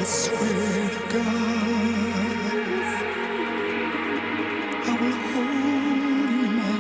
swear to God, I will hold you in my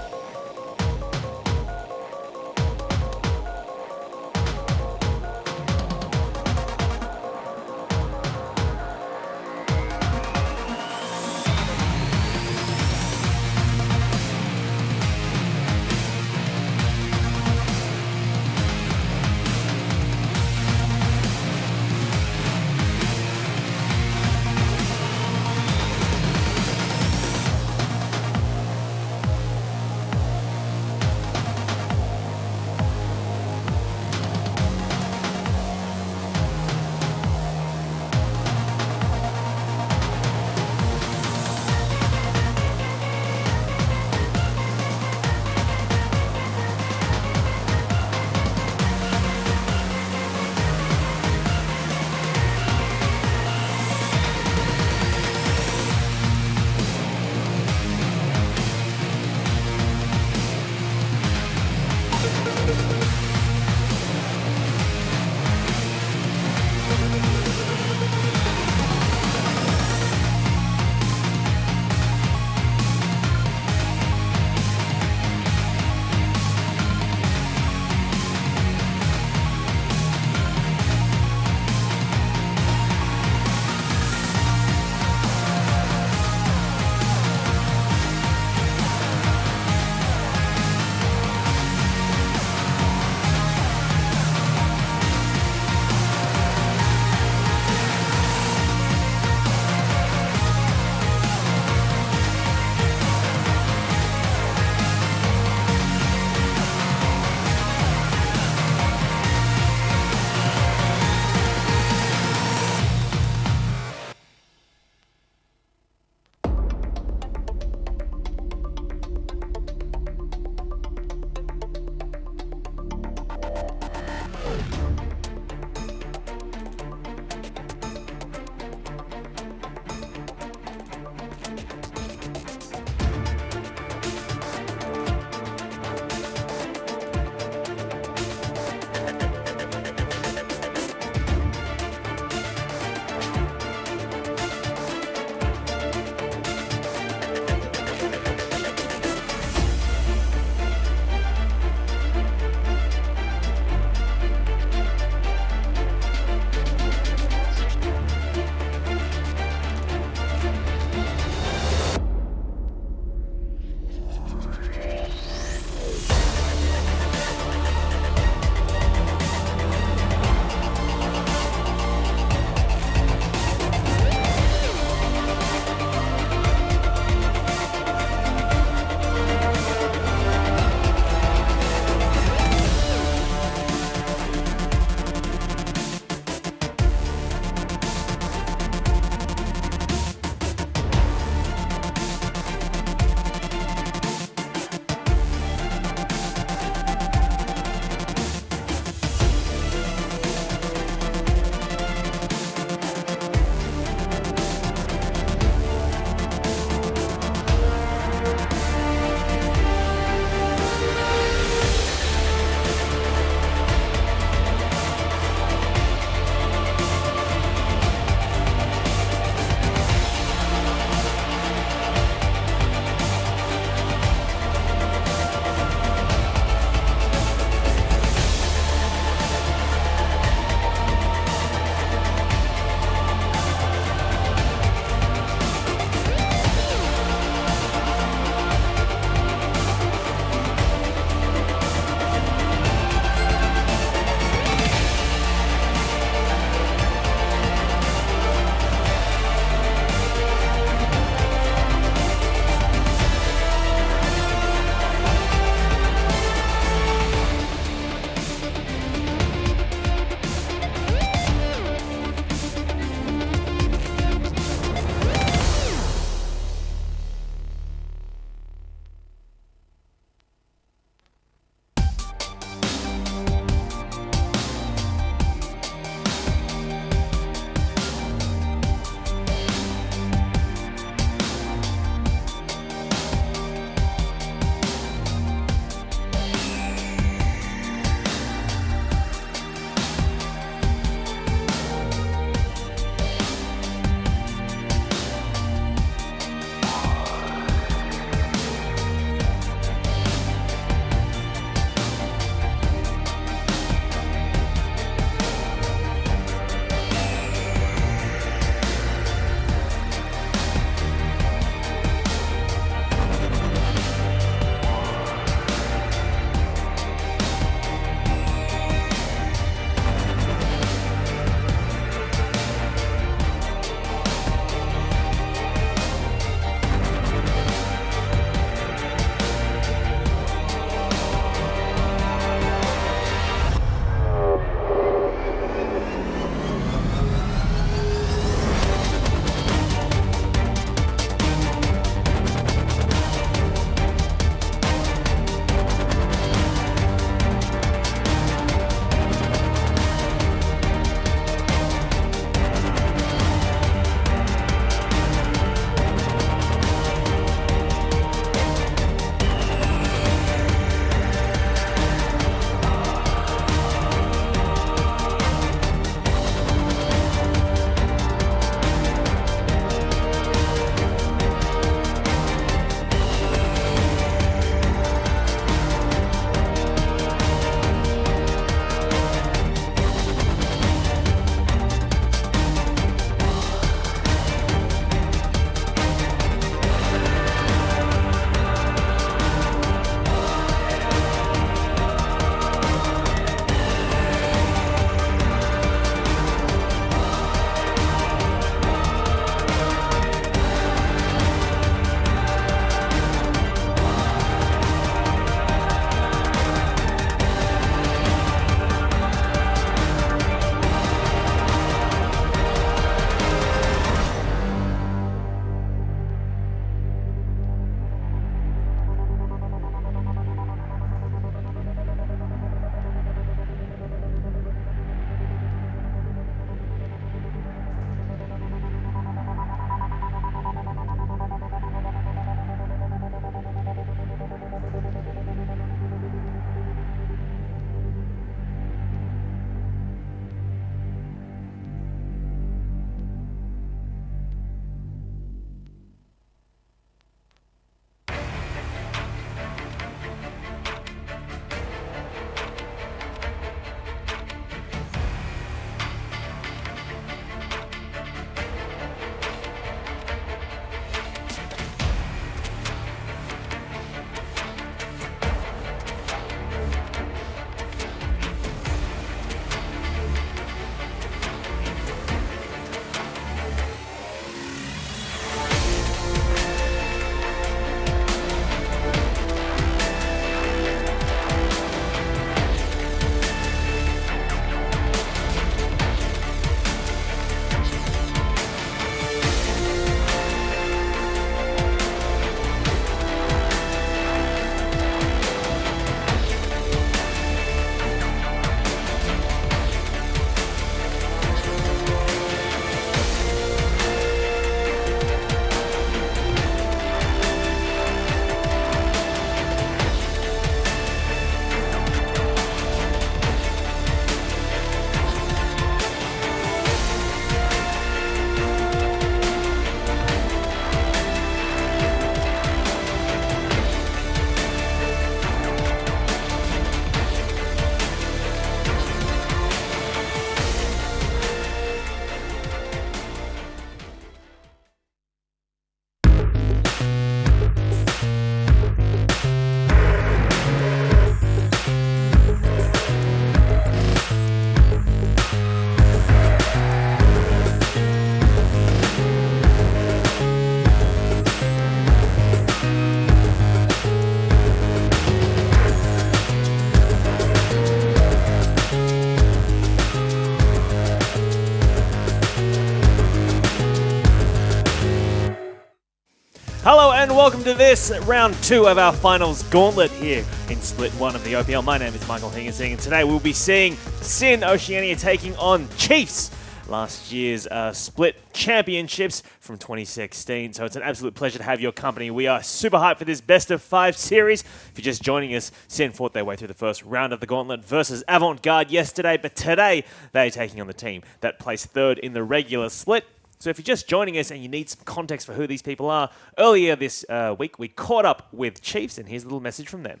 Hello and welcome to this round 2 of our finals gauntlet here in Split 1 of the OPL. My name is Michael Hingersing, and today we'll be seeing Sin Oceania taking on Chiefs, last year's Split Championships from 2016. So it's an absolute pleasure to have your company. We are super hyped for this best of 5 series. If you're just joining us, Sin fought their way through the first round of the gauntlet versus Avant-Garde yesterday, but today they're taking on the team that placed 3rd in the regular split. So if you're just joining us and you need some context for who these people are, earlier this week we caught up with Chiefs, and here's a little message from them.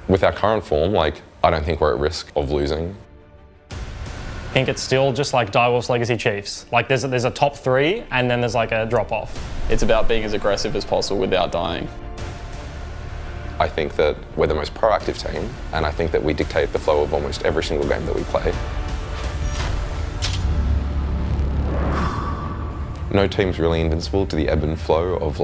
With our current form, I don't think we're at risk of losing. I think it's still just like Direwolf's Legacy Chiefs. There's a top 3 and then there's a drop off. It's about being as aggressive as possible without dying. I think that we're the most proactive team, and I think that we dictate the flow of almost every single game that we play. No team's really invincible to the ebb and flow of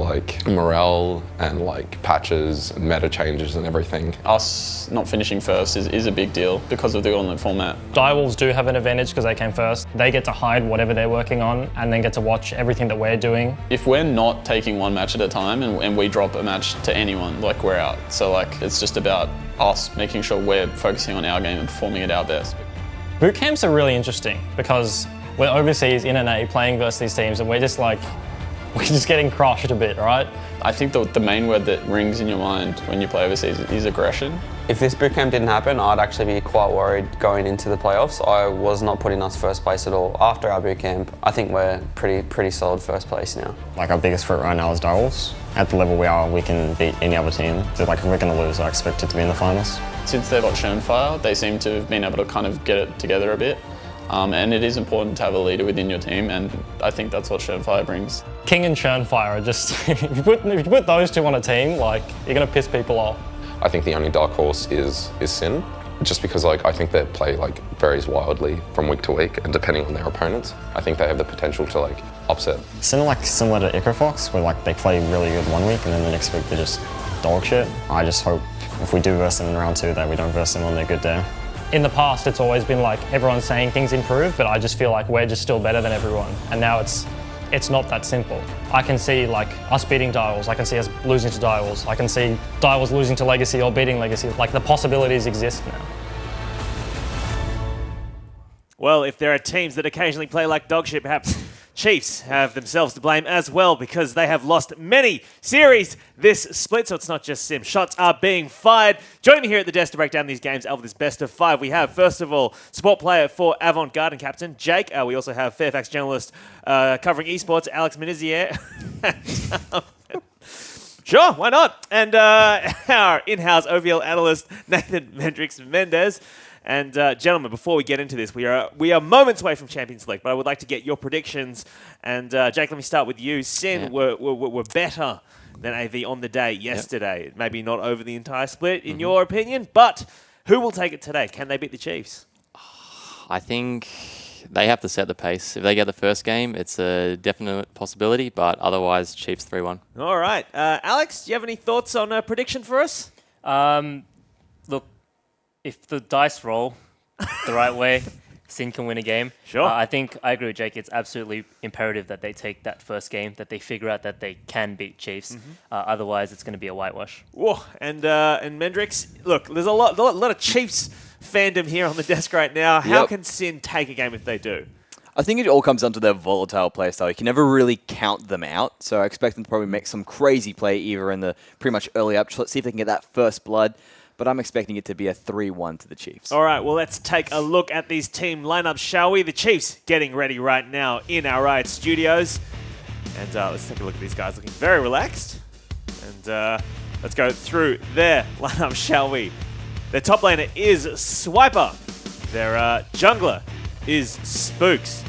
morale and patches and meta changes and everything. Us not finishing first is a big deal because of the Gauntlet format. Direwolves do have an advantage because they came first. They get to hide whatever they're working on and then get to watch everything that we're doing. If we're not taking one match at a time and we drop a match to anyone, we're out. So it's just about us making sure we're focusing on our game and performing at our best. Boot camps are really interesting because we're overseas in NA playing versus these teams and we're just getting crushed a bit, right? I think the main word that rings in your mind when you play overseas is aggression. If this bootcamp didn't happen, I'd actually be quite worried going into the playoffs. I was not putting us first place at all. After our bootcamp, I think we're pretty solid first place now. Our biggest threat right now is Direwolves. At the level we are, we can beat any other team. So if we're going to lose, I expect it to be in the finals. Since they've got Shernfire, they seem to have been able to kind of get it together a bit. And it is important to have a leader within your team, and I think that's what Shernfire brings. King and Shernfire are just, if you put those two on a team, you're going to piss people off. I think the only dark horse is Sin, just because I think their play varies wildly from week to week, and depending on their opponents, I think they have the potential to upset. Sin are similar to Ichrofox, where they play really good one week and then the next week they're just dog shit. I just hope if we do verse them in round 2 that we don't verse them on their good day. In the past, it's always been everyone's saying things improve, but I just feel we're just still better than everyone. And now it's not that simple. I can see us beating Direwolves, I can see us losing to Direwolves, I can see Direwolves losing to Legacy or beating Legacy. The possibilities exist now. Well, if there are teams that occasionally play like dog shit, perhaps Chiefs have themselves to blame as well, because they have lost many series this split, so it's not just sim. Shots are being fired. Joining me here at the desk to break down these games over this best of 5, we have, first of all, support player for Avant-Garde and captain, Jake. We also have Fairfax journalist covering esports, Alex Menizier. Sure, why not? And our in-house OPL analyst, Nathan Mendrix-Mendez. And gentlemen, before we get into this, we are moments away from Champions Select, but I would like to get your predictions. And Jake, let me start with you. Sin were better than AV on the day yesterday. Yep. Maybe not over the entire split, in your opinion, but who will take it today? Can they beat the Chiefs? I think they have to set the pace. If they get the first game, it's a definite possibility, but otherwise, Chiefs 3-1. All right. Alex, do you have any thoughts on a prediction for us? Look, if the dice roll the right way, Sin can win a game. Sure. I agree with Jake. It's absolutely imperative that they take that first game, that they figure out that they can beat Chiefs. Otherwise, it's going to be a whitewash. Whoa. And Mendrix, look, there's a lot of Chiefs fandom here on the desk right now. How can Sin take a game if they do? I think it all comes down to their volatile playstyle. You can never really count them out, so I expect them to probably make some crazy play either in the pretty much early up. Let's see if they can get that first blood. But I'm expecting it to be a 3-1 to the Chiefs. All right, well, let's take a look at these team lineups, shall we? The Chiefs getting ready right now in our Riot studios. And let's take a look at these guys looking very relaxed. And let's go through their lineup, shall we? Their top laner is Swiper. Their jungler is Spooks.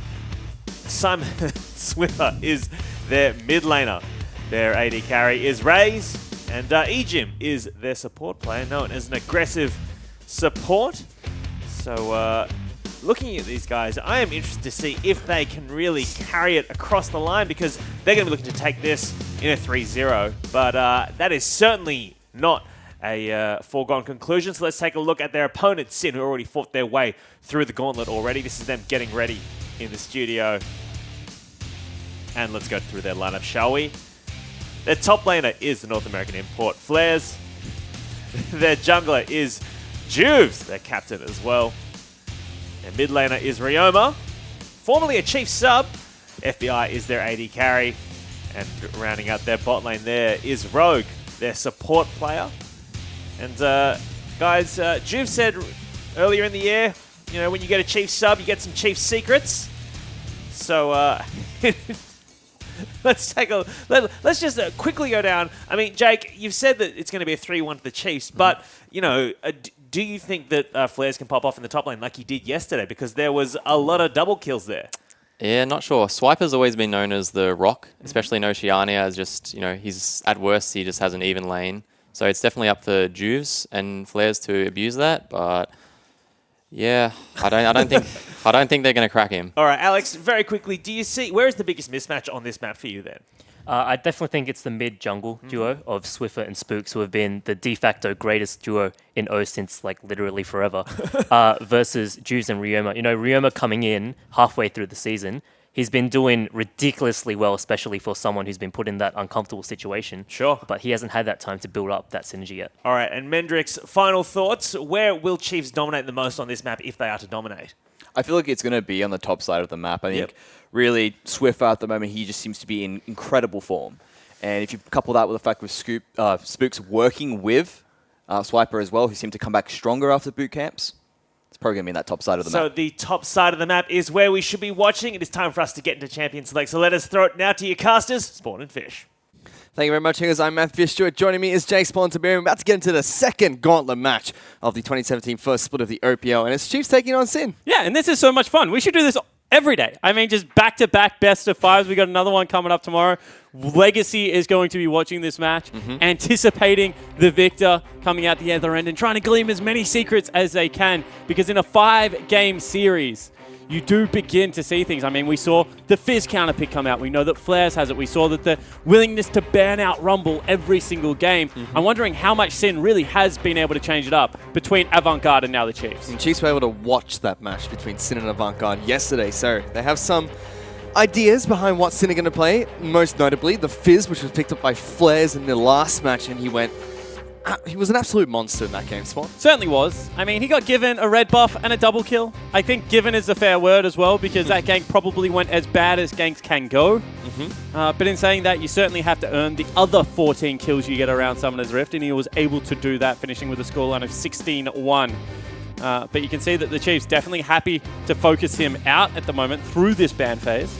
Simon Swiffer is their mid laner. Their AD carry is Raze. And Ejim is their support player, known as an aggressive support. So looking at these guys, I am interested to see if they can really carry it across the line, because they're going to be looking to take this in a 3-0. But that is certainly not a foregone conclusion. So let's take a look at their opponent, Sin, who already fought their way through the gauntlet already. This is them getting ready in the studio. And let's go through their lineup, shall we? Their top laner is the North American import Flares. Their jungler is Juves, their captain as well. Their mid laner is Ryoma, formerly a chief sub. FBI is their AD carry. And rounding out their bot lane there is Rogue, their support player. And guys, Juve said earlier in the year, you know, when you get a chief sub, you get some chief secrets. So let's just quickly go down. I mean, Jake, you've said that it's going to be a 3-1 to the Chiefs, but you know, do you think that Flares can pop off in the top lane like he did yesterday? Because there was a lot of double kills there. Yeah, not sure. Swiper's always been known as the rock, especially in Oceania, as just, you know, he's at worst, he just has an even lane. So it's definitely up to Juves and Flares to abuse that, but yeah, I don't think they're going to crack him. All right, Alex, very quickly, do you see, where is the biggest mismatch on this map for you then? I definitely think it's the mid-jungle duo of Swiffer and Spooks, who have been the de facto greatest duo in O since, like, literally forever, versus Juves and Ryoma. You know, Ryoma coming in halfway through the season, he's been doing ridiculously well, especially for someone who's been put in that uncomfortable situation. Sure. But he hasn't had that time to build up that synergy yet. All right, and Mendrix, final thoughts. Where will Chiefs dominate the most on this map if they are to dominate? I feel like it's going to be on the top side of the map. I think really Swiffer at the moment, he just seems to be in incredible form. And if you couple that with the fact with Spooks working with Swiper as well, who seem to come back stronger after boot camps, it's probably going to be in that top side of the map. So the top side of the map is where we should be watching. It is time for us to get into Champion Select. So let us throw it now to your casters, Spawn and Fish. Thank you very much, Hingers. I'm Matt Fish Stewart. Joining me is Jake Spontaberry. We're about to get into the second Gauntlet match of the 2017 first split of the OPL, and it's Chiefs taking on Sin. Yeah, and this is so much fun. We should do this every day. I mean, just back-to-back best of fives. We got another one coming up tomorrow. Legacy is going to be watching this match, anticipating the victor coming out the other end and trying to glean as many secrets as they can, because in a 5-game series, you do begin to see things. I mean, we saw the Fizz counter pick come out. We know that Flares has it. We saw that the willingness to ban out Rumble every single game. I'm wondering how much Sin really has been able to change it up between Avant-Garde and now the Chiefs. And Chiefs were able to watch that match between Sin and Avant-Garde yesterday, so they have some ideas behind what Sin are going to play. Most notably, the Fizz, which was picked up by Flares in the last match, and he was an absolute monster in that game, Spawn. Certainly was. I mean, he got given a red buff and a double kill. I think given is a fair word as well, because that gank probably went as bad as ganks can go. But in saying that, you certainly have to earn the other 14 kills you get around Summoner's Rift, and he was able to do that, finishing with a scoreline of 16-1. But you can see that the Chiefs definitely happy to focus him out at the moment through this ban phase.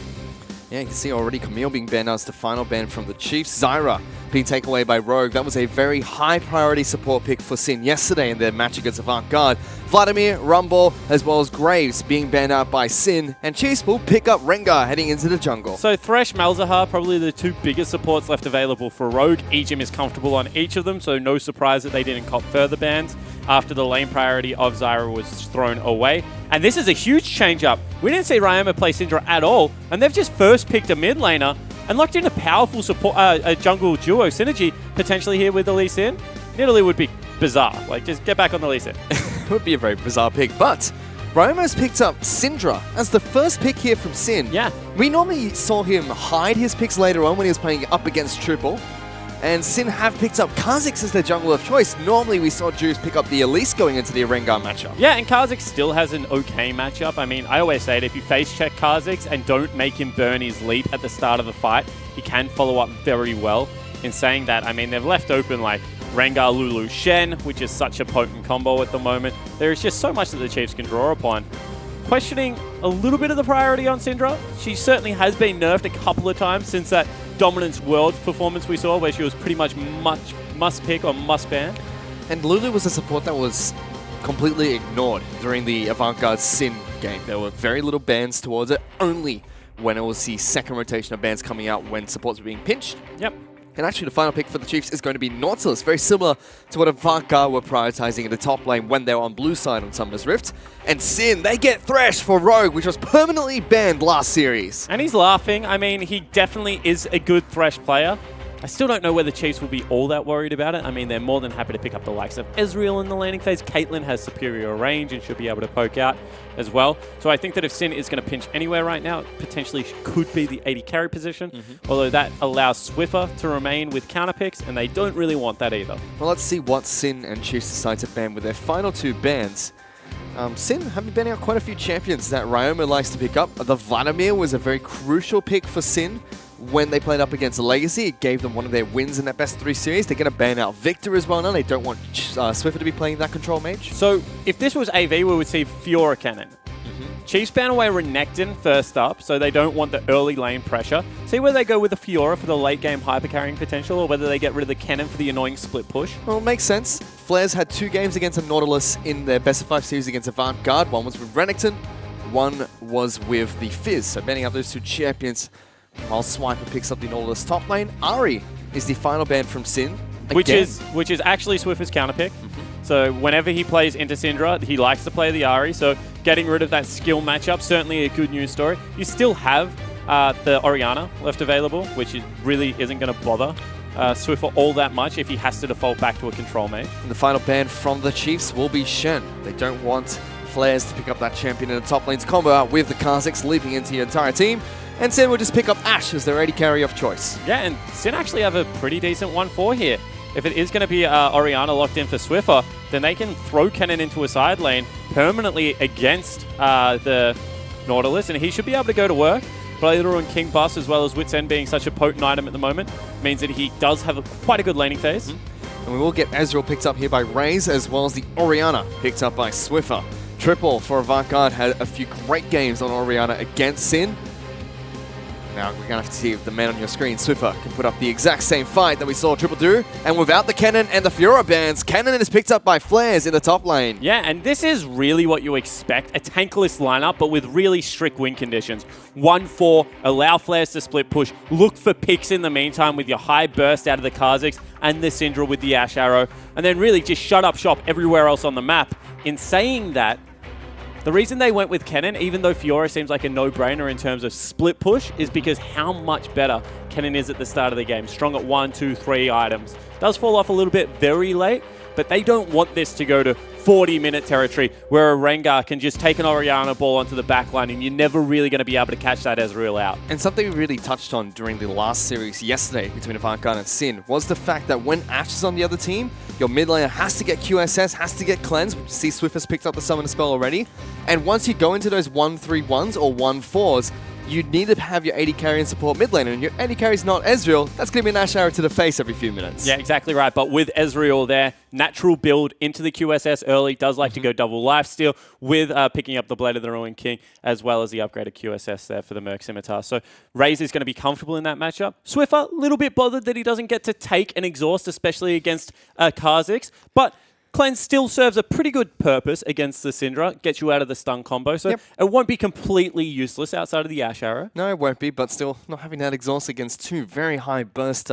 Yeah, you can see already Camille being banned as the final ban from the Chiefs. Zyra being taken away by Rogue. That was a very high priority support pick for Sin yesterday in their match against Avant-Garde. Vladimir, Rumble, as well as Graves being banned out by Sin. And Chiefs will pick up Rengar heading into the jungle. So Thresh, Malzahar, probably the two biggest supports left available for Rogue. Ejim is comfortable on each of them, so no surprise that they didn't cop further bans after the lane priority of Zyra was thrown away. And this is a huge change-up. We didn't see Ryoma play Syndra at all, and they've just first picked a mid laner and locked in a powerful support, a jungle duo synergy potentially here with the Lee Sin. Nidalee would be bizarre. Like, just get back on the Lee Sin. It would be a very bizarre pick, but Ryoma's picked up Syndra as the first pick here from Sin. Yeah. We normally saw him hide his picks later on when he was playing up against Triple. And Sin have picked up Kha'Zix as their jungle of choice. Normally we saw Juice pick up the Elise going into the Rengar matchup. Yeah, and Kha'Zix still has an okay matchup. I mean, I always say it, if you face check Kha'Zix and don't make him burn his leap at the start of a fight, he can follow up very well. In saying that, I mean, they've left open like Rengar, Lulu, Shen, which is such a potent combo at the moment. There is just so much that the Chiefs can draw upon. Questioning a little bit of the priority on Syndra. She certainly has been nerfed a couple of times since that Dominance World performance we saw, where she was pretty much must pick or must ban. And Lulu was a support that was completely ignored during the Avant-Garde Sin game. There were very little bans towards it, only when it was the second rotation of bans coming out when supports were being pinched. Yep. And actually the final pick for the Chiefs is going to be Nautilus, very similar to what Avant-Garde were prioritizing in the top lane when they were on blue side on Summoner's Rift. And Sin, they get Thresh for Rogue, which was permanently banned last series. And he's laughing. I mean, he definitely is a good Thresh player. I still don't know whether Chiefs will be all that worried about it. I mean, they're more than happy to pick up the likes of Ezreal in the laning phase. Caitlyn has superior range and should be able to poke out as well. So I think that if Sin is going to pinch anywhere right now, it potentially could be the AD carry position, although that allows Swiffer to remain with counter picks, and they don't really want that either. Well, let's see what Sin and Chiefs decide to ban with their final 2 bans. Sin have been banning out quite a few champions that Ryoma likes to pick up. The Vladimir was a very crucial pick for Sin when they played up against Legacy. It gave them one of their wins in that best 3 series. They're going to ban out Victor as well now. They don't want Swiffer to be playing that control mage. So if this was AV, we would see Fiora Cannon. Chiefs ban away Renekton first up, so they don't want the early lane pressure. See whether they go with the Fiora for the late game hyper carrying potential, or whether they get rid of the Cannon for the annoying split push. Well, it makes sense. Flares had 2 games against a Nautilus in their best of 5 series against Avant-Garde. One was with Renekton, one was with the Fizz. So banning up those 2 champions while Swiper picks up the Nautilus top lane. Ahri is the final ban from Sin. Which is actually Swiffer's counter pick. So whenever he plays into Syndra, he likes to play the Ahri. So getting rid of that skill matchup, certainly a good news story. You still have the Orianna left available, which really isn't going to bother Swiffer all that much if he has to default back to a control mage. And the final ban from the Chiefs will be Shen. They don't want Flares to pick up that champion in the top lane's combo out with the Kha'Zix leaping into the entire team. And Sin will just pick up Ashe as their AD carry of choice. Yeah, and Sin actually have a pretty decent 1-4 here. If it is going to be Orianna locked in for Swiffer, then they can throw Cannon into a side lane permanently against the Nautilus, and he should be able to go to work. Blader and King Bus, as well as Wit's End being such a potent item at the moment, means that he does have quite a good laning phase. And we will get Ezreal picked up here by Raze, as well as the Orianna picked up by Swiffer. Triple for Avant-Garde had a few great games on Orianna against Sin. Now we're going to have to see if the man on your screen, Swiffer, can put up the exact same fight that we saw Triple do. And without the Cannon and the Fiora bans, Cannon is picked up by Flares in the top lane. Yeah, and this is really what you expect. A tankless lineup, but with really strict win conditions. 1-4, allow Flares to split push. Look for picks in the meantime with your high burst out of the Kha'Zix and the Syndra with the Ashe Arrow. And then really just shut up shop everywhere else on the map. In saying that, the reason they went with Cannon, even though Fiora seems like a no-brainer in terms of split push, is because how much better Cannon is at the start of the game. Strong at 1, 2, 3 items. Does fall off a little bit very late, but they don't want this to go to 40-minute territory where a Rengar can just take an Orianna ball onto the backline and you're never really going to be able to catch that Ezreal out. And something we really touched on during the last series yesterday between Avant-Garde and Sin was the fact that when Ashe is on the other team, your mid laner has to get QSS, has to get cleansed. See Swift has picked up the summon spell already. And once you go into those 1-3-1s or 1-4s, you need to have your AD carry and support mid laner, and your AD carry is not Ezreal. That's going to be an Ashe Arrow to the face every few minutes. Yeah, exactly right. But with Ezreal there, natural build into the QSS early, does like to go double lifesteal with picking up the Blade of the Ruined King, as well as the upgraded QSS there for the Merc Scimitar. So Raze is going to be comfortable in that matchup. Swiffer, a little bit bothered that he doesn't get to take an exhaust, especially against Kha'Zix, but Cleanse still serves a pretty good purpose against the Syndra, gets you out of the stun combo, so it won't be completely useless outside of the Ashe Arrow. No, it won't be, but still not having that exhaust against 2 very high burst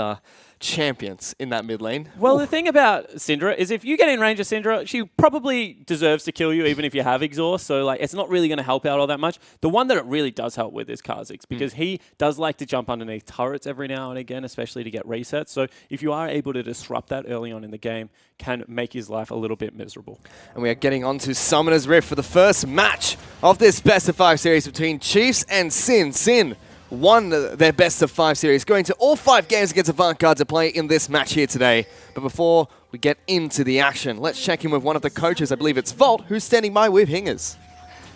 champions in that mid lane. Well, the thing about Syndra is if you get in range of Syndra, she probably deserves to kill you even if you have exhaust, so like it's not really going to help out all that much. The one that it really does help with is Kha'Zix, because he does like to jump underneath turrets every now and again, especially to get resets. So if you are able to disrupt that early on in the game, can make his life a little bit miserable. And we are getting on to Summoner's Rift for the first match of this best of 5 series between Chiefs and Sin. Sin won their best of 5 series, going to all 5 games against Avant-Garde to play in this match here today. But before we get into the action, let's check in with one of the coaches. I believe it's Volt, who's standing by with Hingers.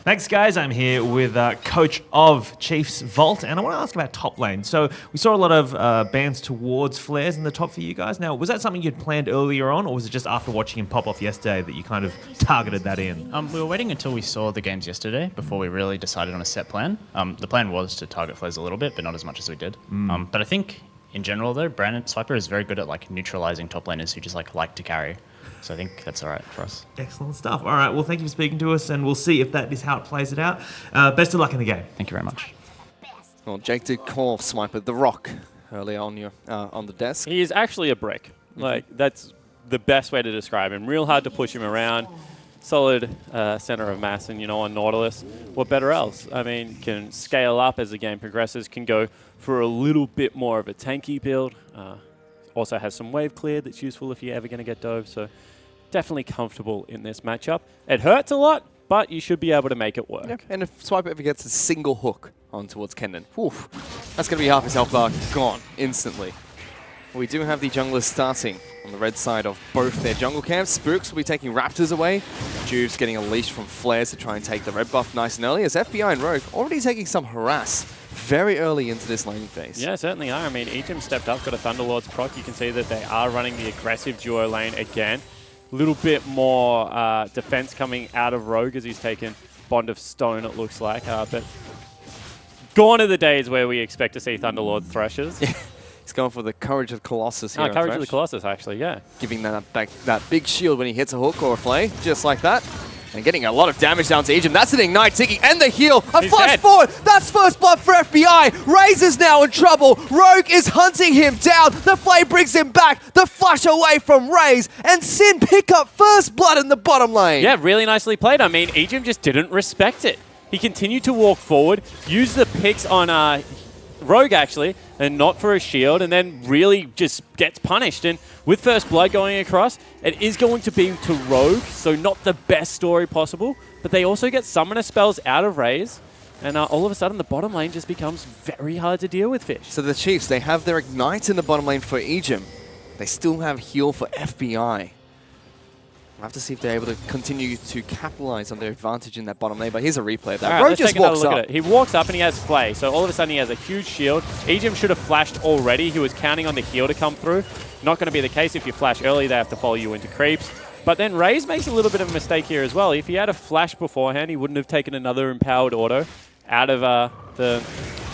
Thanks, guys. I'm here with coach of Chiefs, Volt, and I want to ask about top lane. So we saw a lot of bans towards Flares in the top for you guys. Now, was that something you'd planned earlier on, or was it just after watching him pop off yesterday that you kind of targeted that in? We were waiting until we saw the games yesterday before we really decided on a set plan. The plan was to target Flares a little bit, but not as much as we did. But I think, in general, though, Brandon Swiper is very good at like neutralizing top laners who just like to carry. So I think that's all right for us. Excellent stuff. All right, well, thank you for speaking to us, and we'll see if that is how it plays it out. Best of luck in the game. Thank you very much. Well, Jake did call Swiper the Rock earlier on your on the desk. He is actually a brick. Like, that's the best way to describe him. Real hard to push him around. Solid center of mass, and on Nautilus, what better else? I mean, can scale up as the game progresses, can go for a little bit more of a tanky build. Also has some wave clear that's useful if you're ever going to get dove. So definitely comfortable in this matchup. It hurts a lot, but you should be able to make it work. Yep. And if Swiper ever gets a single hook on towards Kendon, oof, that's going to be half his health bar gone instantly. We do have the junglers starting on the red side of both their jungle camps. Spooks will be taking Raptors away. Juve's getting a leash from Flares to try and take the red buff nice and early, as FBI and Rogue already taking some harass very early into this laning phase. Yeah, certainly are. I mean, Egypt stepped up, got a Thunderlord's proc. You can see that they are running the aggressive duo lane again. A little bit more defense coming out of Rogue as he's taken Bond of Stone, it looks like. But gone are the days where we expect to see Thunderlord Threshers. He's going for the Courage of Colossus here. Courage of the Colossus, actually, yeah. Giving that back, that big shield when he hits a hook or a flay, just like that. And getting a lot of damage down to Egypt. That's an Ignite ticking and the heal. A flash forward. That's first blood for FBI. Raze is now in trouble. Rogue is hunting him down. The flay brings him back. The flash away from Raze. And Sin pick up first blood in the bottom lane. Yeah, really nicely played. I mean, Egypt just didn't respect it. He continued to walk forward, use the picks on Rogue, actually, and not for a shield, and then really just gets punished. And with First Blood going across, it is going to be to Rogue, so not the best story possible, but they also get Summoner spells out of Raze, and all of a sudden the bottom lane just becomes very hard to deal with Fish. So the Chiefs, they have their Ignite in the bottom lane for Egypt. They still have heal for FBI. We'll have to see if they're able to continue to capitalize on their advantage in that bottom lane, but here's a replay of that. Right, Rogue just walks up. He walks up and he has Flay, so all of a sudden he has a huge shield. Egypt should have flashed already. He was counting on the heal to come through. Not going to be the case. If you flash early, they have to follow you into creeps. But then Raze makes a little bit of a mistake here as well. If he had a flash beforehand, he wouldn't have taken another empowered auto out of the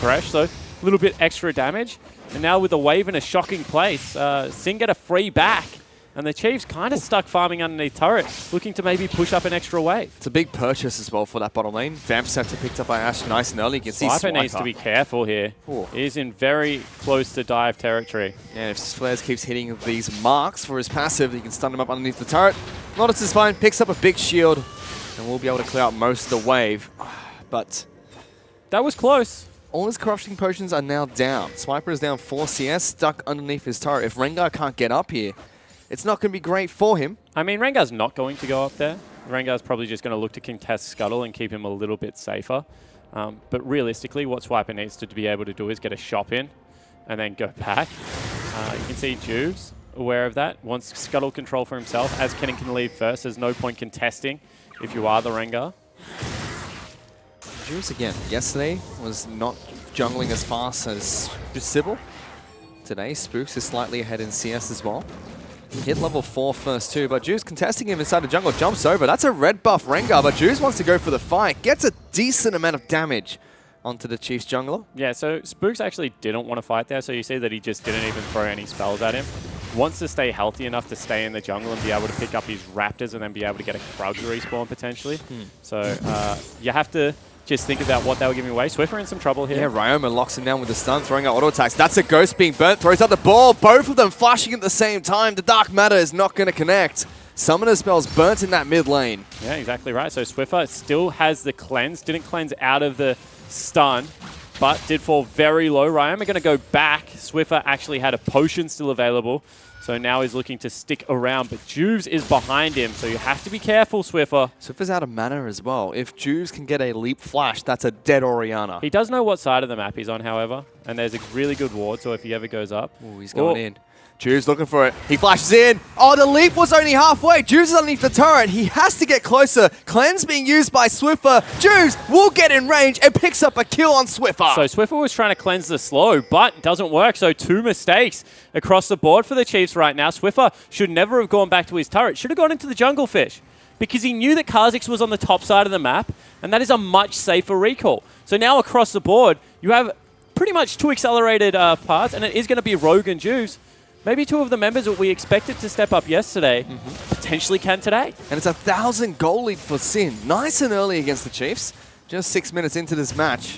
Thresh, so a little bit extra damage. And now with the wave in a shocking place, Sin get a free back. And the Chiefs kind of stuck farming underneath turret, looking to maybe push up an extra wave. It's a big purchase as well for that bottom lane. Vamp Scepter picked up by Ash nice and early. You can see Swiper needs to be careful here. Ooh. He's in very close to dive territory. Yeah, if Flares keeps hitting these marks for his passive, he can stun him up underneath the turret. Notice is fine, picks up a big shield, and we'll be able to clear out most of the wave. But that was close. All his corruption potions are now down. Swiper is down 4 CS, stuck underneath his turret. If Rengar can't get up here, it's not going to be great for him. I mean, Rengar's not going to go up there. Rengar's probably just going to look to contest Scuttle and keep him a little bit safer. But realistically, what Swiper needs to be able to do is get a shop in and then go back. You can see Juves aware of that. Wants Scuttle control for himself. As Kennen can leave first, there's no point contesting if you are the Rengar. Juves again, yesterday was not jungling as fast as Sybil. Today, Spooks is slightly ahead in CS as well. Hit level 4 first too, but Juves contesting him inside the jungle, jumps over. That's a red buff Rengar, but Juves wants to go for the fight. Gets a decent amount of damage onto the Chiefs jungler. Yeah, so Spooks actually didn't want to fight there, so you see that he just didn't even throw any spells at him. Wants to stay healthy enough to stay in the jungle and be able to pick up his Raptors and then be able to get a Krugs respawn potentially. So you have to just think about what they were giving away. Swiffer in some trouble here. Yeah, Ryoma locks him down with the stun, throwing out auto attacks. That's a ghost being burnt, throws out the ball. Both of them flashing at the same time. The Dark Matter is not going to connect. Summoner spells burnt in that mid lane. Yeah, exactly right. So Swiffer still has the cleanse. Didn't cleanse out of the stun, but did fall very low. Ryoma going to go back. Swiffer actually had a potion still available. So now he's looking to stick around, but Juves is behind him, so you have to be careful, Swiffer. Swiffer's out of mana as well. If Juves can get a leap flash, that's a dead Orianna. He does know what side of the map he's on, however, and there's a really good ward, so if he ever goes up... Ooh, he's going in. Juves looking for it. He flashes in. Oh, the leap was only halfway. Juves is underneath the turret. He has to get closer. Cleanse being used by Swiffer. Juves will get in range and picks up a kill on Swiffer. So Swiffer was trying to cleanse the slow, but doesn't work. So 2 mistakes across the board for the Chiefs right now. Swiffer should never have gone back to his turret. Should have gone into the jungle Fish because he knew that Kha'Zix was on the top side of the map, and that is a much safer recall. So now across the board, you have pretty much 2 accelerated parts, and it is going to be Rogue and Juves. Maybe 2 of the members that we expected to step up yesterday potentially can today. And it's a 1,000 goal lead for Sin. Nice and early against the Chiefs. Just 6 minutes into this match.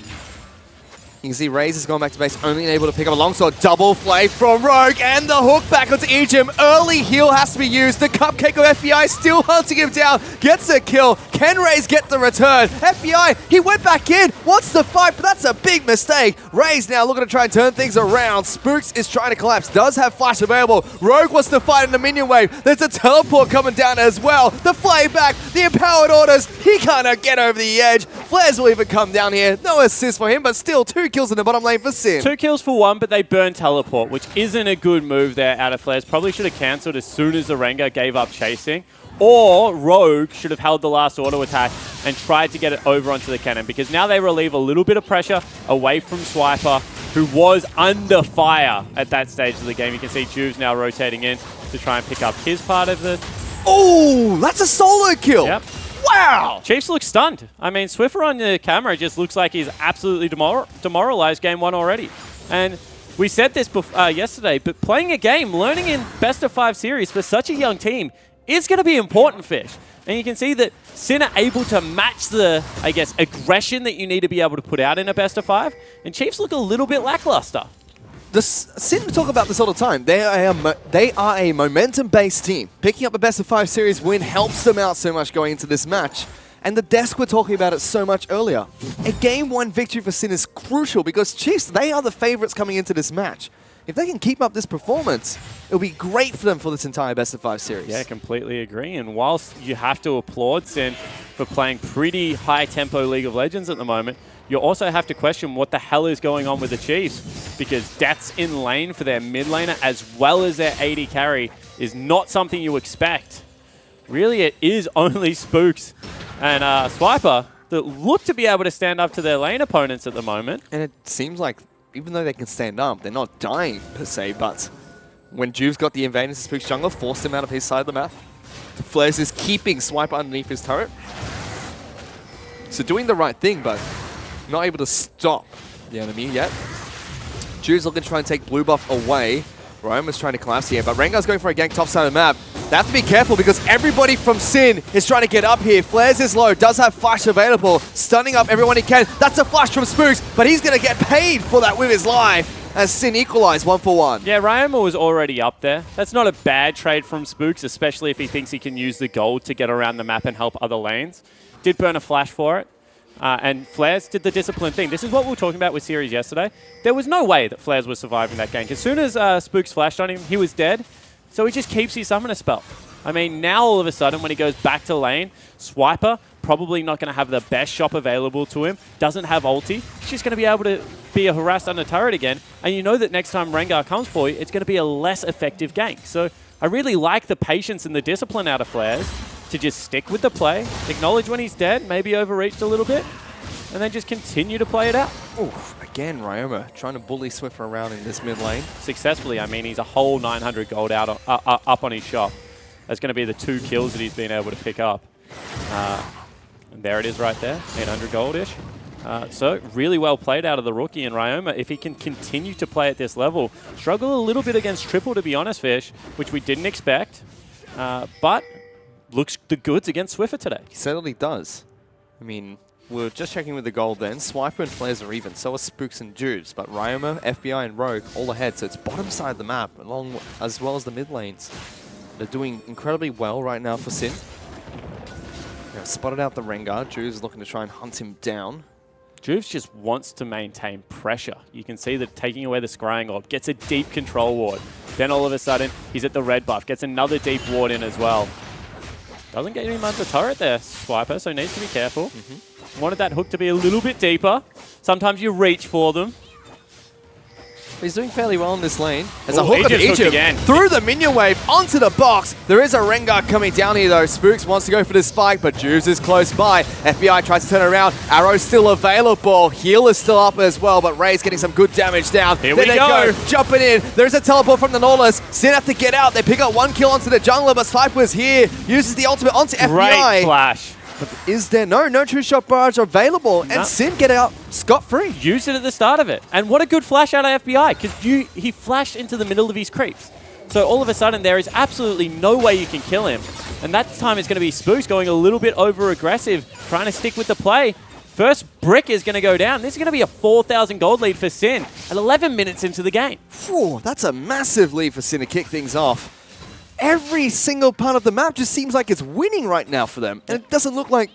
You can see Raze has gone back to base, only able to pick up a longsword. Double flay from Rogue, and the hook back onto Egypt. Early heal has to be used. The Cupcake of FBI still hunting him down. Gets a kill. Can Raze get the return? FBI, he went back in, wants to fight, but that's a big mistake. Raze now looking to try and turn things around. Spooks is trying to collapse, does have flash available. Rogue wants to fight in the minion wave. There's a teleport coming down as well. The flayback, the empowered orders, he can't get over the edge. Flares will even come down here. No assist for him, but still 2 kills in the bottom lane for Sin. 2 kills for 1, but they burn teleport, which isn't a good move there out of Flares. Probably should have cancelled as soon as the Rengar gave up chasing. Or Rogue should have held the last auto attack and tried to get it over onto the cannon, because now they relieve a little bit of pressure away from Swiper, who was under fire at that stage of the game. You can see Juves now rotating in to try and pick up his part of the... Oh, that's a solo kill. Yep. Wow. Chiefs look stunned. I mean, Swiffer on the camera just looks like he's absolutely demoralized game 1 already. And we said this yesterday, but playing a game, learning in best of 5 series for such a young team is going to be important, Fish. And you can see that Sin are able to match the, I guess, aggression that you need to be able to put out in a best of 5. And Chiefs look a little bit lackluster. Sin talk about this all the time. They are a momentum-based team. Picking up a best of 5 series win helps them out so much going into this match. And the desk were talking about it so much earlier. A game 1 victory for Sin is crucial because Chiefs, they are the favorites coming into this match. If they can keep up this performance, it'll be great for them for this entire best of 5 series. Yeah, completely agree. And whilst you have to applaud Sin for playing pretty high-tempo League of Legends at the moment, you also have to question what the hell is going on with the Chiefs, because Death's in lane for their mid laner as well as their AD carry is not something you expect. Really, it is only Spooks and Swiper that look to be able to stand up to their lane opponents at the moment. And it seems like even though they can stand up, they're not dying per se, but when Juve's got the invaders to Spook's jungle, forced him out of his side of the map. Flares is keeping Swiper underneath his turret. So doing the right thing, but not able to stop the enemy yet. Juve's looking to try and take blue buff away. Ryoma's trying to collapse here, but Rengar's going for a gank top side of the map. They have to be careful because everybody from Sin is trying to get up here. Flares is low, does have flash available, stunning up everyone he can. That's a flash from Spooks, but he's going to get paid for that with his life as Sin equalize 1 for 1. Yeah, Ryoma was already up there. That's not a bad trade from Spooks, especially if he thinks he can use the gold to get around the map and help other lanes. Did burn a flash for it. And Flares did the discipline thing. This is what we were talking about with series yesterday. There was no way that Flares was surviving that gank. As soon as Spooks flashed on him, he was dead. So he just keeps his summoner spell. I mean, now all of a sudden, when he goes back to lane, Swiper, probably not going to have the best shop available to him, doesn't have ulti. He's just going to be able to be harassed under turret again. And you know that next time Rengar comes for you, it's going to be a less effective gank. So I really like the patience and the discipline out of Flares to just stick with the play, acknowledge when he's dead, maybe overreached a little bit, and then just continue to play it out. Oof, again, Ryoma trying to bully Swiffer around in this mid lane. Successfully. I mean, he's a whole 900 gold out up on his shop. That's going to be the 2 kills that he's been able to pick up. And there it is right there, 800 gold-ish. So really well played out of the rookie, and Ryoma, if he can continue to play at this level, struggle a little bit against Triple, to be honest, Fish, which we didn't expect. But looks the goods against Swiffer today. He certainly does. I mean, we're just checking with the gold then. Swiper and Flares are even, so are Spooks and Juves. But Ryoma, FBI, and Rogue all ahead, so it's bottom side of the map, along as well as the mid lanes. They're doing incredibly well right now for Sin. Spotted out the Rengar. Juves looking to try and hunt him down. Juves just wants to maintain pressure. You can see that taking away the scrying orb gets a deep control ward. Then all of a sudden, he's at the red buff, gets another deep ward in as well. Doesn't get him under turret there, Swiper, so needs to be careful. Wanted that hook to be a little bit deeper. Sometimes you reach for them. He's doing fairly well in this lane. There's a Ooh, hook of Aegis hooked Egypt again. through the minion wave onto the box. There is a Rengar coming down here though. Spooks wants to go for the spike, but Juves is close by. FBI tries to turn around. Arrow's still available. Heal is still up as well, but Ray's getting some good damage down. Here there we they go. Jumping in. There's a teleport from the Nautilus. Sin have to get out. They pick up 1 kill onto the jungler, but Sniper's here. Uses the ultimate onto FBI. Great flash. But is there no true shot barrage available? No. And Sin get out scot-free. Used it at the start of it. And what a good flash out of FBI, because he flashed into the middle of his creeps. So all of a sudden, there is absolutely no way you can kill him. And that time is going to be Spooks going a little bit over-aggressive, trying to stick with the play. First brick is going to go down. This is going to be a 4,000 gold lead for Sin at 11 minutes into the game. Phew, that's a massive lead for Sin to kick things off. Every single part of the map just seems like it's winning right now for them. And it doesn't look like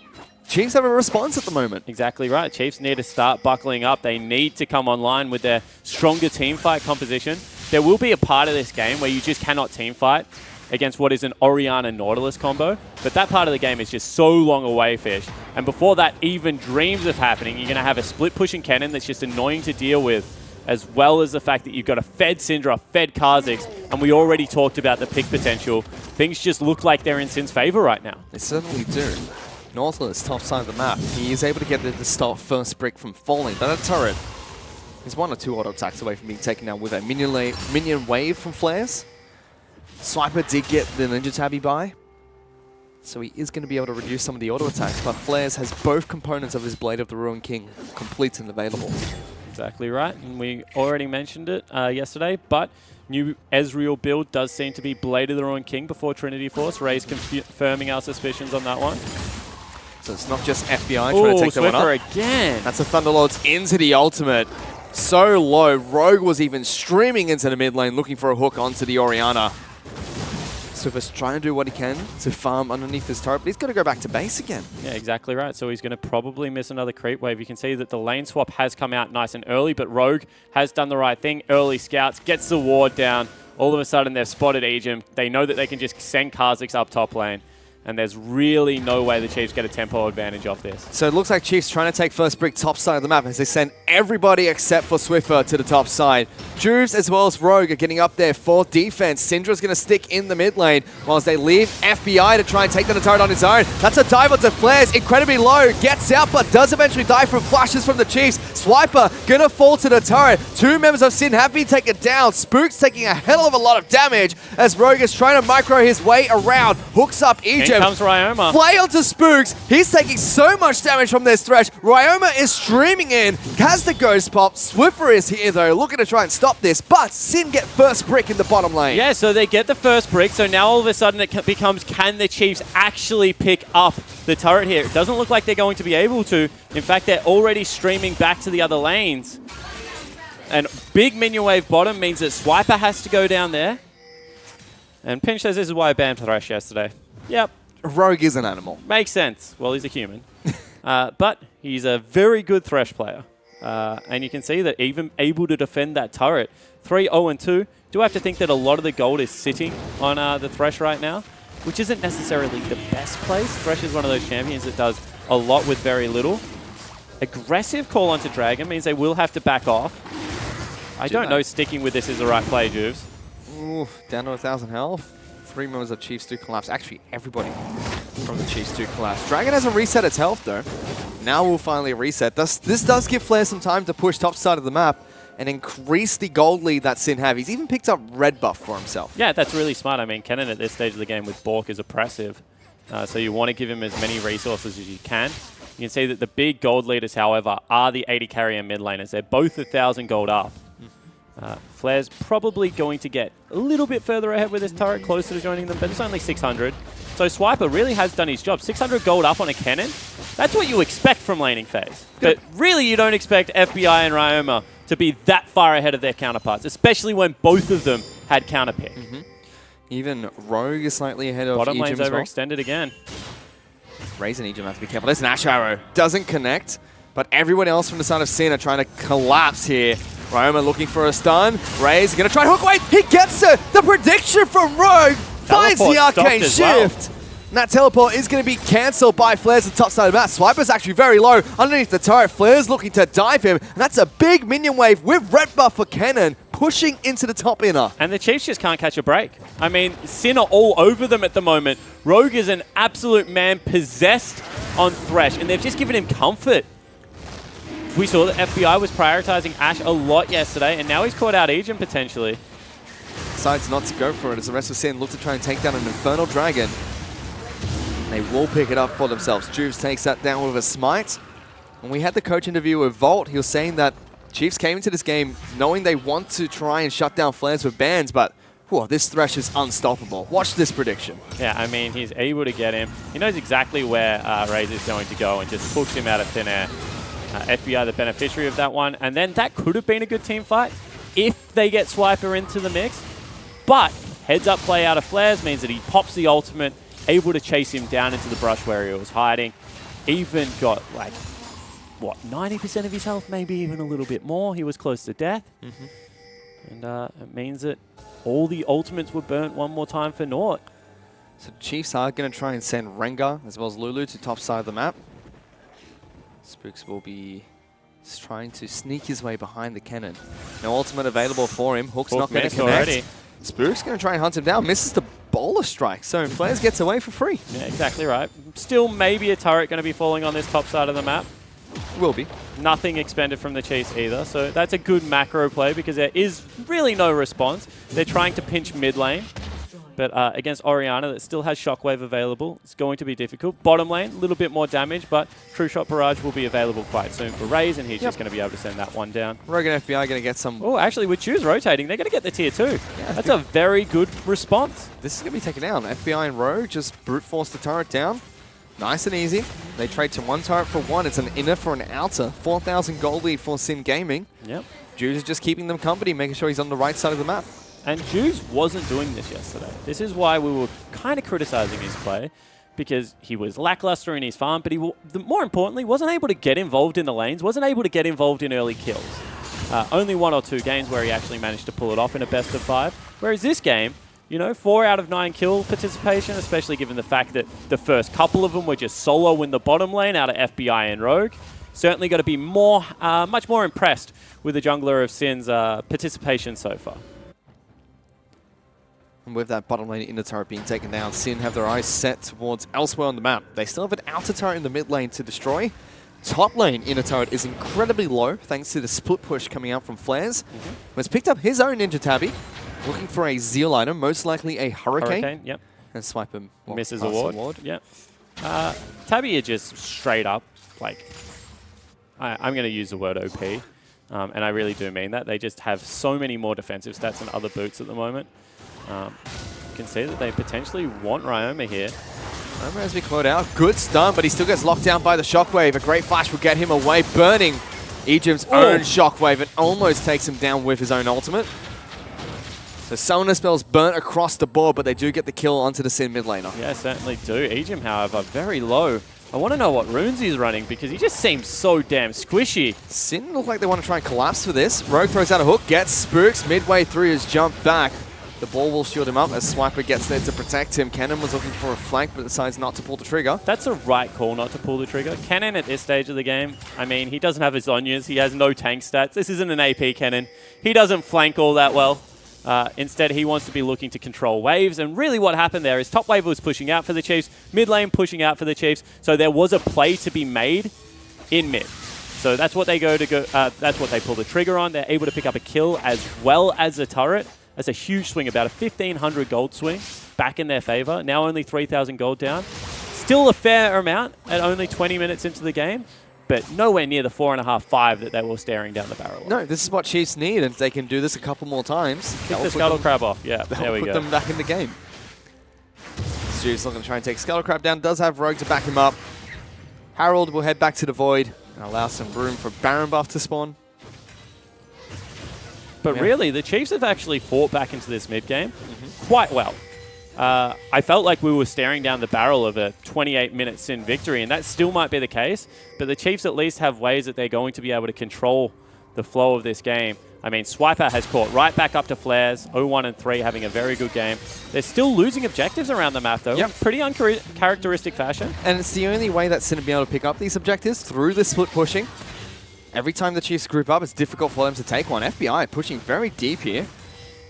Chiefs have a response at the moment. Exactly right. Chiefs need to start buckling up. They need to come online with their stronger team fight composition. There will be a part of this game where you just cannot team fight against what is an Orianna Nautilus combo, but that part of the game is just so long away, Fish. And before that even dreams of happening, you're going to have a split pushing Kennen that's just annoying to deal with, as well as the fact that you've got a fed Syndra, fed Kha'Zix, and we already talked about the pick potential. Things just look like they're in Sin's favor right now. They certainly do. Nautilus, top side of the map. He is able to get the stop first brick from falling, but that turret is 1 or 2 auto attacks away from being taken down with a minion wave from Flares. Swiper did get the Ninja Tabby by, so he is going to be able to reduce some of the auto attacks, but Flares has both components of his Blade of the Ruined King complete and available. Exactly right, and we already mentioned it yesterday, but new Ezreal build does seem to be Blade of the Ruined King before Trinity Force. Ray's confirming our suspicions on that one. So it's not just FBI trying to take that one up. Again. That's a Thunderlords into the ultimate. So low. Rogue was even streaming into the mid lane looking for a hook onto the Orianna. Swiffer's trying to do what he can to farm underneath his turret, but he's got to go back to base again. Yeah, exactly right. So he's going to probably miss another creep wave. You can see that the lane swap has come out nice and early, but Rogue has done the right thing. Early scouts, gets the ward down. All of a sudden, they've spotted Egypt. They know that they can just send Kha'Zix up top lane. And there's really no way the Chiefs get a tempo advantage off this. So it looks like Chiefs trying to take first brick top side of the map as they send everybody except for Swiffer to the top side. Juves as well as Rogue are getting up there for defense. Syndra's going to stick in the mid lane whilst they leave FBI to try and take down the turret on his own. That's a dive onto Flares, incredibly low, gets out but does eventually die from flashes from the Chiefs. Swiper going to fall to the turret. 2 members of Sin have been taken down. Spook's taking a hell of a lot of damage as Rogue is trying to micro his way around. Hooks up Egypt. In comes Ryoma. Flail to Spooks. He's taking so much damage from this thresh. Ryoma is streaming in. Has the ghost pop. Swiffer is here though, looking to try and stop this. But Sin get first brick in the bottom lane. Yeah, so they get the first brick. So now all of a sudden it becomes, can the Chiefs actually pick up the turret here? It doesn't look like they're going to be able to. In fact, they're already streaming back to the other lanes. And big minion wave bottom means that Swiper has to go down there. And Pinch says this is why I banned Thresh yesterday. Yep. Rogue is an animal. Makes sense. Well, he's a human. But he's a very good Thresh player. And you can see that even able to defend that turret. 3-0-2. Do have to think that a lot of the gold is sitting on the Thresh right now, which isn't necessarily the best place. Thresh is one of those champions that does a lot with very little. Aggressive call onto Dragon means they will have to back off. I don't know sticking with this is the right play, Juves. Ooh, down to 1,000 health. 3 members of Chiefs do collapse. Actually, everybody from the Chiefs do collapse. Dragon hasn't reset its health, though. Now we'll finally reset. This does give Flair some time to push top side of the map and increase the gold lead that Sin have. He's even picked up red buff for himself. Yeah, that's really smart. I mean, Kennen at this stage of the game with Bork is oppressive. So you want to give him as many resources as you can. You can see that the big gold leaders, however, are the 80 carrier mid laners. They're both 1,000 gold up. Flair's probably going to get a little bit further ahead with his turret, closer to joining them, but it's only 600. So Swiper really has done his job. 600 gold up on a Kennen. That's what you expect from laning phase. But really you don't expect FBI and Ryoma to be that far ahead of their counterparts, especially when both of them had counterpick. Even Rogue is slightly ahead of Bottom lane's Egypt as well. overextended again. Raze and Egypt have to be careful. There's an Ash Arrow. Doesn't connect, but everyone else from the side of Sin are trying to collapse here. Ryoma looking for a stun. Raze going to try hook away. He gets it. The prediction from Rogue finds the arcane shift. And that teleport is going to be cancelled by Flares at the top side of the map. Swiper's actually very low underneath the turret. Flares looking to dive him. And that's a big minion wave with red buff for Kennen pushing into the top inner. And the Chiefs just can't catch a break. I mean, Sin are all over them at the moment. Rogue is an absolute man possessed on Thresh, and they've just given him comfort. We saw that FBI was prioritizing Ashe a lot yesterday, and now he's caught out Egypt potentially. Decides not to go for it as the rest of Sin look to try and take down an Infernal Dragon. They will pick it up for themselves. Juves takes that down with a smite. When we had the coach interview with Volt, he was saying that Chiefs came into this game knowing they want to try and shut down Flares with bans, but whew, this Thresh is unstoppable. Watch this prediction. Yeah, I mean, he's able to get him. He knows exactly where Raze is going to go and just hooks him out of thin air. FBI the beneficiary of that one. And then that could have been a good team fight if they get Swiper into the mix. But heads up play out of Flares means that he pops the ultimate, able to chase him down into the brush where he was hiding. even got like, what, 90% of his health, maybe even a little bit more. He was close to death. And it means that all the ultimates were burnt one more time for naught. So Chiefs are going to try and send Rengar as well as Lulu to top side of the map. Spooks will be trying to sneak his way behind the cannon. No ultimate available for him. Hook's not going to connect. Already. Spook's going to try and hunt him down. Misses the bowler strike. So Flares gets away for free. Yeah, exactly right. Still maybe a turret going to be falling on this top side of the map. Will be. Nothing expended from the Chiefs either. So that's a good macro play because there is really no response. They're trying to pinch mid lane. But against Orianna that still has Shockwave available, it's going to be difficult. Bottom lane, a little bit more damage, but True Shot Barrage will be available quite soon for Raze, and he's just going to be able to send that one down. Rogue and FBI going to get some... Oh, actually, with Choose rotating, they're going to get the tier 2. Yeah, that's a very good response. This is going to be taken down. FBI and Rogue just brute force the turret down. Nice and easy. They trade to one turret for one. It's an inner for an outer. 4,000 gold lead for Sin Gaming. Yep. Juice is just keeping them company, making sure he's on the right side of the map. And Juice wasn't doing this yesterday. This is why we were kind of criticizing his play, because he was lackluster in his farm, but he, more importantly, wasn't able to get involved in the lanes, wasn't able to get involved in early kills. Only 1 or 2 games where he actually managed to pull it off in a best of 5. Whereas this game, you know, 4 out of 9 kill participation, especially given the fact that the first couple of them were just solo in the bottom lane out of FBI and Rogue. Certainly got to be more, much more impressed with the jungler of Sin's participation so far. And with that bottom lane inner turret being taken down, Sin have their eyes set towards elsewhere on the map. They still have an outer turret in the mid lane to destroy. Top lane inner turret is incredibly low thanks to the split push coming out from Flares. Has picked up his own Ninja Tabby, looking for a Zeal item, most likely a Hurricane. Yep. And swipe him. Well, misses a ward. Yep. Tabby are just straight up, like, I'm going to use the word OP, and I really do mean that. They just have so many more defensive stats than other boots at the moment. You can see that they potentially want Ryoma here. Ryoma has been caught out. Good stun, but he still gets locked down by the Shockwave. A great flash will get him away, burning Egypt's own Shockwave, and almost takes him down with his own ultimate. So Summoner spells burnt across the board, but they do get the kill onto the Sin mid laner. Yeah, certainly do. Egypt, however, very low. I want to know what runes he's running because he just seems so damn squishy. Sin look like they want to try and collapse for this. Rogue throws out a hook, gets Spooks midway through his jump back. The ball will shield him up as Swiper gets there to protect him. Cannon was looking for a flank, but decides not to pull the trigger. That's a right call not to pull the trigger. Cannon at this stage of the game, I mean, he doesn't have his Zhonya's. He has no tank stats. This isn't an AP Cannon. He doesn't flank all that well. Instead, he wants to be looking to control waves. And really what happened there is top wave was pushing out for the Chiefs, mid lane pushing out for the Chiefs. So there was a play to be made in mid. So that's what they that's what they pull the trigger on. They're able to pick up a kill as well as a turret. That's a huge swing, about a 1,500 gold swing back in their favor. Now only 3,000 gold down. Still a fair amount at only 20 minutes into the game, but nowhere near the 4.5, 5 that they were staring down the barrel. No, this is what Chiefs need, and if they can do this a couple more times, kick the Scuttle Crab off. Yeah, there we go. Put them back in the game. Stu's looking to try and take Scuttle Crab down. Does have Rogue to back him up. Harold will head back to the Void and allow some room for Baron buff to spawn. But really, the Chiefs have actually fought back into this mid-game quite well. I felt like we were staring down the barrel of a 28-minute Sin victory, and that still might be the case, but the Chiefs at least have ways that they're going to be able to control the flow of this game. I mean, Swiper has caught right back up to Flares, 0-1 and 3, having a very good game. They're still losing objectives around the map, though, in pretty uncharacteristic fashion. And it's the only way that Sin will be able to pick up these objectives, through the split pushing. Every time the Chiefs group up, it's difficult for them to take one. FBI pushing very deep here.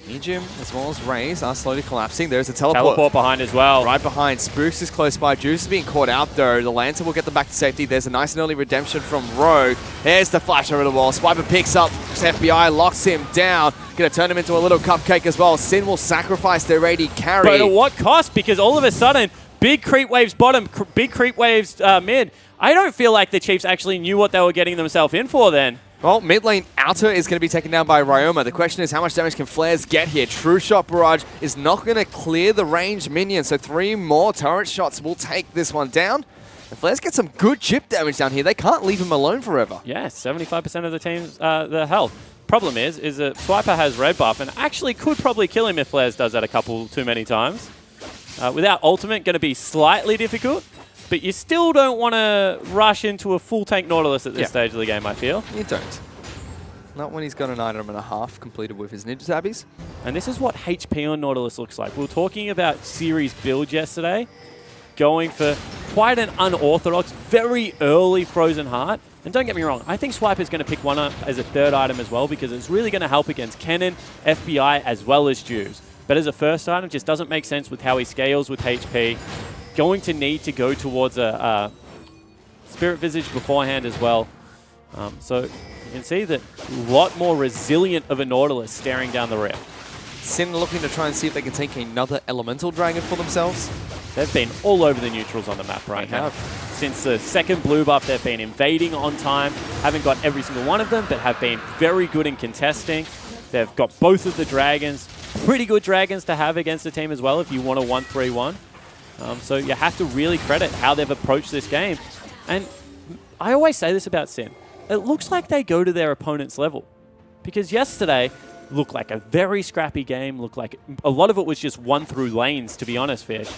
Medium as well as Raze are slowly collapsing. There's a teleport. Teleport behind as well. Right behind. Spooks is close by. Juice is being caught out though. The Lantern will get them back to safety. There's a nice and early redemption from Rogue. There's the flash over the wall. Swiper picks up FBI, locks him down. Gonna turn him into a little cupcake as well. Sin will sacrifice their AD carry. But at what cost? Because all of a sudden, big creep waves bottom, big creep waves mid. I don't feel like the Chiefs actually knew what they were getting themselves in for then. Well, mid lane outer is going to be taken down by Ryoma. The question is, how much damage can Flares get here? True Shot Barrage is not going to clear the range minion, so 3 more turret shots will take this one down. And Flares get some good chip damage down here. They can't leave him alone forever. Yeah, 75% of the team's the health. Problem is that Swiper has red buff and actually could probably kill him if Flares does that a couple too many times. Without ultimate, going to be slightly difficult. but you still don't want to rush into a full tank Nautilus at this stage of the game, I feel. You don't. Not when he's got an item and a half completed with his Ninja Tabbies. And this is what HP on Nautilus looks like. We were talking about series build yesterday, going for quite an unorthodox, very early Frozen Heart. And don't get me wrong, I think Swiper's going to pick one up as a third item as well because it's really going to help against Kennen, FBI, as well as Juves. But as a first item, just doesn't make sense with how he scales with HP. Going to need to go towards a Spirit Visage beforehand as well. So you can see that a lot more resilient of a Nautilus staring down the rift. Sin looking to try and see if they can take another Elemental Dragon for themselves. They've been all over the neutrals on the map right now. Since the second blue buff, they've been invading on time. Haven't got every single one of them, but have been very good in contesting. They've got both of the dragons. Pretty good dragons to have against the team as well if you want a 1-3-1. So you have to really credit how they've approached this game. And I always say this about Sin. It looks like they go to their opponent's level. Because yesterday looked like a very scrappy game. Looked like a lot of it was just won through lanes, to be honest, Fish.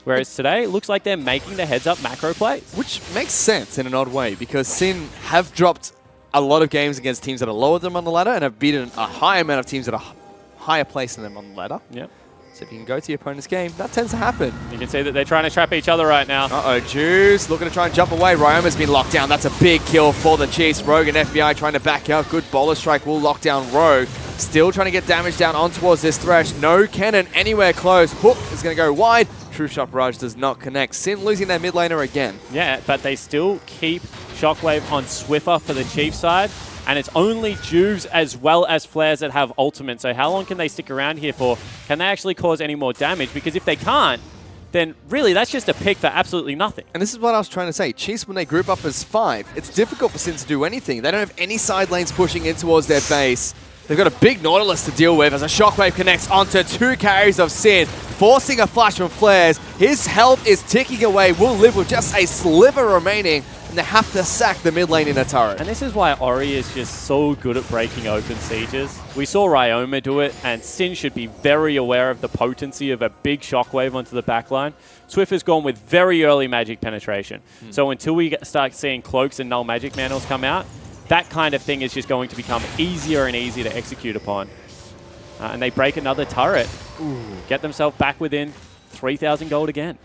Whereas today, it looks like they're making the heads-up macro plays. Which makes sense in an odd way, because Sin have dropped a lot of games against teams that are lower than them on the ladder and have beaten a high amount of teams that are higher place than them on the ladder. Yep. So if you can go to your opponent's game, that tends to happen. You can see that they're trying to trap each other right now. Uh-oh, Juice looking to try and jump away. Ryoma's been locked down. That's a big kill for the Chiefs. Rogue and FBI trying to back out. Good bowler strike will lock down Rogue. Still trying to get damage down on towards this Thresh. No cannon anywhere close. Hook is going to go wide. True Shot Barrage does not connect. Sin losing their mid laner again. Yeah, but they still keep Shockwave on Swiffer for the Chiefs side. And it's only Juves as well as Flares that have ultimate. So how long can they stick around here for? Can they actually cause any more damage? Because if they can't, then really that's just a pick for absolutely nothing. And this is what I was trying to say. Chiefs, when they group up as 5, it's difficult for Sin to do anything. They don't have any side lanes pushing in towards their base. They've got a big Nautilus to deal with as a Shockwave connects onto 2 carries of Sin, forcing a flash from Flares. His health is ticking away. Will live with just a sliver remaining, and they have to sack the mid lane in a turret. And this is why Ori is just so good at breaking open sieges. We saw Ryoma do it, and Sin should be very aware of the potency of a big Shockwave onto the backline. Swift has gone with very early magic penetration. So until we start seeing cloaks and null magic mantles come out, that kind of thing is just going to become easier and easier to execute upon. And they break another turret. Get themselves back within 3,000 gold again.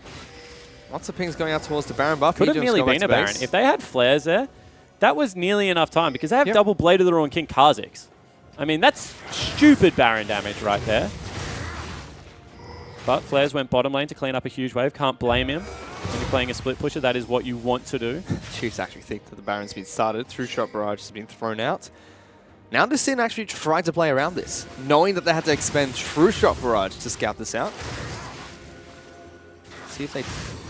Lots of pings going out towards the Baron buff. Could have nearly been a Baron. If they had flares there, that was nearly enough time because they have double Blade of the Ruin King Kha'Zix. I mean, that's stupid Baron damage right there. But Flares went bottom lane to clean up a huge wave. Can't blame him. When you're playing a split pusher, that is what you want to do. Chiefs actually think that the Baron's been started. True Shot Barrage has been thrown out. Now does Sin actually try to play around this, knowing that they had to expend True Shot Barrage to scout this out? See if they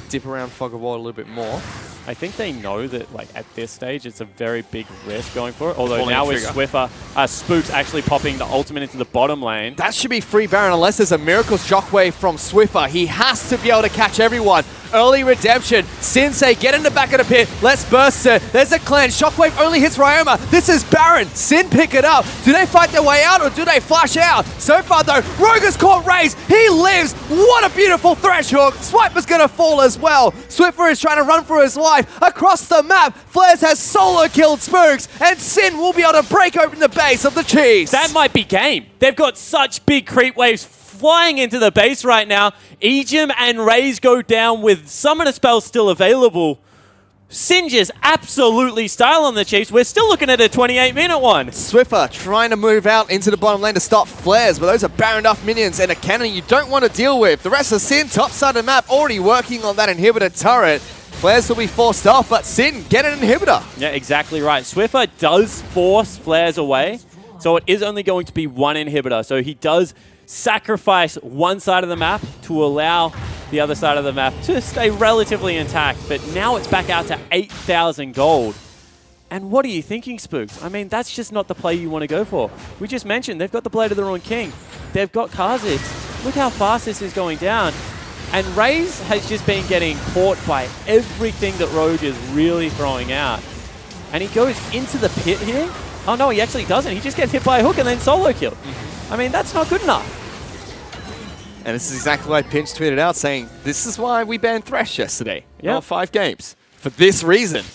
dip around Fog of War a little bit more. I think they know that, like, at this stage, it's a very big risk going for it. Although now with Swiffer, Spook's actually popping the ultimate into the bottom lane. That should be free Baron unless there's a Miracle Shockwave from Swiffer. He has to be able to catch everyone. Early redemption. Sensei, get in the back of the pit. Let's burst it. There's a cleanse. Shockwave only hits Ryoma. This is Baron. Sin pick it up. Do they fight their way out or do they flash out? So far though, Rogue has caught Raze. He lives. What a beautiful Thresh hook. Swiper's going to fall as well. Swiffer is trying to run for his life. Across the map, Flares has solo killed Spooks and Sin will be able to break open the base of the Chiefs. That might be game. They've got such big creep waves flying into the base right now. Ejim and Raze go down with Summoner spells still available. Singe's absolutely style on the Chiefs. We're still looking at a 28-minute one. Swiffer trying to move out into the bottom lane to stop Flares, but those are Baron off minions and a cannon you don't want to deal with. The rest of Sin, top side of the map, already working on that inhibitor turret. Flares will be forced off, but Sin, get an inhibitor. Yeah, exactly right. Swiffer does force Flares away, so it is only going to be one inhibitor. So he does sacrifice one side of the map to allow the other side of the map to stay relatively intact. But now it's back out to 8,000 gold. And what are you thinking, Spooks? I mean, that's just not the play you want to go for. We just mentioned they've got the Blade of the Ruin King. They've got Kha'Zix. Look how fast this is going down. And Raze has just been getting caught by everything that Rogue is really throwing out. And he goes into the pit here. Oh no, he actually doesn't. He just gets hit by a hook and then solo killed. I mean, that's not good enough. And this is exactly why Pinch tweeted out saying, this is why we banned Thresh yesterday. Yep. Not 5 games. For this reason.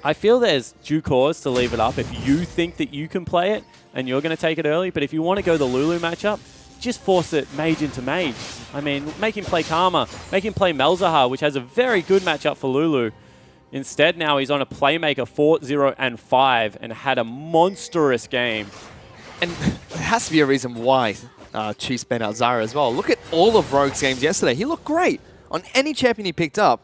I feel there's due cause to leave it up if you think that you can play it and you're going to take it early. But if you want to go the Lulu matchup, just force it mage into mage. I mean, make him play Karma, make him play Malzahar, which has a very good matchup for Lulu. Instead, now he's on a Playmaker 4-0-5 and had a monstrous game. And there has to be a reason why Chiefs banned out Zyra as well. Look at all of Rogue's games yesterday. He looked great on any champion he picked up,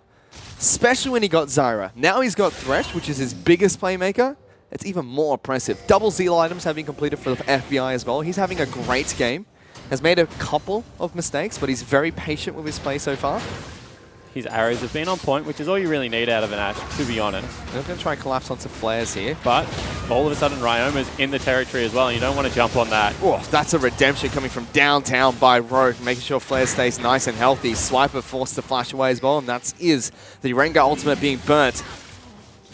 especially when he got Zyra. Now he's got Thresh, which is his biggest Playmaker. It's even more impressive. Double Zeal items have been completed for the FBI as well. He's having a great game. Has made a couple of mistakes, but he's very patient with his play so far. His arrows have been on point, which is all you really need out of an Ashe, to be honest. They're going to try and collapse onto flares here. But all of a sudden, Ryoma's in the territory as well, and you don't want to jump on that. Oh, that's a redemption coming from downtown by Rogue, making sure Flare stays nice and healthy. Swiper forced to flash away as well, and that is the Rengar ultimate being burnt.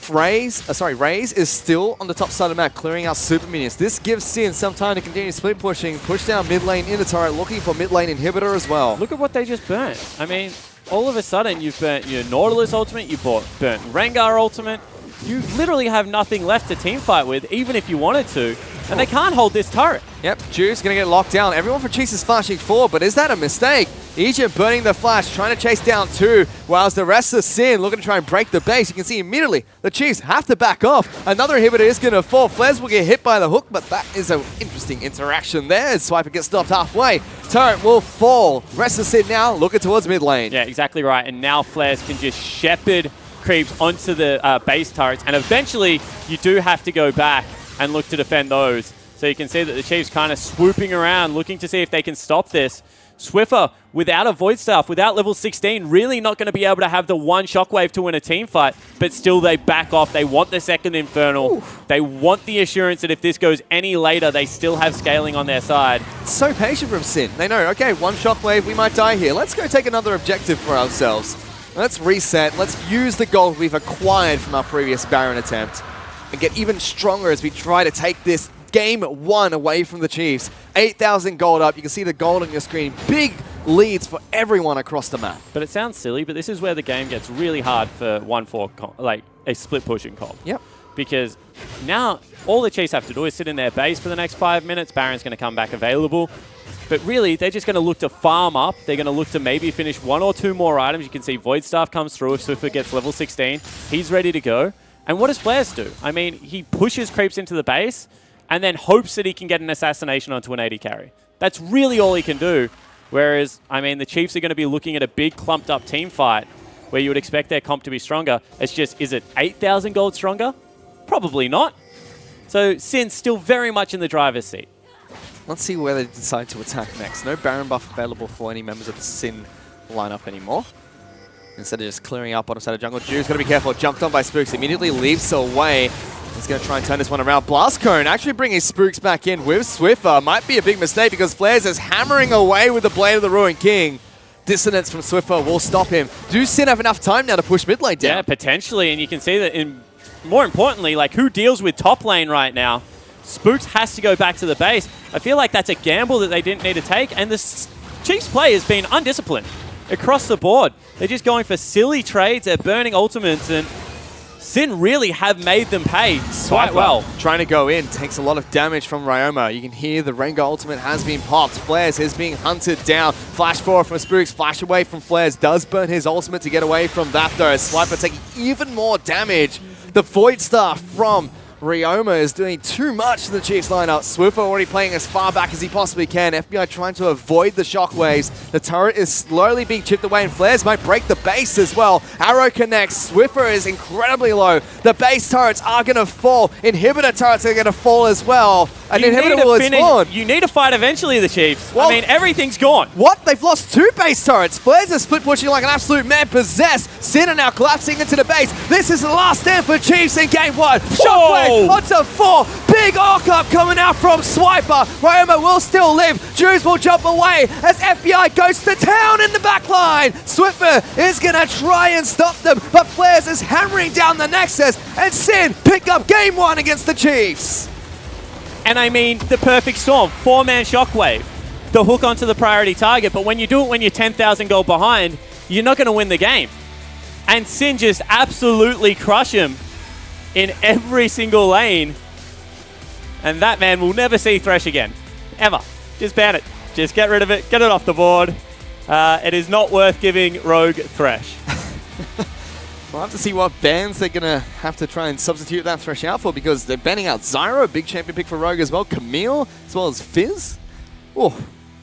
Raze is still on the top side of the map, clearing out super minions. This gives Sin some time to continue split pushing, push down mid lane in the turret, looking for mid lane inhibitor as well. Look at what they just burnt. I mean, all of a sudden you've burnt your Nautilus ultimate, you burnt Rengar ultimate. You literally have nothing left to teamfight with, even if you wanted to, and they can't hold this turret. Yep, Juice going to get locked down. Everyone from Chiefs is flashing forward, but is that a mistake? Egypt burning the flash, trying to chase down 2, whilst the rest of Sin looking to try and break the base. You can see immediately the Chiefs have to back off. Another inhibitor is going to fall. Flares will get hit by the hook, but that is an interesting interaction there. Swiper gets stopped halfway. Turret will fall. Rest of Sin now looking towards mid lane. Yeah, exactly right. And now Flares can just shepherd creeps onto the base turrets, and eventually you do have to go back and look to defend those. So you can see that the Chiefs kind of swooping around, looking to see if they can stop this. Swiffer, without a Void Staff, without level 16, really not going to be able to have the one Shockwave to win a team fight, but still they back off. They want the second Infernal. Oof. They want the assurance that if this goes any later, they still have scaling on their side. So patient from Sin. They know, okay, one Shockwave, we might die here. Let's go take another objective for ourselves. Let's reset. Let's use the gold we've acquired from our previous Baron attempt and get even stronger as we try to take this game 1 away from the Chiefs. 8,000 gold up. You can see the gold on your screen. Big leads for everyone across the map. But it sounds silly, but this is where the game gets really hard for 1-4, like a split pushing comp. Yep. Because now all the Chiefs have to do is sit in their base for the next 5 minutes. Baron's going to come back available. But really, they're just going to look to farm up. They're going to look to maybe finish 1 or 2 more items. You can see Void Staff comes through if Swiffer gets level 16. He's ready to go. And what does Flares do? I mean, he pushes creeps into the base and then hopes that he can get an assassination onto an 80 carry. That's really all he can do. Whereas, I mean, the Chiefs are going to be looking at a big clumped up team fight where you would expect their comp to be stronger. It's just, is it 8,000 gold stronger? Probably not. So Sin's still very much in the driver's seat. Let's see where they decide to attack next. No Baron buff available for any members of the Sin lineup anymore. Instead of just clearing out bottom side of jungle, Drew's got to be careful. Jumped on by Spooks, immediately leaps away. He's going to try and turn this one around. Blast Cone actually bringing Spooks back in with Swiffer. Might be a big mistake because Flares is hammering away with the Blade of the Ruined King. Dissonance from Swiffer will stop him. Do Sin have enough time now to push mid lane down? Yeah, potentially. And you can see that more importantly, like who deals with top lane right now? Spooks has to go back to the base. I feel like that's a gamble that they didn't need to take. And the Chiefs play has been undisciplined across the board. They're just going for silly trades. They're burning ultimates. And Sin really have made them pay quite well. Trying to go in. Takes a lot of damage from Ryoma. You can hear the Rengar ultimate has been popped. Flares is being hunted down. Flash forward from Spooks. Flash away from Flares. Does burn his ultimate to get away from that though. Swiper taking even more damage. The Void Staff from Ryoma is doing too much to the Chiefs lineup. Swiffer already playing as far back as he possibly can. FBI trying to avoid the shockwaves. The turret is slowly being chipped away and Flares might break the base as well. Arrow connects. Swiffer is incredibly low. The base turrets are going to fall. Inhibitor turrets are going to fall as well. An inhibitor will spawn. You need to fight eventually, the Chiefs. Well, I mean, everything's gone. What? They've lost 2 base turrets. Flares are split pushing like an absolute man possessed. Sin are now collapsing into the base. This is the last stand for Chiefs in game 1. Shockwave onto 4. Big arc up coming out from Swiper. Ryoma will still live. Jews will jump away as FBI goes to town in the back line. Swiffer is going to try and stop them, but Flares is hammering down the Nexus, and Sin pick up game 1 against the Chiefs. And I mean, the perfect storm. 4-man Shockwave. the hook onto the priority target, but when you do it when you're 10,000 gold behind, you're not going to win the game. And Sin just absolutely crush him in every single lane. And that man will never see Thresh again. Ever. Just ban it. Just get rid of it. Get it off the board. It is not worth giving Rogue Thresh. We'll have to see what bans they're going to have to try and substitute that Thresh out for, because they're banning out Zyra, a big champion pick for Rogue as well, Camille, as well as Fizz. Oh,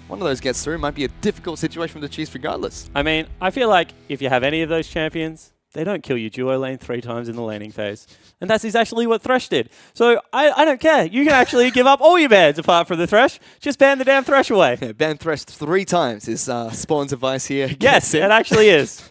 one of those gets through. Might be a difficult situation for the Chiefs regardless. I mean, I feel like if you have any of those champions, they don't kill your duo lane 3 times in the laning phase. And that's exactly what Thresh did. So I don't care. You can actually give up all your bans apart from the Thresh. Just ban the damn Thresh away. Yeah, ban Thresh 3 times is Spawn's advice here. Yes, it actually is.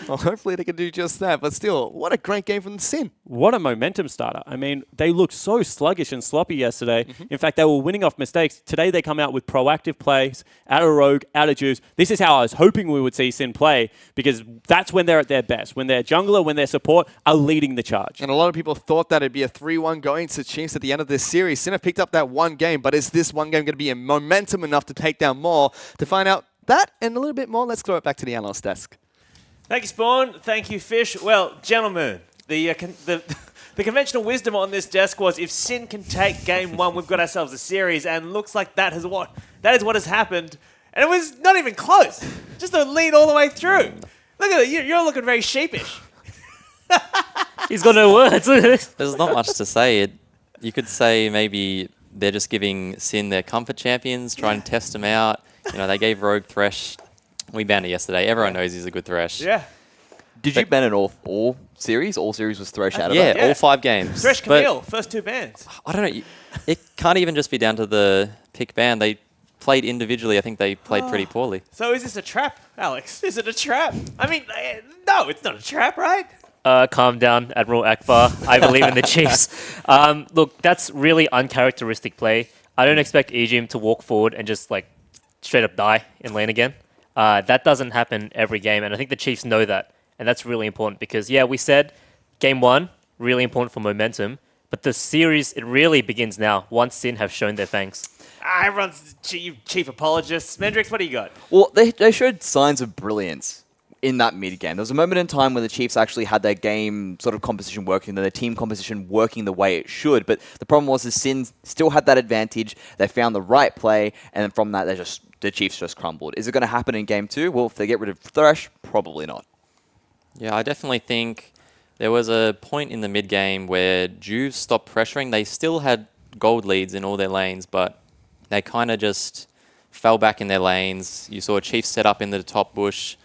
Well, hopefully they can do just that. But still, what a great game from the Sin. What a momentum starter. I mean, they looked so sluggish and sloppy yesterday. In fact, they were winning off mistakes. Today they come out with proactive plays, out of Rogue, out of Juice. This is how I was hoping we would see Sin play, because that's when they're at their best. When their jungler, when their support are leading the charge. And a lot of people thought that it'd be a 3-1 going to Chiefs at the end of this series. Sin have picked up that one game, but is this one game going to be a momentum enough to take down more? To find out that and a little bit more, let's throw it back to the analyst desk. Thank you, Spawn. Thank you, Fish. Well, gentlemen, the conventional wisdom on this desk was if Sin can take game 1, we've got ourselves a series, and looks like that is what has happened. And it was not even close. Just a lead all the way through. Look at it. You're looking very sheepish. He's got no words. There's not much to say. You could say maybe they're just giving Sin their comfort champions, trying to test them out. You know, they gave Rogue Thresh. We banned it yesterday. Everyone knows he's a good Thresh. Yeah. Did you ban it all series? All series was Thresh out of it? it? Yeah, all 5 games. Thresh Camille, first 2 bans. I don't know. It can't even just be down to the pick ban. They played individually. I think they played pretty poorly. So is this a trap, Alex? Is it a trap? I mean, no, it's not a trap, right? Calm down, Admiral Akbar. I believe in the Chiefs. Look, that's really uncharacteristic play. I don't expect Ejim to walk forward and just like straight up die in lane again. That doesn't happen every game, and I think the Chiefs know that, and that's really important because, yeah, we said game 1, really important for momentum, but the series, it really begins now once Sin have shown their fangs. Everyone's chief apologists. Mendrix, what do you got? Well, they showed signs of brilliance in that mid-game. There was a moment in time when the Chiefs actually had their game sort of composition working, their team composition working the way it should, but the problem was the Sin still had that advantage. They found the right play, and then from that, the Chiefs just crumbled. Is it going to happen in game 2? Well, if they get rid of Thresh, probably not. Yeah, I definitely think there was a point in the mid-game where Juve stopped pressuring. They still had gold leads in all their lanes, but they kind of just fell back in their lanes. You saw Chiefs set up in the top bush,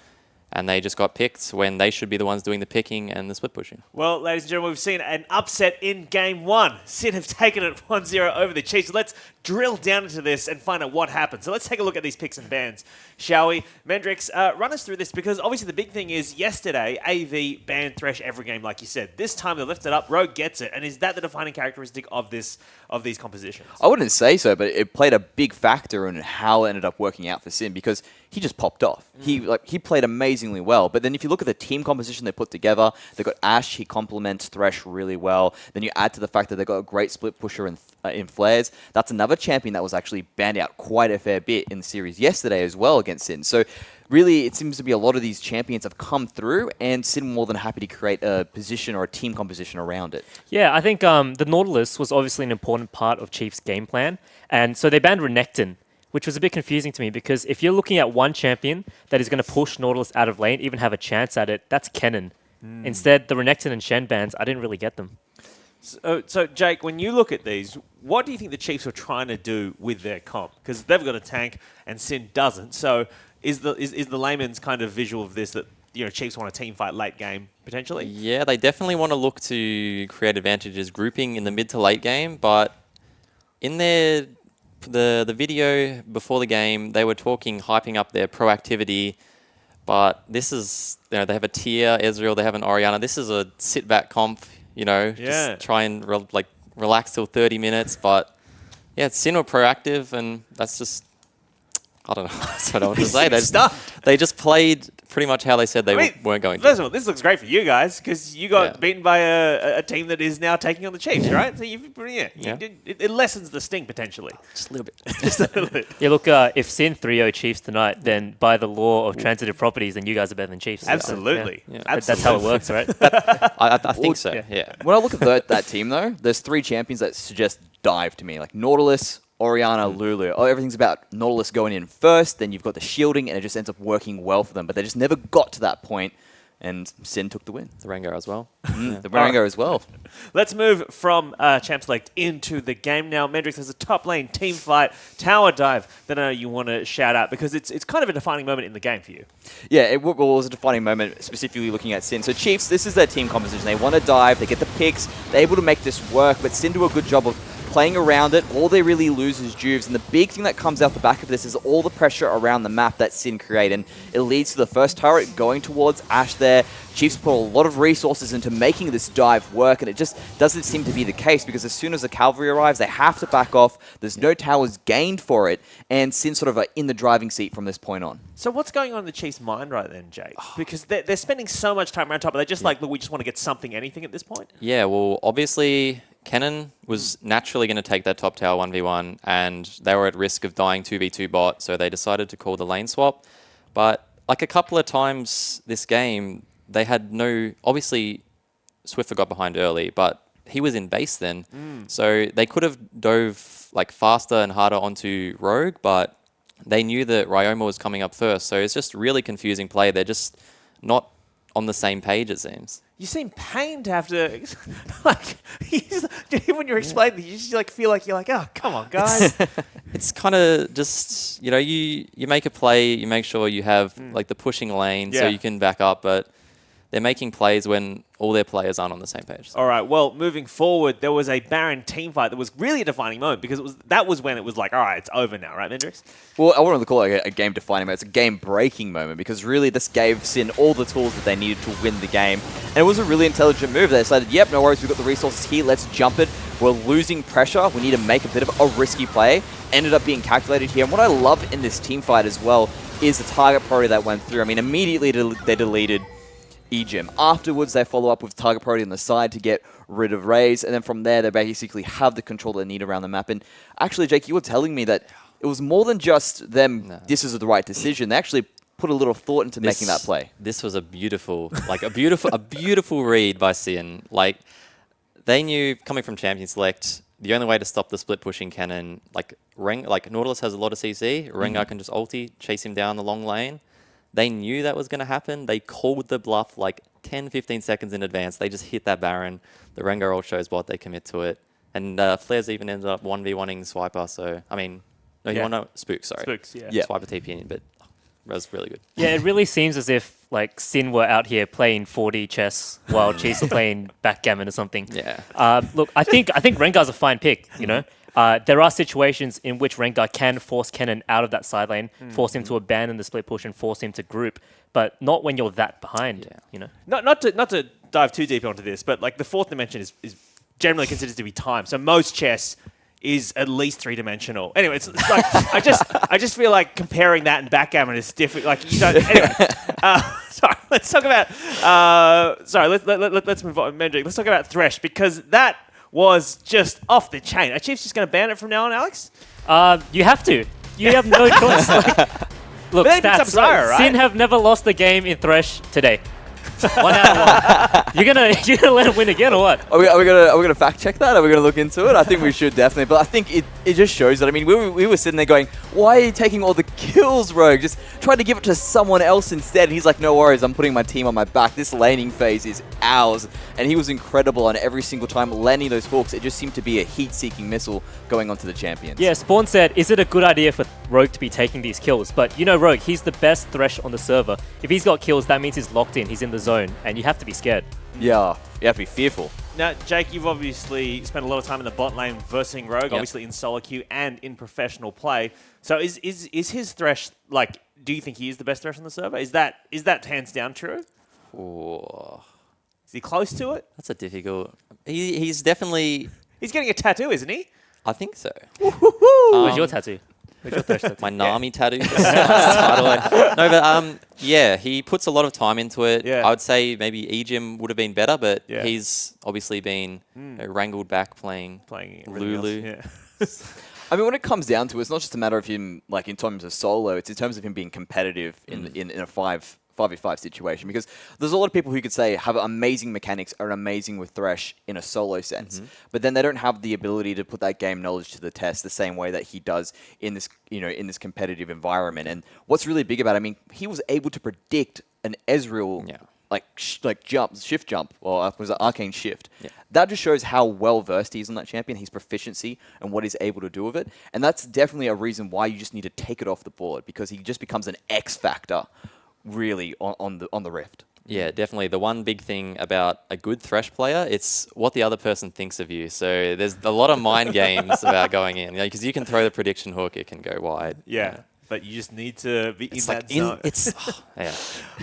and they just got picked when they should be the ones doing the picking and the split pushing. Well, ladies and gentlemen, we've seen an upset in game 1. Sin have taken it 1-0 over the Chiefs. So let's drill down into this and find out what happened. So let's take a look at these picks and bans, shall we? Mendrix, run us through this, because obviously the big thing is yesterday, AV banned Thresh every game, like you said. This time they lifted up, Rogue gets it. And is that the defining characteristic of these compositions? I wouldn't say so, but it played a big factor in how it ended up working out for Sin, because he just popped off. He played amazingly well. But then if you look at the team composition they put together, they got Ashe, he complements Thresh really well. Then you add to the fact that they got a great split pusher in Flares. That's another champion that was actually banned out quite a fair bit in the series yesterday as well against Sin. So really, it seems to be a lot of these champions have come through, and Sin more than happy to create a position or a team composition around it. Yeah, I think the Nautilus was obviously an important part of Chiefs' game plan, and so they banned Renekton, which was a bit confusing to me because if you're looking at one champion that is going to push Nautilus out of lane, even have a chance at it, that's Kennen. Instead, the Renekton and Shen bans, I didn't really get them. So, Jake, when you look at these, what do you think the Chiefs were trying to do with their comp? Because they've got a tank and Sin doesn't. So is the layman's kind of visual of this that Chiefs want a team fight late game, potentially? Yeah, they definitely want to look to create advantages grouping in the mid to late game, but in the video before the game, they were hyping up their proactivity, but this is, they have a tier, Ezreal, they have an Orianna. This is a sit-back comp, just try and relax till 30 minutes, but yeah, it's Sin or proactive, and that's just, I don't know, that's what I want to say. They just played pretty much how they said they weren't going to. First of all, this looks great for you guys because you got beaten by a team that is now taking on the Chiefs, right? So it lessens the sting potentially. Just a little bit. Just a little bit. Yeah, look, if Sin 3-0 Chiefs tonight, then by the law of transitive properties, then you guys are better than Chiefs. Absolutely. Yeah. Absolutely. That's how it works, right? I think so, yeah. When I look at that team, though, there's 3 champions that suggest dive to me, like Nautilus, Oriana, Lulu. Oh, everything's about Nautilus going in first, then you've got the shielding, and it just ends up working well for them. But they just never got to that point, and Sin took the win. The Rengar as well. The Rengar as well. Let's move from Champ Select into the game now. Mendrix has a top lane team fight, tower dive that I know you want to shout out because it's kind of a defining moment in the game for you. Yeah, it was a defining moment, specifically looking at Sin. So Chiefs, this is their team composition. They want to dive, they get the picks, they're able to make this work, but Sin do a good job of playing around it. All they really lose is Juves, and the big thing that comes out the back of this is all the pressure around the map that Sin create, and it leads to the first turret going towards Ashe there. Chiefs put a lot of resources into making this dive work, and it just doesn't seem to be the case because as soon as the cavalry arrives, they have to back off. There's no towers gained for it, and Sin sort of are in the driving seat from this point on. So what's going on in the Chiefs' mind right then, Jake? Because they're spending so much time around top, are they just like, look, we just want to get something, anything at this point? Yeah, well, obviously Kennen was naturally going to take that top tower 1v1, and they were at risk of dying 2v2 bot, so they decided to call the lane swap. But like a couple of times this game, they had no... Obviously, Swiffer got behind early, but he was in base then. So they could have dove like faster and harder onto Rogue, but they knew that Ryoma was coming up first. So it's just really confusing play. They're just not on the same page, it seems. You seem pained to have to, like, when you're explaining, you just like feel like you're like, oh, come on, guys. It's kind of just, you know, you make a play, you make sure you have like the pushing lane so you can back up, but they're making plays when all their players aren't on the same page. All right, well, moving forward, there was a Baron team fight that was really a defining moment because that was when it was like, all right, it's over now, right, Mendrix? Well, I wanted to call it a game-defining moment. It's a game-breaking moment because really this gave Sin all the tools that they needed to win the game. And it was a really intelligent move. They decided, yep, no worries, we've got the resources here, let's jump it. We're losing pressure. We need to make a bit of a risky play. Ended up being calculated here. And what I love in this team fight as well is the target priority that went through. I mean, immediately they deleted E-Gem. Afterwards, they follow up with target priority on the side to get rid of Raze, and then from there, they basically have the control they need around the map. And actually, Jake, you were telling me that it was more than just them, this is the right decision. They actually put a little thought into making that play. This was a beautiful, a beautiful read by Sin. Like, they knew, coming from Champion Select, the only way to stop the split pushing cannon, like Nautilus has a lot of CC, Rengar can just ulti, chase him down the long lane. They knew that was going to happen. They called the bluff like 10, 15 seconds in advance. They just hit that Baron. The Rengar ult shows bot, they commit to it. And Flares even ended up 1v1ing Swiper, so, I mean, no, you want to Spook, sorry. Spooks, yeah. Swiper TP in, but that was really good. Yeah, it really seems as if like Sin were out here playing 4D chess while Chiefs are playing backgammon or something. Yeah. Look, I think Rengar's a fine pick, you know? There are situations in which Rengar can force Kennen out of that side lane, force him to abandon the split push and force him to group, but not when you're that behind, you know? Not to dive too deep onto this, but like the fourth dimension is generally considered to be time. So most chess is at least 3-dimensional. Anyway, it's like I just feel like comparing that and backgammon is different. Like, you know, anyway, sorry. Let's talk about let's move on, Mendrick. Let's talk about Thresh because that was just off the chain. Are Chiefs just going to ban it from now on, Alex? You have to. You have no choice. Look, stats. Right? Sin have never lost a game in Thresh today. 1 out of 1. You're gonna let him win again or what? Are we gonna fact check that? Are we gonna look into it? I think we should definitely. But I think it just shows that. I mean, we were sitting there going, why are you taking all the kills, Rogue? Just try to give it to someone else instead. And he's like, no worries, I'm putting my team on my back. This laning phase is ours. And he was incredible on every single time landing those hooks. It just seemed to be a heat-seeking missile going onto the champions. Yeah, Spawn said, is it a good idea for Rogue to be taking these kills? But you know Rogue, he's the best Thresh on the server. If he's got kills, that means he's locked in. He's in the zone. And you have to be scared. Yeah, you have to be fearful. Now, Jake, you've obviously spent a lot of time in the bot lane versing Rogue, obviously in solo queue and in professional play. So is his Thresh, like, do you think he is the best Thresh on the server? Is that hands down true? Oh. Is he close to it? That's a difficult... He's definitely... He's getting a tattoo, isn't he? I think so. Where's your tattoo? My Nami tattoo. No, but yeah, he puts a lot of time into it. Yeah. I would say maybe Ejim would have been better, but Yeah. he's obviously been wrangled back playing everything Lulu. else, I mean, when it comes down to it, it's not just a matter of him, like, in terms of solo, it's in terms of him being competitive in a 5v5 situation. Because there's a lot of people who could say have amazing mechanics, are amazing with Thresh in a solo sense, but then they don't have the ability to put that game knowledge to the test the same way that he does in this, in this competitive environment. And what's really big about it, I mean, he was able to predict an Ezreal shift jump, or was it arcane shift? Yeah. That just shows how well versed he is on that champion, his proficiency, and what he's able to do with it. And that's definitely a reason why you just need to take it off the board, because he just becomes an X factor, really, on the Rift. Yeah, definitely. The one big thing about a good Thresh player, it's what the other person thinks of you. So there's a lot of mind games about going in, because you can throw the prediction hook, it can go wide. Yeah. But you just need to be in that in, zone. It's yeah.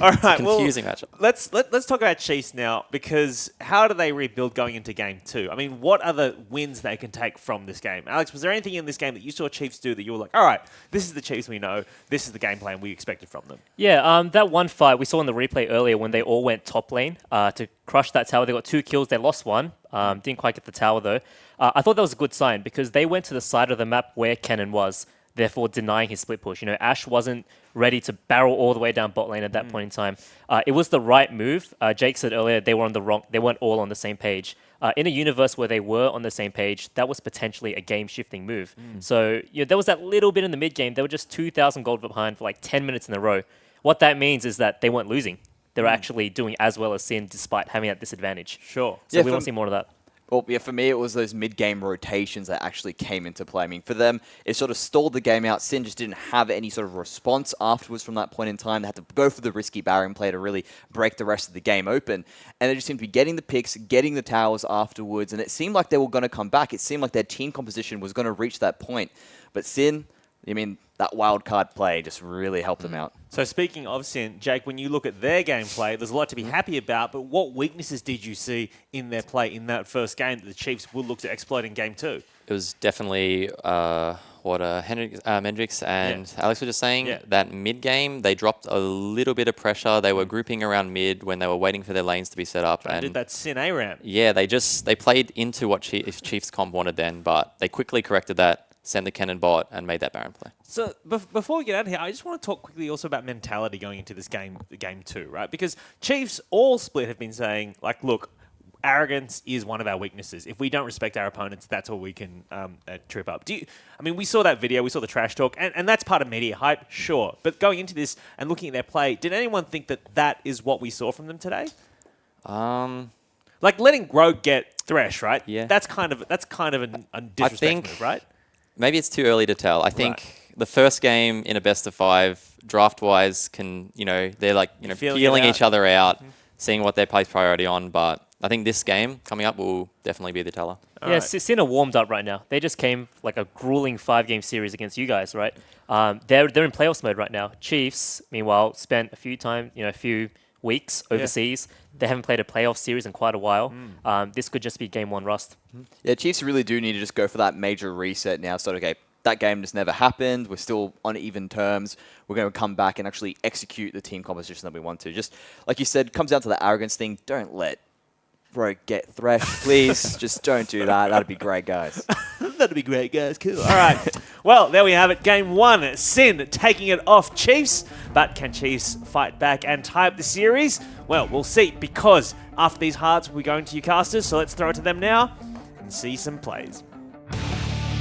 All right, confusing well, matchup. Let's talk about Chiefs now, because how do they rebuild going into game 2? I mean, what are the wins they can take from this game? Alex, was there anything in this game that you saw Chiefs do that you were like, all right, this is the Chiefs we know, this is the game plan we expected from them? Yeah, that one fight we saw in the replay earlier when they all went top lane to crush that tower. They got 2 kills, they lost one. Didn't quite get the tower though. I thought that was a good sign, because they went to the side of the map where Kennen was, therefore denying his split push. Ash wasn't ready to barrel all the way down bot lane at that point in time. It was the right move. Jake said earlier they weren't all on the same page. In a universe where they were on the same page, that was potentially a game-shifting move. So there was that little bit in the mid-game. They were just 2,000 gold behind for like 10 minutes in a row. What that means is that they weren't losing. They were actually doing as well as Sin despite having that disadvantage. Sure. So we want to see more of that. Well, yeah, for me, it was those mid-game rotations that actually came into play. I mean, for them, it sort of stalled the game out. Sin just didn't have any sort of response afterwards from that point in time. They had to go for the risky Baron play to really break the rest of the game open. And they just seemed to be getting the picks, getting the towers afterwards, and it seemed like they were going to come back. It seemed like their team composition was going to reach that point. But Sin, I mean, that wild card play just really helped them out. So speaking of Sin, Jake, when you look at their gameplay, there's a lot to be happy about, but what weaknesses did you see in their play in that first game that the Chiefs will look to exploit in game 2? It was definitely Mendrix and Alex were just saying, that mid-game, they dropped a little bit of pressure. They were grouping around mid when they were waiting for their lanes to be set up. And did that Sin A-ramp. Yeah, they played into what Chiefs comp wanted then, but they quickly corrected that, sent the cannon bot, and made that Baron play. So before we get out of here, I just want to talk quickly also about mentality going into this game 2, right? Because Chiefs all split have been saying, like, look, arrogance is one of our weaknesses. If we don't respect our opponents, that's all we can trip up. I mean, we saw that video, we saw the trash talk, and that's part of media hype, sure. But going into this and looking at their play, did anyone think that is what we saw from them today? Like letting Rogue get Thresh, right? Yeah. That's kind of a disrespect move, right? Maybe it's too early to tell. I think the first game in a best of 5, draft-wise, they're like, feeling each other out, seeing what they place priority on. But I think this game coming up will definitely be the teller. Sin are warmed up right now. They just came like a grueling 5-game series against you guys, right? They're in playoffs mode right now. Chiefs, meanwhile, spent a few weeks overseas. They haven't played a playoff series in quite a while. This could just be game 1 rust. Yeah, Chiefs really do need to just go for that major reset now. So, okay, that game just never happened. We're still on even terms. We're going to come back and actually execute the team composition that we want to. Just, like you said, comes down to the arrogance thing. Don't let Rogue get Thresh, please. Just don't do that. That'd be great, guys. That'd be great, guys. Cool. All right. Well, there we have it. Game 1, Sin taking it off Chiefs. But can Chiefs fight back and tie up the series? Well, we'll see, because after these hearts, we're going to you casters. So let's throw it to them now and see some plays.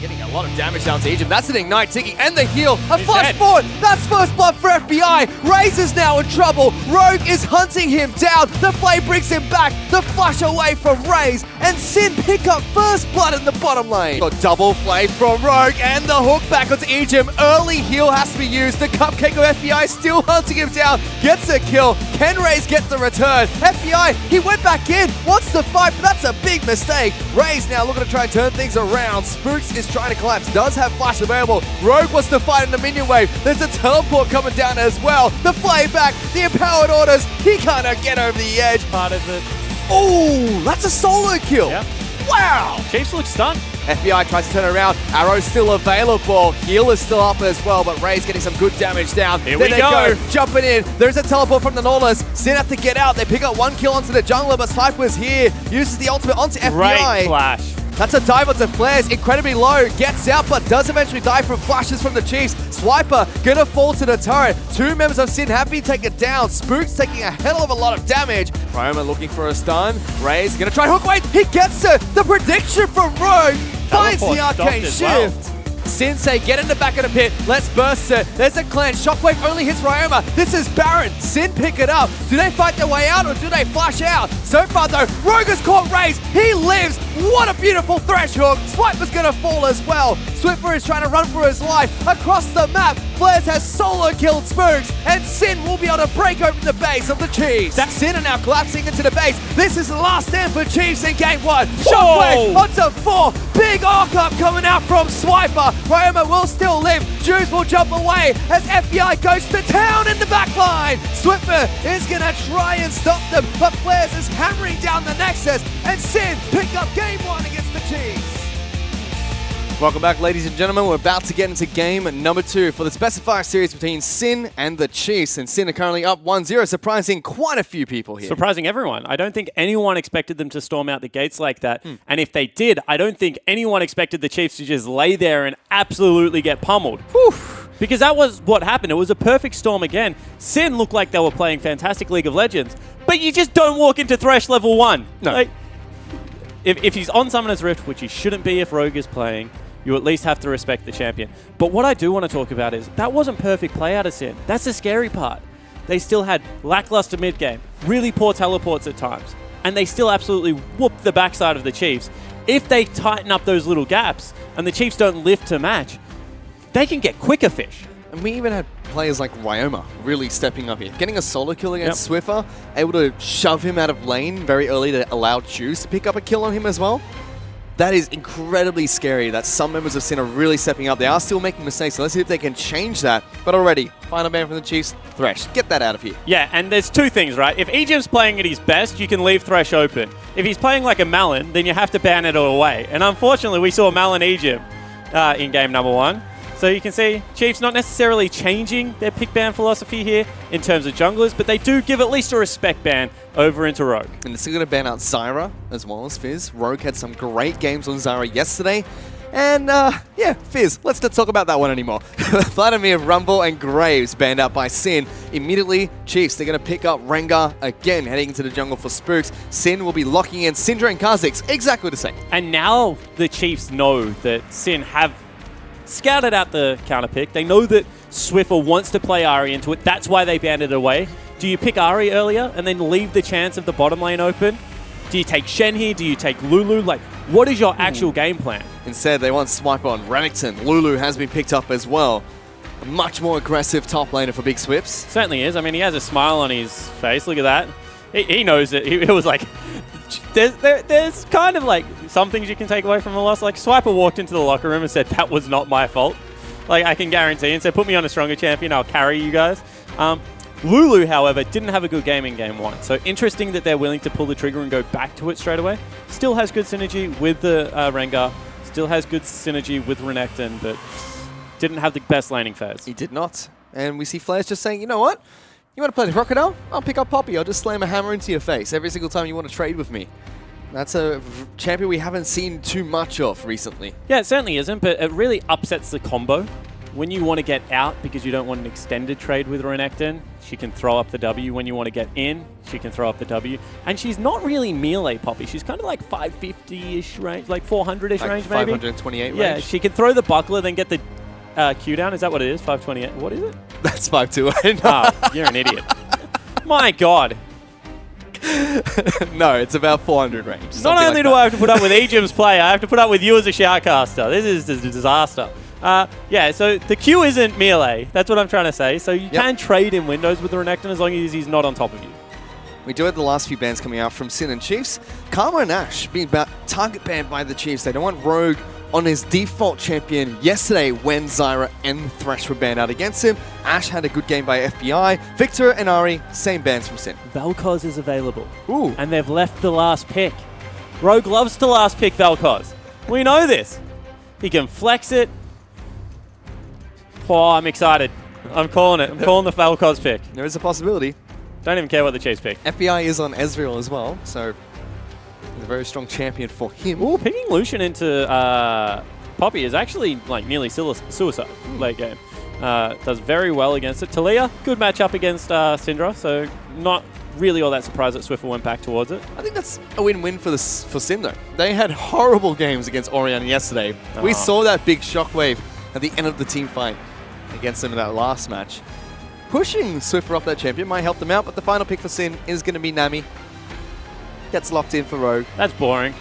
Getting a lot of damage down to Ejim. That's an Ignite ticking, and the heal. A flash forward. That's first blood for FBI. Raze is now in trouble. Rogue is hunting him down. The flame brings him back. The flash away from Raze, and Sin pick up first blood in the bottom lane. Got double flame from Rogue, and the hook back onto Ejim. Early heal has to be used. The cupcake of FBI still hunting him down. Gets a kill. Can Raze get the return? FBI, he went back in. Wants to fight, but that's a big mistake. Raze now looking to try and turn things around. Spooks is trying to collapse, does have flash available. Rogue wants to fight in the minion wave. There's a teleport coming down as well. The flame back, the empowered orders. He can't get over the edge. Part of it. Oh, that's a solo kill. Yep. Wow. Chiefs look stunned. FBI tries to turn around. Arrow's still available. Heal is still up as well, but Ray's getting some good damage down. Here There we they go. Jumping in. There's a teleport from the Nautilus. Sin have to get out. They pick up 1 kill onto the jungler, but Sniper's here. Uses the ultimate onto FBI. Great flash. That's a dive onto Flares, incredibly low, gets out but does eventually die from flashes from the Chiefs. Swiper gonna fall to the turret. 2 members of Sin have been taken down. Spook's taking a hell of a lot of damage. Ryoma looking for a stun. Ray's gonna try hook weight. He gets it. The prediction from Rogue finds the arcane shift. Sensei, get in the back of the pit. Let's burst it. There's a cleanse. Shockwave only hits Ryoma. This is Baron. Sin pick it up. Do they fight their way out or do they flash out? So far though, Rogue has caught Raze. He lives. What a beautiful thresh hook. Swiper's gonna fall as well. Swiffer is trying to run for his life across the map. Flares has solo killed Spooks, and Sin will be able to break open the base of the Chiefs. Sin are now collapsing into the base. This is the last stand for Chiefs in game 1. Shockwave onto 4. Big arc up coming out from Swiper. Ryoma will still live. Juice will jump away as FBI goes to town in the backline. Swiffer is going to try and stop them, but Flares is hammering down the Nexus, and Sin pick up game 1 against the Chiefs. Welcome back, ladies and gentlemen. We're about to get into game number 2 for the specifier series between Sin and the Chiefs. And Sin are currently up 1-0, surprising quite a few people here. Surprising everyone. I don't think anyone expected them to storm out the gates like that. And if they did, I don't think anyone expected the Chiefs to just lay there and absolutely get pummeled. Whew. Because that was what happened. It was a perfect storm again. Sin looked like they were playing fantastic League of Legends, but you just don't walk into Thresh level 1. No. Like, if he's on Summoner's Rift, which he shouldn't be if Rogue is playing, you at least have to respect the champion. But what I do want to talk about is that wasn't perfect play out of Sin. That's the scary part. They still had lackluster mid-game, really poor teleports at times, and they still absolutely whooped the backside of the Chiefs. If they tighten up those little gaps and the Chiefs don't lift to match, they can get quicker fish. And we even had players like Ryoma really stepping up here. Getting a solo kill against Swiffer, able to shove him out of lane very early to allow Juice to pick up a kill on him as well. That is incredibly scary that some members of Sin are really stepping up. They are still making mistakes, so let's see if they can change that. But already, final ban from the Chiefs, Thresh. Get that out of here. Yeah, and there's 2 things, right? If Egypt's playing at his best, you can leave Thresh open. If he's playing like a Malin, then you have to ban it away. And unfortunately, we saw Malin Egypt in game number 1. So you can see Chiefs not necessarily changing their pick ban philosophy here in terms of junglers, but they do give at least a respect ban over into Rogue. And they're still going to ban out Zyra as well as Fizz. Rogue had some great games on Zyra yesterday. And yeah, Fizz, let's not talk about that one anymore. Vladimir, Rumble, and Graves banned out by Sin. Immediately, Chiefs, they're going to pick up Rengar again, heading into the jungle for Spooks. Sin will be locking in Syndra and Kha'Zix, exactly the same. And now the Chiefs know that Sin have scouted out the counter pick. They know that Swiffer wants to play Ahri into it. That's why they banned it away. Do you pick Ahri earlier and then leave the chance of the bottom lane open? Do you take Shen here? Do you take Lulu? Like, what is your actual game plan? Instead, they want Swipe on Remington. Lulu has been picked up as well. A much more aggressive top laner for Big Swips. Certainly is. I mean, he has a smile on his face. Look at that. He knows it. It was like... There's kind of like some things you can take away from the loss. Like Swiper walked into the locker room and said, that was not my fault. Like I can guarantee, and said, put me on a stronger champion, I'll carry you guys. Lulu, however, didn't have a good game in game 1. So interesting that they're willing to pull the trigger and go back to it straight away. Still has good synergy with the Rengar. Still has good synergy with Renekton, but didn't have the best laning phase. He did not. And we see Flares just saying, you know what? You want to play the Crocodile? I'll pick up Poppy. I'll just slam a hammer into your face every single time you want to trade with me. That's a champion we haven't seen too much of recently. Yeah, it certainly isn't, but it really upsets the combo. When you want to get out because you don't want an extended trade with Renekton, she can throw up the W. When you want to get in, she can throw up the W. And she's not really melee Poppy. She's kind of like 550-ish range, like 400-ish like range maybe. 528 range. Yeah, she can throw the buckler, then get the Q down. Is that what it is? 528. What is it? That's 528. Oh, you're an idiot. My God. No, it's about 400 range. Not only do I have to put up with Egypt's play, I have to put up with you as a shoutcaster. This is a disaster. Yeah, so the Q isn't melee. That's what I'm trying to say. So you can trade in windows with the Renekton as long as he's not on top of you. We do have the last few bans coming out from Sin and Chiefs. Karma and Ash being target banned by the Chiefs. They don't want Rogue on his default champion yesterday when Zyra and Thresh were banned out against him. Ash had a good game by FBI. Victor and Ahri, same bans from Sin. Vel'Koz is available. Ooh. And they've left the last pick. Rogue loves to last pick Vel'Koz. We know this. He can flex it. Oh, I'm excited. I'm calling it. I'm calling the Falcons pick. There is a possibility. Don't even care what the Chiefs pick. FBI is on Ezreal as well, so he's a very strong champion for him. Ooh, picking Lucian into Poppy is actually like nearly suicide late game. Does very well against it. Talia, good matchup against Syndra, so not really all that surprised that Swiffer went back towards it. I think that's a win-win for Cinder. They had horrible games against Orion yesterday. We saw that big shockwave at the end of the team fight against them in that last match. Pushing Swiffer off that champion might help them out, but the final pick for Sin is going to be Nami. Gets locked in for Rogue. That's boring.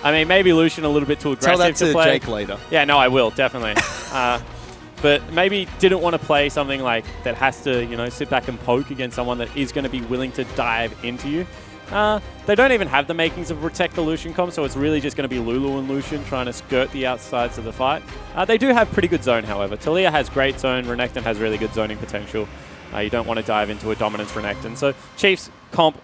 I mean, maybe Lucian a little bit too aggressive Tell that to play. Jake later. Yeah, no, I will, definitely. But maybe didn't want to play something like that has to, you know, sit back and poke against someone that is going to be willing to dive into you. They don't even have the makings of Protect the Lucian comp, so it's really just going to be Lulu and Lucian trying to skirt the outsides of the fight. They do have pretty good zone, however. Talia has great zone. Renekton has really good zoning potential. You don't want to dive into a dominance Renekton. So Chiefs comp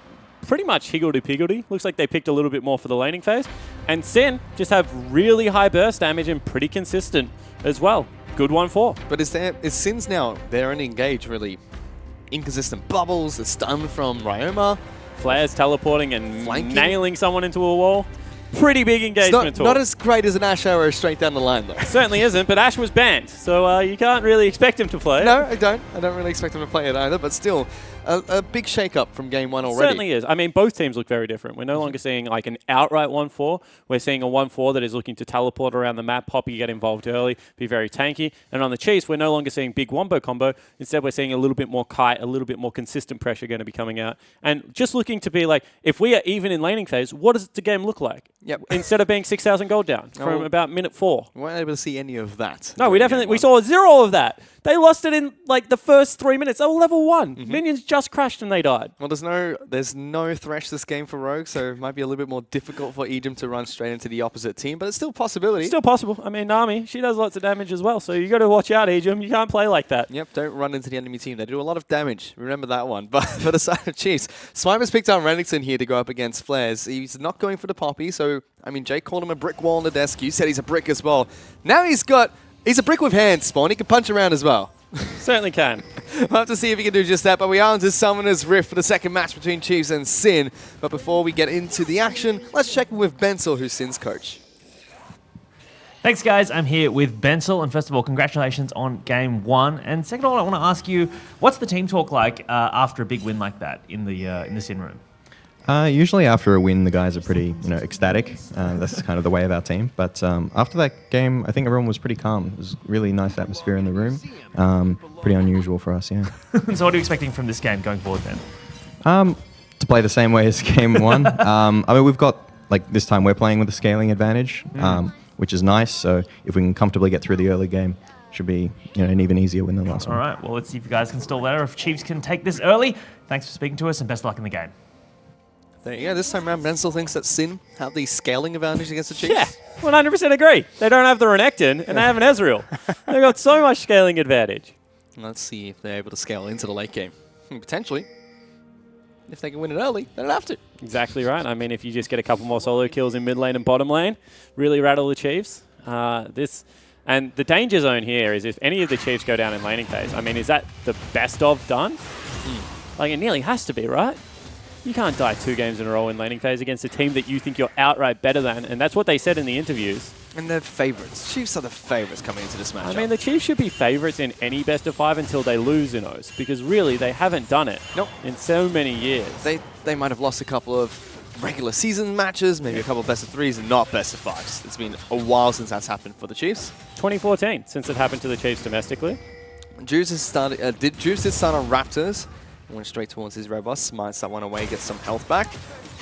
pretty much higgledy-piggledy. Looks like they picked a little bit more for the laning phase. And Sin just have really high burst damage and pretty consistent as well. Good 1-4. But is Sin's now, they're only engaged really inconsistent bubbles, a stun from Ryoma. Flares teleporting and nailing someone into a wall. Pretty big engagement It's not as great as an Ashe arrow straight down the line, though. Certainly isn't, but Ashe was banned, so you can't really expect him to play it. No, I don't. I don't really expect him to play it either, but still, a big shake-up from game one already. Certainly is. I mean, both teams look very different. We're no longer seeing like an outright 1-4. We're seeing a 1-4 that is looking to teleport around the map, Poppy get involved early, be very tanky. And on the Chiefs, we're no longer seeing big wombo combo. Instead, we're seeing a little bit more kite, a little bit more consistent pressure going to be coming out. And just looking to be like, if we are even in laning phase, what does the game look like? Yep. Instead of being 6,000 gold down from about minute 4. We weren't able to see any of that. No, we saw 0 of that. They lost it in like the first 3 minutes. They were level 1. Minions just crashed and they died. Well, there's no Thresh this game for Rogue, so it might be a little bit more difficult for Ejim to run straight into the opposite team, but it's still a possibility. Still possible. I mean, Nami, she does lots of damage as well, so you got to watch out, Ejim. You can't play like that. Yep, don't run into the enemy team. They do a lot of damage. Remember that one. But for the side of Chiefs, Swiper's picked up Renekton here to go up against Flares. He's not going for the Poppy, so, I mean, Jake called him a brick wall on the desk. You said he's a brick as well. Now he's a brick with hands, Spawn. He can punch around as well. Certainly can. We'll have to see if he can do just that, but we are into Summoner's Rift for the second match between Chiefs and Sin. But before we get into the action, let's check in with Bensel, who's Sin's coach. Thanks, guys. I'm here with Bensel, and first of all, congratulations on Game 1. And second of all, I want to ask you, what's the team talk like after a big win like that in the Sin room? Usually after a win, the guys are pretty, ecstatic. That's kind of the way of our team. But after that game, I think everyone was pretty calm. It was really nice atmosphere in the room. Pretty unusual for us, yeah. So what are you expecting from this game going forward then? To play the same way as Game 1. I mean, we've got, this time we're playing with a scaling advantage, which is nice. So if we can comfortably get through the early game, should be an even easier win than the last one. All right, well, let's see if you guys can stall that or if Chiefs can take this early. Thanks for speaking to us and best of luck in the game. There you go. This time around, Bensel thinks that Sin have the scaling advantage against the Chiefs. Yeah, 100% agree. They don't have the Renekton, and they have an Ezreal. They've got so much scaling advantage. Let's see if they're able to scale into the late game. Potentially. If they can win it early, they don't have to. Exactly right. I mean, if you just get a couple more solo kills in mid lane and bottom lane, really rattle the Chiefs. And the danger zone here is if any of the Chiefs go down in laning phase. I mean, is that the best of done? It nearly has to be, right? You can't die 2 games in a row in laning phase against a team that you think you're outright better than, and that's what they said in the interviews. And they're favourites. Chiefs are the favourites coming into this match. I mean, the Chiefs should be favourites in any best of 5 until they lose in O's, because really, they haven't done it in so many years. They might have lost a couple of regular season matches, maybe a couple of best of 3s and not best of 5s. It's been a while since that's happened for the Chiefs. 2014, since it happened to the Chiefs domestically. Juice did start on Raptors. Went straight towards his Robust, smites that one away, gets some health back.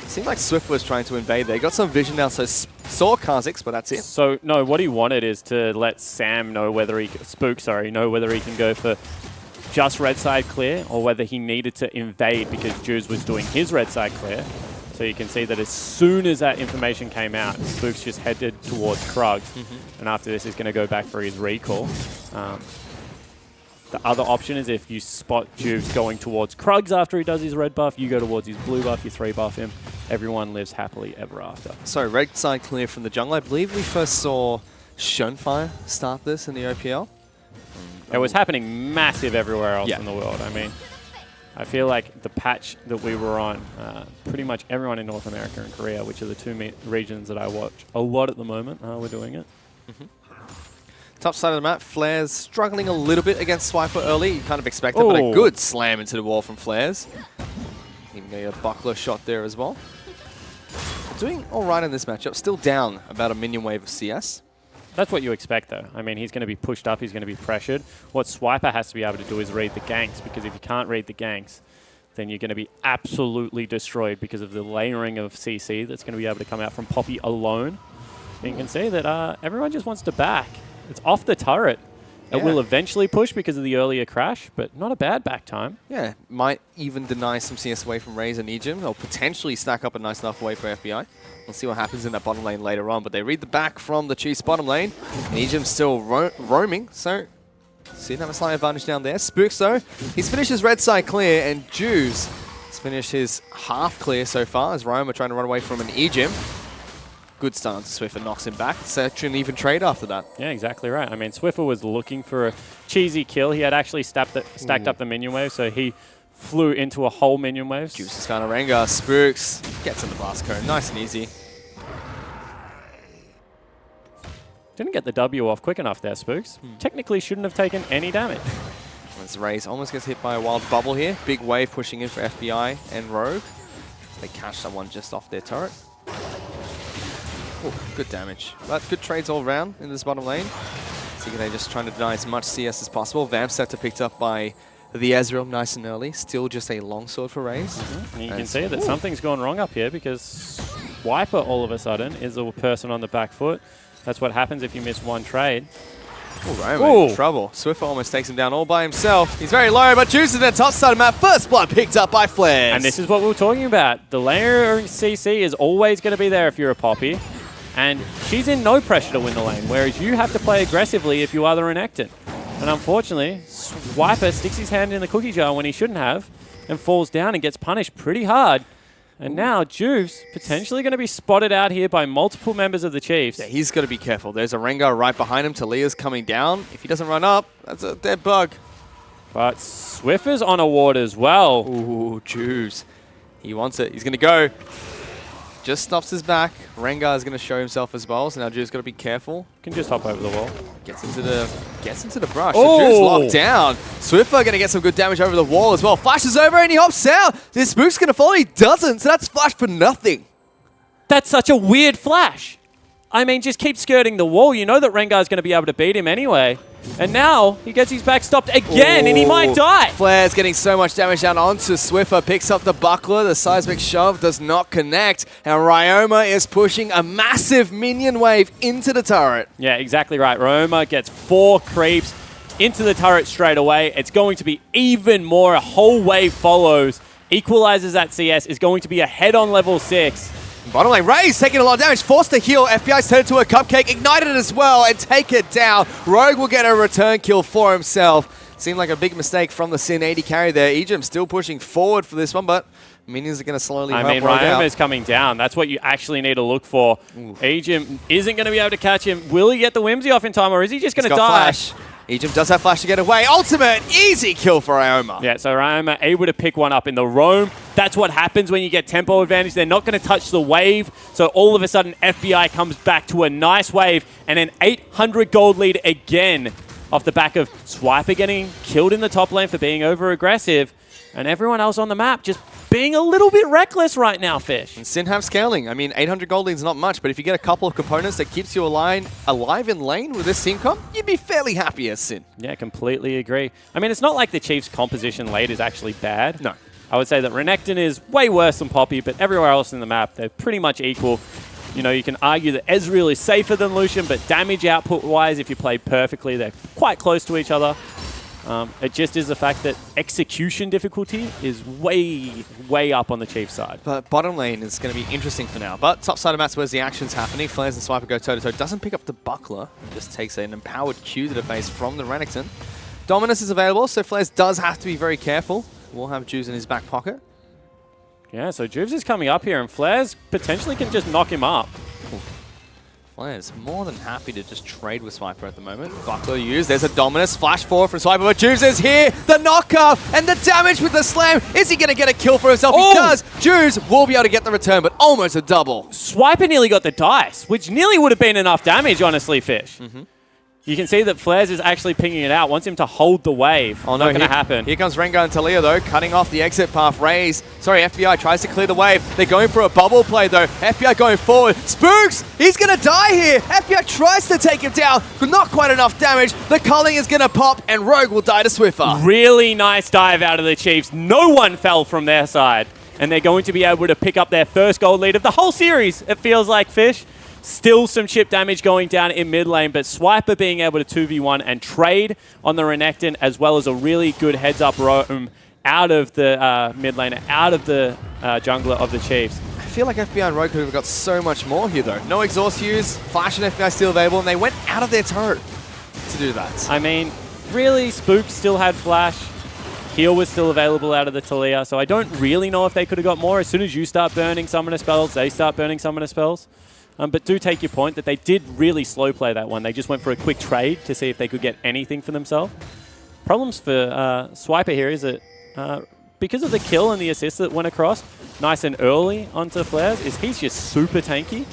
Seemed like Swift was trying to invade there. Got some vision now, so saw Kha'Zix, but that's it. So, no, what he wanted is to let Sam know whether he can go for just red side clear or whether he needed to invade because Juice was doing his red side clear. So you can see that as soon as that information came out, Spook's just headed towards Krugs. And after this, he's going to go back for his recall. The other option is if you spot Juice going towards Krugs after he does his red buff, you go towards his blue buff, you 3 buff him. everyone lives happily ever after. So red side clear from the jungle. I believe we first saw Shonefire start this in the OPL. It was happening massive everywhere else in the world. I mean, I feel like the patch that we were on, pretty much everyone in North America and Korea, which are the two regions that I watch a lot at the moment, we're doing it. Top side of the map, Flares struggling a little bit against Swiper early. You kind of expect it, but a good slam into the wall from Flares. Even a buckler shot there as well. Doing all right in this matchup. Still down about a minion wave of CS. That's what you expect, though. I mean, he's going to be pushed up. He's going to be pressured. What Swiper has to be able to do is read the ganks, because if you can't read the ganks, then you're going to be absolutely destroyed because of the layering of CC that's going to be able to come out from Poppy alone. And you can see that everyone just wants to back. It's off the turret. It will eventually push because of the earlier crash, but not a bad back time. Yeah, might even deny some CS away from Raze and Ejim. They'll potentially stack up a nice enough away for FBI. We'll see what happens in that bottom lane later on, but they read the back from the Chiefs bottom lane. And Ejim's still roaming, so see have a slight advantage down there. Spooks, though, he's finished his red side clear, and Juice has finished his half clear so far as Roma trying to run away from an Ejim. Good start to Swiffer, knocks him back. Such an even trade after that. Yeah, exactly right. I mean, Swiffer was looking for a cheesy kill. He had actually stacked up the minion wave, so he flew into a whole minion wave. Juice has found a Rengar. Spooks gets in the blast cone. Nice and easy. Didn't get the W off quick enough there, Spooks. Technically shouldn't have taken any damage. As Raze almost gets hit by a wild bubble here. Big wave pushing in for FBI and Rogue. They catch someone just off their turret. Ooh, good damage. But good trades all around in this bottom lane. Sigurd just trying to deny as much CS as possible. Vamp Scepter picked up by the Ezreal nice and early. Still just a longsword for Raze. And you can see that something's gone wrong up here because Wiper all of a sudden is a person on the back foot. That's what happens if you miss one trade. Roma in trouble. Swiffer almost takes him down all by himself. He's very low, but Juice is in the top side of the map. First blood picked up by Flares. And this is what we were talking about. The layer CC is always going to be there if you're a Poppy. And she's in no pressure to win the lane, whereas you have to play aggressively if you are the Renekton. And unfortunately, Swiper sticks his hand in the cookie jar when he shouldn't have and falls down and gets punished pretty hard. And now Juice potentially going to be spotted out here by multiple members of the Chiefs. Yeah, he's got to be careful. There's a Rengar right behind him. Talia's coming down. If he doesn't run up, that's a dead bug. But Swiffer's on a ward as well. Ooh, Juice. He wants it. He's going to go. Just stops his back. Rengar is going to show himself as well, so now Juice got to be careful. Can just hop over the wall. Gets into the brush. So Juice locked down. Swiffer going to get some good damage over the wall as well. Flashes over and he hops out. This Spook's going to follow. He doesn't, so that's flash for nothing. That's such a weird flash. I mean, just keep skirting the wall. You know that Rengar's going to be able to beat him anyway. And now he gets his back stopped again, and he might die. Flare's getting so much damage down onto Swiffer. Picks up the buckler. The seismic shove does not connect. And Ryoma is pushing a massive minion wave into the turret. Yeah, exactly right. Ryoma gets 4 creeps into the turret straight away. It's going to be even more. A whole wave follows. Equalizes that CS. Is going to be ahead on level 6. Bottom lane, Raze taking a lot of damage, forced to heal. FBI's turned into a cupcake, ignited it as well, and take it down. Rogue will get a return kill for himself. Seemed like a big mistake from the Sin 80 carry there. Ejim still pushing forward for this one, but minions are going to slowly help Rogue out. Ryoma is coming down. That's what you actually need to look for. Ejim isn't going to be able to catch him. Will he get the Whimsy off in time, or is he just going to die? Flash. Ejim does have flash to get away. Ultimate, easy kill for Ryoma. Yeah, so Ryoma able to pick one up in the roam. That's what happens when you get tempo advantage. They're not going to touch the wave. So all of a sudden, FBI comes back to a nice wave and an 800 gold lead again off the back of Swiper getting killed in the top lane for being over-aggressive. And everyone else on the map just being a little bit reckless right now, Fish. And Sin have scaling. I mean, 800 gold lead's not much, but if you get a couple of components that keeps you alive in lane with this team comp, you'd be fairly happy as Sin. Yeah, completely agree. I mean, it's not like the Chiefs' composition late is actually bad. No. I would say that Renekton is way worse than Poppy, but everywhere else in the map, they're pretty much equal. You know, you can argue that Ezreal is safer than Lucian, but damage output-wise, if you play perfectly, they're quite close to each other. It just is the fact that execution difficulty is way, way up on the Chiefs side. But bottom lane is going to be interesting for now. But top side of maps, where's the action's happening? Flares and Swiper go toe-to-toe. Doesn't pick up the buckler. Just takes an empowered Q to the face from the Renekton. Dominus is available, so Flares does have to be very careful. We'll have Juice in his back pocket. Yeah, so Juves is coming up here, and Flares potentially can just knock him up. Flares more than happy to just trade with Swiper at the moment. Buckler used. There's a Dominus. Flash forward from Swiper, but Juves is here. The knockup and the damage with the slam. Is he going to get a kill for himself? Oh! He does. Juves will be able to get the return, but almost a double. Swiper nearly got the dice, which nearly would have been enough damage, honestly, Fish. You can see that Flares is actually pinging it out. Wants him to hold the wave. Oh, no, Not going to happen. Here comes Rengar and Talia, though, cutting off the exit path. Raze, sorry, FBI tries to clear the wave. They're going for a bubble play, though. FBI going forward. Spooks, he's going to die here. FBI tries to take him down, but not quite enough damage. The culling is going to pop, and Rogue will die to Swiffer. Really nice dive out of the Chiefs. No one fell from their side. And they're going to be able to pick up their first gold lead of the whole series, it feels like, Fish. Still some chip damage going down in mid lane, but Swiper being able to 2v1 and trade on the Renekton, as well as a really good heads-up roam out of the mid lane, out of the jungler of the Chiefs. I feel like FBI and Rogue could have got so much more here, though. No exhaust use, Flash and FBI still available, and they went out of their turret to do that. I mean, really, Spook still had Flash. Heal was still available out of the Talia, so I don't really know if they could have got more. As soon as you start burning summoner spells, they start burning summoner spells. But do take your point that they did really slow play that one. They just went for a quick trade to see if they could get anything for themselves. Problems for Swiper here is that because of the kill and the assist that went across nice and early onto Flares, is he's just super tanky.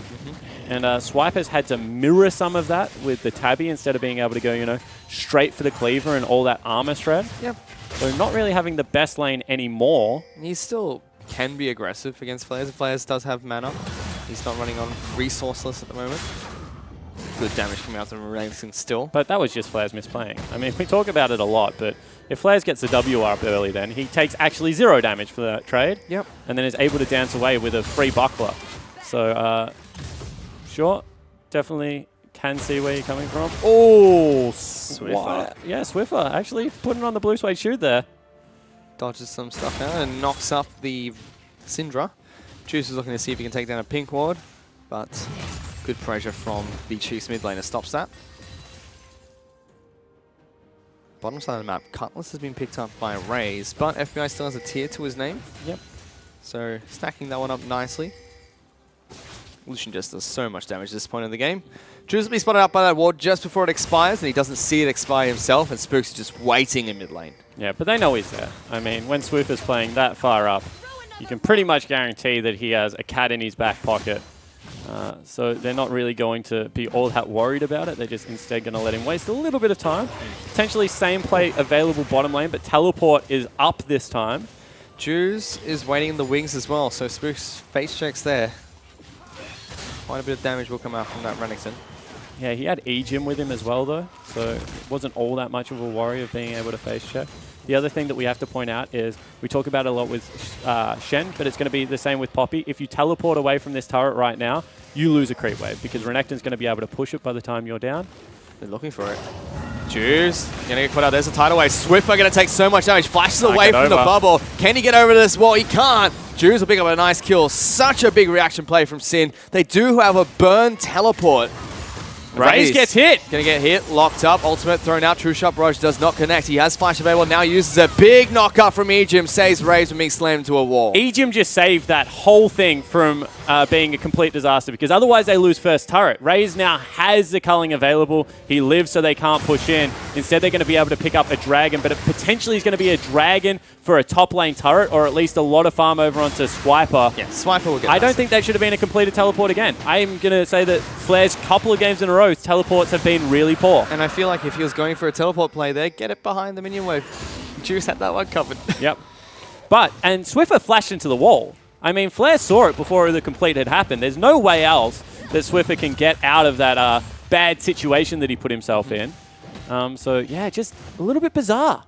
And Swiper's had to mirror some of that with the Tabby instead of being able to go, straight for the cleaver and all that armor shred. Yep. So not really having the best lane anymore. He still can be aggressive against Flares. Flares does have mana. He's not running on resourceless at the moment. Good damage coming out from Renekton still. But that was just Flares misplaying. I mean, we talk about it a lot, but if Flares gets the W up early then, he takes actually 0 damage for that trade. Yep. And then is able to dance away with a free buckler. So, sure, definitely can see where you're coming from. Oh, Swiffer. Yeah, Swiffer actually putting on the blue suede shoe there. Dodges some stuff out and knocks up the Syndra. Juice is looking to see if he can take down a pink ward, but good pressure from the Chiefs mid laner stops that. Bottom side of the map, Cutlass has been picked up by Raze, but FBI still has a tier to his name. Yep. So stacking that one up nicely. Lucian just does so much damage at this point in the game. Juice will be spotted out by that ward just before it expires, and he doesn't see it expire himself, and Spooks is just waiting in mid lane. Yeah, but they know he's there. I mean, when Swiffer's playing that far up, you can pretty much guarantee that he has a cat in his back pocket. So they're not really going to be all that worried about it. They're just instead going to let him waste a little bit of time. Potentially same play available bottom lane, but teleport is up this time. Juice is waiting in the wings as well, so Spooks face checks there. Quite a bit of damage will come out from that Renekton. Yeah, he had Ejim with him as well, though, so it wasn't all that much of a worry of being able to face check. The other thing that we have to point out is we talk about it a lot with Shen, but it's going to be the same with Poppy. If you teleport away from this turret right now, you lose a creep wave because Renekton's going to be able to push it by the time you're down. They're looking for it. Juice, gonna get caught out. There's a tidal wave. Swiffer gonna take so much damage. Flashes away from the bubble. Can he get over this wall? He can't. Juice will pick up a nice kill. Such a big reaction play from Sin. They do have a burn teleport. Raze gets hit. Gonna get hit, locked up, ultimate thrown out. True Shot Barrage does not connect. He has flash available, now uses a big knockup from Ejim, saves Raze from being slammed into a wall. Ejim just saved that whole thing from being a complete disaster because otherwise they lose first turret. Raze now has the culling available. He lives so they can't push in. Instead they're going to be able to pick up a dragon, but it potentially is going to be a dragon for a top lane turret or at least a lot of farm over onto Swiper. Yeah, Swiper will get I don't think that should have been a completed teleport again. I'm going to say that Flair's couple of games in a row, teleports have been really poor. And I feel like if he was going for a teleport play there, get it behind the minion wave. Juice had that one covered. Yep. And Swiffer flashed into the wall. I mean, Flair saw it before the complete had happened. There's no way else that Swiffer can get out of that bad situation that he put himself in. So, yeah, just a little bit bizarre.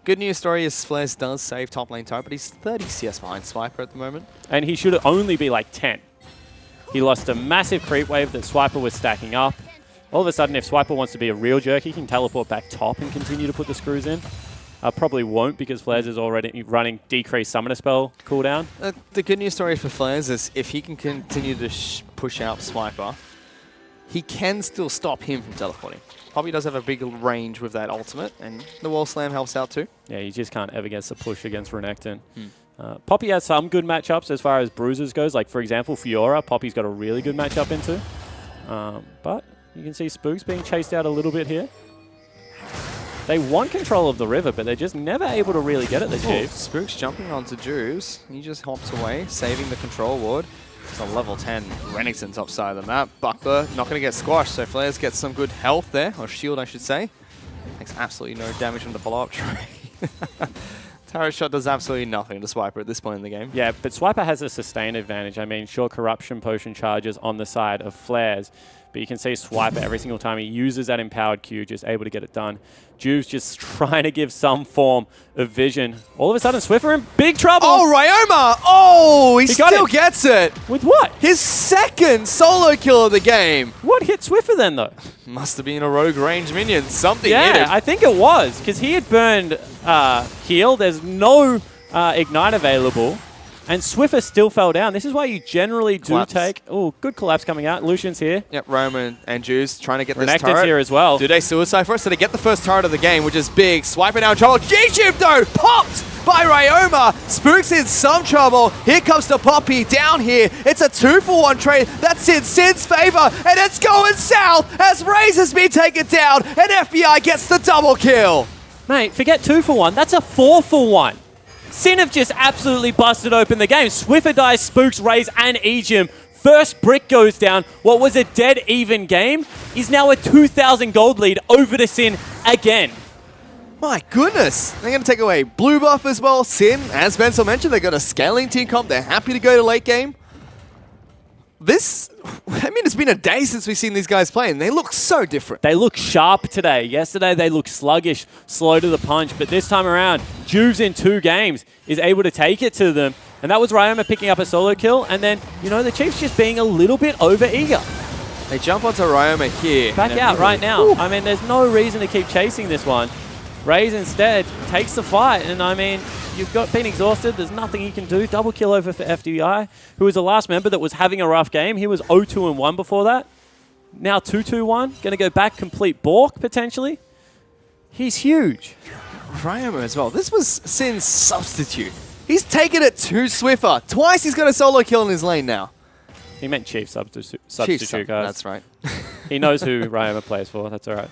Good news story is Flares does save top lane turret, but he's 30 CS behind Swiper at the moment. And he should only be like 10. He lost a massive creep wave that Swiper was stacking up. All of a sudden, if Swiper wants to be a real jerk, he can teleport back top and continue to put the screws in. Probably won't because Flares is already running decreased summoner spell cooldown. The good news story for Flares is if he can continue to push out Swiper, he can still stop him from teleporting. Poppy does have a big range with that ultimate, and the wall slam helps out too. Yeah, you just can't ever get the push against Renekton. Poppy has some good matchups as far as bruisers goes. Like, for example, Fiora, Poppy's got a really good matchup into. But you can see Spooks being chased out a little bit here. They want control of the river, but they're just never able to really get it, the Chiefs. Spooks jumping onto Juves. He just hops away, saving the control ward. It's on level 10, Renekton top side of the map. Buckler not going to get squashed, so Flares gets some good health there, or shield I should say. Takes absolutely no damage from the follow-up trade. Turret shot does absolutely nothing to Swiper at this point in the game. Yeah, but Swiper has a sustain advantage. I mean, sure, Corruption Potion charges on the side of Flares, but you can see Swiper every single time he uses that empowered Q, just able to get it done. Juve's just trying to give some form of vision. All of a sudden, Swiffer in big trouble. Oh, Ryoma! Oh, he still gets it. With what? His second solo kill of the game. What hit Swiffer then, though? Must have been a rogue range minion. Something hit it. Yeah, I think it was, because he had burned heal. There's no Ignite available. And Swiffer still fell down. This is why you generally do take... Oh, good collapse coming out. Lucian's here. Yep, Roman and Juice trying to get this Renekton's turret. here as well. Do they suicide first? So they get the first turret of the game, which is big. Swiping out trouble. G-Chip, though, popped by Ryoma. Spooks in some trouble. Here comes the Poppy down here. It's a 2-for-1 trade. That's in Sid's favor, and it's going south as Razor's been taken down, and FBI gets the double kill. Mate, forget 2-for-1. That's a 4-for-1. Sin have just absolutely busted open the game. Swiffer dies, Spooks, Raze, and Ejim. First brick goes down. What was a dead even game is now a 2,000 gold lead over to Sin again. My goodness. They're going to take away blue buff as well. Sin, as Spencer mentioned, they got a scaling team comp. They're happy to go to late game. It's been a day since we've seen these guys play, and they look so different. They look sharp today. Yesterday, they looked sluggish, slow to the punch. But this time around, Juves in 2 games is able to take it to them. And that was Ryoma picking up a solo kill. And then, the Chiefs just being a little bit over-eager. They jump onto Ryoma here. Back out right now. Ooh. I mean, there's no reason to keep chasing this one. Raze instead takes the fight. And, you've been exhausted. There's nothing you can do. Double kill over for FDI, who was the last member that was having a rough game. He was 0-2-1 before that. Now 2-2-1. Going to go back complete Bork, potentially. He's huge. Ryoma as well. This was Sin's substitute. He's taken it to Swiffer. Twice he's got a solo kill in his lane now. He meant Chief substitute, guys. That's right. He knows who Ryoma plays for. That's all right.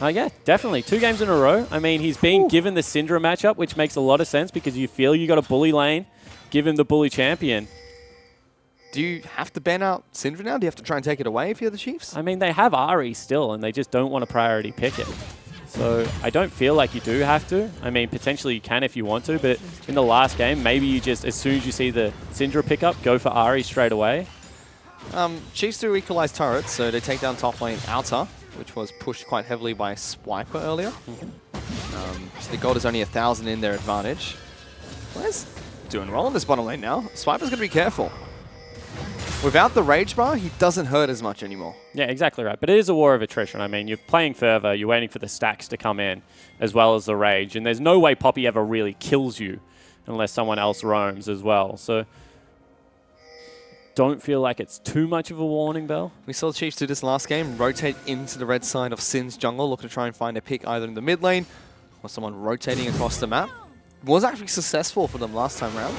Yeah, definitely. 2 games in a row. I mean, he's being given the Syndra matchup, which makes a lot of sense because you feel you got a bully lane. Give him the bully champion. Do you have to ban out Syndra now? Do you have to try and take it away if you're the Chiefs? I mean, they have Ari still, and they just don't want to priority pick it. So I don't feel like you do have to. I mean, potentially you can if you want to, but in the last game, maybe you just, as soon as you see the Syndra pickup, go for Ari straight away. Chiefs do equalize turrets, so they take down top lane outer, which was pushed quite heavily by Swiper earlier. So the gold is only 1,000 in their advantage. Flair's doing well in this bottom lane now. Swiper's going to be careful. Without the rage bar, he doesn't hurt as much anymore. Yeah, exactly right. But it is a war of attrition. I mean, you're playing further, you're waiting for the stacks to come in, as well as the rage. And there's no way Poppy ever really kills you unless someone else roams as well. So don't feel like it's too much of a warning bell. We saw the Chiefs do this last game, rotate into the red side of Sin's jungle, look to try and find a pick either in the mid lane or someone rotating across the map. Was actually successful for them last time around.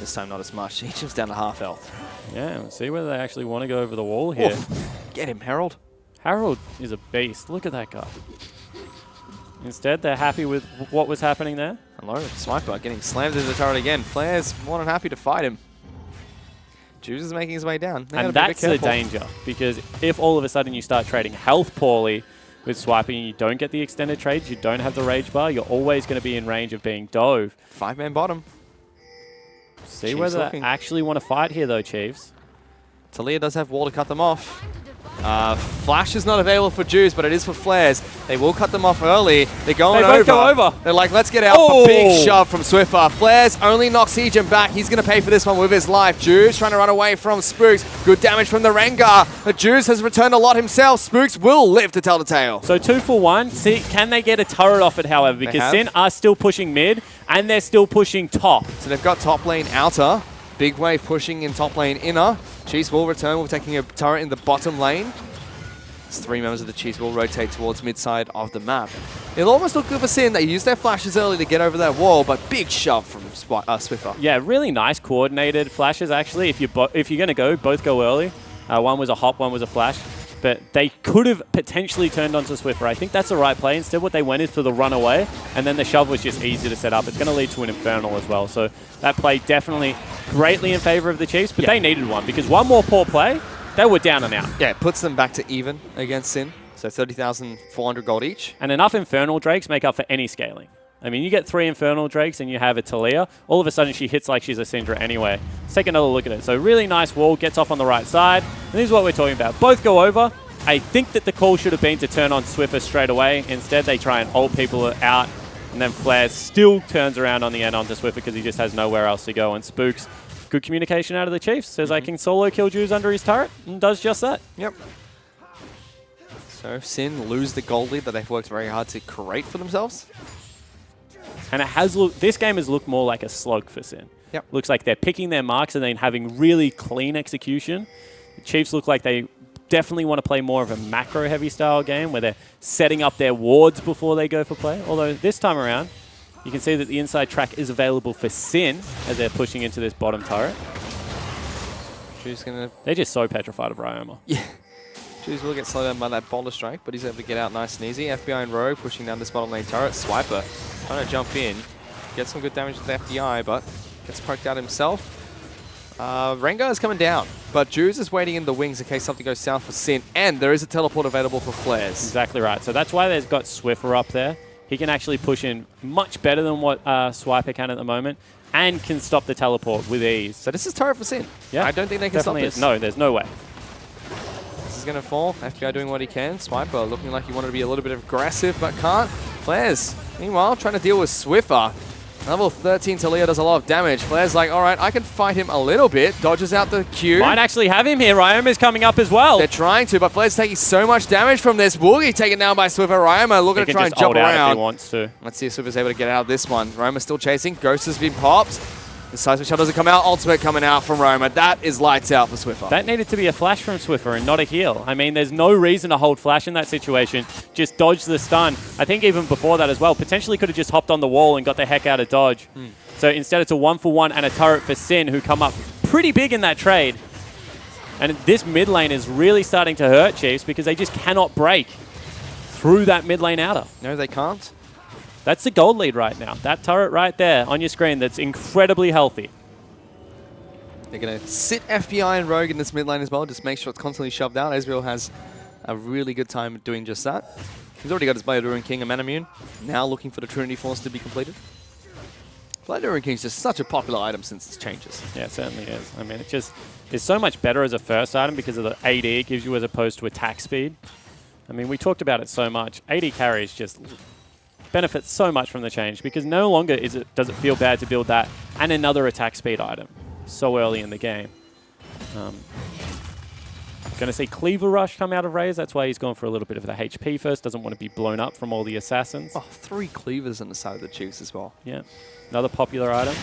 This time not as much. Egypt's down to half health. Yeah, we'll see whether they actually want to go over the wall here. Get him, Harold. Harold is a beast. Look at that guy. Instead, they're happy with what was happening there. Hello, Swiper getting slammed into the turret again. Flair's more than happy to fight him. Juice is making his way down. And that's the danger, because if all of a sudden you start trading health poorly with swiping and you don't get the extended trades, you don't have the rage bar, you're always going to be in range of being dove. 5-man bottom. See Chiefs whether looking. they actually want to fight here, though, Chiefs. Talia does have wall to cut them off. Flash is not available for Juice, but it is for Flares. They will cut them off early. They're going over. They both go over. They're like, let's get out. A big shove from Swiffer. Flares only knocks Ejim back. He's going to pay for this one with his life. Juice trying to run away from Spooks. Good damage from the Rengar. But Juice has returned a lot himself. Spooks will live to tell the tale. So 2-for-1. See, can they get a turret off it, however? Because Sin are still pushing mid, and they're still pushing top. So they've got top lane outer. Big wave pushing in top lane inner. Chiefs will return. We're taking a turret in the bottom lane. As 3 members of the Chiefs will rotate towards mid-side of the map. It'll almost look good for Sin. They used their flashes early to get over that wall, but big shove from Swiffer. Yeah, really nice coordinated flashes, actually. If you're going to go, both go early. One was a hop, one was a flash. But they could have potentially turned onto Swiffer. I think that's the right play. Instead, what they went is for the runaway, and then the shove was just easy to set up. It's going to lead to an Infernal as well. So that play definitely greatly in favor of the Chiefs, but they needed one because one more poor play, they were down and out. Yeah, it puts them back to even against Sin. So 30,400 gold each. And enough Infernal Drakes make up for any scaling. I mean, you get 3 Infernal Drakes and you have a Talia, all of a sudden she hits like she's a Syndra anyway. Let's take another look at it. So really nice wall, gets off on the right side. And this is what we're talking about. Both go over. I think that the call should have been to turn on Swiffer straight away. Instead, they try and ult people out. And then Flair still turns around on the end onto Swiffer because he just has nowhere else to go. And Spooks, good communication out of the Chiefs. Says I can solo kill Jews under his turret and does just that. Yep. So Sin lose the gold lead that they've worked very hard to create for themselves. And it has this game has looked more like a slog for Sin. Yep. Looks like they're picking their marks and then having really clean execution. The Chiefs look like they definitely want to play more of a macro-heavy style game where they're setting up their wards before they go for play. Although this time around, you can see that the inside track is available for Sin as they're pushing into this bottom turret. They're just so petrified of Ryoma. Yeah. Jews will get slowed down by that boulder strike, but he's able to get out nice and easy. FBI and Rogue pushing down this bottom lane turret. Swiper trying to jump in. Get some good damage with the FDI, but gets poked out himself. Rengar is coming down, but Jews is waiting in the wings in case something goes south for Sin, and there is a teleport available for Flares. Exactly right. So that's why they've got Swiffer up there. He can actually push in much better than what Swiper can at the moment, and can stop the teleport with ease. So this is turret for Sin. Yeah, I don't think they can stop this. No, there's no way. This is going to fall. FBI doing what he can. Swiper looking like he wanted to be a little bit aggressive, but can't. Flares, meanwhile, trying to deal with Swiffer. Level 13 Talia does a lot of damage. Flair's like, all right, I can fight him a little bit. Dodges out the Q. Might actually have him here. Ryoma's coming up as well. They're trying to, but Flair's taking so much damage from this. Woogie taken down by Swiffer. Ryoma looking to try and jump around. If he wants to. Let's see if Swiffer's able to get out of this one. Ryoma's still chasing. Ghost has been popped. The seismic shot doesn't come out. Ultimate coming out from Ryoma. That is lights out for Swiffer. That needed to be a flash from Swiffer and not a heal. I mean, there's no reason to hold flash in that situation. Just dodge the stun. I think even before that as well, potentially could have just hopped on the wall and got the heck out of dodge. So instead it's a 1-for-1 and a turret for Sin, who come up pretty big in that trade. And this mid lane is really starting to hurt Chiefs because they just cannot break through that mid lane outer. No, they can't. That's the gold lead right now. That turret right there on your screen that's incredibly healthy. They're going to sit FBI and Rogue in this mid lane as well. Just make sure it's constantly shoved out. Ezreal has a really good time doing just that. He's already got his Blade Ruin King and Manamune. Now looking for the Trinity Force to be completed. Blade Ruin King is just such a popular item since its changes. Yeah, it certainly is. I mean, it just is so much better as a first item because of the AD it gives you as opposed to attack speed. I mean, we talked about it so much. AD carries just benefits so much from the change because no longer does it feel bad to build that and another attack speed item so early in the game. Going to see Cleaver Rush come out of Raze. That's why he's going for a little bit of the HP first. Doesn't want to be blown up from all the assassins. Oh, 3 Cleavers on the side of the Chiefs as well. Yeah, another popular item.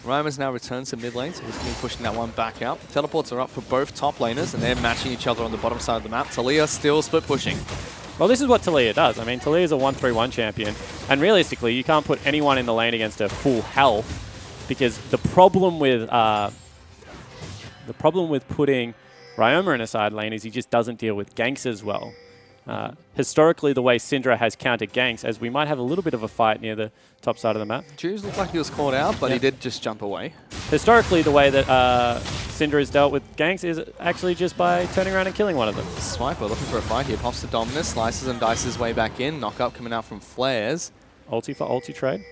Ryoma's now returns to mid lane, so he's going to be pushing that one back out. Teleports are up for both top laners, and they're matching each other on the bottom side of the map. Talia still split pushing. Well, this is what Talia does. I mean, Talia's a 1-3-1 champion, and realistically, you can't put anyone in the lane against her full health because the problem with putting Ryoma in a side lane is he just doesn't deal with ganks as well. Historically, the way Syndra has countered ganks, as we might have a little bit of a fight near the top side of the map. Jews looked like he was caught out, but he did just jump away. Historically, the way that Syndra has dealt with ganks is actually just by turning around and killing one of them. Swiper looking for a fight here. Pops to Dominus, slices and dices his way back in. Knock up coming out from Flares. Ulti for ulti trade.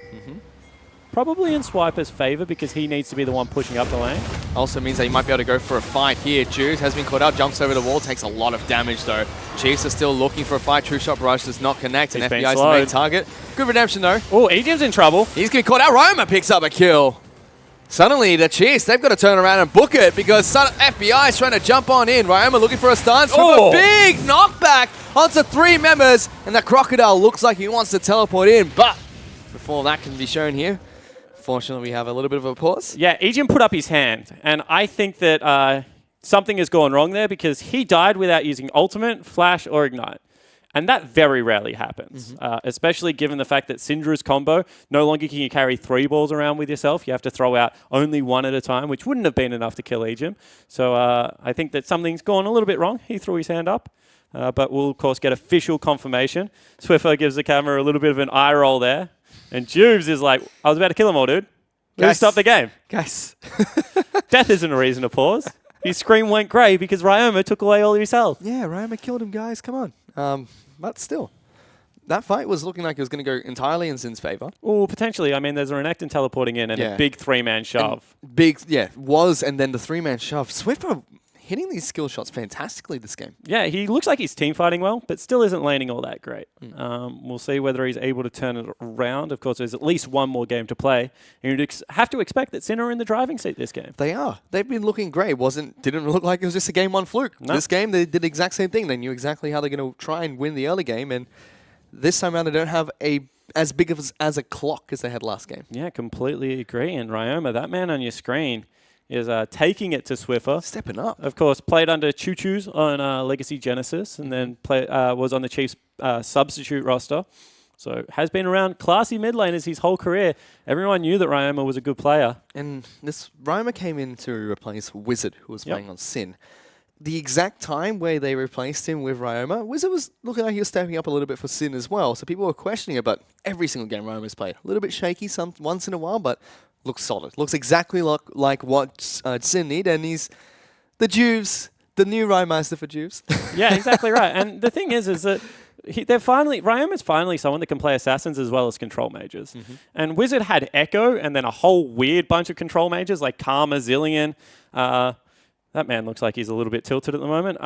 Probably in Swiper's favor because he needs to be the one pushing up the lane. Also means that he might be able to go for a fight here. Jews has been caught out, jumps over the wall, takes a lot of damage though. Chiefs are still looking for a fight. True Shot Barrage does not connect, and FBI is the main target. Good redemption though. Oh, Ejim's in trouble. He's going to be caught out. Ryoma picks up a kill. Suddenly, the Chiefs, they've got to turn around and book it because FBI is trying to jump on in. Ryoma looking for a stun. A big knockback onto 3 members, and the Crocodile looks like he wants to teleport in, but before that can be shown here, fortunately, we have a little bit of a pause. Yeah, Ejim put up his hand, and I think that something has gone wrong there because he died without using ultimate, flash, or ignite. And that very rarely happens, especially given the fact that Syndra's combo, no longer can you carry 3 balls around with yourself. You have to throw out only 1 at a time, which wouldn't have been enough to kill Ejim. So I think that something's gone a little bit wrong. He threw his hand up, but we'll, of course, get official confirmation. Swiffer gives the camera a little bit of an eye roll there. And Jubes is like, I was about to kill him all, dude. Guys, stop the game. Guys. Death isn't a reason to pause. His screen went grey because Ryoma took away all his health. Yeah, Ryoma killed him, guys. Come on. But still, that fight was looking like it was going to go entirely in Sin's favor. Oh, potentially. I mean, there's a Renekton teleporting in and a big 3-man shove. And and then the 3-man shove. Swiffer hitting these skill shots fantastically this game. Yeah, he looks like he's team fighting well, but still isn't landing all that great. We'll see whether he's able to turn it around. Of course, there's at least one more game to play. And you'd have to expect that Sin are in the driving seat this game. They are. They've been looking great. Didn't look like it was just a game 1 fluke. No. This game, they did the exact same thing. They knew exactly how they're going to try and win the early game. And this time around, they don't have as big of as a clock as they had last game. Yeah, completely agree. And Ryoma, that man on your screen, is taking it to Swiffer. Stepping up. Of course, played under Choo Choo's on Legacy Genesis and then was on the Chiefs substitute roster. So has been around classy mid laners his whole career. Everyone knew that Ryoma was a good player. And this Ryoma came in to replace Wizard, who was playing on Sin. The exact time where they replaced him with Ryoma, Wizard was looking like he was stepping up a little bit for Sin as well. So people were questioning it, but every single game Ryoma's played. A little bit shaky once in a while, but looks solid. Looks exactly like what Sin need, and he's the Juves, the new Rymaster for Juves. Yeah, exactly right. And the thing is that Ryoma's finally someone that can play assassins as well as control mages. And Wizard had Echo and then a whole weird bunch of control mages like Karma, Zillion. That man looks like he's a little bit tilted at the moment.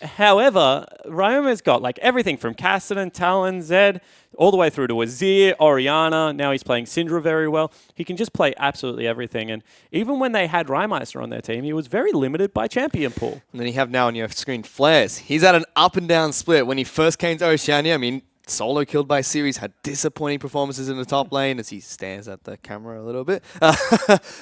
However, Ryoma's got like everything from Kassadin, Talon, Zed, all the way through to Azir, Orianna. Now he's playing Syndra very well. He can just play absolutely everything. And even when they had Rymeister on their team, he was very limited by champion pool. And then you have now on your screen Flares. He's had an up and down split. When he first came to Oceania, I mean, solo killed by series, had disappointing performances in the top lane as he stares at the camera a little bit.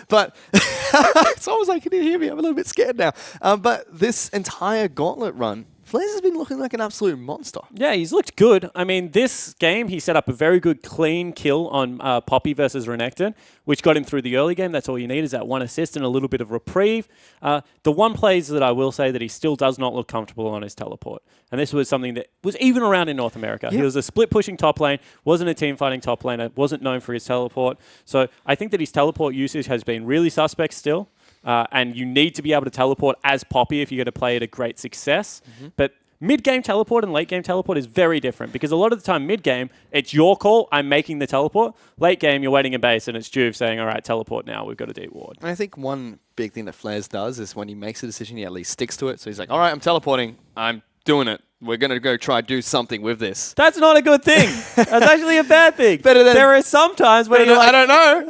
But it's almost like, can you hear me? I'm a little bit scared now. But this entire Gauntlet run, Flares has been looking like an absolute monster. Yeah, he's looked good. I mean, this game, he set up a very good clean kill on Poppy versus Renekton, which got him through the early game. That's all you need is that 1 assist and a little bit of reprieve. The one plays that I will say that he still does not look comfortable on his teleport. And this was something that was even around in North America. He was a split-pushing top lane, wasn't a team-fighting top laner, wasn't known for his teleport. So I think that his teleport usage has been really suspect still. And you need to be able to teleport as Poppy if you're going to play at a great success. But mid-game teleport and late-game teleport is very different because a lot of the time mid-game, it's your call, I'm making the teleport. Late game, you're waiting in base and it's Juve saying, all right, teleport now, we've got a deep ward. And I think one big thing that Flares does is when he makes a decision, he at least sticks to it. So he's like, all right, I'm teleporting, I'm doing it. We're going to go try do something with this. That's not a good thing. That's actually a bad thing. There are some times where you're like, I don't know.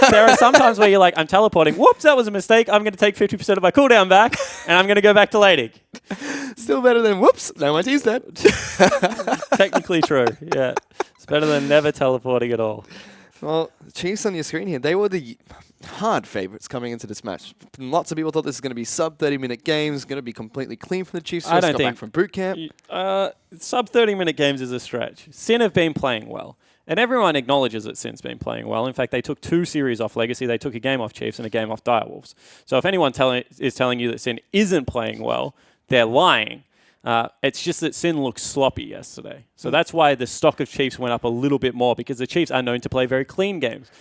There are some times where you're like, I'm teleporting. Whoops, that was a mistake. I'm going to take 50% of my cooldown back, and I'm going to go back to laning. Still better than whoops, no one teased that. Technically true, yeah. It's better than never teleporting at all. Well, the Chiefs on your screen here, they were the hard favorites coming into this match. Lots of people thought this was going to be sub 30-minute games, going to be completely clean from the Chiefs. I don't got think back from boot camp. Sub 30-minute games is a stretch. Sin have been playing well. And everyone acknowledges that Sin's been playing well. In fact, they took 2 series off Legacy. They took a game off Chiefs and a game off Direwolves. So if anyone is telling you that Sin isn't playing well, they're lying. It's just that Sin looked sloppy yesterday. So that's why the stock of Chiefs went up a little bit more, because the Chiefs are known to play very clean games.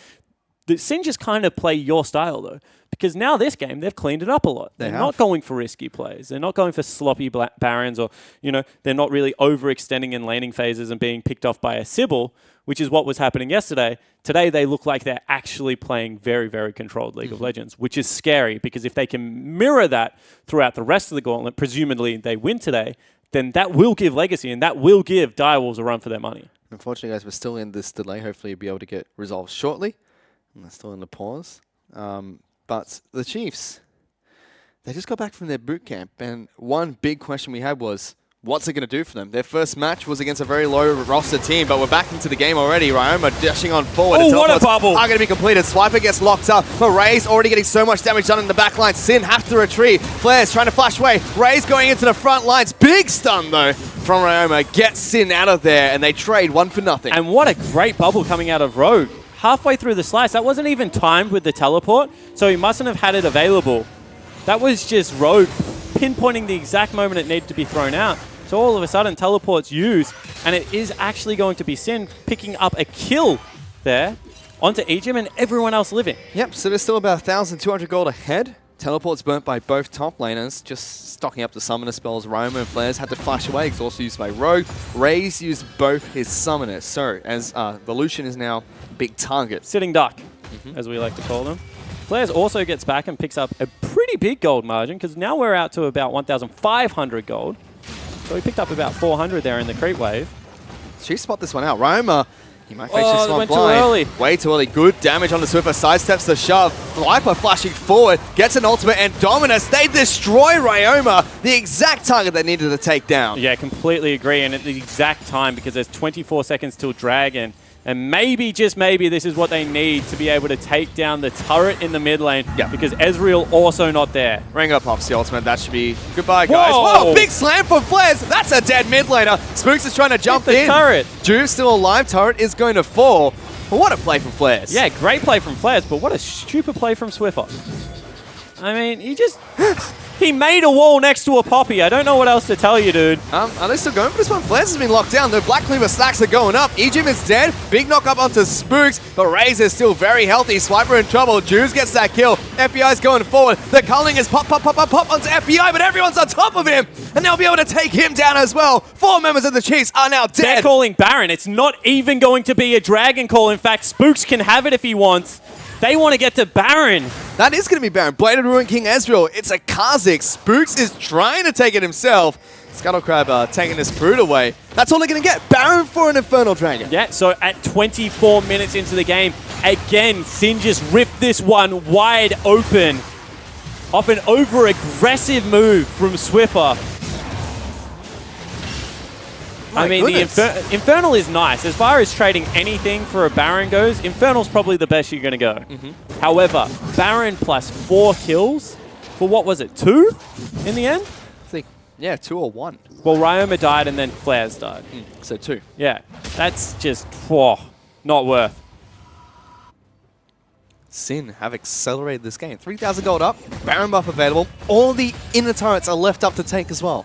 The Sin just kind of play your style, though, because now this game, they've cleaned it up a lot. They're not going for risky plays. They're not going for sloppy Barons, or, they're not really overextending in laning phases and being picked off by a Sybil, which is what was happening yesterday. Today, they look like they're actually playing very, very controlled League of Legends, which is scary, because if they can mirror that throughout the rest of the Gauntlet, presumably they win today, then that will give Legacy and that will give Direwolves a run for their money. Unfortunately, guys, we're still in this delay. Hopefully, you'll be able to get resolved shortly. And they're still in the pause. But the Chiefs, they just got back from their boot camp. And one big question we had was, what's it going to do for them? Their first match was against a very low roster team, but we're back into the game already. Ryoma dashing on forward. Oh, what a bubble! Are going to be completed. Swiper gets locked up, but Ray's already getting so much damage done in the back line. Sin have to retreat. Flares trying to flash away. Ray's going into the front lines. Big stun, though, from Ryoma. Gets Sin out of there, and they trade 1 for nothing. And what a great bubble coming out of Rogue. Halfway through the slice, that wasn't even timed with the teleport, so he mustn't have had it available. That was just Rogue pinpointing the exact moment it needed to be thrown out. So all of a sudden, teleport's used, and it is actually going to be Sin picking up a kill there onto Ejim and everyone else living. Yep, so there's still about 1,200 gold ahead. Teleport's burnt by both top laners, just stocking up the summoner spells. Ryoma and Flares had to flash away. It's also used by Rogue. Ray's used both his summoners. So, as the Lucian is now a big target. Sitting duck, as we like to call them. Flares also gets back and picks up a pretty big gold margin, because now we're out to about 1,500 gold. So he picked up about 400 there in the creep wave. She spot this one out. Ryoma, he might face this one went blind. too early. Way too early. Good damage on the Swiffer. Sidesteps the shove. Viper flashing forward. Gets an ultimate and Dominus. They destroy Ryoma. The exact target they needed to take down. Yeah, completely agree. And at the exact time, because there's 24 seconds till Dragon. And maybe, just maybe, this is what they need to be able to take down the turret in the mid lane. Yeah. Because Ezreal also not there. Ringo pops the ultimate. That should be goodbye, guys. Whoa! Whoa, big slam from Flares. That's a dead mid laner. Spooks is trying to jump the in. turret. Juve's still alive. Turret is going to fall. But what a play from Flares. Yeah, great play from Flares, but what a stupid play from Swiffer. I mean, he just... he made a wall next to a Poppy. I don't know what else to tell you, dude. Are they still going for this one? Flares has been locked down. The Black Cleaver stacks are going up. Ejim is dead. Big knock up onto Spooks, but Raze is still very healthy. Swiper in trouble. Juves gets that kill. FBI's going forward. The culling is pop onto FBI, but everyone's on top of him, and they'll be able to take him down as well. 4 members of the Chiefs are now dead. They're calling Baron. It's not even going to be a Dragon call. In fact, Spooks can have it if he wants. They want to get to Baron. That is going to be Baron. Bladed Ruin King Ezreal. It's a Kha'Zix. Spooks is trying to take it himself. Scuttlecrab taking his fruit away. That's all they're going to get. Baron for an Infernal Dragon. Yeah, so at 24 minutes into the game, again, Sin just ripped this one wide open off an over-aggressive move from Swiffer. I mean, the Infernal is nice. As far as trading anything for a Baron goes, Infernal's probably the best you're going to go. However, Baron plus 4 kills for what was it, 2 in the end? I think, yeah, 2 or 1. Well, Ryoma died and then Flares died. So 2. Yeah, that's just not worth. Sin have accelerated this game. 3,000 gold up, Baron buff available. All the inner turrets are left up to take as well.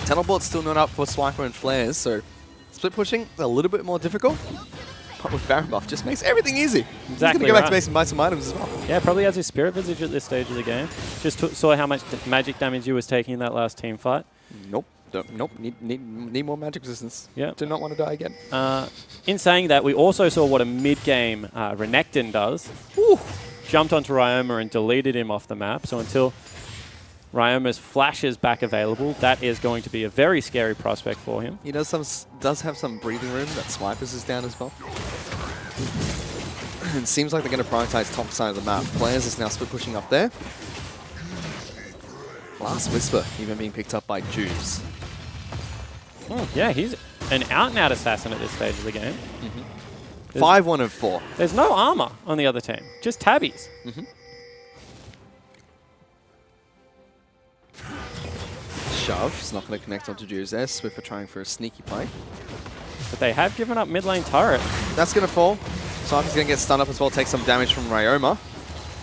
Teleport's still not up for Swiper and Flares, so split pushing a little bit more difficult. But with Baron buff, just makes everything easy. Exactly. He's going to go back to base and buy some items as well. Yeah, probably has his Spirit Visage at this stage of the game. Just saw how much magic damage you was taking in that last team fight. Nope. Nope. Need more magic resistance. Yeah. Do not want to die again. In saying that, we also saw what a mid-game Renekton does. Jumped onto Ryoma and deleted him off the map. So until Ryoma's flash is back available, that is going to be a very scary prospect for him. He does have some breathing room. That Swipers is down as well. It seems like they're going to prioritize top side of the map. Flares is now split pushing up there. Last Whisper even being picked up by Juves. Yeah, he's an out-and-out assassin at this stage of the game. 5-1 and 4. There's no armor on the other team, just tabbies. Shove. It's not going to connect onto Juves there. Swiffer trying for a sneaky play. But they have given up mid lane turret. That's going to fall. Swiper's going to get stunned up as well, take some damage from Ryoma.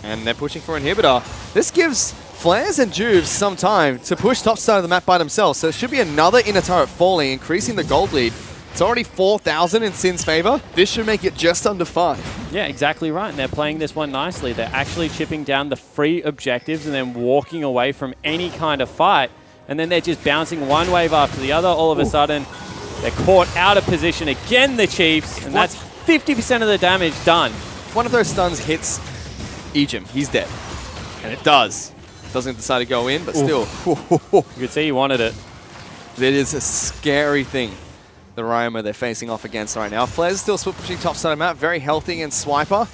And they're pushing for Inhibitor. This gives Flares and Juves some time to push top side of the map by themselves. So it should be another inner turret falling, increasing the gold lead. It's already 4,000 in Sin's favor. This should make it just under 5. Yeah, exactly right. And they're playing this one nicely. They're actually chipping down the free objectives and then walking away from any kind of fight. And then they're just bouncing one wave after the other. All of a sudden, they're caught out of position again, the Chiefs. And that's 50% of the damage done. If one of those stuns hits Ejim, he's dead. And it does. Doesn't decide to go in, but still. You could see he wanted it. It is a scary thing, the Ryoma they're facing off against right now. Flares still split pushing top side of map, very healthy against Swiper.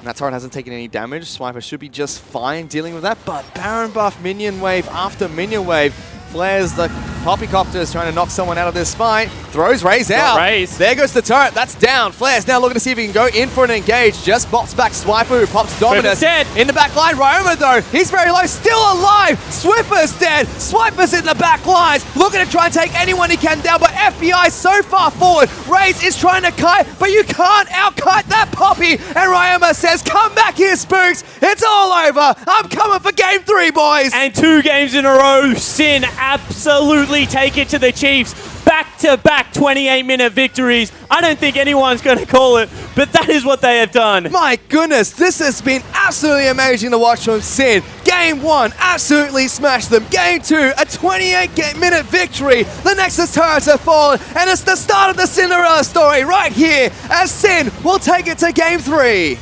And that turret hasn't taken any damage. Swiper should be just fine dealing with that, but Baron buff minion wave after minion wave. Flares the Poppycopter is trying to knock someone out of this fight. Throws Raze out. Raze. There goes the turret. That's down. Flares now looking to see if he can go in for an engage. Just bops back Swiper, who pops Dominus. dead. In the back line, Ryoma though, he's very low, still alive. Swiffer's dead. Swiper's in the back lines, looking to try and take anyone he can down, but FBI so far forward. Raze is trying to kite, but you can't out-kite that Poppy. And Ryoma says, come back here, Spooks. It's all over. I'm coming for game 3, boys. And 2 games in a row, Sin absolutely take it to the Chiefs. Back-to-back 28-minute victories. I don't think anyone's going to call it, but that is what they have done. My goodness, this has been absolutely amazing to watch from Sin. Game 1, absolutely smashed them. Game 2, a 28-minute victory. The Nexus turrets have fallen, and it's the start of the Cinderella story right here as Sin will take it to Game 3.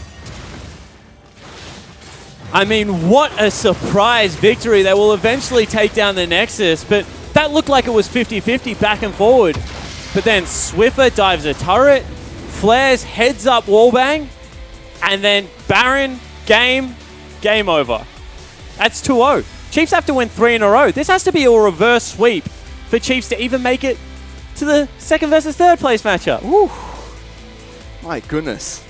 I mean, what a surprise victory. They will eventually take down the Nexus, but that looked like it was 50-50 back and forward. But then Swiffer dives a turret, Flares heads up wallbang, and then Baron, game over. That's 2-0. Chiefs have to win 3 in a row. This has to be a reverse sweep for Chiefs to even make it to the second versus third place matchup. Woo. My goodness.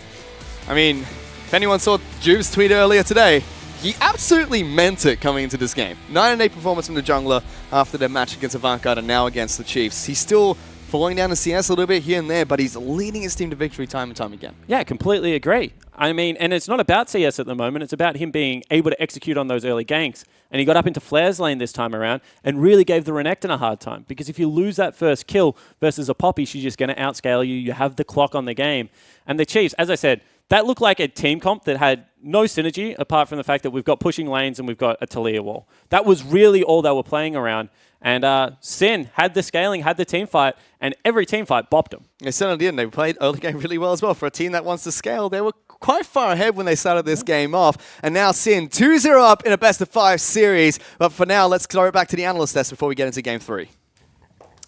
I mean, if anyone saw Juve's tweet earlier today, he absolutely meant it coming into this game. 9-8 performance from the jungler after their match against Avant-Garde and now against the Chiefs. He's still falling down the CS a little bit here and there, but he's leading his team to victory time and time again. Yeah, completely agree. I mean, and it's not about CS at the moment. It's about him being able to execute on those early ganks. And he got up into Flare's lane this time around and really gave the Renekton a hard time. Because if you lose that first kill versus a Poppy, she's just going to outscale you. You have the clock on the game. And the Chiefs, as I said, that looked like a team comp that had no synergy apart from the fact that we've got pushing lanes and we've got a Talia wall. That was really all they were playing around. And Sin had the scaling, had the team fight, and every team fight bopped them. They certainly did, and they played early game really well as well. For a team that wants to scale, they were quite far ahead when they started this game off. And now Sin 2-0 up in a best-of-5 series. But for now, let's throw it back to the analyst desk before we get into game 3.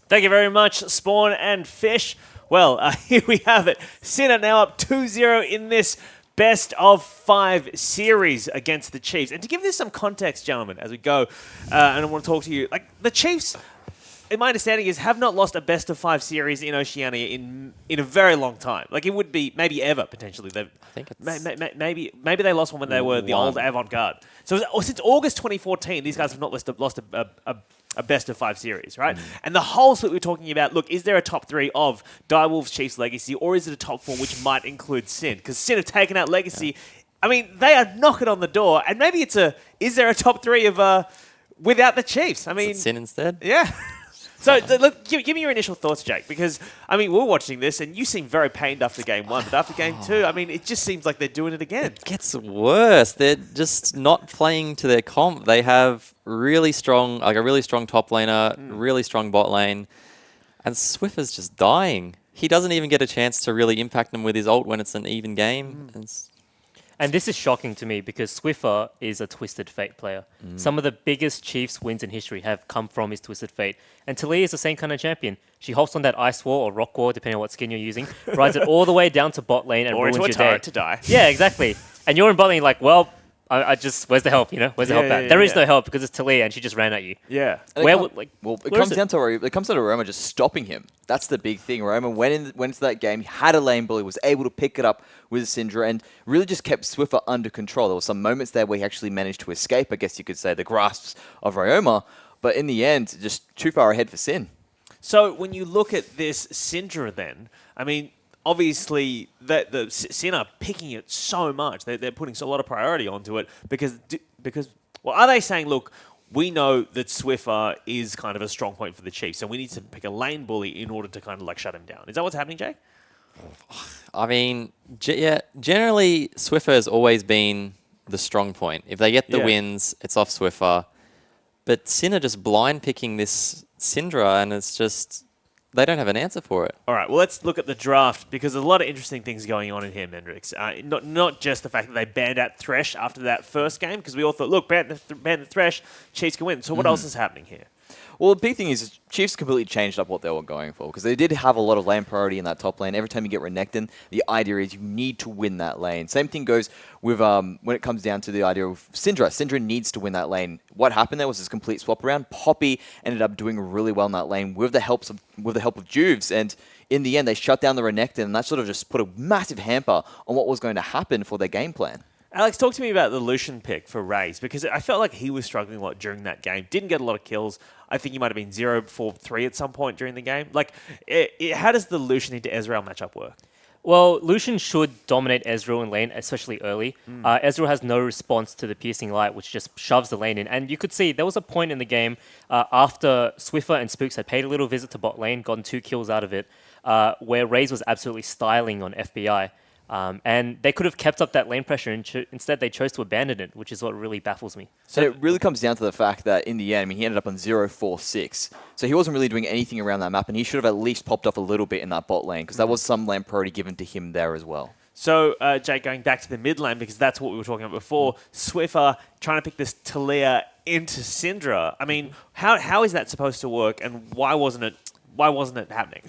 Thank you very much, Spawn and Fish. Well, here we have it. Sin are now up 2-0 in this best-of-5 series against the Chiefs. And to give this some context, gentlemen, as we go, and I want to talk to you, like the Chiefs, in my understanding, have not lost a best-of-5 series in Oceania in a very long time. Like it would be maybe ever potentially. I think it's maybe they lost one when they were the old Avant-Garde. So since August 2014, these guys have not lost a best-of-5 series, right? And the whole split we're talking about, look, is there a top 3 of Direwolves, Chiefs, Legacy, or is it a top 4 which might include Sin? Because Sin have taken out Legacy. Yeah. I mean, they are knocking on the door, and maybe is there a top 3 of without the Chiefs? I mean, Sin instead? Yeah. So look, give me your initial thoughts, Jake, because, I mean, we're watching this, and you seem very pained after game 1, but after game 2, I mean, it just seems like they're doing it again. It gets worse. They're just not playing to their comp. They have a really strong top laner, really strong bot lane, and Swiffer's just dying. He doesn't even get a chance to really impact them with his ult when it's an even game. And this is shocking to me because Swiffer is a Twisted Fate player. Some of the biggest Chiefs wins in history have come from his Twisted Fate. And Talia is the same kind of champion. She hops on that ice wall or rock wall, depending on what skin you're using, rides it all the way down to bot lane and or ruins into a your turret day. to die. Yeah, exactly. And you're in bot lane like, well, I just, where's the help, you know? Where's the help at? There is no help because it's Talia and she just ran at you. Yeah. It comes down to Roma just stopping him. That's the big thing. Roma went into that game, he had a lane bully, was able to pick it up with Syndra and really just kept Swiffer under control. There were some moments there where he actually managed to escape, I guess you could say, the grasps of Ryoma. But in the end, just too far ahead for Sin. So when you look at this Syndra then, I mean, obviously, the Sin are picking it so much. They're putting a lot of priority onto it because well, are they saying, look, we know that Swiffer is kind of a strong point for the Chiefs, so we need to pick a lane bully in order to kind of like shut him down. Is that what's happening, Jake? I mean, generally, Swiffer has always been the strong point. If they get the wins, it's off Swiffer. But Sin are just blind picking this Syndra, and it's just... They don't have an answer for it. All right, well, let's look at the draft because there's a lot of interesting things going on in here, Mendrix. Not just the fact that they banned out Thresh after that first game, because we all thought, look, ban the Thresh, Chiefs can win. So what else is happening here? Well, the big thing is Chiefs completely changed up what they were going for because they did have a lot of lane priority in that top lane. Every time you get Renekton, the idea is you need to win that lane. Same thing goes with when it comes down to the idea of Syndra. Syndra needs to win that lane. What happened there was this complete swap around. Poppy ended up doing really well in that lane with the help of Juves, and in the end they shut down the Renekton, and that sort of just put a massive hamper on what was going to happen for their game plan. Alex, talk to me about the Lucian pick for Raze, because I felt like he was struggling a lot during that game. Didn't get a lot of kills. I think he might have been 0-4-3 at some point during the game. Like, how does the Lucian into Ezreal matchup work? Well, Lucian should dominate Ezreal in lane, especially early. Ezreal has no response to the Piercing Light, which just shoves the lane in. And you could see there was a point in the game after Swiffer and Spooks had paid a little visit to bot lane, gotten 2 kills out of it, where Raze was absolutely styling on FBI. And they could have kept up that lane pressure, and instead they chose to abandon it, which is what really baffles me. So it really comes down to the fact that in the end, I mean, he ended up on 0-4-6. So he wasn't really doing anything around that map, and he should have at least popped off a little bit in that bot lane, because that was some lane priority given to him there as well. So, Jake, going back to the mid lane, because that's what we were talking about before, Swiffer trying to pick this Talia into Syndra. I mean, how is that supposed to work, and why wasn't it happening?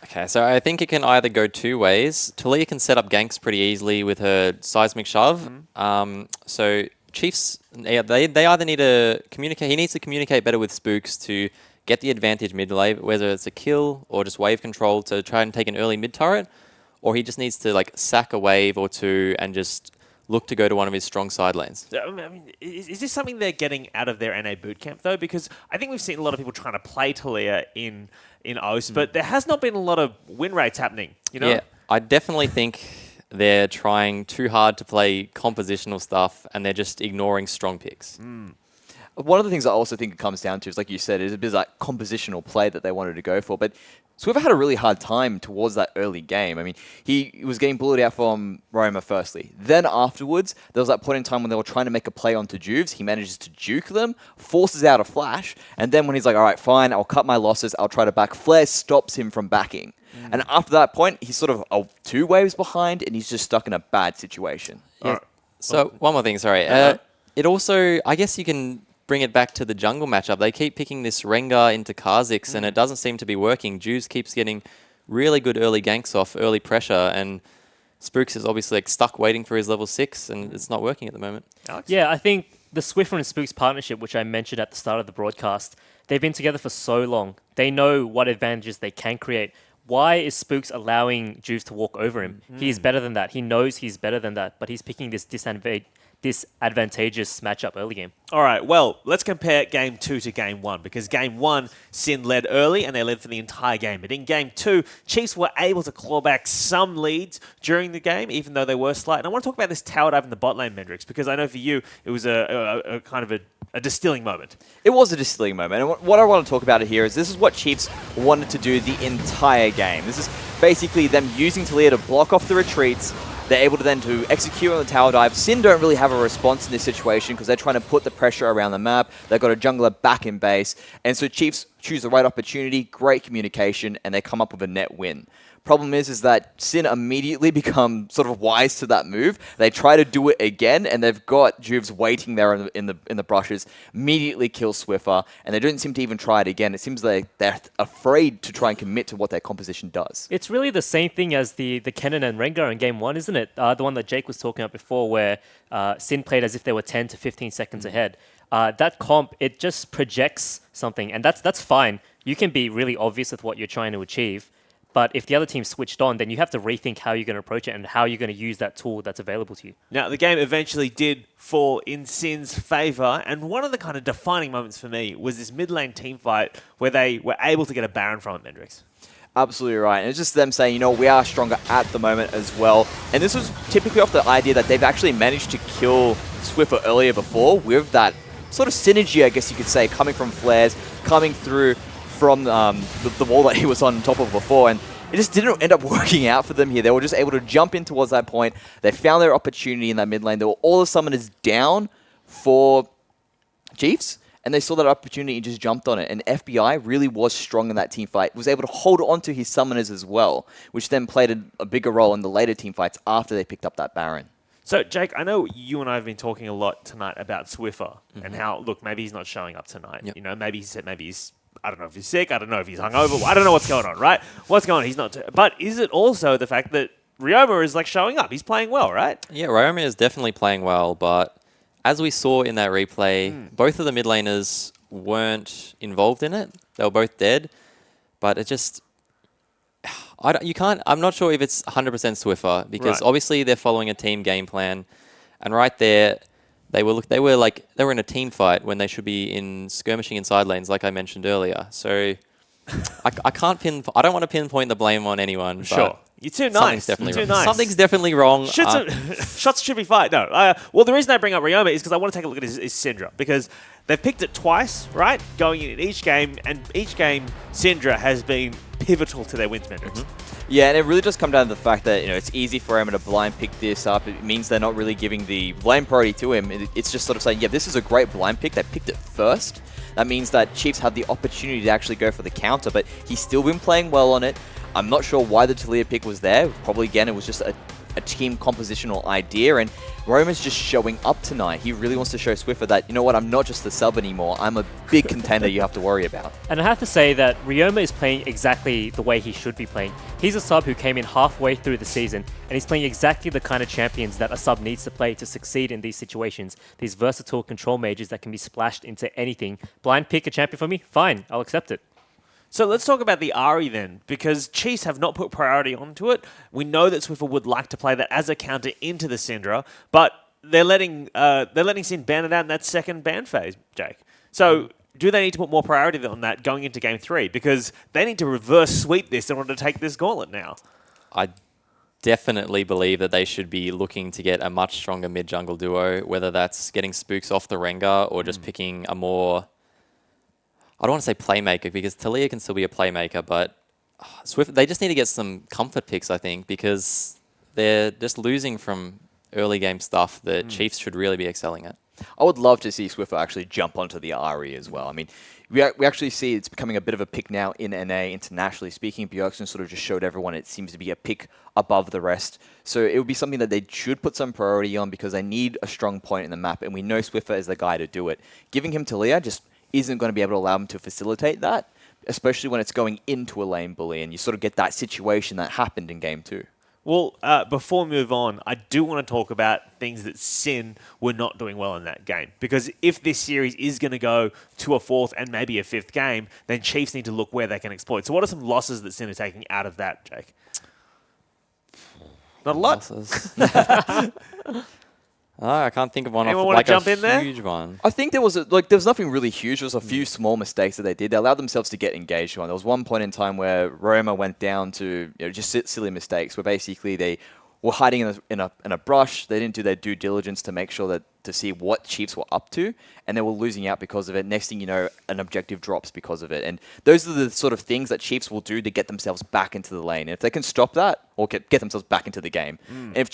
Okay, so I think it can either go 2 ways. Talia can set up ganks pretty easily with her seismic shove. So Chiefs, they either need to communicate. He needs to communicate better with Spooks to get the advantage mid lane, whether it's a kill or just wave control to try and take an early mid turret, or he just needs to like sack a wave or 2 and just look to go to one of his strong side lanes. I mean, is this something they're getting out of their NA bootcamp, though? Because I think we've seen a lot of people trying to play Talia in OS, but there has not been a lot of win rates happening, you know? Yeah, I definitely think they're trying too hard to play compositional stuff, and they're just ignoring strong picks. One of the things I also think it comes down to is, like you said, is a bit of that compositional play that they wanted to go for. But Swiffer had a really hard time towards that early game. I mean, he was getting bullied out from Roma firstly. Then afterwards, there was that point in time when they were trying to make a play onto Juves. He manages to juke them, forces out a flash, and then when he's like, all right, fine, I'll cut my losses, I'll try to back. Flair stops him from backing. And after that point, he's sort of 2 waves behind, and he's just stuck in a bad situation. Yeah. So one more thing, sorry. It also, I guess you can bring it back to the jungle matchup. They keep picking this Rengar into Kha'Zix, and it doesn't seem to be working. Juves keeps getting really good early ganks off, early pressure, and Spooks is obviously like stuck waiting for his level 6, and it's not working at the moment. Alex? Yeah, I think the Swiffer and Spooks partnership, which I mentioned at the start of the broadcast, they've been together for so long. They know what advantages they can create. Why is Spooks allowing Juves to walk over him? He's better than that. He knows he's better than that, but he's picking this disadvantageous matchup early game. All right, well, let's compare Game 2 to Game 1, because Game 1, Sin led early, and they led for the entire game. But in Game 2, Chiefs were able to claw back some leads during the game, even though they were slight. And I want to talk about this tower dive in the bot lane, Mendrix, because I know for you, it was a kind of a distilling moment. It was a distilling moment. And what I want to talk about here is this is what Chiefs wanted to do the entire game. This is basically them using Talia to block off the retreats. They're able to then to execute on the tower dive. Sin don't really have a response in this situation because they're trying to put the pressure around the map. They've got a jungler back in base. And so Chiefs choose the right opportunity, great communication, and they come up with a net win. Problem is that Sin immediately become sort of wise to that move. They try to do it again, and they've got Juves waiting there in the brushes. Immediately kill Swiffer, and they don't seem to even try it again. It seems like they're afraid to try and commit to what their composition does. It's really the same thing as the Kennen and Rengar in Game 1, isn't it? The one that Jake was talking about before, where Sin played as if they were 10 to 15 seconds ahead. That comp, it just projects something, and that's fine. You can be really obvious with what you're trying to achieve. But if the other team switched on, then you have to rethink how you're going to approach it and how you're going to use that tool that's available to you. Now, the game eventually did fall in Sin's favour, and one of the kind of defining moments for me was this mid lane team fight where they were able to get a Baron from it, Mendrix. Absolutely right. And it's just them saying, you know, we are stronger at the moment as well. And this was typically off the idea that they've actually managed to kill Swiffer earlier before with that sort of synergy, I guess you could say, coming from flares, coming through from the wall that he was on top of before, and it just didn't end up working out for them here. They were just able to jump in towards that point. They found their opportunity in that mid lane. There were all the summoners down for Chiefs, and they saw that opportunity and just jumped on it. And FBI really was strong in that team fight, was able to hold on to his summoners as well, which then played a bigger role in the later team fights after they picked up that Baron. So, Jake, I know you and I have been talking a lot tonight about Swiffer and how, look, maybe he's not showing up tonight. Yep. You know, maybe he's, I don't know if he's sick, I don't know if he's hungover, I don't know what's going on, right? What's going on? He's not. But is it also the fact that Ryoma is like showing up? He's playing well, right? Yeah, Ryoma is definitely playing well, but as we saw in that replay, both of the mid laners weren't involved in it. They were both dead, but it just... I'm not sure if it's 100% Swiffer because obviously they're following a team game plan, and right there, they were in a team fight when they should be in skirmishing in side lanes, like I mentioned earlier. So I don't want to pinpoint the blame on anyone. Sure. You're too nice. Something's definitely wrong. Shots should be fired. No. Well, the reason I bring up Ryoma is because I want to take a look at his Syndra, because they've picked it twice, right? Going in each game, and each game, Syndra has been pivotal to their wins metrics. Yeah, and it really does come down to the fact that, it's easy for him to blind pick this up. It means they're not really giving the blind priority to him. It's just sort of saying, yeah, this is a great blind pick. They picked it first. That means that Chiefs have the opportunity to actually go for the counter, but he's still been playing well on it. I'm not sure why the Taliyah pick was there. Probably, again, it was just a team compositional idea, and Roman's just showing up tonight. He really wants to show Swiffer that, you know what, I'm not just the sub anymore. I'm a big contender you have to worry about. And I have to say that Ryoma is playing exactly the way he should be playing. He's a sub who came in halfway through the season, and he's playing exactly the kind of champions that a sub needs to play to succeed in these situations. These versatile control mages that can be splashed into anything. Blind pick a champion for me? Fine, I'll accept it. So let's talk about the Ahri then, because Chiefs have not put priority onto it. We know that Swiffer would like to play that as a counter into the Syndra, but they're letting Sin ban it out in that second ban phase, Jake. So do they need to put more priority on that going into Game 3? Because they need to reverse sweep this in order to take this gauntlet now. I definitely believe that they should be looking to get a much stronger mid-jungle duo, whether that's getting Spooks off the Rengar or just picking a more... I don't want to say playmaker because Taliyah can still be a playmaker, but they just need to get some comfort picks, I think, because they're just losing from early game stuff that Chiefs should really be excelling at. I would love to see Swiffer actually jump onto the Ahri as well. I mean, we actually see it's becoming a bit of a pick now in NA, internationally speaking. Bjergsen sort of just showed everyone it seems to be a pick above the rest. So it would be something that they should put some priority on because they need a strong point in the map, and we know Swiffer is the guy to do it. Giving him Taliyah just isn't going to be able to allow him to facilitate that, especially when it's going into a lane bully, and you sort of get that situation that happened in Game 2. Well, before we move on, I do want to talk about things that Sin were not doing well in that game. Because if this series is going to go to a fourth and maybe a fifth game, then Chiefs need to look where they can exploit. So what are some losses that Sin are taking out of that, Jake? Not a lot. I can't think of one Anyone off want like to jump a in there? huge one. I think there was nothing really huge. There was a few small mistakes that they did. They allowed themselves to get engaged on. There was one point in time where Roma went down to just silly mistakes, where basically they were hiding in a brush. They didn't do their due diligence to make sure that to see what Chiefs were up to, and they were losing out because of it. Next thing you know, an objective drops because of it. And those are the sort of things that Chiefs will do to get themselves back into the lane. And if they can stop that, or get themselves back into the game, and if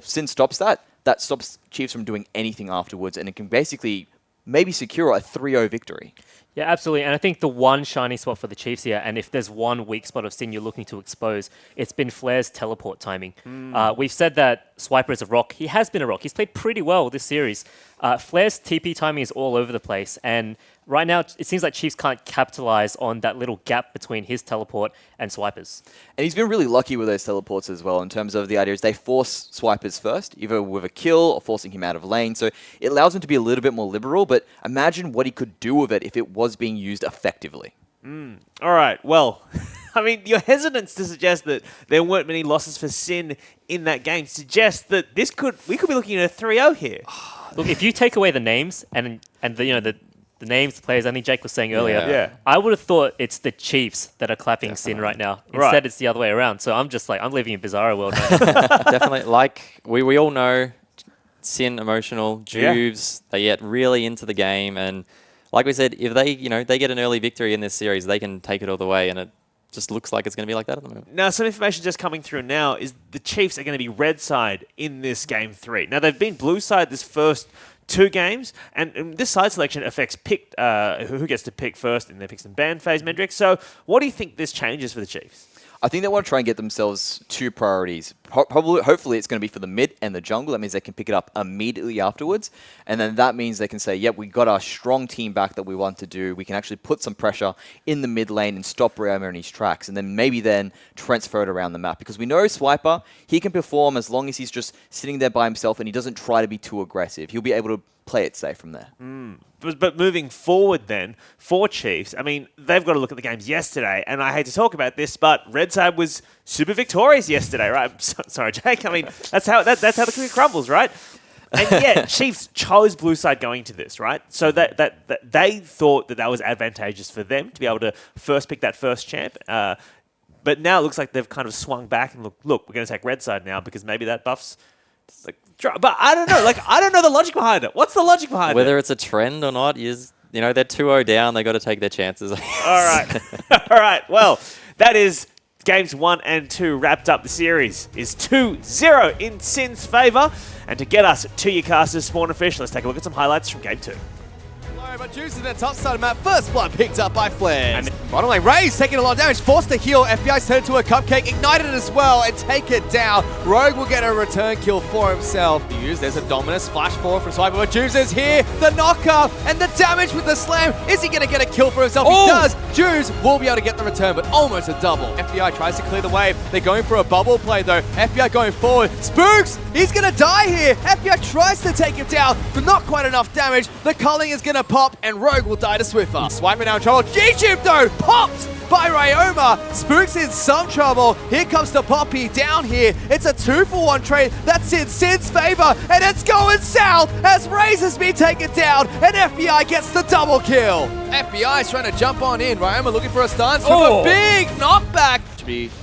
Sin stops that, that stops Chiefs from doing anything afterwards, and it can basically maybe secure a 3-0 victory. Yeah, absolutely. And I think the one shiny spot for the Chiefs here, and if there's one weak spot of Sin you're looking to expose, it's been Flair's teleport timing. We've said that Swiper is a rock. He has been a rock. He's played pretty well this series. Flair's TP timing is all over the place, and right now it seems like Chiefs can't capitalize on that little gap between his teleport and Swiper's. And he's been really lucky with those teleports as well, in terms of the idea is they force Swipers first, either with a kill or forcing him out of lane. So it allows him to be a little bit more liberal, but imagine what he could do with it if it was being used effectively. All right, well, I mean, your hesitance to suggest that there weren't many losses for Sin in that game suggests that we could be looking at a 3-0 here. Look, if you take away the names and the names, the players, I think Jake was saying earlier, Yeah. I would have thought it's the Chiefs that are clapping Sin right now. Instead, it's the other way around. So I'm just like, I'm living in Bizarro world right now. Definitely, like we all know, Sin emotional, Juves, they get really into the game, and like we said, if they get an early victory in this series, they can take it all the way, and it just looks like it's going to be like that at the moment. Now, some information just coming through now is the Chiefs are going to be red side in this Game 3. Now, they've been blue side this first 2 games, and this side selection affects who gets to pick first in their picks and ban phase metrics. So what do you think this changes for the Chiefs? I think they want to try and get themselves 2 priorities. Hopefully, it's going to be for the mid and the jungle. That means they can pick it up immediately afterwards. And then that means they can say, yep, we got our strong team back that we want to do. We can actually put some pressure in the mid lane and stop Ryoma in his tracks. And then maybe then transfer it around the map. Because we know Swiper, he can perform as long as he's just sitting there by himself and he doesn't try to be too aggressive. He'll be able to play it safe from there. But moving forward then, for Chiefs, I mean, they've got to look at the games yesterday, and I hate to talk about this, but Red Side was super victorious yesterday, right? Sorry, Jake. I mean, that's how the cookie crumbles, right? And yeah, Chiefs chose Blue Side going to this, right? So that they thought that was advantageous for them to be able to first pick that first champ. But now it looks like they've kind of swung back and look, we're going to take Red Side now because maybe that buffs. But I don't know. I don't know the logic behind it. What's the logic behind it? Whether it's a trend or not, they're 2-0 down. They got to take their chances. All right. All right. Well, that is games 1 and 2 wrapped up. The series is 2-0 in Sin's favour. And to get us to your casters, Spawner Fish, let's take a look at some highlights from game 2. But Juice in the top side of map. First blood picked up by Flares. Bottom lane, Ray's taking a lot of damage. Forced to heal. FBI's turned into a cupcake. Ignited as well and take it down. Rogue will get a return kill for himself. There's a Dominus. Flash forward from Swiper. But Juice is here. The knockup and the damage with the slam. Is he going to get a kill for himself? He does. Juice will be able to get the return, but almost a double. FBI tries to clear the wave. They're going for a bubble play though. FBI going forward. Spooks! He's going to die here. FBI tries to take him down, but not quite enough damage. The culling is going to pop, and Rogue will die to Swiffer. Swiper now in trouble. G-Tube though, popped by Ryoma. Spooks in some trouble. Here comes the Poppy down here. It's a 2-for-1 trade. That's in Sin's favor, and it's going south as Razor's been taken down, and FBI gets the double kill. FBI is trying to jump on in. Ryoma looking for a stance from a big knockback.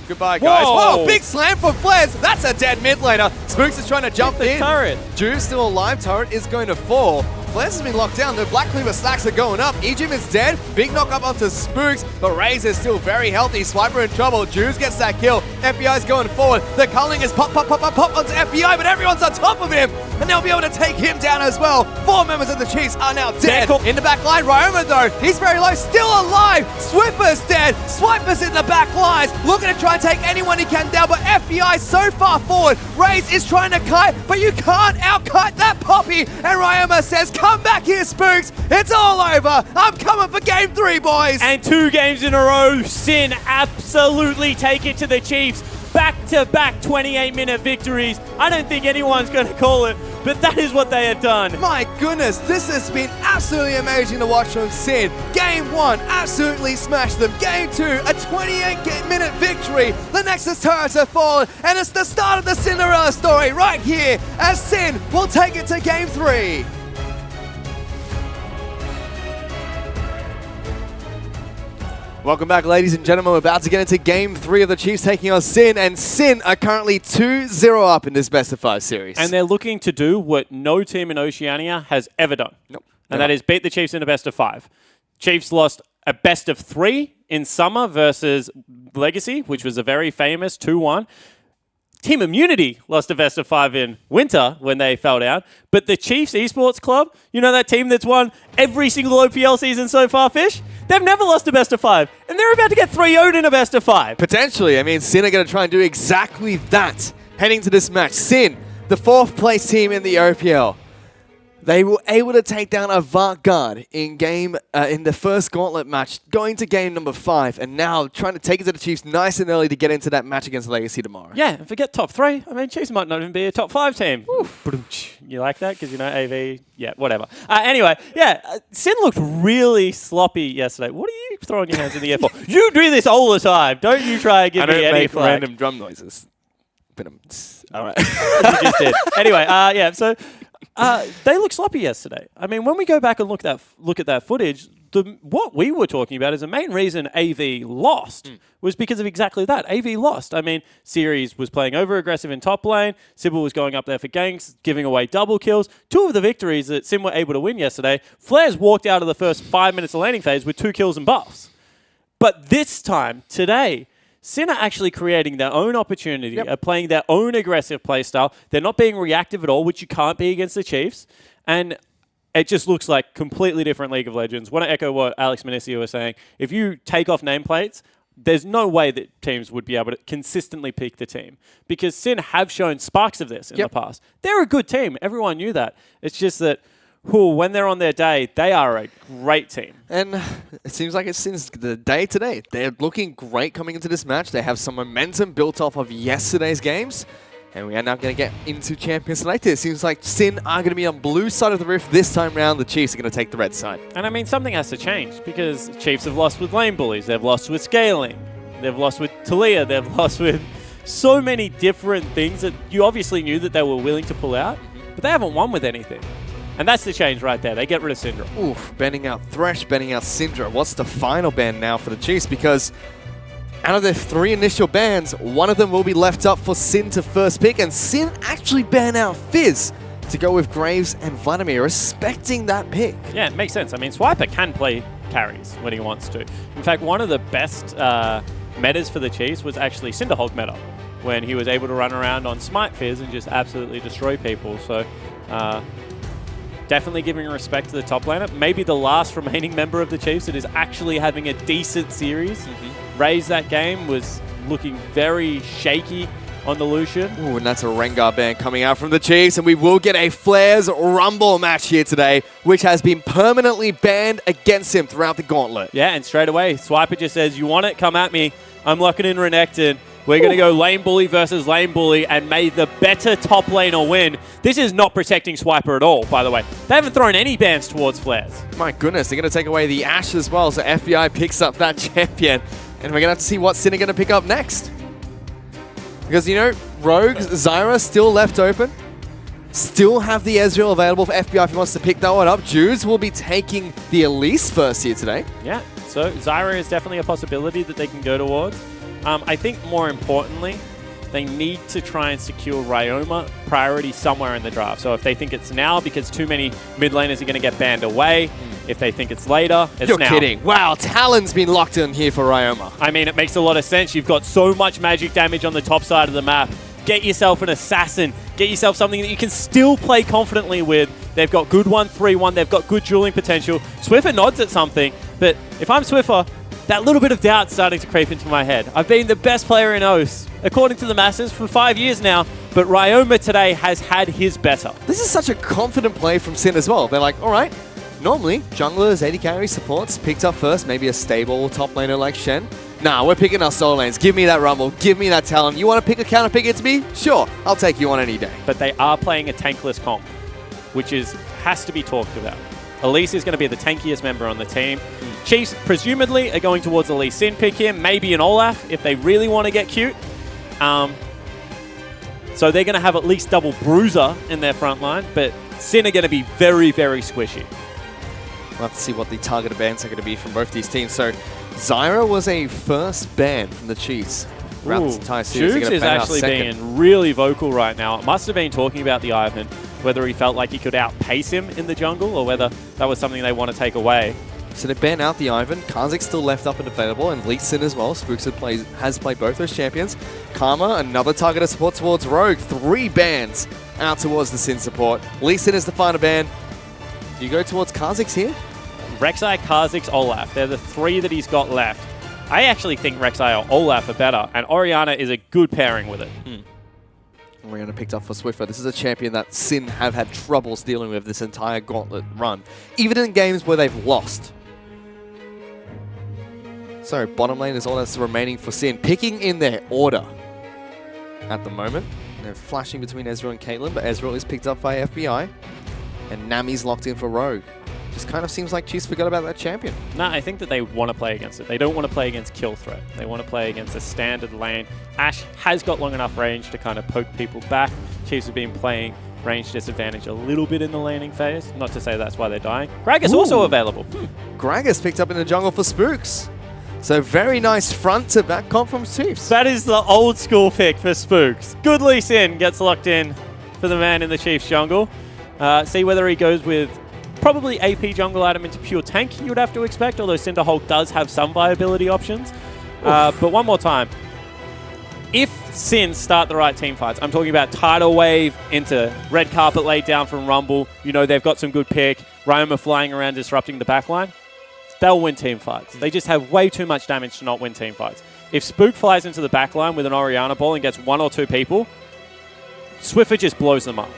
Goodbye, guys. Whoa, big slam from Flares. That's a dead mid laner. Spooks is trying to jump in. Turret. Juve's still alive. Turret is going to fall. Flares has been locked down. The Black Cleaver stacks are going up. Ejim is dead. Big knock up onto Spooks, but Razor is still very healthy. Swiper in trouble. Juves gets that kill. FBI's going forward. The culling is pop onto FBI, but everyone's on top of him, and they'll be able to take him down as well. 4 members of the Chiefs are now dead. In the back line, Ryoma though, he's very low, still alive. Swiffer's dead. Swiper's in the back lines, looking to try and take anyone he can down, but FBI so far forward. Raze is trying to kite, but you can't out-kite that Poppy, and Ryoma says, come back here, Spooks. It's all over. I'm coming for game 3, boys. And 2 games in a row, Sin absolutely take it to the Chiefs. Back-to-back 28-minute victories. I don't think anyone's going to call it, but that is what they have done. My goodness, this has been absolutely amazing to watch from Sin. Game 1, absolutely smashed them. Game 2, a 28-minute victory. The Nexus turrets have fallen, and it's the start of the Cinderella story right here as Sin will take it to game 3. Welcome back, ladies and gentlemen. We're about to get into Game 3 of the Chiefs taking on Sin, and Sin are currently 2-0 up in this best-of-5 series. And they're looking to do what no team in Oceania has ever done. Nope. And that is beat the Chiefs in a best-of-5. Chiefs lost a best-of-3 in summer versus Legacy, which was a very famous 2-1. Team Immunity lost a best-of-5 in winter when they fell down. But the Chiefs Esports Club, you know that team that's won every single OPL season so far, Fish? They've never lost a best-of-5, and they're about to get 3-0'd in a best-of-5. Potentially. I mean, Sin are going to try and do exactly that heading to this match. Sin, the 4th place team in the OPL. They were able to take down Avant-Garde in the first Gauntlet match, going to game number 5, and now trying to take it to the Chiefs nice and early to get into that match against Legacy tomorrow. Yeah, and forget top 3. I mean, Chiefs might not even be a top 5 team. You like that? Because, you know, AV, yeah, whatever. Anyway, yeah, Sin looked really sloppy yesterday. What are you throwing your hands in the air for? You do this all the time. Don't you try and give me any flack. Random drum noises. All right. You just did. Anyway, yeah, so... they look sloppy yesterday. I mean, when we go back and look at that footage, what we were talking about is the main reason AV lost was because of exactly that. AV lost. I mean, Series was playing over-aggressive in top lane. Sybil was going up there for ganks, giving away double kills. 2 of the victories that Sim were able to win yesterday, Flares walked out of the first 5 minutes of laning phase with 2 kills and buffs. But this time, today... Sin are actually creating their own opportunity, are playing their own aggressive playstyle. They're not being reactive at all, which you can't be against the Chiefs. And it just looks like completely different League of Legends. Want to echo what Alex Menicio was saying. If you take off nameplates, there's no way that teams would be able to consistently pick the team because Sin have shown sparks of this in the past. They're a good team. Everyone knew that. It's just that when they're on their day, they are a great team. And it seems like it's since the day today. They're looking great coming into this match. They have some momentum built off of yesterday's games. And we are now going to get into Champions Select. It seems like Sin are going to be on blue side of the rift this time round. The Chiefs are going to take the red side. And I mean, something has to change because Chiefs have lost with lane bullies. They've lost with scaling. They've lost with Talia. They've lost with so many different things that you obviously knew that they were willing to pull out, but they haven't won with anything. And that's the change right there. They get rid of Syndra. Oof, banning out Thresh, banning out Syndra. What's the final ban now for the Chiefs? Because out of their 3 initial bans, one of them will be left up for Sin to first pick, and Sin actually ban out Fizz to go with Graves and Vladimir, respecting that pick. Yeah, it makes sense. I mean, Swiper can play carries when he wants to. In fact, one of the best metas for the Chiefs was actually Cinderhulk meta, when he was able to run around on Smite Fizz and just absolutely destroy people. So definitely giving respect to the top laner. Maybe the last remaining member of the Chiefs that is actually having a decent series. Raze that game was looking very shaky on the Lucian. Ooh, and that's a Rengar ban coming out from the Chiefs, and we will get a Flares Rumble match here today, which has been permanently banned against him throughout the Gauntlet. Yeah, and straight away, Swiper just says, you want it, come at me. I'm locking in Renekton. We're going to go lane bully versus lane bully, and may the better top laner win. This is not protecting Swiper at all, by the way. They haven't thrown any bans towards Flares. My goodness, they're going to take away the Ashe as well, so FBI picks up that champion. And we're going to have to see what Sin are going to pick up next. Because, you know, Rogue, Zyra still left open. Still have the Ezreal available for FBI if he wants to pick that one up. Juice will be taking the Elise first here today. Yeah, so Zyra is definitely a possibility that they can go towards. I think more importantly, they need to try and secure Ryoma priority somewhere in the draft. So if they think it's now because too many mid laners are going to get banned away, if they think it's later, it's You're now. kidding. Wow, Talon's been locked in here for Ryoma. I mean, it makes a lot of sense. You've got so much magic damage on the top side of the map. Get yourself an assassin. Get yourself something that you can still play confidently with. They've got good 1-3-1. They've got good dueling potential. Swiffer nods at something, but if I'm Swiffer, that little bit of doubt's starting to creep into my head. I've been the best player in OS, according to the masses, for 5 years now, but Ryoma today has had his better. This is such a confident play from Sin as well. They're like, all right, normally junglers, AD carry, supports, picked up first, maybe a stable top laner like Shen. Nah, we're picking our solo lanes. Give me that Rumble. Give me that Talon. You want to pick a counter pick against me? Sure, I'll take you on any day. But they are playing a tankless comp, which has to be talked about. Elise is going to be the tankiest member on the team. Chiefs, presumably, are going towards Elise Sin pick here, maybe an Olaf if they really want to get cute. So they're going to have at least double Bruiser in their front line, but Sin are going to be very, very squishy. We'll have to see what the targeted bans are going to be from both these teams. So Zyra was a first ban from the Chiefs. Throughout this entire series, Jukes is actually being really vocal right now. It must have been talking about the Ivan, whether he felt like he could outpace him in the jungle or whether that was something they want to take away. So they ban out the Ivan. Kha'Zix still left up and available, and Lee Sin as well. Spooks has played both those champions. Karma, another targeted support towards Rogue. 3 bans out towards the Sin support. Lee Sin is the final ban. Do you go towards Kha'Zix here? Rek'Sai, Kha'Zix, Olaf. They're the 3 that he's got left. I actually think Rek'Sai or Olaf are better, and Orianna is a good pairing with it. Orianna picked up for Swiffer. This is a champion that Sin have had troubles dealing with this entire Gauntlet run, even in games where they've lost. So bottom lane is all that's remaining for Sin, picking in their order at the moment. They're flashing between Ezreal and Caitlyn, but Ezreal is picked up by FBI, and Nami's locked in for Rogue. Just kind of seems like Chiefs forgot about that champion. No, I think that they want to play against it. They don't want to play against kill threat. They want to play against a standard lane. Ashe has got long enough range to kind of poke people back. Chiefs have been playing range disadvantage a little bit in the laning phase. Not to say that's why they're dying. Gragas also available. Gragas picked up in the jungle for Spooks. So very nice front to back comp from Chiefs. That is the old school pick for Spooks. Good Lee Sin gets locked in for the man in the Chiefs jungle. See whether he goes with probably AP jungle item into pure tank, you would have to expect, although Cinderhulk does have some viability options. But one more time. If Sin start the right team fights, I'm talking about Tidal Wave into red carpet laid down from Rumble. You know, they've got some good pick. Ryoma flying around disrupting the backline. they'll win team fights. They just have way too much damage to not win team fights. If Spook flies into the back line with an Orianna ball and gets 1 or 2 people, Swiffer just blows them up.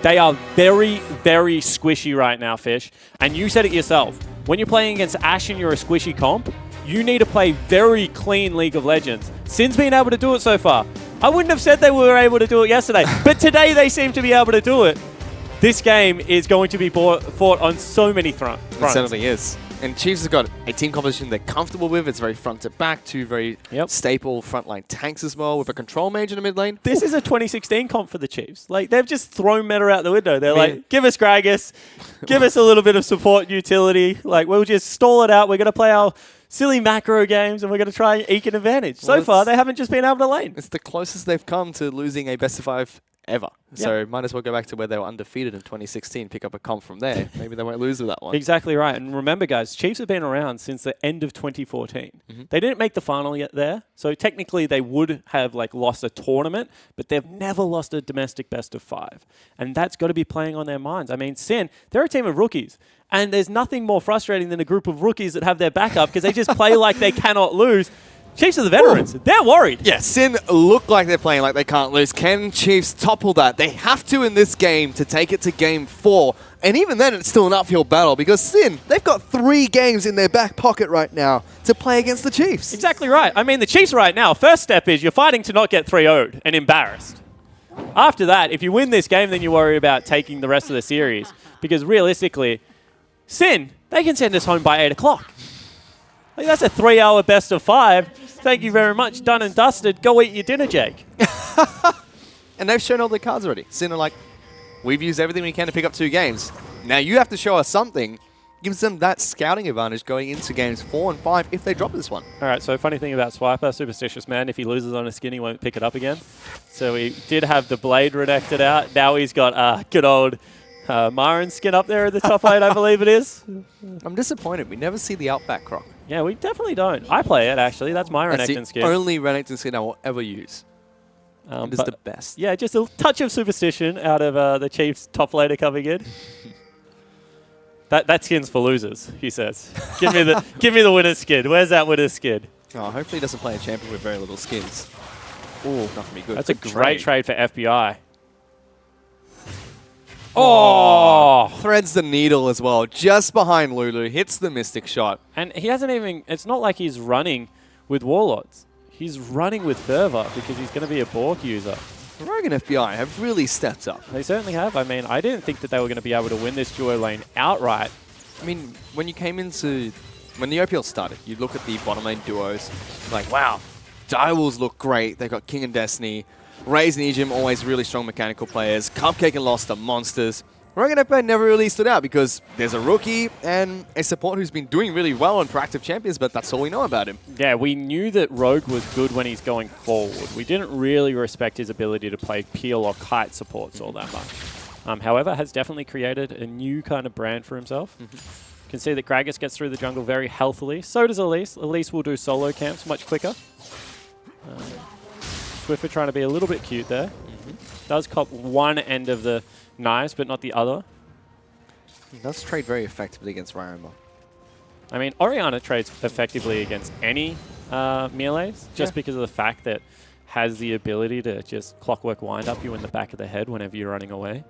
They are very, very squishy right now, Fish. And you said it yourself. When you're playing against Ash and you're a squishy comp, you need to play very clean League of Legends. Sin's been able to do it so far. I wouldn't have said they were able to do it yesterday, but today they seem to be able to do it. This game is going to be fought on so many fronts. It certainly is. And Chiefs have got a team composition they're comfortable with. It's very front to back, 2 very staple frontline tanks as well, with a control mage in the mid lane. This is a 2016 comp for the Chiefs. Like, they've just thrown meta out the window. They're like, give us Gragas, give us a little bit of support utility. Like, we'll just stall it out. We're going to play our silly macro games, and we're going to try and eke an advantage. So far, they haven't just been able to lane. It's the closest they've come to losing a best of 5 ever. So might as well go back to where they were undefeated in 2016, pick up a comp from there. Maybe they won't lose with that one. Exactly right. And remember, guys, Chiefs have been around since the end of 2014. They didn't make the final yet there. So technically they would have lost a tournament, but they've never lost a domestic best of 5. And that's got to be playing on their minds. I mean, Sin, they're a team of rookies. And there's nothing more frustrating than a group of rookies that have their backup because they just play like they cannot lose. Chiefs are the veterans. They're worried. Yeah, Sin look like they're playing like they can't lose. Can Chiefs topple that? They have to in this game to take it to game 4. And even then, it's still an uphill battle because Sin, they've got 3 games in their back pocket right now to play against the Chiefs. Exactly right. I mean, the Chiefs right now, first step is you're fighting to not get 3-0'd and embarrassed. After that, if you win this game, then you worry about taking the rest of the series. Because realistically, Sin, they can send us home by 8 o'clock. Like, that's a 3-hour best of 5. Thank you very much. Done and dusted. Go eat your dinner, Jake. And they've shown all their cards already. Sin are like, we've used everything we can to pick up 2 games. Now you have to show us something. Gives them that scouting advantage going into games 4 and 5 if they drop this one. All right, so funny thing about Swiper, superstitious man, if he loses on a skin, he won't pick it up again. So he did have the blade redacted out. Now he's got good old Myron skin up there at the top 8, I believe it is. I'm disappointed. We never see the Outback Croc. Yeah, we definitely don't. I play it, actually. That's my Renekton skin. Only Renekton skin I will ever use. It is the best. Yeah, just a touch of superstition out of the Chiefs top laner coming in. That skin's for losers, he says. Give me the winner's skin. Where's that winner's skin? Oh, hopefully he doesn't play a champion with very little skins. Ooh, not gonna be good. That's a great trade for FBI. Oh! Threads the needle as well, just behind Lulu, hits the Mystic shot. And he hasn't even, it's not like he's running with Warlords. He's running with Fervor because he's going to be a Bork user. Rogue and FBI have really stepped up. They certainly have. I mean, I didn't think that they were going to be able to win this duo lane outright. I mean, when the OPL started, you look at the bottom lane duos, like, wow, Direwolves look great. They've got King and Destiny. Raze and Ejim, always really strong mechanical players. Cupcake and Lost are monsters. Rogue and FBI never really stood out because there's a rookie and a support who's been doing really well on proactive champions, but that's all we know about him. Yeah, we knew that Rogue was good when he's going forward. We didn't really respect his ability to play Peel or Kite supports all that much. However, has definitely created a new kind of brand for himself. You can see that Gragas gets through the jungle very healthily. So does Elise. Elise will do solo camps much quicker. Swiffer trying to be a little bit cute there. Does cop one end of the knives, but not the other. He does trade very effectively against Ryoma. I mean, Orianna trades effectively against any melees, just because of the fact that has the ability to just clockwork wind up you in the back of the head whenever you're running away.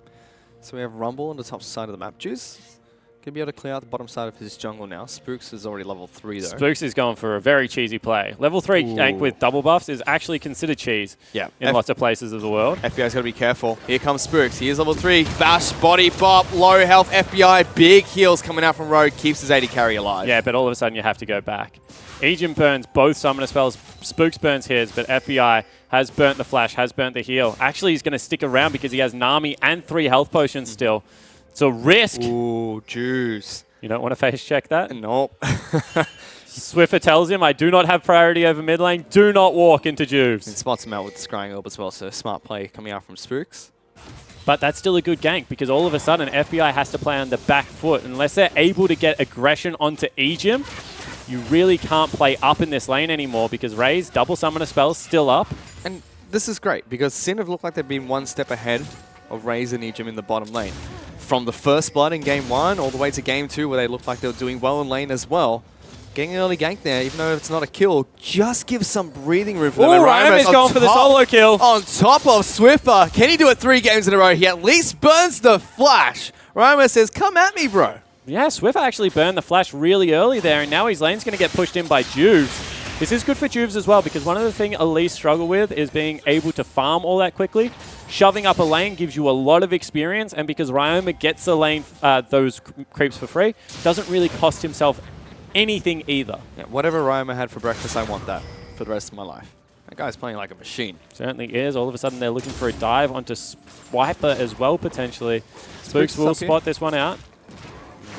So we have Rumble on the top side of the map. Juice can be able to clear out the bottom side of his jungle now. Spooks is already level 3 though. Spooks is going for a very cheesy play. Level 3 gank with double buffs is actually considered cheese in lots of places of the world. FBI's got to be careful. Here comes Spooks. He is level 3. Bash, body pop, low health FBI. Big heals coming out from Rogue. Keeps his AD carry alive. Yeah, but all of a sudden you have to go back. Ejim burns both summoner spells. Spooks burns his, but FBI has burnt the flash, has burnt the heal. Actually, he's going to stick around because he has Nami and 3 health potions still. It's a risk. Ooh, juice. You don't want to face check that? Nope. Swiffer tells him, I do not have priority over mid lane. Do not walk into Juves. And spots him out with the Scrying Orb as well, so smart play coming out from Spooks. But that's still a good gank because all of a sudden FBI has to play on the back foot. Unless they're able to get aggression onto Ejim, you really can't play up in this lane anymore because Raze double summoner spells still up. And this is great because Sin have looked like they've been one step ahead of Raze and Ejim in the bottom lane. from the first blood in game 1 all the way to game 2 where they looked like they were doing well in lane as well. Getting an early gank there, even though it's not a kill, just gives some breathing room for them. Oh, Ryoma's going for the solo kill. On top of Swiffer. Can he do it 3 games in a row? He at least burns the flash. Ryoma says, come at me, bro. Yeah, Swiffer actually burned the flash really early there, and now his lane's going to get pushed in by Juves. This is good for Juves as well, because one of the things Elise struggle with is being able to farm all that quickly. Shoving up a lane gives you a lot of experience, and because Ryoma gets the lane, those creeps for free, doesn't really cost himself anything either. Yeah, whatever Ryoma had for breakfast, I want that for the rest of my life. That guy's playing like a machine. Certainly is. All of a sudden, they're looking for a dive onto Swiper as well, potentially. Spooks will spot this one out.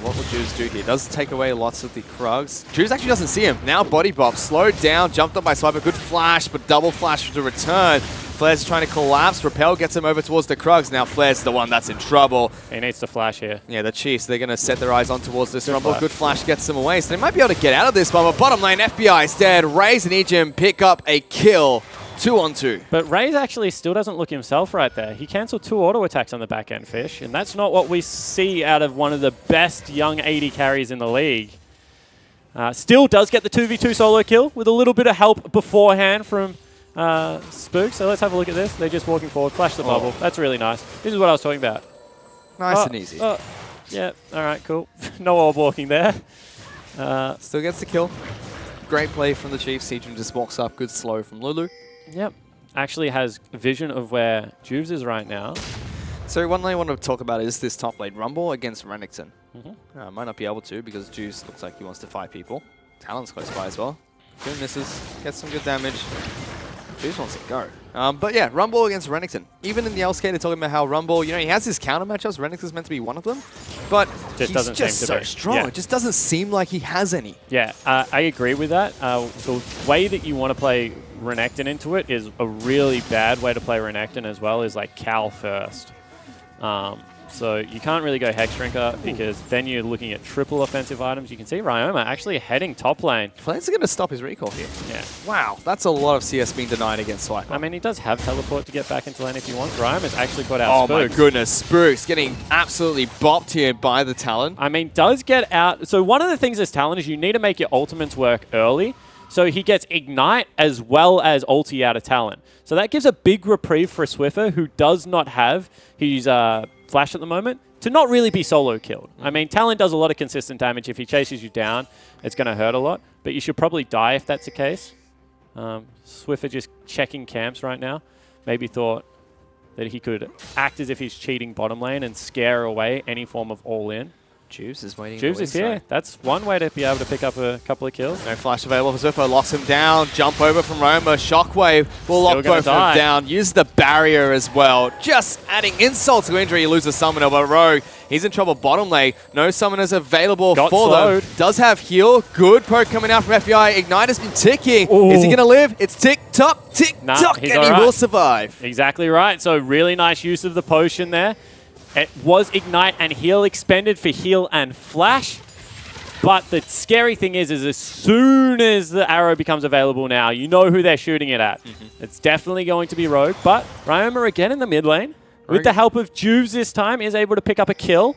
What will Juves do here? Does take away lots of the Krugs. Juves actually doesn't see him. Now body bop. Slowed down. Jumped up by Swiper. Good flash, but double flash to return. Flair's trying to collapse. Repel gets him over towards the Krugs. Now Flair's the one that's in trouble. He needs to flash here. Yeah, the Chiefs, they're going to set their eyes on towards this Rumble. Good flash gets them away. So they might be able to get out of this, but bottom lane, FBI is dead. Raze and Ejim pick up a kill. 2-on-2. But Raze actually still doesn't look himself right there. He cancelled 2 auto attacks on the back end, Fish, and that's not what we see out of one of the best young AD carries in the league. Still does get the 2v2 solo kill with a little bit of help beforehand from Spook. So let's have a look at this. They're just walking forward. Flash the bubble. That's really nice. This is what I was talking about. Nice and easy. Yeah, all right, cool. No orb walking there. Still gets the kill. Great play from the Chiefs. Ejim just walks up. Good slow from Lulu. Yep. Actually has vision of where Juves is right now. So one thing I want to talk about is this top lane Rumble against Renekton. Might not be able to because Juves looks like he wants to fight people. Talon's close by as well. Good misses. Gets some good damage. Juves wants to go. But yeah, Rumble against Renekton. Even in the LSK, they're talking about how Rumble, you know, he has his counter matchups. Renekton's meant to be one of them. But he's just so strong. Yeah. It just doesn't seem like he has any. Yeah, I agree with that. The way that you want to play Renekton into it is a really bad way to play Renekton as well, is like Cal first. So you can't really go Hex Drinker because then you're looking at triple offensive items. You can see Ryoma actually heading top lane. Flames are going to stop his recall here. Yeah. Wow, that's a lot of CS being denied against Swiper. I mean, he does have teleport to get back into lane if he wants. Ryoma's actually got out Oh Spooks. my goodness, Spooks getting absolutely bopped here by the Talon. I mean, does get out. So one of the things as Talon is you need to make your ultimates work early. So he gets Ignite as well as ulti out of Talon. So that gives a big reprieve for Swiffer, who does not have his flash at the moment, to not really be solo killed. I mean, Talon does a lot of consistent damage. If he chases you down, it's going to hurt a lot. But you should probably die if that's the case. Swiffer just checking camps right now. Maybe thought that he could act as if he's cheating bottom lane and scare away any form of all-in. Juves is waiting. Juves is here. That's one way to be able to pick up a couple of kills. No flash available for Swiffer. Locks him down. Jump over from Roma. Shockwave will lock both of them down. Use the barrier as well. Just adding insult to injury. You lose a summoner, but Rogue, he's in trouble bottom lane. No summoners available for them. Does have heal. Good poke coming out from FBI. Ignite has been ticking. Is he going to live? It's tick-tock, tick-tock, and he will survive. Exactly right. So really nice use of the potion there. It was Ignite and heal expended for heal and flash. But the scary thing is as soon as the arrow becomes available now, you know who they're shooting it at. It's definitely going to be Rogue, but Ryoma again in the mid lane. With the help of Juves this time, is able to pick up a kill.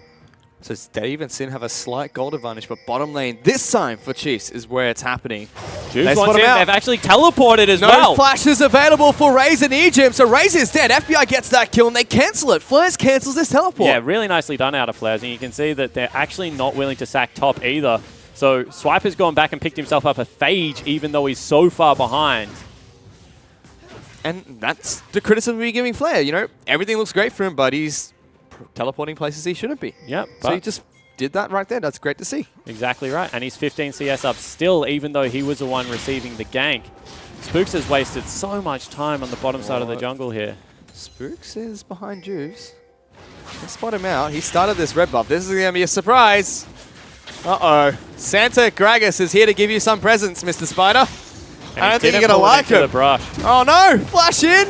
So Dave and Sin have a slight gold advantage, but bottom lane this time for Chiefs is where it's happening. Juves wants in. They've actually teleported as well. No flashes available for Raze and Ejim, so Raze is dead. FBI gets that kill and they cancel it. Flares cancels this teleport. Yeah, really nicely done out of Flares, and you can see that they're actually not willing to sack top either. So Swiper's gone back and picked himself up a Phage, even though he's so far behind. And that's the criticism we're giving Flare. You know, everything looks great for him, but he's teleporting places he shouldn't be. Yep. So he just did that right there. That's great to see. Exactly right. And he's 15 CS up still, even though he was the one receiving the gank. Spooks has wasted so much time on the bottom side of the jungle here. Spooks is behind Juves. Let's spot him out. He started this red buff. This is going to be a surprise. Uh-oh. Santa Gragas is here to give you some presents, Mr. Spider. I don't think you're going to like him. Oh no! Flash in!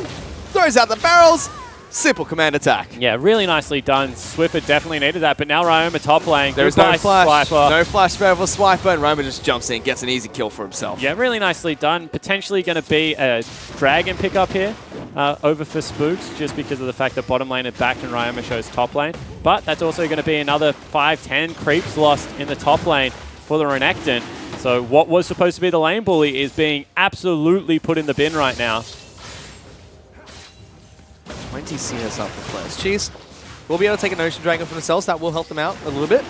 Throws out the barrels. Simple command attack. Yeah, really nicely done. Swiffer definitely needed that, but now Ryoma top lane. There is no flash. No flash for Swiper, and Ryoma just jumps in, gets an easy kill for himself. Yeah, really nicely done. Potentially going to be a dragon pickup here. over for Spooks, just because of the fact that bottom lane had backed and Ryoma shows top lane. But that's also going to be another 5-10 creeps lost in the top lane for the Renekton. So what was supposed to be the lane bully is being absolutely put in the bin right now. 20 CS up for Flares. Cheese will be able to take an Ocean Dragon for themselves. That will help them out a little bit.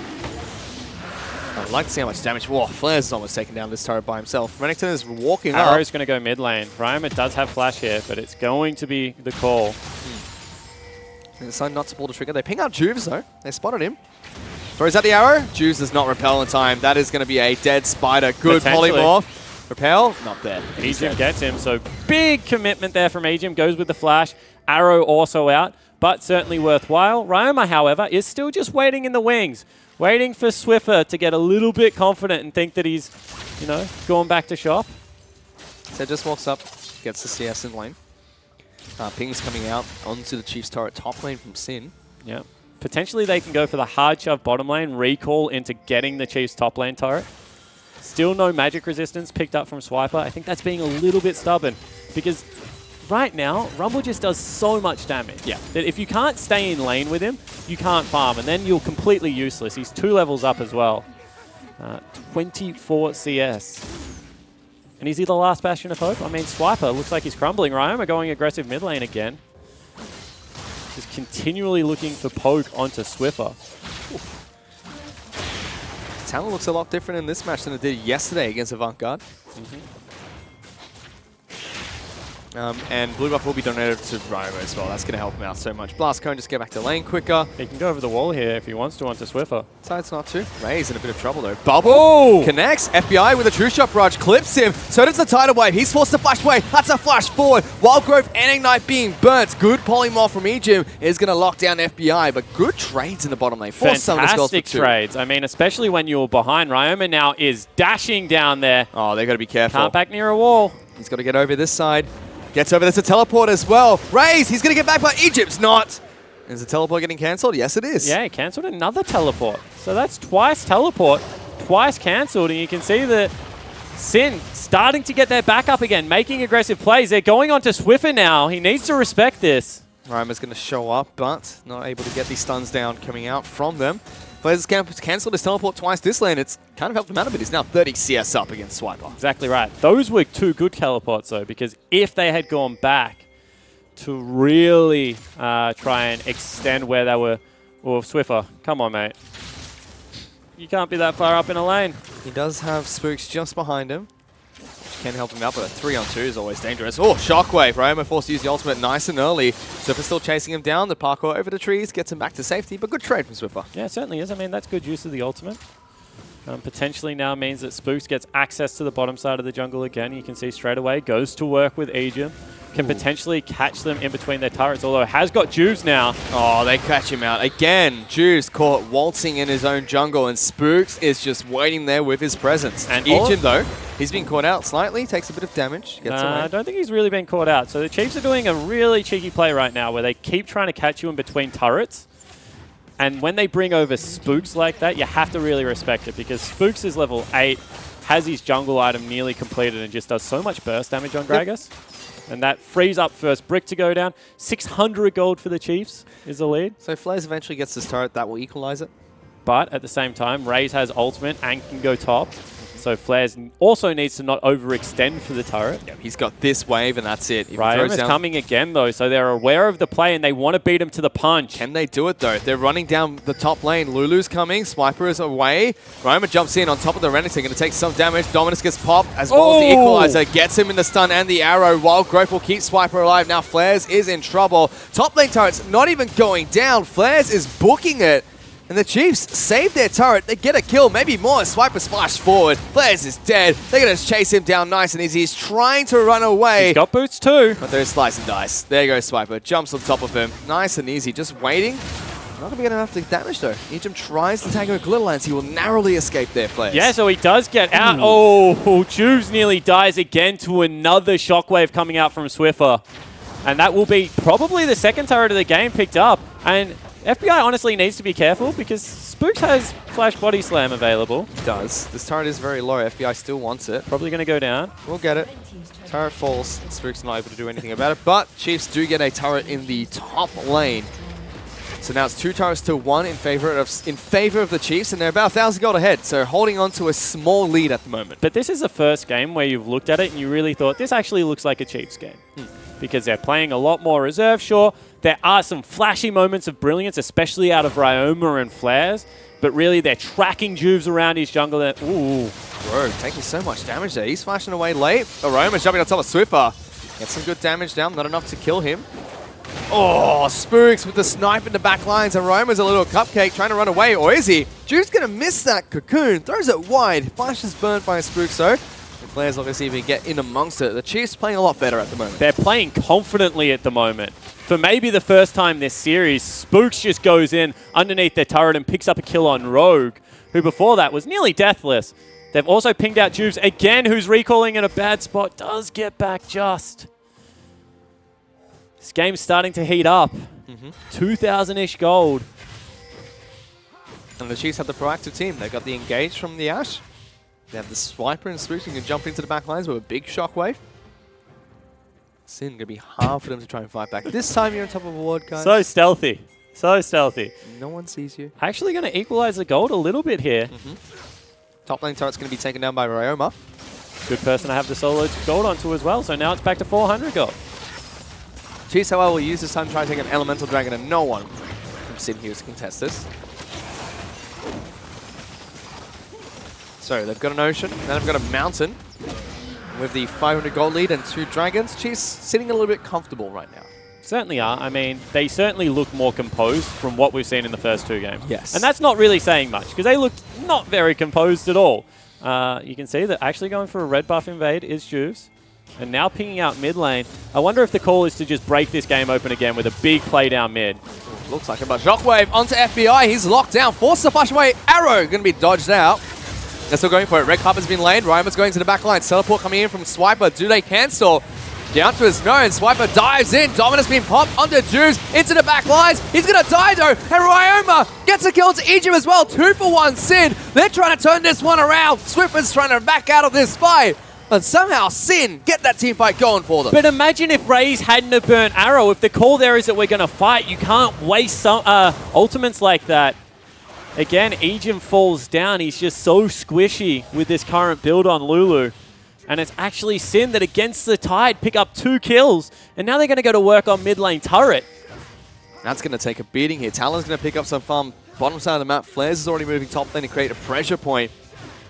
I'd like to see how much damage. Whoa, Flares is almost taking down this turret by himself. Renekton is walking up. Arrow's going to go mid lane. Ryoma does have flash here, but it's going to be the call. They decide not to pull the trigger. They ping out Juves though. They spotted him. Throws out the arrow. Juves does not repel in time. That is going to be a dead spider. Good polymorph. Repel, not there. Ejim gets him, so big commitment there from Ejim. Goes with the flash. Arrow also out, but certainly worthwhile. Ryoma, however, is still just waiting in the wings. Waiting for Swiffer to get a little bit confident and think that he's, you know, going back to shop. So just walks up, gets the CS in lane. Ping's coming out onto the Chief's turret top lane from Sin. Yeah. Potentially they can go for the hard shove bottom lane, recall into getting the Chief's top lane turret. Still no magic resistance picked up from Swiper. I think that's being a little bit stubborn because right now, Rumble just does so much damage. Yeah. That if you can't stay in lane with him, you can't farm, and then you're completely useless. He's 2 levels up as well. 24 CS. And is he the last bastion of hope? I mean, Swiper looks like he's crumbling. Ryoma going aggressive mid lane again. Just continually looking for poke onto Swiffer. Talent looks a lot different in this match than it did yesterday against Avant-Garde. And blue buff will be donated to Ryoma as well. That's going to help him out so much. Blast Cone, just get back to lane quicker. He can go over the wall here if he wants to onto Swiffer. Decides not to. Ray's in a bit of trouble though. Bubble connects. FBI with a true shot barrage clips him. So does the tidal wave. He's forced to flash away. That's a flash forward. Wild Growth and Ignite being burnt. Good polymorph from Ejim is going to lock down FBI, but good trades in the bottom lane. Fantastic trades. I mean, especially when you're behind. Ryoma now is dashing down there. Oh, they got to be careful. Can't back near a wall. He's got to get over this side. Gets over there to teleport as well. Raze, he's going to get back, but Egypt's not. Is the teleport getting cancelled? Yes, it is. Yeah, he cancelled another teleport. So that's twice teleport, twice cancelled, and you can see that Sin starting to get their back up again, making aggressive plays. They're going on to Swiffer now. He needs to respect this. Ryma's going to show up, but not able to get these stuns down coming out from them. Blaze cancelled his teleport twice this lane. It's kind of helped him out a bit. He's now 30 CS up against Swiper. Exactly right. Those were 2 good teleports, though, because if they had gone back to really try and extend where they were... Oh, Swiffer, come on, mate. You can't be that far up in a lane. He does have Spooks just behind him. Can help him out, but a 3-on-2 is always dangerous. Oh, Shockwave. Ryoma forced to use the ultimate nice and early. Swiffer's still chasing him down. The parkour over the trees gets him back to safety, but good trade from Swiffer. Yeah, it certainly is. I mean, that's good use of the ultimate. Potentially now means that Spooks gets access to the bottom side of the jungle again. You can see straight away, goes to work with Ejim. Can potentially catch them in between their turrets, although has got Juves now. Oh, they catch him out. Again, Juves caught waltzing in his own jungle, and Spooks is just waiting there with his presence. And Ejim, though, he's been caught out slightly, takes a bit of damage, gets away. I don't think he's really been caught out. So the Chiefs are doing a really cheeky play right now where they keep trying to catch you in between turrets. And when they bring over Spooks like that, you have to really respect it because Spooks is level 8, has his jungle item nearly completed and just does so much burst damage on Gragas. And that frees up first brick to go down. 600 gold for the Chiefs is the lead. So Flares eventually gets this turret, that will equalize it. But at the same time, Raze has ultimate and can go top. So Flares also needs to not overextend for the turret. Yeah, he's got this wave and that's it. Ryoma's coming again though, so they're aware of the play and they want to beat him to the punch. Can they do it though? They're running down the top lane. Lulu's coming, Swiper is away. Ryoma jumps in on top of the Renekton, going to take some damage. Dominus gets popped as well as the equalizer. Gets him in the stun and the arrow. Wild Growth will keep Swiper alive. Now Flares is in trouble. Top lane turret's not even going down. Flares is booking it. And the Chiefs save their turret. They get a kill, maybe more. Swiper splash forward. Flares is dead. They're going to chase him down nice and easy. He's trying to run away. He's got boots too. But there's slice and dice. There goes Swiper. Jumps on top of him. Nice and easy. Just waiting. Not going to be enough to damage though. Ejim tries to tag him with Glitterlands. He will narrowly escape there, Flares. Yeah, so he does get out. Oh, Juves nearly dies again to another shockwave coming out from Swiffer. And that will be probably the second turret of the game picked up. And FBI honestly needs to be careful because Spooks has Flash Body Slam available. It does. This turret is very low. FBI still wants it. Probably going to go down. We'll get it. Turret falls. Spooks not able to do anything about it, but Chiefs do get a turret in the top lane. So now it's 2 turrets to 1 in favor of the Chiefs, and they're about 1,000 gold ahead, so holding on to a small lead at the moment. But this is the first game where you've looked at it and you really thought, this actually looks like a Chiefs game. Because they're playing a lot more reserve. Sure, there are some flashy moments of brilliance, especially out of Ryoma and Flares, but really they're tracking Juves around his jungle. Ooh. Rogue taking so much damage there. He's flashing away late. Aroma's jumping on top of Swiffer. Gets some good damage down, not enough to kill him. Oh, Spooks with the snipe in the back lines. Aroma's a little cupcake trying to run away, or is he? Juve's going to miss that cocoon. Throws it wide. Flash is burnt by Spooks, though. The Flares obviously even get in amongst it. The Chiefs playing a lot better at the moment. They're playing confidently at the moment. For maybe the first time this series, Spooks just goes in underneath their turret and picks up a kill on Rogue, who before that was nearly deathless. They've also pinged out Juves again, who's recalling in a bad spot. Does get back just. This game's starting to heat up. 2,000-ish gold. And the Chiefs have the proactive team. They've got the engage from the Ash. They have the Swiper and Spooks who can jump into the back lines with a big shockwave. Sin going to be hard for them to try and fight back. This time you're on top of a ward, guys. So stealthy. So stealthy. No one sees you. Actually going to equalize the gold a little bit here. Top lane turret's going to be taken down by Ryoma. Good person to have the solo gold onto as well. So now it's back to 400 gold. Chiefs, however, will use this time to try and take an Elemental Dragon, and no one from Sin here to contest this. So they've got an Ocean, now they've got a Mountain. With the 500 gold lead and 2 Dragons, Chiefs sitting a little bit comfortable right now. Certainly are. I mean, they certainly look more composed from what we've seen in the first 2 games. Yes. And that's not really saying much, because they looked not very composed at all. You can see that actually going for a red buff invade is Juves. And now pinging out mid lane. I wonder if the call is to just break this game open again with a big play down mid. Looks like it, but Shockwave onto FBI. He's locked down, forced to flash away. Arrow going to be dodged out. They're still going for it. Red carpet's been laid. Ryama's going to the back line. Teleport coming in from Swiper. Do they cancel? Down to his nose. Swiper dives in. Dominus being popped onto Juves into the back lines. He's going to die though. And Ryoma gets a kill to Egypt as well. 2 for 1 Sin. They're trying to turn this one around. Swiffer's trying to back out of this fight. But somehow Sin get that team fight going for them. But imagine if Raze hadn't have burnt Arrow. If the call there is that we're going to fight, you can't waste some ultimates like that. Again, Ejim falls down. He's just so squishy with this current build on Lulu. And it's actually Sin that against the tide pick up 2 kills. And now they're going to go to work on mid lane turret. That's going to take a beating here. Talon's going to pick up some farm bottom side of the map. Flares is already moving top lane to create a pressure point.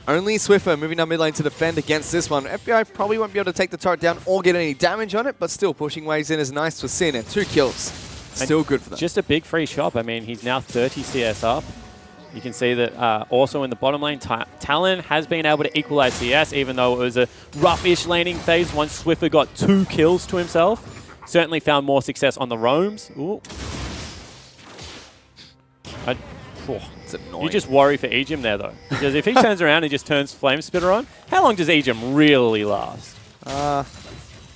Only Swiffer moving down mid lane to defend against this one. FBI probably won't be able to take the turret down or get any damage on it, but still pushing waves in is nice for Sin, and 2 kills. Still good for them. Just a big free shop. I mean, he's now 30 CS up. You can see that also in the bottom lane, Talon has been able to equalize CS, even though it was a rough-ish laning phase once Swiffer got 2 kills to himself. Certainly found more success on the roams. Ooh. It's annoying. You just worry for Ejim there, though. Because if he turns around and just turns Flame Spitter on, how long does Ejim really last?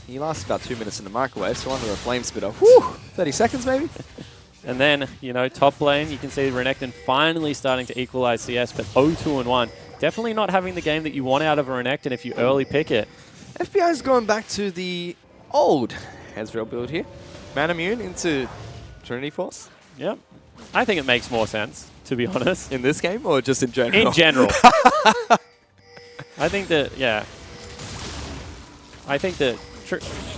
He lasts about 2 minutes in the microwave, so under a Flame Spitter. Whew! 30 seconds, maybe? And then, you know, top lane, you can see Renekton finally starting to equalize CS, but 0-2-1. Definitely not having the game that you want out of a Renekton if you early pick it. FBI's going back to the old Ezreal build here. Man Immune into Trinity Force. Yep. I think it makes more sense, to be honest. In this game or just in general? In general. I think that, yeah. I think that,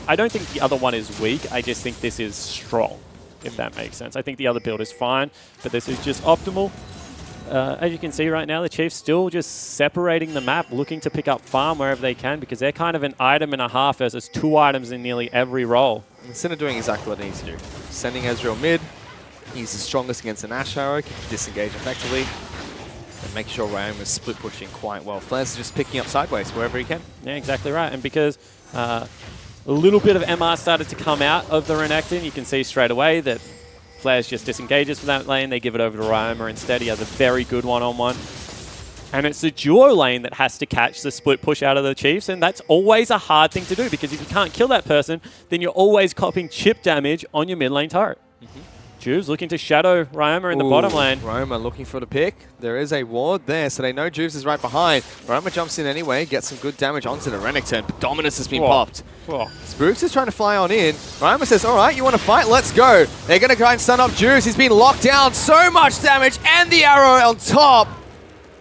I don't think the other one is weak. I just think this is strong, if that makes sense. I think the other build is fine, but this is just optimal. As you can see right now, the Chiefs still just separating the map, looking to pick up farm wherever they can, because they're kind of an item and a half versus 2 items in nearly every role. And Sin are doing exactly what they need to do. Sending Ezreal mid. He's the strongest against an Ash Arrow, can disengage effectively, and make sure Ryan was split pushing quite well. Flares is just picking up sideways wherever he can. Yeah, exactly right. And because a little bit of MR started to come out of the Renekton, you can see straight away that Flares just disengages from that lane. They give it over to Ryoma instead. He has a very good one-on-one. And it's the duo lane that has to catch the split push out of the Chiefs, and that's always a hard thing to do, because if you can't kill that person, then you're always copying chip damage on your mid lane turret. Juves looking to shadow Ryoma in the bottom lane. Ryoma looking for the pick. There is a ward there, so they know Juves is right behind. Ryoma jumps in anyway, gets some good damage onto the Renekton. But Dominus has been popped. Whoa. Spooks is trying to fly on in. Ryoma says, all right, you want to fight? Let's go. They're going to try and stun up Juves. He's been locked down. So much damage, and the arrow on top.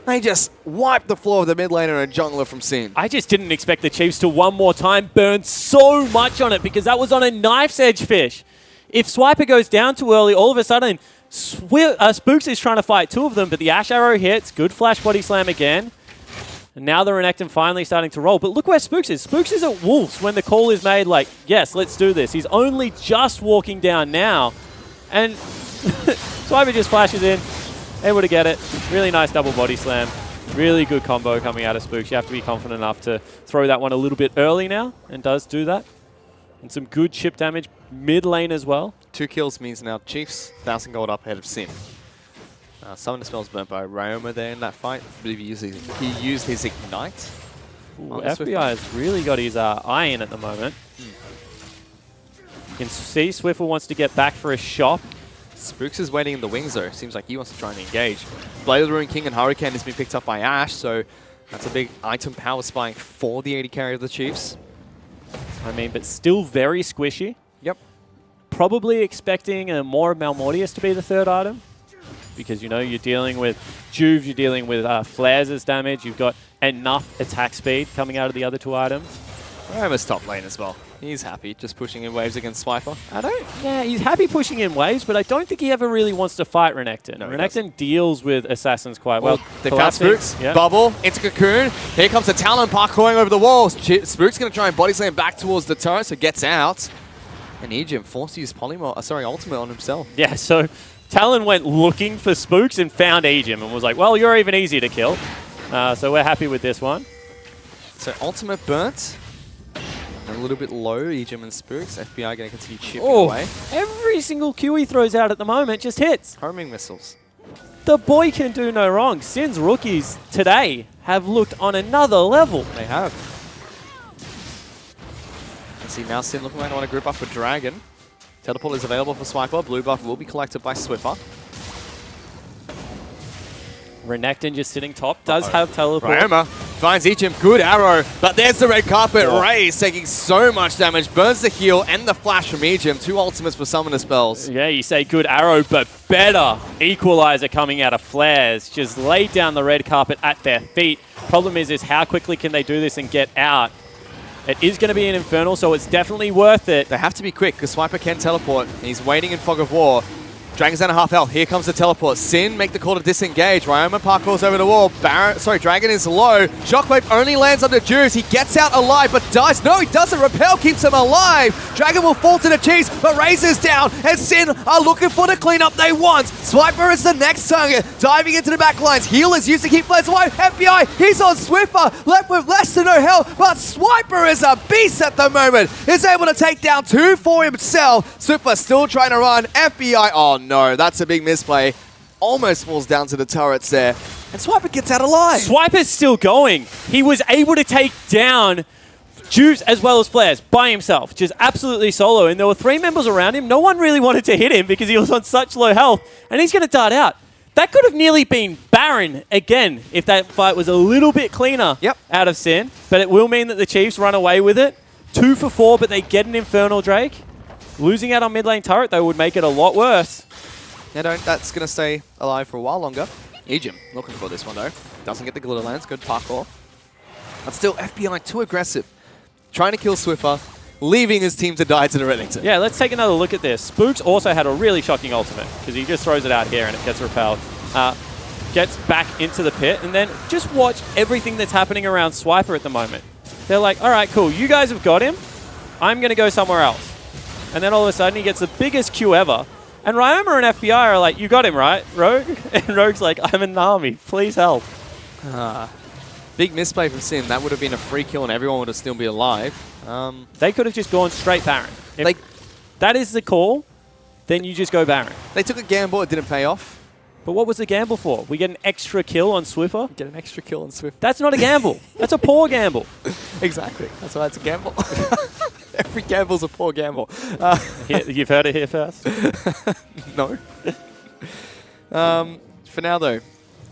They just wiped the floor of the mid laner and jungler from Sin. I just didn't expect the Chiefs to one more time burn so much on it because that was on a knife's edge fish. If Swiper goes down too early, all of a sudden, Spooks is trying to fight two of them, but the Ash Arrow hits. Good flash body slam again. And now the Renekton finally starting to roll. But look where Spooks is. Spooks is at Wolves when the call is made like, yes, let's do this. He's only just walking down now. And Swiper just flashes in. Able to get it. Really nice double body slam. Really good combo coming out of Spooks. You have to be confident enough to throw that one a little bit early now, and does do that. And some good chip damage mid lane as well. 2 kills means now Chiefs 1,000 gold up ahead of Sin. Some of the spells burnt by Ryoma there in that fight. I believe he used his Ignite. Ooh, FBI has really got his eye in at the moment. You can see Swiffer wants to get back for a shot. Spooks is waiting in the wings though. Seems like he wants to try and engage. Blade of the Ruin King and Hurricane has been picked up by Ash, so that's a big item power spike for the AD carry of the Chiefs. I mean, but still very squishy. Yep. Probably expecting a more Malmortius to be the third item. Because, you know, you're dealing with Juve, you're dealing with Flares as damage. You've got enough attack speed coming out of the other 2 items. Ryoma's top lane as well. He's happy just pushing in waves against Swiper. Yeah, he's happy pushing in waves, but I don't think he ever really wants to fight Renekton. No, Renekton deals with assassins quite well. They found Spooks. Yeah. Bubble into Cocoon. Here comes the Talon parkouring over the walls. Spooks going to try and body slam back towards the turret, so gets out. And Ejim forced to use ultimate on himself. Yeah, so Talon went looking for Spooks and found Ejim and was like, well, you're even easier to kill. So we're happy with this one. So ultimate burnt. A little bit low, Ejim and Spooks. FBI going to continue chipping away. Every single Q he throws out at the moment just hits. Homing missiles. The boy can do no wrong. Sin's rookies today have looked on another level. They have. Let's see, now Sin looking like they want to group up with Dragon. Teleport is available for Swiper. Blue buff will be collected by Swiffer. Renekton just sitting top, does have teleport. Ryoma finds Ejim, good arrow, but there's the red carpet. Ray's taking so much damage, burns the heal and the flash from Ejim. 2 ultimates for summoner spells. Yeah, you say good arrow, but better equalizer coming out of Flares. Just laid down the red carpet at their feet. Problem is how quickly can they do this and get out? It is going to be an Infernal, so it's definitely worth it. They have to be quick, because Swiper can teleport, and he's waiting in Fog of War. Dragon's down to half health. Here comes the teleport. Sin make the call to disengage. Ryoma parkours over the wall. Dragon is low. Shockwave only lands on the Juice. He gets out alive, but dies. No, he doesn't. Repel keeps him alive. Dragon will fall to the cheese, but Razor's down, and Sin are looking for the cleanup they want. Swiper is the next target. Diving into the back lines. Heal is used to keep players alive. FBI, he's on Swiffer. Left with less than no health, but Swiper is a beast at the moment. He's able to take down 2 for himself. Swiffer still trying to run. FBI, oh no, that's a big misplay. Almost falls down to the turrets there. And Swiper gets out alive. Swiper's still going. He was able to take down Juice as well as Flares by himself. Just absolutely solo. And there were 3 members around him. No one really wanted to hit him because he was on such low health. And he's going to dart out. That could have nearly been Baron again if that fight was a little bit cleaner out of Sin. But it will mean that the Chiefs run away with it. 2 for 4, but they get an Infernal Drake. Losing out on mid lane turret, though, would make it a lot worse. Yeah, that's going to stay alive for a while longer. Ejim looking for this one, though. Doesn't get the glitter lands. Good parkour. But still, FBI too aggressive. Trying to kill Swiffer, leaving his team to die to the Renekton. Yeah, let's take another look at this. Spooks also had a really shocking ultimate because he just throws it out here and it gets repelled. Gets back into the pit, and then just watch everything that's happening around Swiper at the moment. They're like, all right, cool, you guys have got him. I'm going to go somewhere else. And then all of a sudden, he gets the biggest Q ever. And Ryoma and FBI are like, you got him, right, Rogue? And Rogue's like, I'm in Nami. Please help. Big misplay from Sin. That would have been a free kill and everyone would have still been alive. They could have just gone straight Baron. If that is the call, then you just go Baron. They took a gamble. It didn't pay off. But what was the gamble for? We get an extra kill on Swiffer? Get an extra kill on Swiffer. That's not a gamble. That's a poor gamble. Exactly. That's why it's a gamble. Every gamble's a poor gamble. You've heard it here first? No. For now, though,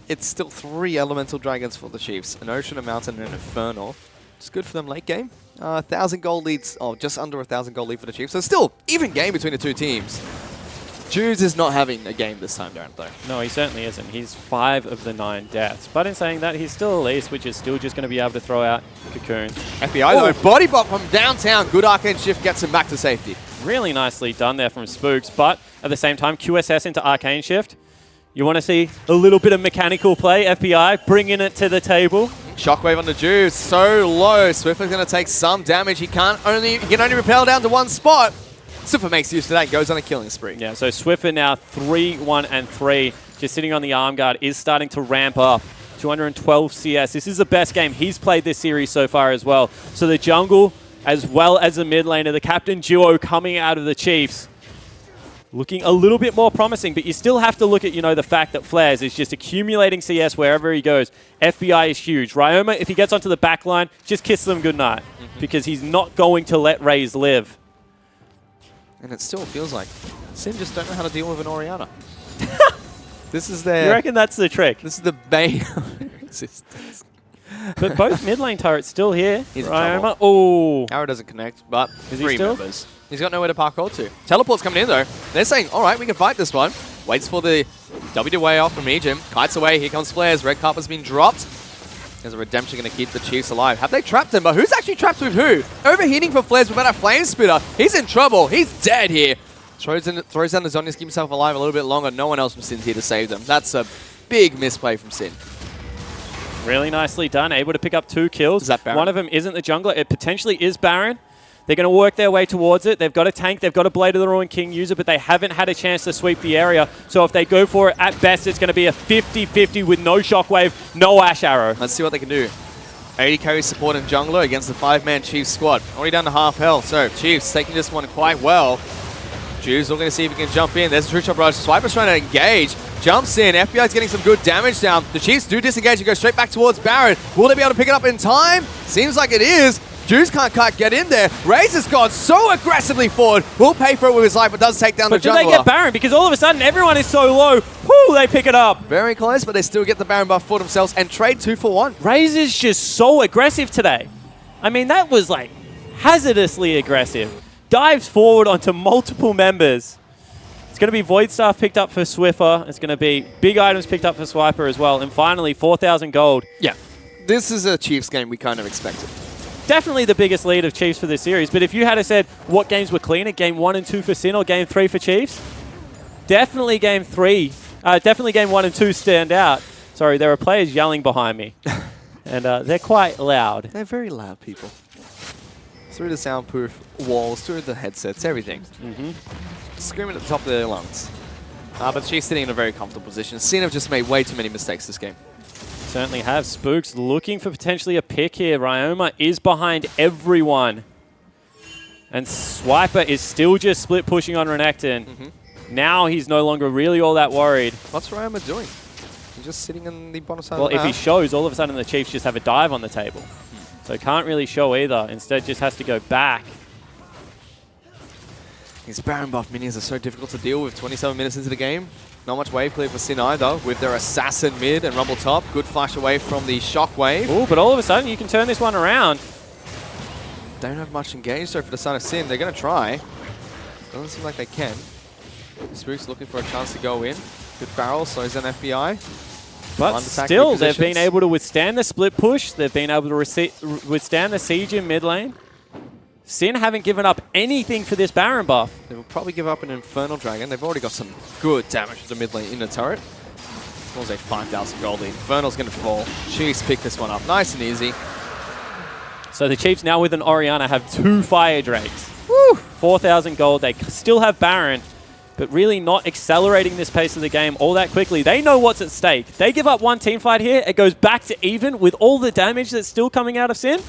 it's still 3 elemental dragons for the Chiefs. An Ocean, a Mountain, and an Infernal. It's good for them late game. 1,000 gold leads, just under 1,000 gold lead for the Chiefs. So still, even game between the two teams. Juice is not having a game this time down, though. No, he certainly isn't. He's 5 of the 9 deaths. But in saying that, he's still Elise, which is still just going to be able to throw out cocoons. FBI, though, body bot from downtown. Good arcane shift gets him back to safety. Really nicely done there from Spooks. But at the same time, QSS into arcane shift. You want to see a little bit of mechanical play, FBI, bringing it to the table. Shockwave on the Juice, so low. Swiffer's going to take some damage. He can only repel down to one spot. Swiffer makes use of that, goes on a killing spree. Yeah, so Swiffer now 3-1-3, just sitting on the arm guard, is starting to ramp up. 212 CS. This is the best game he's played this series so far as well. So the jungle, as well as the mid laner, the captain duo coming out of the Chiefs, looking a little bit more promising, but you still have to look at, the fact that Flares is just accumulating CS wherever he goes. FBI is huge. Ryoma, if he gets onto the back line, just kiss them goodnight, because he's not going to let Raze live. And it still feels like Sin just don't know how to deal with an Orianna. This is their... You reckon that's the trick? This is the bane of their existence. But both mid lane turrets still here. He's in Ryoma. trouble. Oh. Arrow doesn't connect, but Is he 3 still? members. He's got nowhere to parkour to. Teleport's coming in, though. They're saying, all right, we can fight this one. Waits for the W way off from Ejim. Kites away. Here comes Flares. Red carpet's been dropped. There's a Redemption going to keep the Chiefs alive. Have they trapped him? But who's actually trapped with who? Overheating for Flares without a Flame Spitter. He's in trouble. He's dead here. Throws down the Zhonya's, keep himself alive a little bit longer. No one else from Sin's here to save them. That's a big misplay from Sin. Really nicely done. Able to pick up 2 kills. Is that Baron? One of them isn't the jungler. It potentially is Baron. They're going to work their way towards it. They've got a tank. They've got a Blade of the Ruined King user, but they haven't had a chance to sweep the area. So if they go for it, at best, it's going to be a 50-50 with no Shockwave, no Ash Arrow. Let's see what they can do. 80 carry support in jungler against the 5-man Chiefs squad. Already down to half health, so Chiefs taking this one quite well. Juice looking to see if he can jump in. There's a True Shot Barrage. Swiper's trying to engage. Jumps in. FBI's getting some good damage down. The Chiefs do disengage and go straight back towards Baron. Will they be able to pick it up in time? Seems like it is. Juice can't get in there. Raze has gone so aggressively forward. Will pay for it with his life, but does take down the jungler. But do they get Baron? Because all of a sudden, everyone is so low. Whoo, they pick it up. Very close, but they still get the Baron buff for themselves and trade 2 for 1. Raze is just so aggressive today. I mean, that was like hazardously aggressive. Dives forward onto multiple members. It's going to be Void Staff picked up for Swiffer. It's going to be big items picked up for Swiper as well. And finally, 4,000 gold. Yeah. This is a Chiefs game we kind of expected. Definitely the biggest lead of Chiefs for this series. But if you had said what games were cleaner, game 1 and 2 for Sin or game 3 for Chiefs, definitely game 3. Definitely game 1 and 2 stand out. Sorry, there are players yelling behind me. And they're quite loud. They're very loud people. Through the soundproof walls, through the headsets, everything. Screaming at the top of their lungs. But she's sitting in a very comfortable position. Sin have just made way too many mistakes this game. Certainly have. Spooks looking for potentially a pick here. Ryoma is behind everyone. And Swiper is still just split pushing on Renekton. Now he's no longer really all that worried. What's Ryoma doing? He's just sitting in the bottom side well, of the map. if he shows, all of a sudden the Chiefs just have a dive on the table. So can't really show either. Instead just has to go back. These Baron buff minions are so difficult to deal with 27 minutes into the game. Not much wave clear for Sin either, with their Assassin mid and Rumble top. Good flash away from the Shockwave. Oh, but all of a sudden you can turn this one around. Don't have much engaged though for the Son of Sin. They're going to try. Doesn't seem like they can. Spook's looking for a chance to go in. Good barrel, slows down FBI. But still, they've been able to withstand the split push. They've been able to withstand the siege in mid lane. Sin haven't given up anything for this Baron buff. They will probably give up an Infernal Dragon. They've already got some good damage to the mid lane in the turret. Falls a 5,000 gold lead. Infernal's going to fall. Chiefs pick this one up nice and easy. So the Chiefs now with an Orianna have 2 Fire Drakes. Woo! 4,000 gold. They still have Baron, but really not accelerating this pace of the game all that quickly. They know what's at stake. They give up one team fight here. It goes back to even with all the damage that's still coming out of Sin.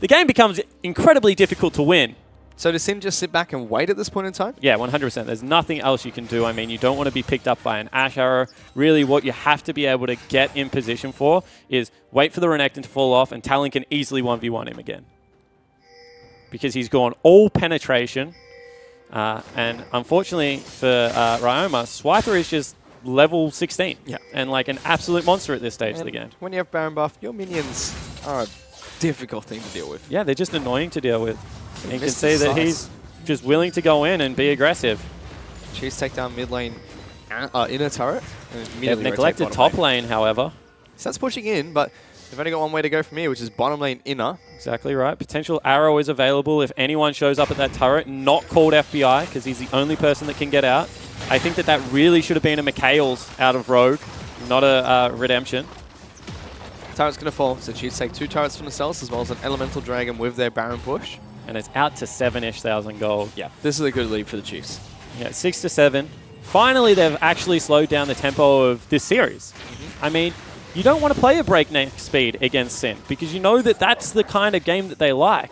The game becomes incredibly difficult to win. So does Sin just sit back and wait at this point in time? Yeah, 100%. There's nothing else you can do. I mean, you don't want to be picked up by an Ash Arrow. Really, what you have to be able to get in position for is wait for the Renekton to fall off, and Talon can easily 1v1 him again. because he's gone all penetration. And unfortunately for Ryoma, Swiper is just level 16. Yeah. And like an absolute monster at this stage of the game. When you have Baron buff, your minions are a difficult thing to deal with. Yeah, they're just annoying to deal with. And you can Missed see his that size. he's just willing to go in and be aggressive. Chiefs take down mid lane inner turret. And They've immediately rotate neglected bottom top lane. lane, however. So that's pushing in, but they've only got one way to go from here, which is bottom lane inner. Exactly right. Potential arrow is available if anyone shows up at that turret, not called FBI, because he's the only person that can get out. I think that really should have been a Mikhail's out of Rogue, not a Redemption. Turret's going to fall, so Chiefs take 2 turrets from themselves, as well as an Elemental Dragon with their Baron push. And it's out to 7-ish thousand gold. Yeah, this is a good lead for the Chiefs. Yeah, 6 to 7. Finally, they've actually slowed down the tempo of this series. I mean, you don't want to play a breakneck speed against Sin, because you know that that's the kind of game that they like.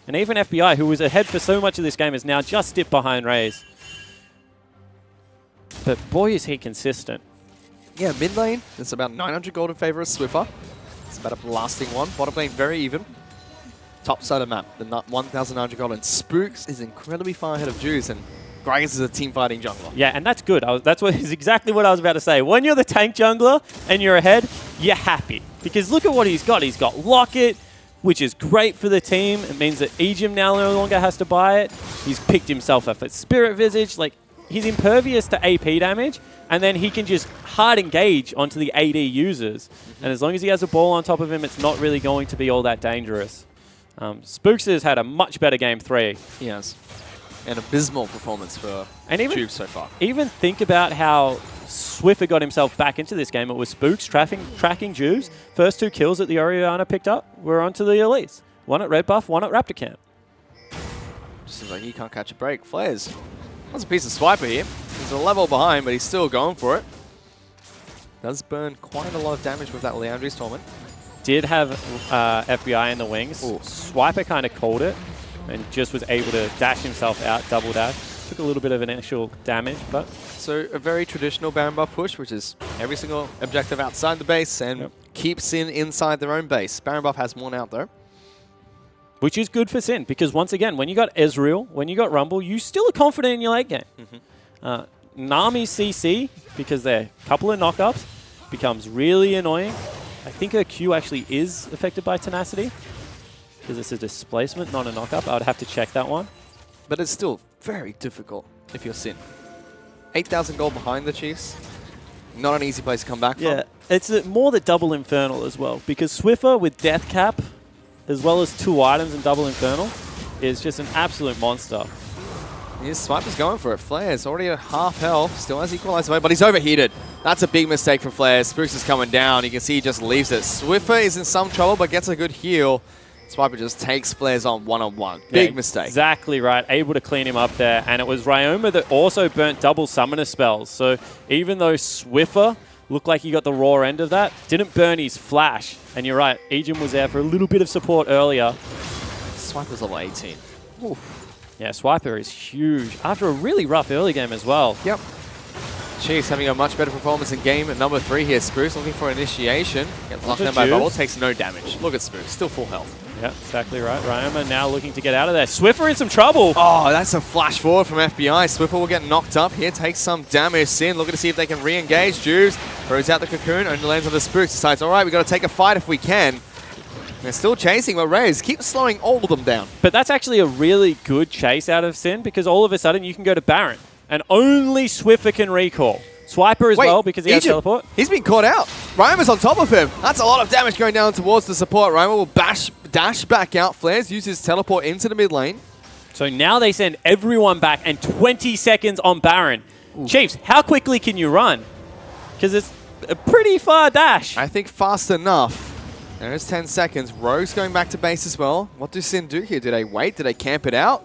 And even FBI, who was ahead for so much of this game, is now just dipped behind Raze. But boy, is he consistent. Yeah, mid lane, it's about 900 gold in favor of Swiffer. It's about a blasting one. Bottom lane, very even. Top side of map, the 1,900 gold. And Spooks is incredibly far ahead of Juice, and Gragas is a team fighting jungler. Yeah, and that's good. That's exactly what I was about to say. When you're the tank jungler and you're ahead, you're happy. Because look at what he's got. He's got Locket, which is great for the team. It means that Ejim now no longer has to buy it. He's picked himself up at Spirit Visage. Like, he's impervious to AP damage, and then he can just hard engage onto the AD users. And as long as he has a ball on top of him, it's not really going to be all that dangerous. Spooks has had a much better game 3. He has. An abysmal performance for Juve so far. Even think about how Swiffer got himself back into this game. It was Spooks tracking Juves. First 2 kills that the Oriana picked up were onto the Elise. One at Red Buff, one at Raptor Camp. Just seems like he can't catch a break. Flares. That's a piece of Swiper here. He's a level behind, but he's still going for it. Does burn quite a lot of damage with that Leandri's Torment. Did have FBI in the wings. Ooh. Swiper kind of called it and just was able to dash himself out, double dash. Took a little bit of initial damage, but... So a very traditional Baron buff push, which is every single objective outside the base and keeps Sin inside their own base. Baron buff has worn out, though. Which is good for Sin, because once again, when you got Ezreal, when you got Rumble, you still are confident in your late game. Nami CC, because they're a couple of knockups, becomes really annoying. I think her Q actually is affected by Tenacity, because it's a displacement, not a knockup. I would have to check that one. But it's still very difficult if you're Sin. 8,000 gold behind the Chiefs. Not an easy place to come back from. Yeah, it's more the double Infernal as well, because Swiffer with Death Cap, as well as 2 items in double Infernal, is just an absolute monster. His Swiper's going for it. Flares already at half health. Still has Equalizer away, but he's overheated. That's a big mistake from Flares. Spooks is coming down. You can see he just leaves it. Swiffer is in some trouble, but gets a good heal. Swiper just takes Flares on one-on-one. Big mistake. Exactly right. Able to clean him up there. And it was Ryoma that also burnt double Summoner spells. So even though Swiffer looked like he got the raw end of that, didn't burn his flash. And you're right, Ejim was there for a little bit of support earlier. Swiper's level 18. Oof. Yeah, Swiper is huge. After a really rough early game as well. Yep. Chiefs having a much better performance in game at number 3 here. Spooks looking for initiation. Gets locked down by Bubble. Takes no damage. Look at Spooks. Still full health. Yep, exactly right. Ryoma now looking to get out of there. Swiffer in some trouble. Oh, that's a flash forward from FBI. Swiffer will get knocked up here. Takes some damage. Sin looking to see if they can re-engage. Juves throws out the cocoon. Only lands on the Spooks. Decides, all right, we've got to take a fight if we can. They're still chasing, but Raze keeps slowing all of them down. But that's actually a really good chase out of Sin, because all of a sudden you can go to Baron. And only Swiffer can recall. Swiper as well, because he has teleport. He's been caught out. Ryma's on top of him. That's a lot of damage going down towards the support. Ryma will dash back out. Flares uses teleport into the mid lane. So now they send everyone back, and 20 seconds on Baron. Ooh. Chiefs, how quickly can you run? Because it's a pretty far dash. I think fast enough. There is 10 seconds. Rogue's going back to base as well. What do Sin do here? Do they wait? Do they camp it out?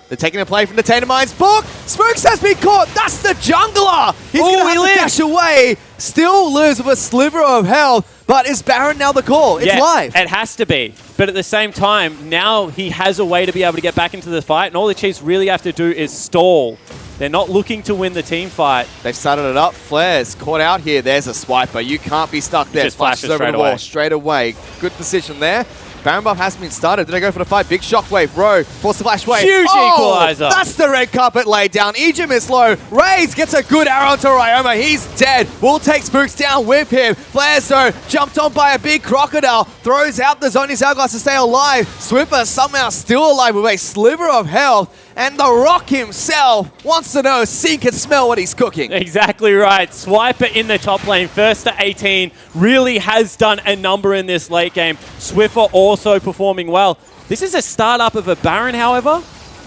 They're taking a play from the Tatermine's book. Spooks has been caught. That's the jungler. He's going to have to dash away. Still lives with a sliver of health. But is Baron now the call? It's live. It has to be. But at the same time, now he has a way to be able to get back into the fight. And all the Chiefs really have to do is stall. They're not looking to win the team fight. They've started it up. Flares caught out here. There's a Swiper. You can't be stuck there. Just flashes over straight the wall away. straight away. Good decision there. Baron buff has been started. Did I go for the fight? Big shockwave. Rogue force the flash wave. Huge equalizer. That's the red carpet laid down. Ejim is low. Raze gets a good arrow to Ryoma. He's dead. Will take Spooks down with him. Flares though, jumped on by a big crocodile. Throws out the Zony's hourglass to stay alive. Swiffer somehow still alive with a sliver of health. And the Rock himself wants to know, Sin can smell what he's cooking. Exactly right. Swiper in the top lane, first to 18, really has done a number in this late game. Swiffer also performing well. This is a startup of a Baron, however,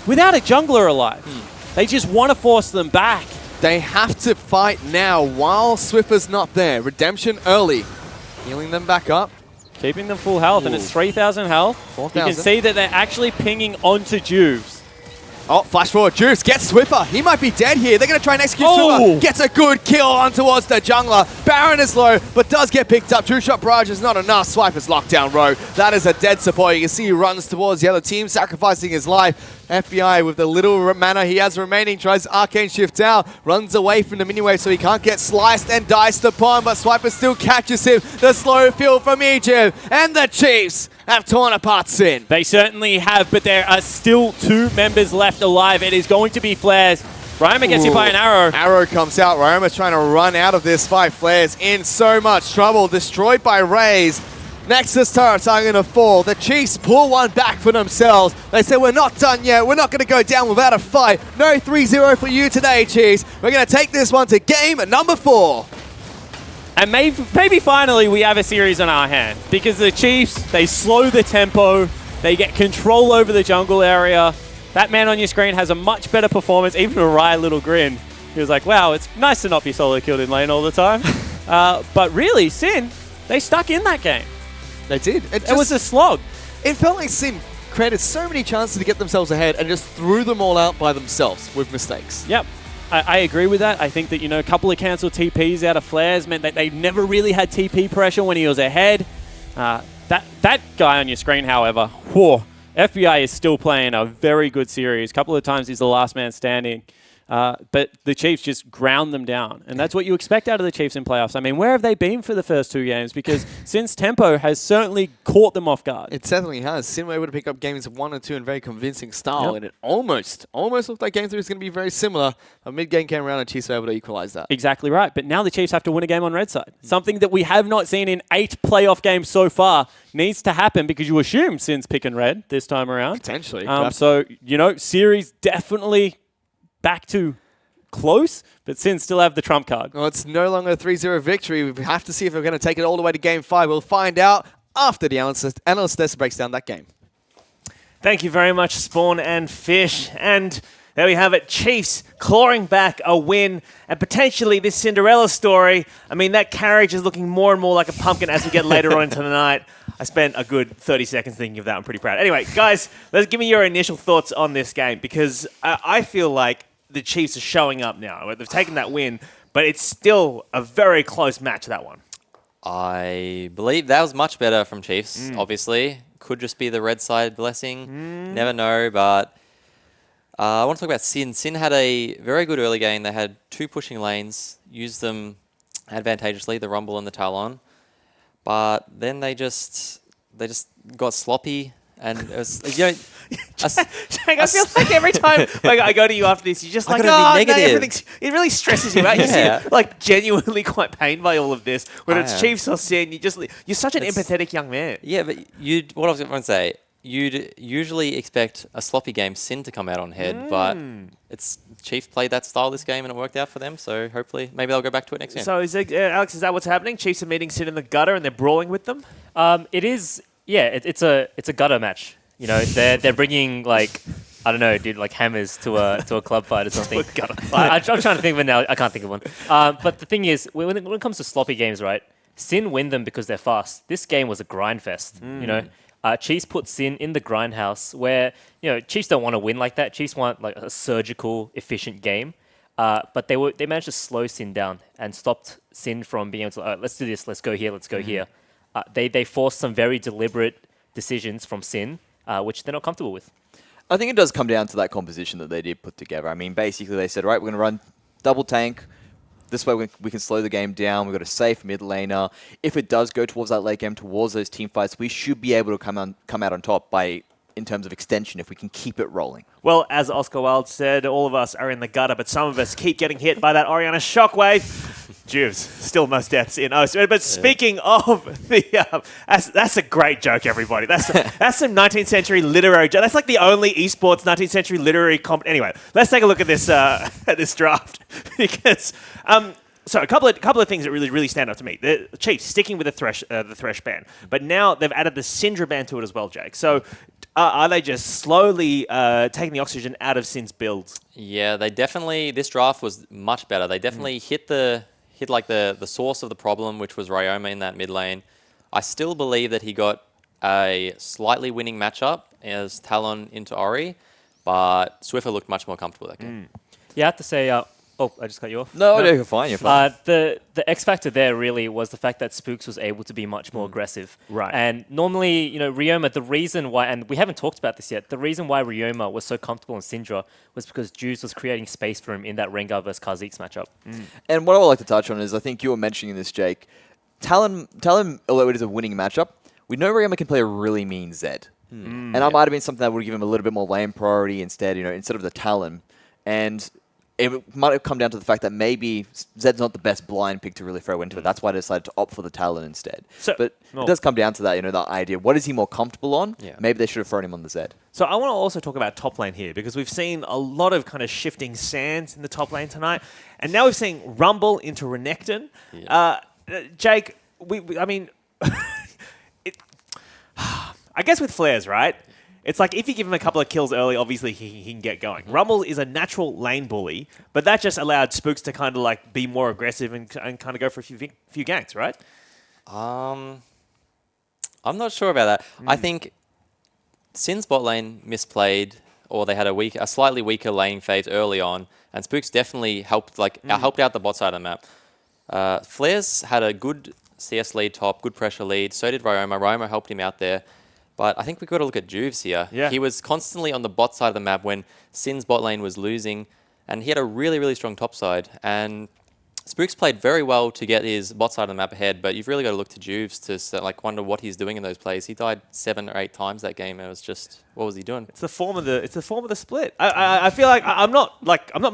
without a jungler alive. They just want to force them back. They have to fight now while Swiffer's not there. Redemption early. Healing them back up. Keeping them full health, and it's 3,000 health. 4,000. You can see that they're actually pinging onto Juves. Oh, flash forward, Juice gets Swiffer. He might be dead here. They're going to try and execute Swiffer. Gets a good kill on towards the jungler. Baron is low, but does get picked up. True Shot Barrage is not enough. Swiper's locked down Rogue. That is a dead support. You can see he runs towards the other team, sacrificing his life. FBI with the little mana he has remaining tries Arcane Shift out, runs away from the mini-wave so he can't get sliced and diced upon, but Swiper still catches him. The slow fill from Egypt, and the Chiefs have torn apart Sin. They certainly have, but there are still 2 members left alive. It is going to be Flares. Ryoma gets hit by an arrow. Arrow comes out. Ryoma's trying to run out of this fight. Flares in so much trouble. Destroyed by Raze. Nexus turrets are going to fall. The Chiefs pull one back for themselves. They say, we're not done yet. We're not going to go down without a fight. No 3-0 for you today, Chiefs. We're going to take this one to game number 4. And maybe finally we have a series on our hand. Because the Chiefs, they slow the tempo. They get control over the jungle area. That man on your screen has a much better performance. Even a wry little grin. He was like, wow, it's nice to not be solo killed in lane all the time. But really, Sin, they stuck in that game. They did. It was a slog. It felt like Sin created so many chances to get themselves ahead and just threw them all out by themselves with mistakes. Yep. I agree with that. I think that, a couple of cancelled TPs out of Flares meant that they never really had TP pressure when he was ahead. That guy on your screen, however, FBI is still playing a very good series. A couple of times he's the last man standing. But the Chiefs just ground them down. And that's what you expect out of the Chiefs in playoffs. I mean, where have they been for the first 2 games? Because since tempo has certainly caught them off guard. It certainly has. Sin were able to pick up games 1 and 2 in very convincing style. And it almost looked like game 3 was going to be very similar. But mid-game came around and Chiefs were able to equalize that. Exactly right. But now the Chiefs have to win a game on red side. Something that we have not seen in 8 playoff games so far needs to happen because you assume Sin's picking red this time around. Potentially. So, series definitely back to close, but Sin still have the trump card. Well, it's no longer a 3-0 victory. We have to see if we're going to take it all the way to game 5. We'll find out after the analyst desk breaks down that game. Thank you very much, Spawn and Fish. And there we have it, Chiefs clawing back a win, and potentially this Cinderella story. I mean, that carriage is looking more and more like a pumpkin as we get later on into the night. I spent a good 30 seconds thinking of that. I'm pretty proud. Anyway, guys, give me your initial thoughts on this game, because I feel like the Chiefs are showing up now. They've taken that win, but it's still a very close match, that one. I believe that was much better from Chiefs, obviously. Could just be the red side blessing. Never know, but I want to talk about Sin. Sin had a very good early game. They had 2 pushing lanes, used them advantageously, the Rumble and the Talon. But then they just got sloppy, and it was, Jake, I feel like every time I go to you after this, you're just like, negative. It really stresses you out. You seem genuinely quite pained by all of this. When it's Chiefs or Sin, you're such an empathetic young man. Yeah, but what I was going to say, you'd usually expect a sloppy game, Sin to come out on head, but it's Chiefs played that style this game and it worked out for them. So hopefully, maybe they'll go back to it next game. So Alex, is that what's happening? Chiefs are meeting Sin in the gutter and they're brawling with them. It is. Yeah, it's a gutter match. They're bringing hammers to a club fight or something. I'm trying to think of it now. I can't think of one. But the thing is, when it comes to sloppy games, right? Sin win them because they're fast. This game was a grind fest. Chiefs put Sin in the grind house where Chiefs don't want to win like that. Chiefs want like a surgical, efficient game. But they managed to slow Sin down and stopped Sin from being able to let's do this, let's go here, let's go here. They forced some very deliberate decisions from Sin, which they're not comfortable with. I think it does come down to that composition that they did put together. I mean, basically they said, right, we're going to run double tank. This way we can slow the game down. We've got a safe mid laner. If it does go towards that late game, towards those team fights, we should be able to come out on top in terms of extension if we can keep it rolling. Well, as Oscar Wilde said, all of us are in the gutter, but some of us keep getting hit by that Orianna shockwave. Juves, still most deaths in OS. But speaking of the... that's a great joke, everybody. That's some 19th century literary joke. That's like the only esports 19th century literary Anyway, let's take a look at this at this draft. Because... So a couple of things that really stand out to me. The Chiefs sticking with the Thresh ban, but now they've added the Syndra ban to it as well, Jake. So are they just slowly taking the oxygen out of Syn's builds? Yeah, they definitely. This draft was much better. They definitely hit the source of the problem, which was Ryoma in that mid lane. I still believe that he got a slightly winning matchup as Talon into Ori, but Swiffer looked much more comfortable that game. Yeah, I have to say. Oh, I just cut you off. No, you're fine. You're fine. The X factor there really was the fact that Spooks was able to be much more aggressive. Right. And normally, Ryoma, the reason why, and we haven't talked about this yet, the reason why Ryoma was so comfortable in Syndra was because Juice was creating space for him in that Rengar versus Kha'Zix matchup. And what I would like to touch on is, I think you were mentioning this, Jake. Talon, although it is a winning matchup, we know Ryoma can play a really mean Zed. And that might have been something that would give him a little bit more lane priority instead of the Talon. And it might have come down to the fact that maybe Zed's not the best blind pick to really throw into it. That's why I decided to opt for the Talon instead. But it does come down to that, that idea. What is he more comfortable on? Yeah. Maybe they should have thrown him on the Zed. So I want to also talk about top lane here, because we've seen a lot of kind of shifting sands in the top lane tonight. And now we've seen Rumble into Renekton. Yeah. Jake, I mean, I guess with flares, right? It's like if you give him a couple of kills early, obviously he can get going. Rumble is a natural lane bully, but that just allowed Spooks to kind of like be more aggressive and kind of go for a few ganks, right? I'm not sure about that. I think Sin's bot lane misplayed, or they had a slightly weaker lane phase early on, and Spooks definitely helped out the bot side of the map. Flares had a good CS lead top, good pressure lead. So did Ryoma. Ryoma helped him out there. But I think we've got to look at Juves here. Yeah. He was constantly on the bot side of the map when Sin's bot lane was losing, and he had a really, really strong top side. And Spooks played very well to get his bot side of the map ahead, but you've really got to look to Juves to wonder what he's doing in those plays. He died 7 or 8 times that game, and it was just, what was he doing? It's the form of the split. I feel like I'm not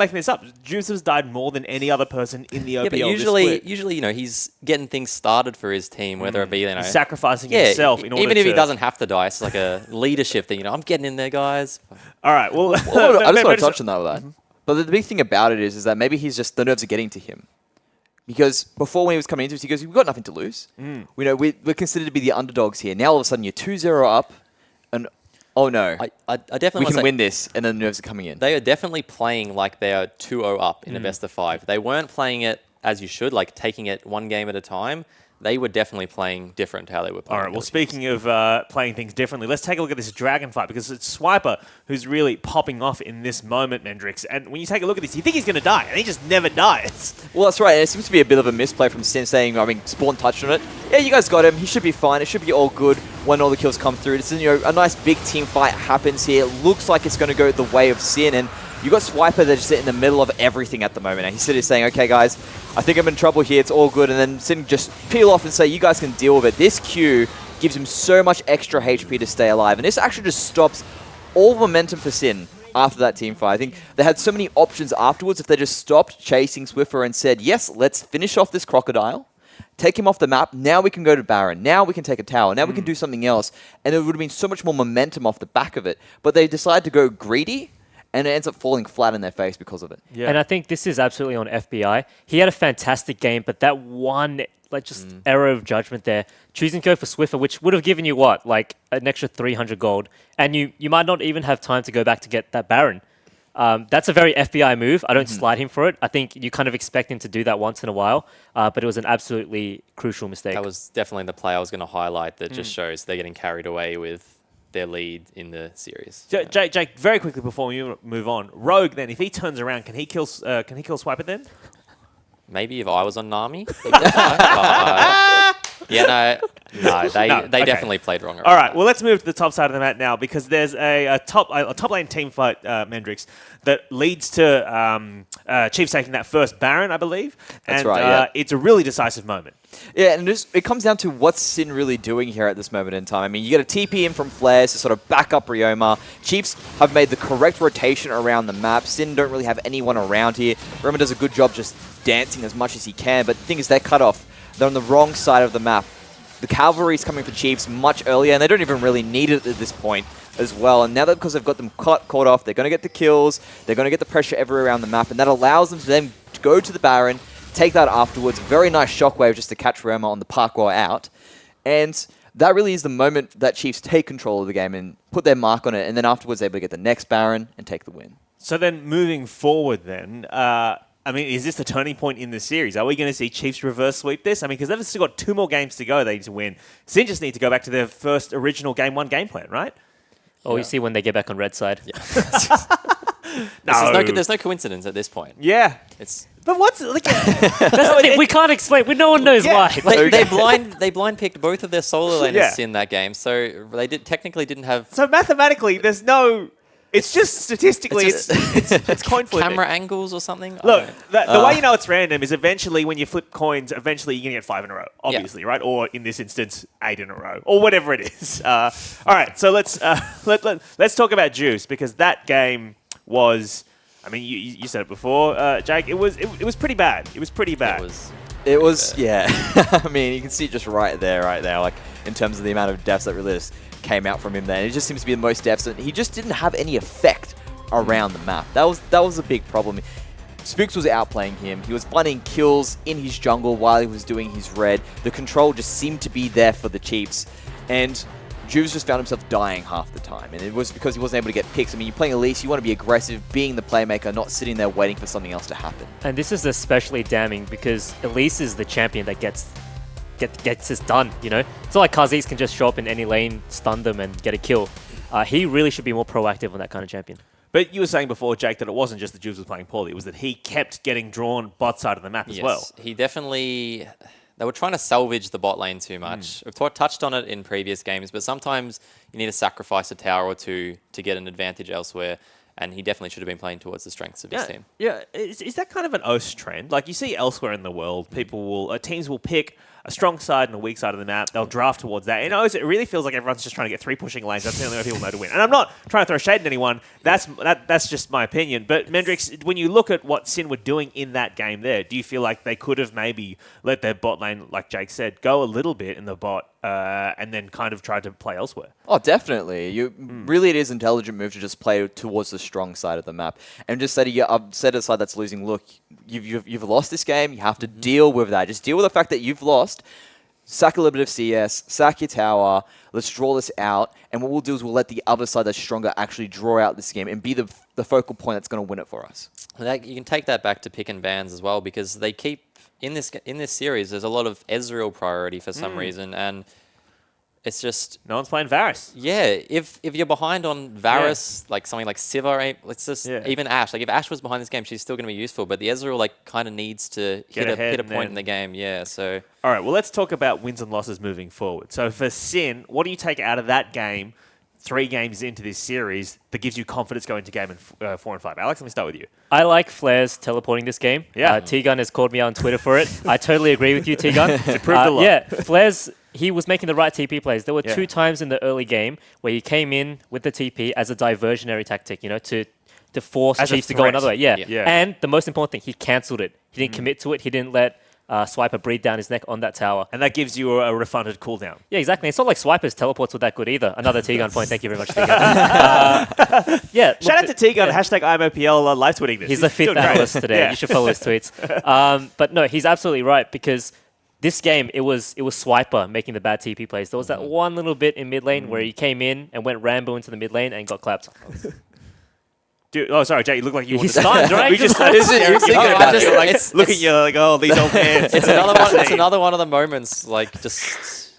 making this up. Juves has died more than any other person in the OPL. Yeah, but usually, he's getting things started for his team, whether it be he's sacrificing himself in order. Even if he doesn't have to die, it's like a leadership thing. I'm getting in there, guys. All right. Well, I just want to touch on that. But the big thing about it is that maybe the nerves are getting to him. Because before, when he was coming into this, he goes, "We've got nothing to lose. We're considered to be the underdogs here. Now all of a sudden you're 2-0 up, and oh no, I definitely we can win this." And then the nerves are coming in. They are definitely playing like they are 2-0 up in a best of 5. They weren't playing it as you should, like taking it one game at a time. They were definitely playing different to how they were playing. All right, well, speaking of playing things differently, let's take a look at this Dragon fight, because it's Swiper who's really popping off in this moment, Mendrix. And when you take a look at this, you think he's going to die, and he just never dies. Well, that's right. And it seems to be a bit of a misplay from Sin saying, Spawn touched on it. Yeah, you guys got him. He should be fine. It should be all good when all the kills come through. This is, a nice big team fight happens here. It looks like it's going to go the way of Sin, and you got Swiper that's just in the middle of everything at the moment. And he's sitting saying, "Okay, guys, I think I'm in trouble here. It's all good." And then Sin just peel off and say, "You guys can deal with it." This Q gives him so much extra HP to stay alive. And this actually just stops all momentum for Sin after that team fight. I think they had so many options afterwards. If they just stopped chasing Swiffer and said, "Yes, let's finish off this crocodile. Take him off the map. Now we can go to Baron. Now we can take a tower. Now we can do something else." And there would have been so much more momentum off the back of it. But they decided to go greedy, and it ends up falling flat in their face because of it. Yeah. And I think this is absolutely on FBI. He had a fantastic game, but that one error of judgment there, choosing to go for Swiffer, which would have given you what, like an extra 300 gold, and you might not even have time to go back to get that Baron. That's a very FBI move. I don't slide him for it. I think you kind of expect him to do that once in a while, but it was an absolutely crucial mistake. That was definitely the play I was going to highlight that just shows they're getting carried away with their lead in the series. Jake, very quickly before we move on, Rogue then, if he turns around, can he kill Swiper then? Maybe if I was on Nami. No, they Okay. definitely played wrong. All right, well, let's move to the top side of the map now because there's a top lane team fight, Mendrix, that leads to Chiefs taking that first Baron, I believe. That's and, right, yeah. It's a really decisive moment. Yeah, and it comes down to what's Sin really doing here at this moment in time. I mean, you get a TP in from Flares to sort of back up Ryoma. Chiefs have made the correct rotation around the map. Sin don't really have anyone around here. Ryoma does a good job just dancing as much as he can, but the thing is they're cut off. They're on the wrong side of the map. The cavalry's coming for Chiefs much earlier, and they don't even really need it at this point as well. And now that because they've got them caught off, they're going to get the kills, they're going to get the pressure everywhere around the map, and that allows them to then go to the Baron, take that afterwards. Very nice shockwave just to catch Ryoma on the parkour out. And that really is the moment that Chiefs take control of the game and put their mark on it, and then afterwards they're able to get the next Baron and take the win. So then moving forward then, I mean, is this the turning point in the series? Are we going to see Chiefs reverse sweep this? I mean, because they've still got 2 more games to go they need to win. Sin just need to go back to their first original game 1 game plan, right? Oh, you see when they get back on red side. There's no coincidence at this point. Yeah. But what's like? That's the thing. We can't explain. No one knows why. They blind picked both of their solo laners in that game, so they technically didn't have. So mathematically, there's no. It's just statistically, it's coin flipping. Camera angles or something. Look, the way you know it's random is eventually when you flip coins, eventually you're gonna get 5 in a row, obviously, right? Or in this instance, 8 in a row, or whatever it is. All right, so let's talk about Juice because that game was. I mean, you said it before, Jake. It was pretty bad. It was pretty bad. It was, yeah. I mean, you can see it just right there, like in terms of the amount of deaths that really just came out from him there. And it just seems to be the most deaths, and he just didn't have any effect around the map. That was a big problem. Spooks was outplaying him. He was finding kills in his jungle while he was doing his red. The control just seemed to be there for the Chiefs, and Juves just found himself dying half the time, and it was because he wasn't able to get picks. I mean, you're playing Elise, you want to be aggressive, being the playmaker, not sitting there waiting for something else to happen. And this is especially damning because Elise is the champion that gets this done, you know? It's not like Kazis can just show up in any lane, stun them, and get a kill. He really should be more proactive on that kind of champion. But you were saying before, Jake, that it wasn't just that Juves was playing poorly, it was that he kept getting drawn bot side of the map as well. He definitely... They were trying to salvage the bot lane too much. We've touched on it in previous games, but sometimes you need to sacrifice a tower or two to get an advantage elsewhere, and he definitely should have been playing towards the strengths of his team. Yeah, is that kind of an OS trend? Like you see elsewhere in the world, teams will pick a strong side and a weak side of the map. They'll draft towards that. In OS, it really feels like everyone's just trying to get 3 pushing lanes. That's the only way people know to win. And I'm not trying to throw shade at anyone. That's just my opinion. But Mendrix, when you look at what Sin were doing in that game there, do you feel like they could have maybe let their bot lane, like Jake said, go a little bit in the bot and then kind of tried to play elsewhere? Oh, definitely. Really, it is an intelligent move to just play towards the strong side of the map and just say to set a side that's losing, look, you've lost this game. You have to deal with that. Just deal with the fact that you've lost. Sack a little bit of CS, sack your tower, let's draw this out, and what we'll do is we'll let the other side that's stronger actually draw out this game and be the focal point that's going to win it for us. You can take that back to pick and bans as well, because they keep, in this series, there's a lot of Ezreal priority for some reason, and it's just... No one's playing Varus. Yeah, if you're behind on Varus, like something like Siva, let's just... Even Ashe. Like, if Ashe was behind this game, she's still going to be useful, but the Ezreal, like, kind of needs to hit a point in the game, so... All right, well, let's talk about wins and losses moving forward. So for Sin, what do you take out of that game 3 games into this series that gives you confidence going to game 4 and 5? Alex, let me start with you. I like Flares teleporting this game. Yeah. T-Gun has called me out on Twitter for it. I totally agree with you, T-Gun. It proved a lot. Yeah, Flares... He was making the right TP plays. There were 2 times in the early game where he came in with the TP as a diversionary tactic, to force Chiefs to go another way. Yeah. And the most important thing, he cancelled it. He didn't commit to it. He didn't let Swiper breathe down his neck on that tower. And that gives you a refunded cooldown. Yeah, exactly. It's not like Swiper's teleports were that good either. Another T-Gun point. Thank you very much, T-Gun. Shout out to T-Gun, hashtag IMOPL live tweeting this. He's the 5th analyst today. You should follow his tweets. But no, he's absolutely right, because this game, it was Swiper making the bad TP plays. There was that one little bit in mid lane where he came in and went Rambo into the mid lane and got clapped. Dude, oh, sorry, Jay, you look like you He's stunned, right? We just look at you like, oh, these old men. It's another one of the moments, like, just...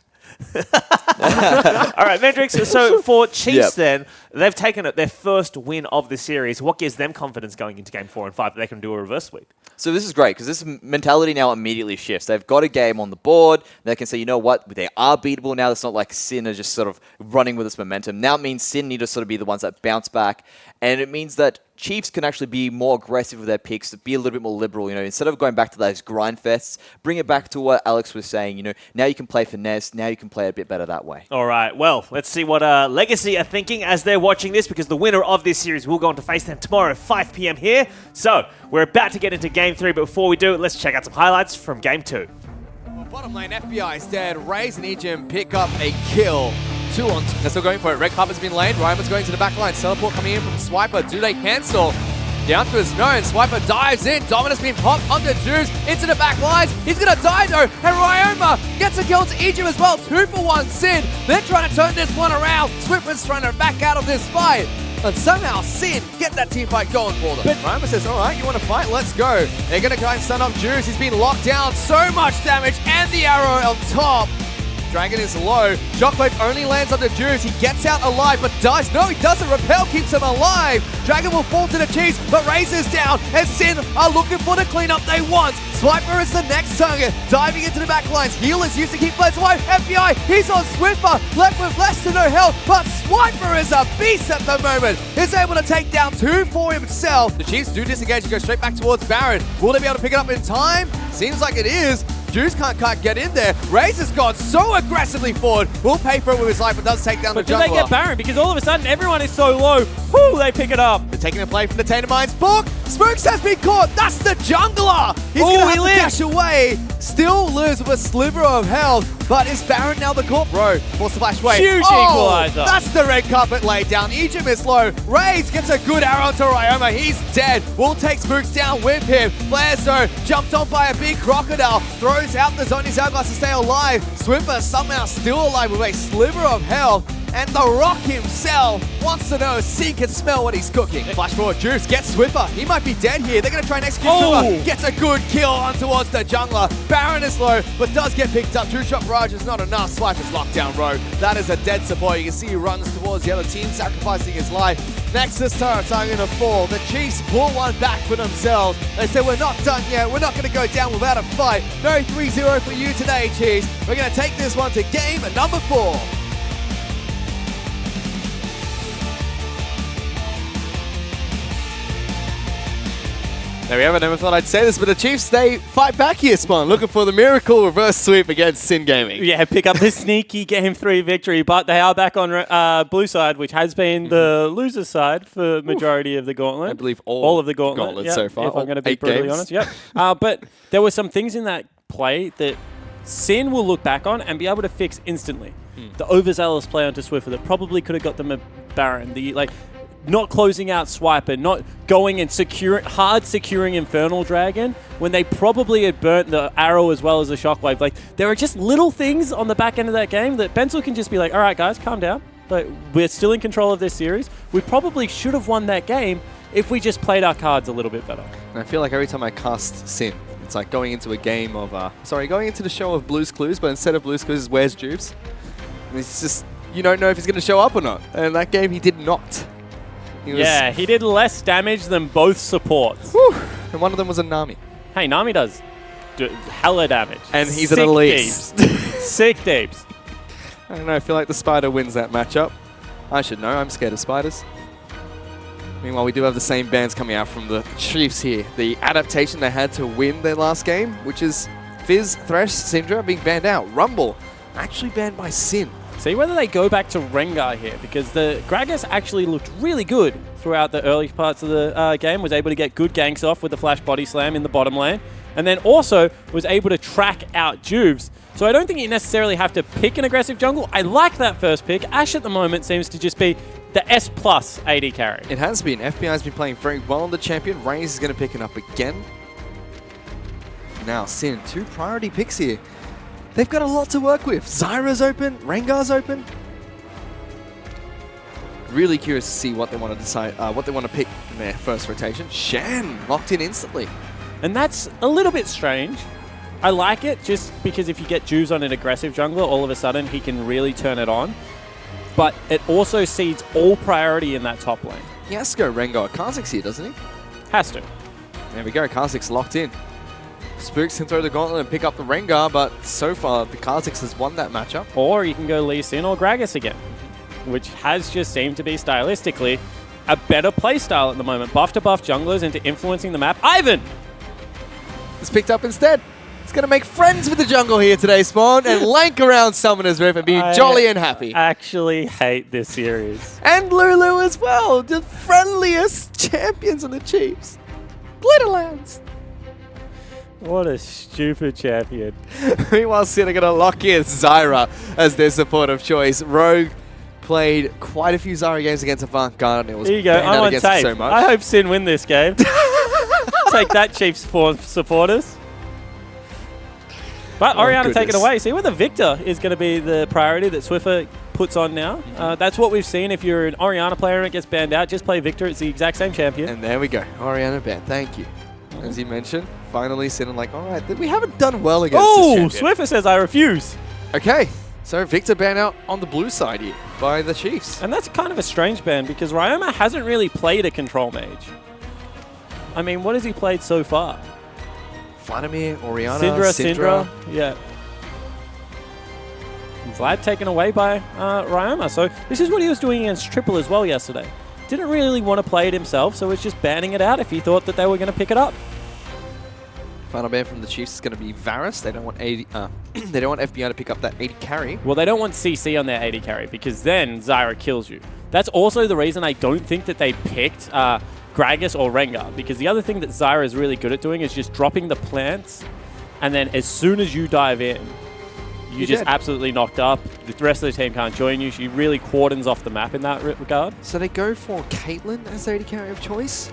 All right, Mendrix. So for Chiefs, then they've taken their first win of the series. What gives them confidence going into Game 4 and 5 that they can do a reverse sweep? So this is great because this mentality now immediately shifts. They've got a game on the board. They can say, you know what, they are beatable now. It's not like Sin are just sort of running with this momentum. Now it means Sin need to sort of be the ones that bounce back. And it means that Chiefs can actually be more aggressive with their picks, be a little bit more liberal. Instead of going back to those grind fests, bring it back to what Alex was saying. Now you can play finesse. Now you can play a bit better that way. All right, well, let's see what Legacy are thinking as they're watching this, because the winner of this series will go on to face them tomorrow at 5 p.m. here. So we're about to get into Game 3, but before we do, let's check out some highlights from Game 2. Bottom lane, FBI is dead. Raze and Ejim pick up a kill. 2 on 2. They're still going for it. Red carpet's been laid. Ryan's going to the back line. Teleport coming in from Swiper. Do they cancel? Down to his nose. Swiper dives in. Dominus being popped onto Juice. Into the back lines. He's going to die though. And Ryoma gets a kill to Ejim as well. 2 for 1 Sin. They're trying to turn this one around. Swiffer's trying to back out of this fight. And somehow Sin get that team fight going for them. But Ryoma says, all right, you want to fight? Let's go. They're going to go and stun up Juice. He's been locked down. So much damage. And the arrow on top. Dragon is low. Shockwave only lands on the Juice. He gets out alive, but dies. No, he doesn't. Repel keeps him alive. Dragon will fall to the Chiefs, but Raze is down. And Sin are looking for the cleanup they want. Swiper is the next target. Diving into the back lines. Heal is used to keep players alive. FBI, he's on Swiffer. Left with less to no health, but Swiper is a beast at the moment. He's able to take down 2 for himself. The Chiefs do disengage and go straight back towards Baron. Will they be able to pick it up in time? Seems like it is. Juice can't get in there. Raze has gone so aggressively forward. Will pay for it with his life, but does take down the jungler. But do they get Baron? Because all of a sudden, everyone is so low. Whoo, they pick it up. They're taking a play from the Tainted Minds. Book! Spooks has been caught. That's the jungler. He's going to have to dash away. Still lives with a sliver of health. But is Baron now the corp? Bro, force the flash away. Huge equalizer. That's the red carpet laid down. Ejim is low. Raze gets a good arrow onto Ryoma. He's dead. Will take Spooks down with him. Flares though, jumped on by a big crocodile. Throws out the Zony's hourglass to stay alive. Swiffer somehow still alive with a sliver of health. And the Rock himself wants to know if Sin can smell what he's cooking. Flash forward, Juice gets Swiffer. He might be dead here. They're going to try and execute Swiffer. Gets a good kill on towards the jungler. Baron is low, but does get picked up. True Shot Barrage is not enough. Swiper's locked down Rogue. That is a dead support. You can see he runs towards the other team, sacrificing his life. Nexus turrets are going to fall. The Chiefs pull one back for themselves. They say, we're not done yet. We're not going to go down without a fight. No 3-0 for you today, Chiefs. We're going to take this one to game number 4. There we have it. Never thought I'd say this, but the Chiefs, they fight back here, Spawn, looking for the miracle reverse sweep against Sin Gaming. Yeah, pick up this sneaky Game 3 victory, but they are back on blue side, which has been the loser side for majority of the Gauntlet. I believe all of the Gauntlet so far. If I'm going to be brutally honest. Yep. But there were some things in that play that Sin will look back on and be able to fix instantly. The overzealous play onto Swiffer that probably could have got them a Baron. Not closing out Swiper, not going and securing Infernal Dragon when they probably had burnt the arrow as well as the Shockwave. There are just little things on the back end of that game that Benzel can just be like, all right, guys, calm down. We're still in control of this series. We probably should have won that game if we just played our cards a little bit better. And I feel like every time I cast Sin, it's like going into a game of, going into the show of Blue's Clues, but instead of Blue's Clues, Where's Jubes? It's just, you don't know if he's going to show up or not. And that game, he did not. He did less damage than both supports. Whew. And one of them was a Nami. Hey, Nami does hella damage. And he's an elite. Sick deeps. I don't know, I feel like the Spider wins that matchup. I should know, I'm scared of spiders. Meanwhile, we do have the same bans coming out from the Chiefs here. The adaptation they had to win their last game, which is Fizz, Thresh, Syndra being banned out. Rumble, actually banned by Sin. See whether they go back to Rengar here, because the Gragas actually looked really good throughout the early parts of the game, was able to get good ganks off with the flash body slam in the bottom lane, and then also was able to track out Jubes. So I don't think you necessarily have to pick an aggressive jungle. I like that first pick. Ashe at the moment seems to just be the S+ AD carry. It has been. FBI has been playing very well on the champion. Raze is going to pick it up again. Now Sin, 2 priority picks here. They've got a lot to work with. Zyra's open, Rengar's open. Really curious to see what they want to decide, what they want to pick in their first rotation. Shen locked in instantly. And that's a little bit strange I like it just because if you get Juves on an aggressive jungler, all of a sudden he can really turn it on. But it also cedes all priority in that top lane. He has to go Rengar. Kha'Zix here, doesn't he? Has to. There we go. Kha'Zix locked in. Spooks can throw the Gauntlet and pick up the Rengar, but so far the Kha'Zix has won that matchup. Or you can go Lee Sin or Gragas again, which has just seemed to be stylistically a better playstyle at the moment. Buff to buff junglers into influencing the map. Ivan! It's picked up instead. He's going to make friends with the jungle here today, Spawn, and lank around Summoner's Rift and be jolly and happy. I actually hate this series. And Lulu as well, the friendliest champions in the Chiefs. Glitterlands. What a stupid champion. Meanwhile, Sin are going to lock in Zyra as their support of choice. Rogue played quite a few Zyra games against Avant-Garde, and it was There you go, banned I'm out on against it tape. so much. I hope Sin win this game. Take that, Chiefs supporters. But Orianna taken away. See where the Victor is going to be the priority that Swiffer puts on now. That's what we've seen. If you're an Orianna player and it gets banned out, just play Victor. It's the exact same champion. And there we go. Orianna ban. Thank you. As you mentioned, finally Sin like, all right, we haven't done well against this champion. Swiffer says I refuse. Okay, so Victor ban out on the blue side here by the Chiefs. And that's kind of a strange ban because Ryoma hasn't really played a control mage. I mean, what has he played so far? Vladimir, Orianna, Syndra. Yeah. Vlad taken away by Ryoma. So this is what he was doing against Triple as well yesterday. Didn't really want to play it himself, so was just banning it out if he thought that they were going to pick it up. Final ban from the Chiefs is going to be Varus. They don't want 80. They don't want FBI to pick up that 80 carry. Well, they don't want CC on their 80 carry because then Zyra kills you. That's also the reason I don't think that they picked Gragas or Rengar, because the other thing that Zyra is really good at doing is just dropping the plants, and then as soon as you dive in, you're just absolutely knocked up. The rest of the team can't join you. She really cordons off the map in that regard. So they go for Caitlyn as their 80 carry of choice.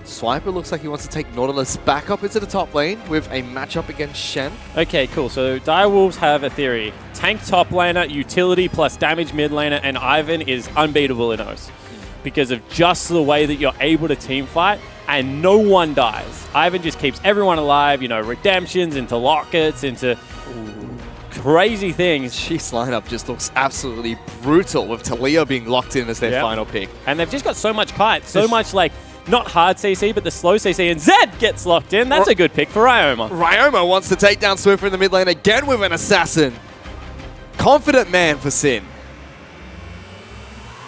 Swiper looks like he wants to take Nautilus back up into the top lane with a matchup against Shen. Okay, cool. So Direwolves have a theory. Tank top laner, utility plus damage mid laner, and Ivan is unbeatable in O's because of just the way that you're able to team fight and no one dies. Ivan just keeps everyone alive, you know, redemptions into lockets, into crazy things. Chiefs lineup just looks absolutely brutal with Talia being locked in as their final pick. And they've just got so much kite, so much like, not hard CC, but the slow CC, and Zed gets locked in. That's a good pick for Ryoma. Ryoma wants to take down Swiffer in the mid lane again with an assassin. Confident man for Sin.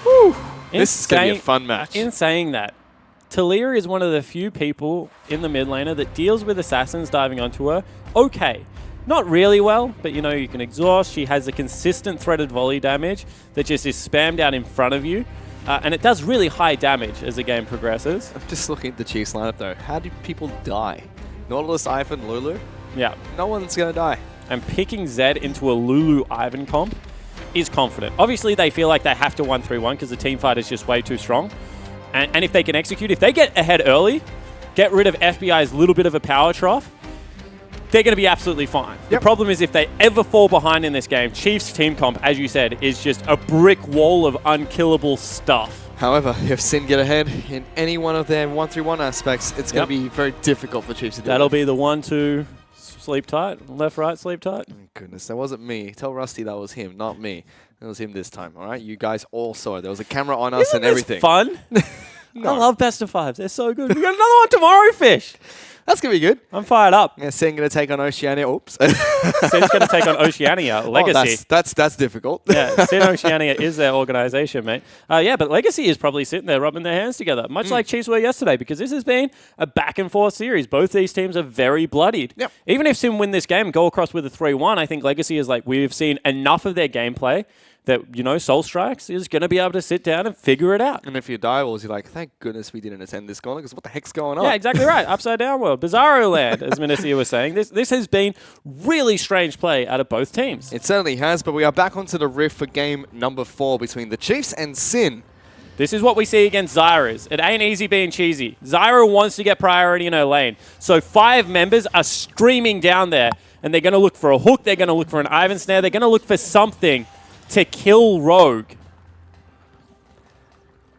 Whew. This is going to be a fun match. In saying that, Talia is one of the few people in the mid laner that deals with assassins diving onto her. Okay. Not really well, but you know, you can exhaust. She has a consistent threaded volley damage that just is spammed out in front of you. And it does really high damage as the game progresses. I'm just looking at the Chiefs lineup though. How do people die? Nautilus, Ivan, Lulu? Yeah. No one's going to die. And picking Zed into a Lulu Ivan comp is confident. Obviously, they feel like they have to 1-3-1 because the team fight is just way too strong. And if they can execute, if they get ahead early, get rid of FBI's little bit of a power trough, they're going to be absolutely fine. The problem is if they ever fall behind in this game, Chiefs team comp, as you said, is just a brick wall of unkillable stuff. However, if Sin get ahead in any one of their 1-3-1 aspects, it's going to be very difficult for Chiefs to do. That'll be the 1-2 sleep tight, left, right, sleep tight. Oh, goodness, that wasn't me. Tell Rusty that was him, not me. It was him this time, all right? You guys all saw it. There was a camera on us and everything. Fun? No. I love best of fives. They're so good. We got another one tomorrow, Fish. That's going to be good. I'm fired up. Yeah, Sin going to take on Oceania. Oops. Sin's going to take on Oceania. Legacy. Oh, that's difficult. Yeah, Sin Oceania is their organization, mate. Yeah, but Legacy is probably sitting there rubbing their hands together, much like Chiefs were yesterday, because this has been a back-and-forth series. Both these teams are very bloodied. Yep. Even if Sin win this game and go across with a 3-1, I think Legacy is like, we've seen enough of their gameplay that, you know, Soul Strikes is going to be able to sit down and figure it out. And if you're Direwolves, you're like, thank goodness we didn't attend this Gauntlet, because what the heck's going on? Yeah, exactly right. Upside down world. Bizarro land, as Minister was saying. This has been really strange play out of both teams. It certainly has, but we are back onto the rift for game number 4 between the Chiefs and Sin. This is what we see against Zyra's. It ain't easy being cheesy. Zyra wants to get priority in her lane. So 5 members are streaming down there, and they're going to look for a hook. They're going to look for an Ivan snare. They're going to look for something to kill Rogue.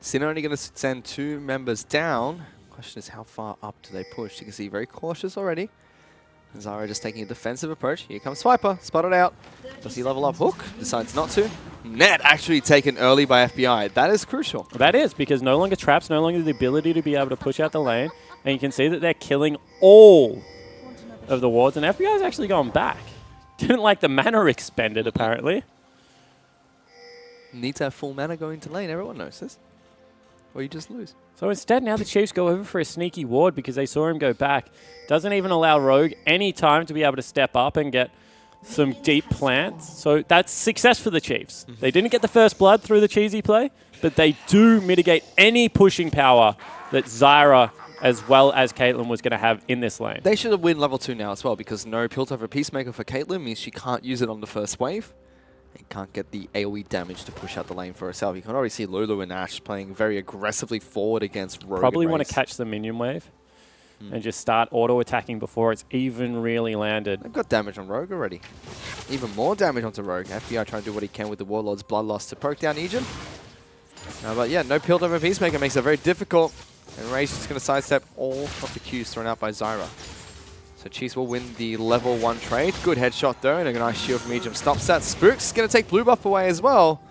Sin only going to send 2 members down. Question is, how far up do they push? You can see very cautious already. Zyra just taking a defensive approach. Here comes Swiper, spotted out. Does he level up Hook? Decides not to. Net actually taken early by FBI. That is crucial. That is, because no longer traps, no longer the ability to be able to push out the lane. And you can see that they're killing all of the wards. And FBI is actually going back. Didn't like the mana expended, apparently. Need to have full mana going to lane. Everyone knows this. Or you just lose. So instead, now the Chiefs go over for a sneaky ward because they saw him go back. Doesn't even allow Rogue any time to be able to step up and get some deep plants. So that's success for the Chiefs. They didn't get the first blood through the cheesy play, but they do mitigate any pushing power that Zyra as well as Caitlyn was going to have in this lane. They should have win level 2 now as well, because no Piltover Peacemaker for Caitlyn means she can't use it on the first wave. And can't get the AoE damage to push out the lane for herself. You can already see Lulu and Ashe playing very aggressively forward against Rogue. Probably want to catch the minion wave and just start auto-attacking before it's even really landed. They've got damage on Rogue already. Even more damage onto Rogue. FBI trying to do what he can with the Warlord's Bloodlust to poke down Ejin. But yeah, no Piltover Peacemaker makes it very difficult. And Rage is going to sidestep all of the Qs thrown out by Zyra. So Chiefs will win the level 1 trade. Good headshot though, and a nice shield from Ejim stops that. Spook's going to take blue buff away as well.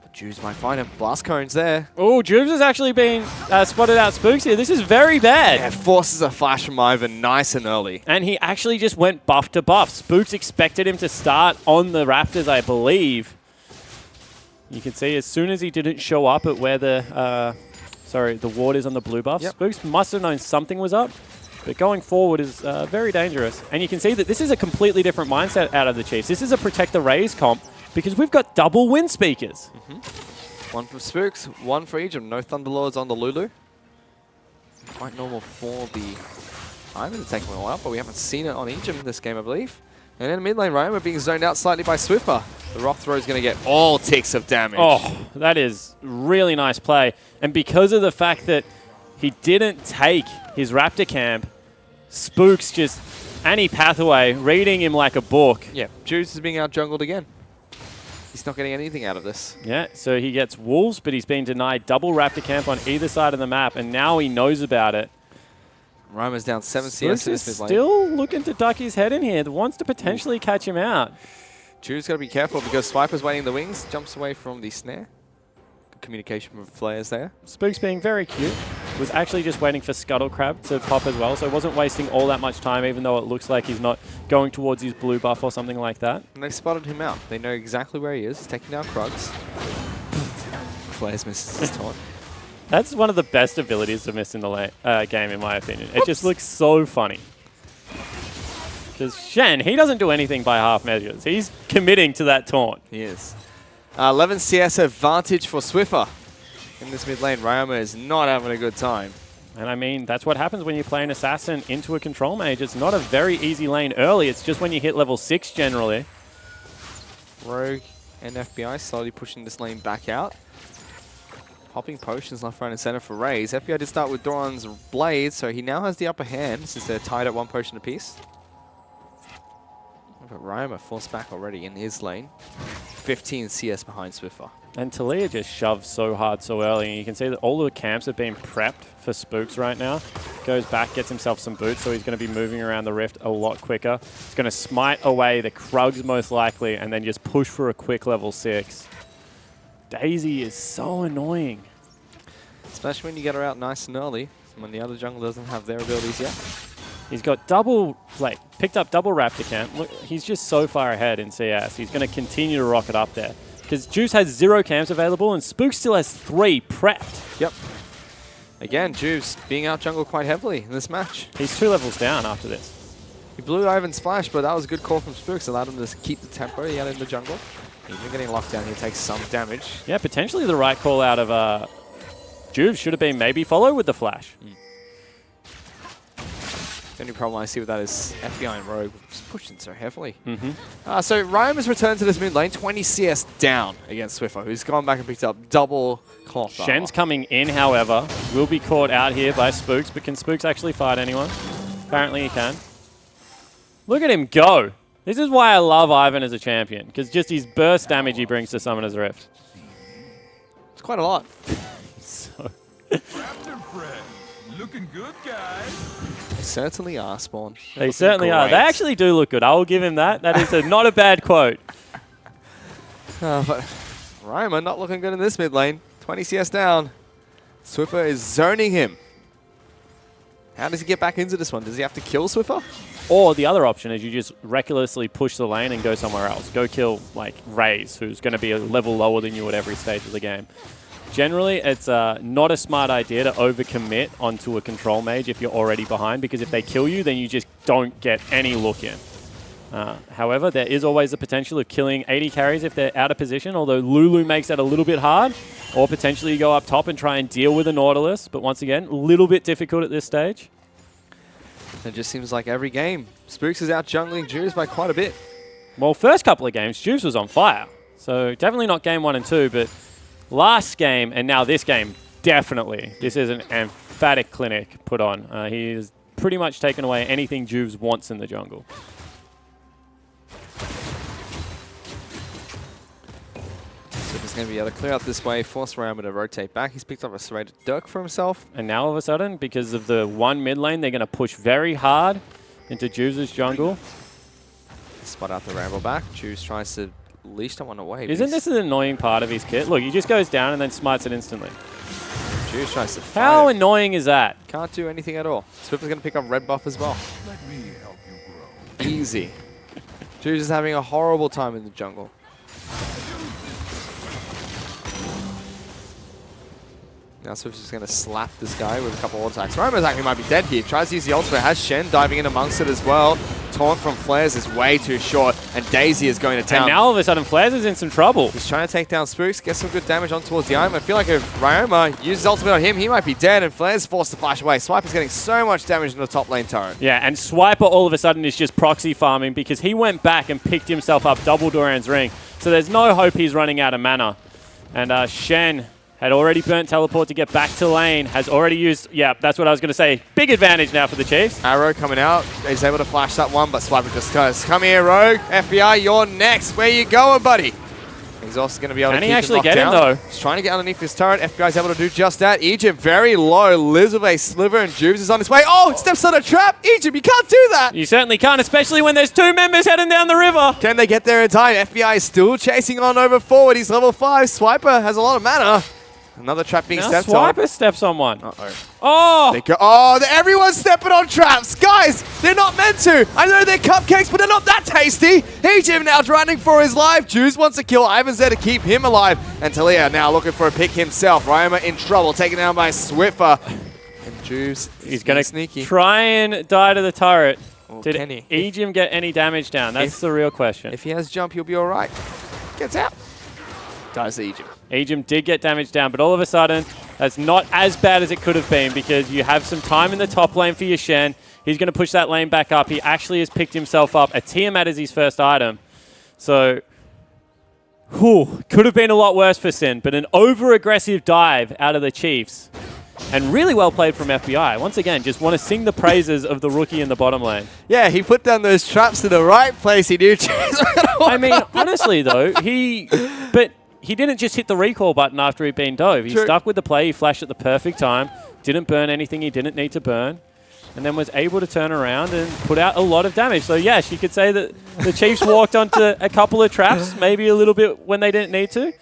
But Juves might find him. Blast cones there. Oh, Juves has actually been spotted out Spooks here. This is very bad. Yeah, forces a flash from Ivan nice and early. And he actually just went buff to buff. Spooks expected him to start on the Raptors, I believe. You can see as soon as he didn't show up at where the ward is on the blue buff, Spooks must have known something was up. But going forward is very dangerous. And you can see that this is a completely different mindset out of the Chiefs. This is a protect the Rays comp because we've got double wind speakers. One for Spooks, one for Ejim. No Thunderlords on the Lulu. Quite normal for the Ivan to take one out, but we haven't seen it on Ejim in this game, I believe. And in mid lane, Ryan, we're being zoned out slightly by Swiffer. The Rock Throw is going to get all ticks of damage. Oh, that is really nice play. And because of the fact that he didn't take his Raptor camp, Spooks just any pathway, reading him like a book. Yeah, Juice is being out-jungled again. He's not getting anything out of this. Yeah, so he gets Wolves, but he's been denied double Raptor camp on either side of the map, and now he knows about it. Rymer's down 7 CS in Spooks this is mid lane. still looking to duck his head in here. Wants to potentially catch him out. Juice got to be careful because Swiper's waiting in the wings, jumps away from the snare. Good communication with players there. Spooks being very cute. Was actually just waiting for Scuttle Crab to pop as well, so wasn't wasting all that much time, even though it looks like he's not going towards his blue buff or something like that. And they spotted him out. They know exactly where he is. He's taking down Krugs. Flares misses his taunt. That's one of the best abilities to miss in the game, in my opinion. It just looks so funny. Because Shen, he doesn't do anything by half measures. He's committing to that taunt. He is. 11 CS advantage for Swiffer. In this mid lane, Ryoma is not having a good time. And I mean, that's what happens when you play an assassin into a control mage. It's not a very easy lane early. It's just when you hit level 6 generally. Rogue and FBI slowly pushing this lane back out. Popping potions left, right, and center for Raze. FBI did start with Doran's Blade, so he now has the upper hand since they're tied at 1 potion apiece. But Ryoma forced back already in his lane. 15 CS behind Swiffer. And Talia just shoves so hard so early. And you can see that all the camps have been prepped for Spooks right now. Goes back, gets himself some boots, so he's going to be moving around the rift a lot quicker. He's going to smite away the Krugs most likely, and then just push for a quick level 6. Daisy is so annoying. Especially when you get her out nice and early, when the other jungle doesn't have their abilities yet. He's got picked up double Raptor camp. Look, he's just so far ahead in CS. He's going to continue to rocket up there. Because Juice has 0 camps available and Spook still has 3 prepped. Yep. Again, Juice being out jungle quite heavily in this match. He's 2 levels down after this. He blew Ivan's flash, but that was a good call from Spooks. Allowed him to keep the tempo he had in the jungle. Even getting locked down, he takes some damage. Yeah, potentially the right call out of Juve should have been maybe follow with the flash. The only problem I see with that is FBI and Rogue just pushing so heavily. So Ryan has returned to this mid lane, 20 CS down against Swiffer, who's gone back and picked up double cloth armor. Shen's coming in, however, will be caught out here by Spooks, but can Spooks actually fight anyone? Apparently he can. Look at him go. This is why I love Ivan as a champion, because just his burst damage he brings to Summoner's Rift. It's quite a lot. looking good, guys. They certainly are, Spawn. They certainly are. They actually do look good. I will give him that. That is not a bad quote. But Ryoma not looking good in this mid lane. 20 CS down. Swiffer is zoning him. How does he get back into this one? Does he have to kill Swiffer? Or the other option is you just recklessly push the lane and go somewhere else. Go kill, like, Raze, who's going to be a level lower than you at every stage of the game. Generally, it's not a smart idea to overcommit onto a control mage if you're already behind, because if they kill you, then you just don't get any look in. However, there is always the potential of killing 80 carries if they're out of position, although Lulu makes that a little bit hard. Or potentially you go up top and try and deal with a Nautilus. But once again, a little bit difficult at this stage. It just seems like every game, Spooks is out jungling Juves by quite a bit. Well, first couple of games, Juves was on fire. So definitely not game 1 and 2, but last game and now this game, definitely. This is an emphatic clinic put on. He has pretty much taken away anything Juves wants in the jungle. He's going to be able to clear out this way, force Ryoma to rotate back. He's picked up a serrated Dirk for himself. And now all of a sudden, because of the one mid lane, they're going to push very hard into Juves' jungle. Spot out the Ramble back. Juves tries to leash that one away. Isn't this an annoying part of his kit? Look, he just goes down and then smites it instantly. Juves tries to fight How it. annoying is that? Can't do anything at all. Swift is going to pick up red buff as well. Let me help you grow. Easy. Juves is having a horrible time in the jungle. Now Swift's just going to slap this guy with a couple of attacks. Romo's actually might be dead here. Tries to use the ultimate. Has Shen diving in amongst it as well. Taunt from Flares is way too short. And Daisy is going to town. And now all of a sudden Flares is in some trouble. He's trying to take down Spooks. Get some good damage on towards the item. I feel like if Ryoma uses ultimate on him, he might be dead. And Flares forced to flash away. Swiper's getting so much damage in the top lane turret. Yeah, and Swiper all of a sudden is just proxy farming because he went back and picked himself up double Doran's ring. So there's no hope he's running out of mana. And Shen had already burnt teleport to get back to lane. Has already used, yeah, that's what I was going to say. Big advantage now for the Chiefs. Arrow coming out. He's able to flash that one, but Swiper just goes, come here, Rogue. FBI, you're next. Where you going, buddy? He's also going to be able to Can keep he actually him get him, though? He's trying to get underneath his turret. FBI's able to do just that. Egypt very low. Lives with a sliver, and Juves is on his way. Oh, steps on a trap. Egypt, you can't do that. You certainly can't, especially when there's two members heading down the river. Can they get there in time? FBI is still chasing on over forward. He's level 5. Swiper has a lot of mana. Another trap being Now stepped on. Swiper steps on one. Oh! Everyone's stepping on traps. Guys, they're not meant to. I know they're cupcakes, but they're not that tasty. Egypt now running for his life. Juice wants to kill Ivan's there to keep him alive. And Talia now looking for a pick himself. Ryoma in trouble, taken down by Swiffer. And Juice He's going to sneaky. try and die to the turret. Did can he? Ejim get any damage down? That's the real question. If he has jump, he'll be all right. Gets out. Dies to Egypt. Ejim did get damage down, but all of a sudden, that's not as bad as it could have been because you have some time in the top lane for your Shen. He's going to push that lane back up. He actually has picked himself up. A Tiamat is his first item. So, could have been a lot worse for Sin, but an over-aggressive dive out of the Chiefs. And really well played from FBI. Once again, just want to sing the praises of the rookie in the bottom lane. Yeah, he put down those traps to the right place. He knew. I mean, honestly, though, he didn't just hit the recall button after he'd been dove. He stuck with the play. He flashed at the perfect time. Didn't burn anything he didn't need to burn. And then was able to turn around and put out a lot of damage. So, yes, you could say that the Chiefs walked onto a couple of traps, maybe a little bit when they didn't need to.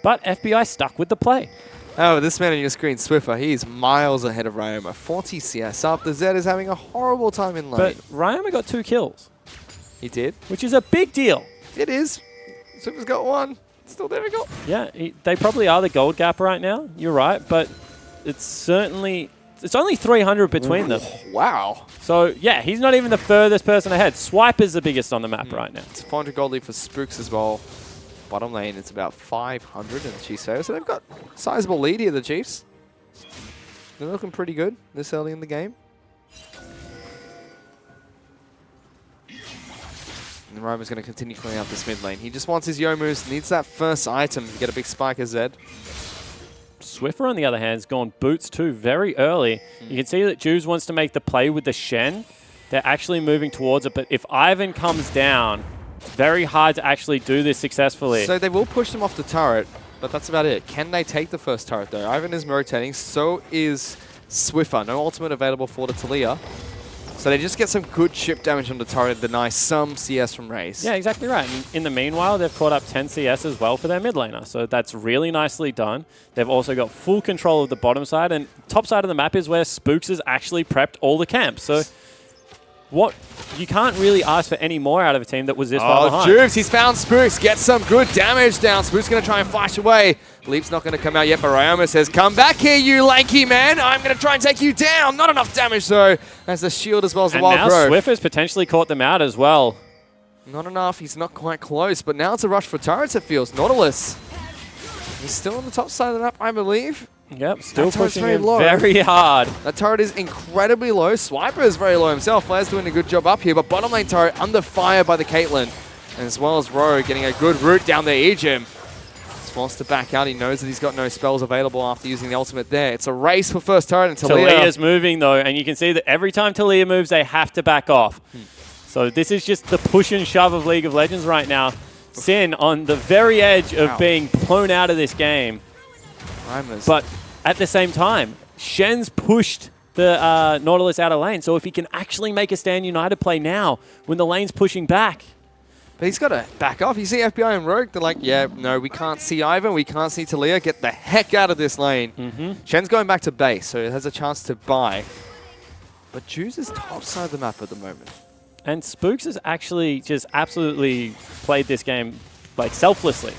But FBI stuck with the play. Oh, this man on your screen, Swiffer, he is miles ahead of Ryoma. 40 CS up. The Zed is having a horrible time in lane. But Ryoma got 2 kills. He did. Which is a big deal. It is. Swiffer's got 1. Still difficult. Yeah, they probably are the gold gap right now. You're right, but it's only 300 between them. Wow. So, yeah, he's not even the furthest person ahead. Swiper's the biggest on the map right now. It's 400 gold lead for Spooks as well. Bottom lane, it's about 500 in the Chiefs' favor. So they've got a sizable lead here, the Chiefs. They're looking pretty good this early in the game. And Roma's going to continue clearing out this mid lane. He just wants his Yomus, needs that first item to get a big spike as Zed. Swiffer, on the other hand, has gone boots too very early. You can see that Juves wants to make the play with the Shen. They're actually moving towards it, but if Ivan comes down, it's very hard to actually do this successfully. So they will push them off the turret, but that's about it. Can they take the first turret, though? Ivan is rotating, so is Swiffer. No ultimate available for the Talia. So they just get some good chip damage on the turret, deny some CS from Raze. Yeah, exactly right. And in the meanwhile, they've caught up 10 CS as well for their mid laner. So that's really nicely done. They've also got full control of the bottom side. And top side of the map is where Spooks has actually prepped all the camps. So what you can't really ask for any more out of a team that was this far behind. Juves, he's found Spooks. Gets some good damage down. Spooks going to try and flash away. Leap's not going to come out yet, but Ryoma says, come back here, you lanky man. I'm going to try and take you down. Not enough damage, though. As the shield as well as the wild growth. And now Swiffer's potentially caught them out as well. Not enough. He's not quite close, but now it's a rush for turrets, it feels. Nautilus. He's still on the top side of the map, I believe. Yep, still pushing very him low. very hard. That turret is incredibly low. Swiper is very low himself. Flair's doing a good job up here, but bottom lane turret under fire by the Caitlyn. And as well as Rogue getting a good route down the Ejim. Wants to back out. He knows that he's got no spells available after using the ultimate there. It's a race for first turret, and Talia's moving, though, and you can see that every time Talia moves, they have to back off. So this is just the push and shove of League of Legends right now. Sin on the very edge of being blown out of this game. But at the same time, Shen's pushed the Nautilus out of lane, so if he can actually make a Stand United play now, when the lane's pushing back. But he's got to back off. You see FBI and Rogue, they're like, yeah, no, we can't see Ivan, we can't see Talia. Get the heck out of this lane. Shen's going back to base, so it has a chance to buy. But Juice is top side of the map at the moment. And Spooks has actually just absolutely played this game like selflessly.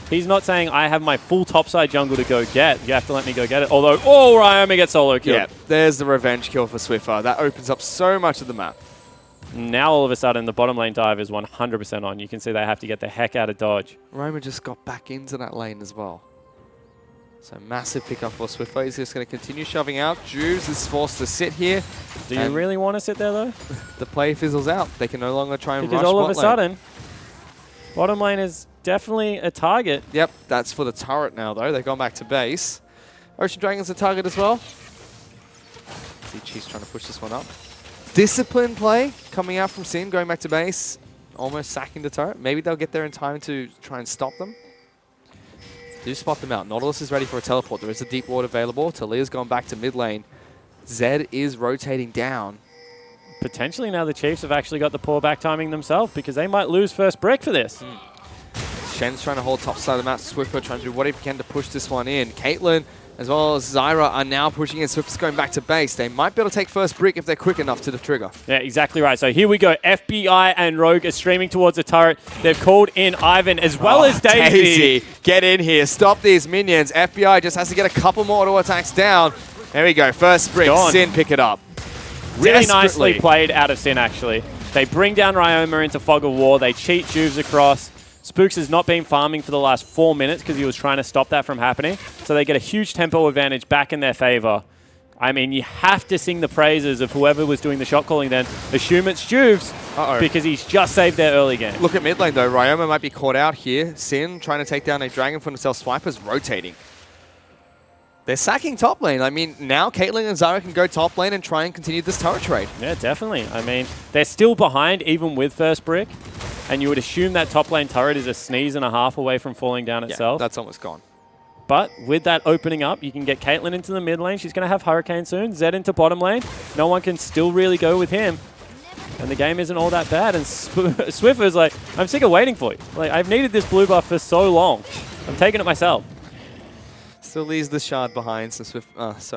He's not saying, I have my full topside jungle to go get. You have to let me go get it. Although, oh, Ryoma gets solo killed. Yeah, there's the revenge kill for Swiffer. That opens up so much of the map. Now, all of a sudden, the bottom lane dive is 100% on. You can see they have to get the heck out of dodge. Roma just got back into that lane as well. So massive pickup for Swiffer. He's just going to continue shoving out. Juves is forced to sit here. Do you really want to sit there, though? The play fizzles out. They can no longer try and because rush all of a bot sudden, bottom lane is definitely a target. Yep, that's for the turret now, though. They've gone back to base. Ocean Dragon's a target as well. See Chiefs trying to push this one up. Discipline play coming out from Sin, going back to base, almost sacking the turret. Maybe they'll get there in time to try and stop them. Do spot them out. Nautilus is ready for a teleport. There is a deep ward available. Talia's gone back to mid lane. Zed is rotating down. Potentially now the Chiefs have actually got the pull back timing themselves because they might lose first break for this. Shen's trying to hold top side of the map. Swiffer trying to do whatever he can to push this one in. Caitlyn as well as Zyra are now pushing in. Swiffer's going back to base. They might be able to take first brick if they're quick enough to the trigger. Yeah, exactly right. So here we go. FBI and Rogue are streaming towards the turret. They've called in Ivan as well as Daisy. Get in here. Stop these minions. FBI just has to get a couple more auto attacks down. There we go. First brick. Sin pick it up. Really nicely played out of Sin, actually. They bring down Ryoma into Fog of War. They cheat Juves across. Spooks has not been farming for the last 4 minutes because he was trying to stop that from happening. So they get a huge tempo advantage back in their favor. I mean, you have to sing the praises of whoever was doing the shot calling then. Assume it's Juves because he's just saved their early game. Look at mid lane, though. Ryoma might be caught out here. Sin trying to take down a dragon for himself. Swiper's rotating. They're sacking top lane. I mean, now Caitlyn and Zyra can go top lane and try and continue this turret trade. Yeah, definitely. I mean, they're still behind even with first brick. And you would assume that top lane turret is a sneeze and a half away from falling down itself. That's almost gone. But with that opening up, you can get Caitlyn into the mid lane. She's going to have Hurricane soon. Zed into bottom lane. No one can still really go with him. And the game isn't all that bad. And Swiffer's like, I'm sick of waiting for you. Like, I've needed this blue buff for so long. I'm taking it myself. Still leaves the shard behind, so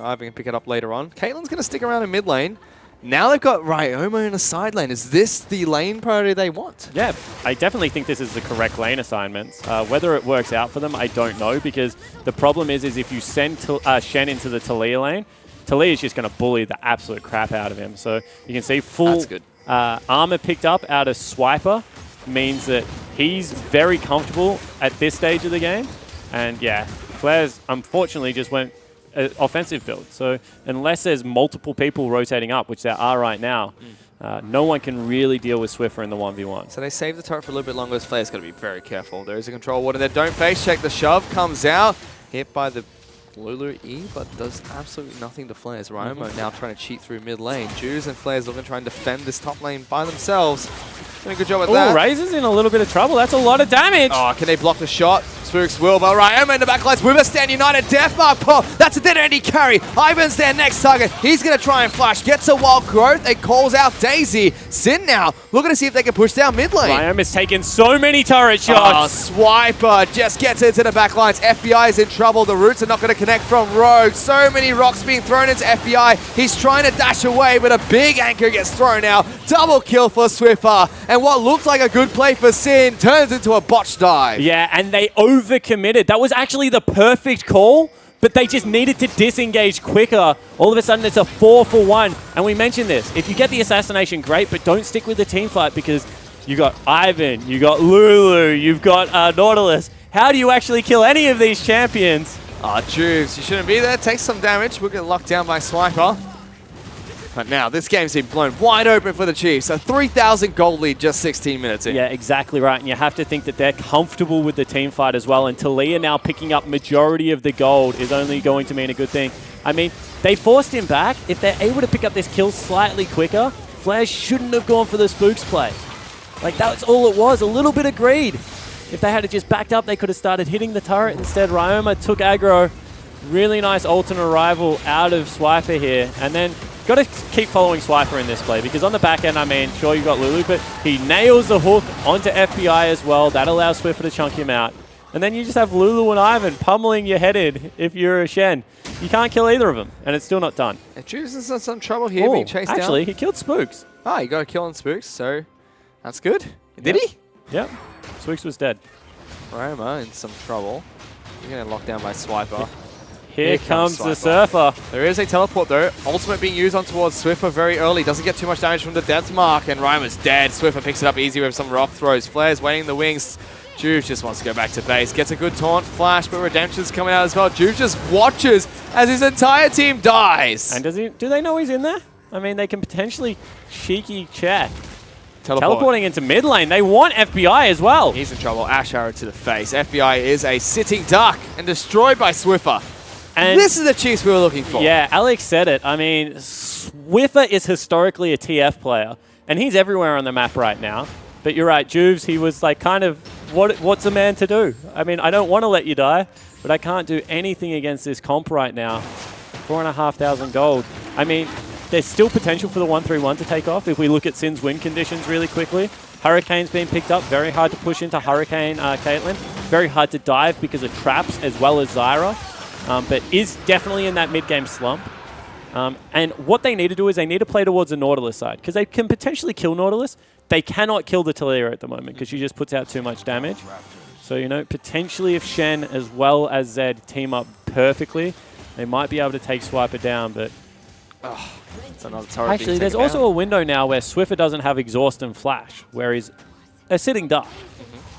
Ivan can pick it up later on. Caitlyn's going to stick around in mid lane. Now they've got Ryoma in a side lane. Is this the lane priority they want? Yeah, I definitely think this is the correct lane assignments. Whether it works out for them, I don't know, because the problem is if you send Shen into the Talia lane, Talia is just going to bully the absolute crap out of him. So you can see full armor picked up out of Swiper means that he's very comfortable at this stage of the game. And yeah, Flares unfortunately just went offensive build. So unless there's multiple people rotating up, which there are right now, no one can really deal with Swiffer in the 1v1. So they save the turret for a little bit longer. As Flair's got to be very careful. There is a control ward in there. Don't face check. The shove comes out. Hit by the Lulu E, but does absolutely nothing to Flares. Ryoma now trying to cheat through mid lane. Juves and Flares looking to try and defend this top lane by themselves. Doing a good job at Oh, that. Razor's in a little bit of trouble. That's a lot of damage. Oh, can they block the shot? Spooks will, but Ryoma in the backlines with a stand united. Deathmark pop. That's a dead Andy carry. Ivan's their next target. He's going to try and flash. Gets a wild growth and calls out Daisy. Sin now looking to see if they can push down mid lane. Ryoma's taken so many turret shots. Oh, Swiper just gets into the backlines. FBI is in trouble. The roots are not going to connect from Rogue. So many rocks being thrown into FBI. He's trying to dash away, but a big anchor gets thrown out. Double kill for Swiffer. And what looked like a good play for Sin turns into a botched dive. Yeah, and they overcommitted. That was actually the perfect call, but they just needed to disengage quicker. All of a sudden, it's a 4-for-1. And we mentioned this. If you get the assassination, great, but don't stick with the team fight because you got Ivan, you got Lulu, you've got Nautilus. How do you actually kill any of these champions? Ah, Juves, you shouldn't be there. Takes some damage. We'll get locked down by Swiper. But now, this game's been blown wide open for the Chiefs. A 3,000 gold lead just 16 minutes in. Yeah, exactly right. And you have to think that they're comfortable with the team fight as well. And Talia now picking up majority of the gold is only going to mean a good thing. I mean, they forced him back. If they're able to pick up this kill slightly quicker, Flares shouldn't have gone for the Spooks play. Like, that's all it was, a little bit of greed. If they had just backed up, they could have started hitting the turret. Instead, Ryoma took aggro. Really nice alternate arrival out of Swiper here. And then got to keep following Swiper in this play because on the back end, I mean, sure, you got Lulu, but he nails the hook onto FBI as well. That allows Swiffer to chunk him out. And then you just have Lulu and Ivan pummeling your head in if you're a Shen. You can't kill either of them, and it's still not done. Juves is in some trouble here, being chased down. Actually, he killed Spooks. Ah, he got a kill on Spooks, so that's good. Did he? Yep. Spooks was dead. Ryoma in some trouble. You're getting locked down by Swiper. Here comes the Surfer. There is a teleport though. Ultimate being used on towards Swiffer very early. Doesn't get too much damage from the death mark. And Ryma's dead. Swiffer picks it up easy with some rock throws. Flares waiting in the wings. Juve just wants to go back to base. Gets a good taunt flash, but Redemption's coming out as well. Juve just watches as his entire team dies. And do they know he's in there? I mean, they can potentially cheeky check. Teleport. Teleporting into mid lane. They want FBI as well. He's in trouble. Ash arrow to the face. FBI is a sitting duck and destroyed by Swiffer. And this is the Chiefs we were looking for. Yeah, Alex said it. I mean, Swiffer is historically a TF player, and he's everywhere on the map right now. But you're right, Juves, he was like kind of, what's a man to do? I mean, I don't want to let you die, but I can't do anything against this comp right now. 4,500 gold. I mean, there's still potential for the 1-3-1 to take off if we look at Sin's win conditions really quickly. Hurricane's been picked up. Very hard to push into Hurricane Caitlyn. Very hard to dive because of traps as well as Zyra. But is definitely in that mid-game slump. And what they need to do is they need to play towards the Nautilus side because they can potentially kill Nautilus. They cannot kill the Talia at the moment because she just puts out too much damage. So, you know, potentially if Shen as well as Zed team up perfectly, they might be able to take Swiper down, but... It's another turret actually, there's also a window now where Swiffer doesn't have Exhaust and Flash, where he's a sitting duck.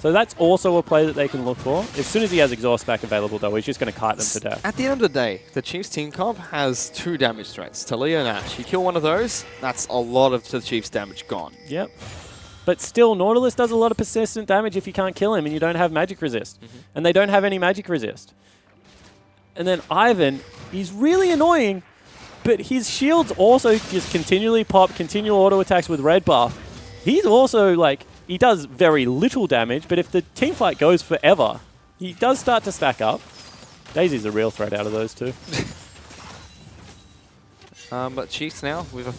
So that's also a play that they can look for. As soon as he has Exhaust back available, though, he's just going to kite them to death. At the end of the day, the Chiefs team comp has 2 damage threats, Talia and Ash. You kill one of those, that's a lot of the Chiefs' damage gone. Yep. But still, Nautilus does a lot of persistent damage if you can't kill him and you don't have magic resist. And they don't have any magic resist. And then Ivan, he's really annoying, but his shields also just continually pop, continual auto attacks with red buff. He's also like... He does very little damage, but if the team fight goes forever, he does start to stack up. Daisy's a real threat out of those two. But Chiefs now, with a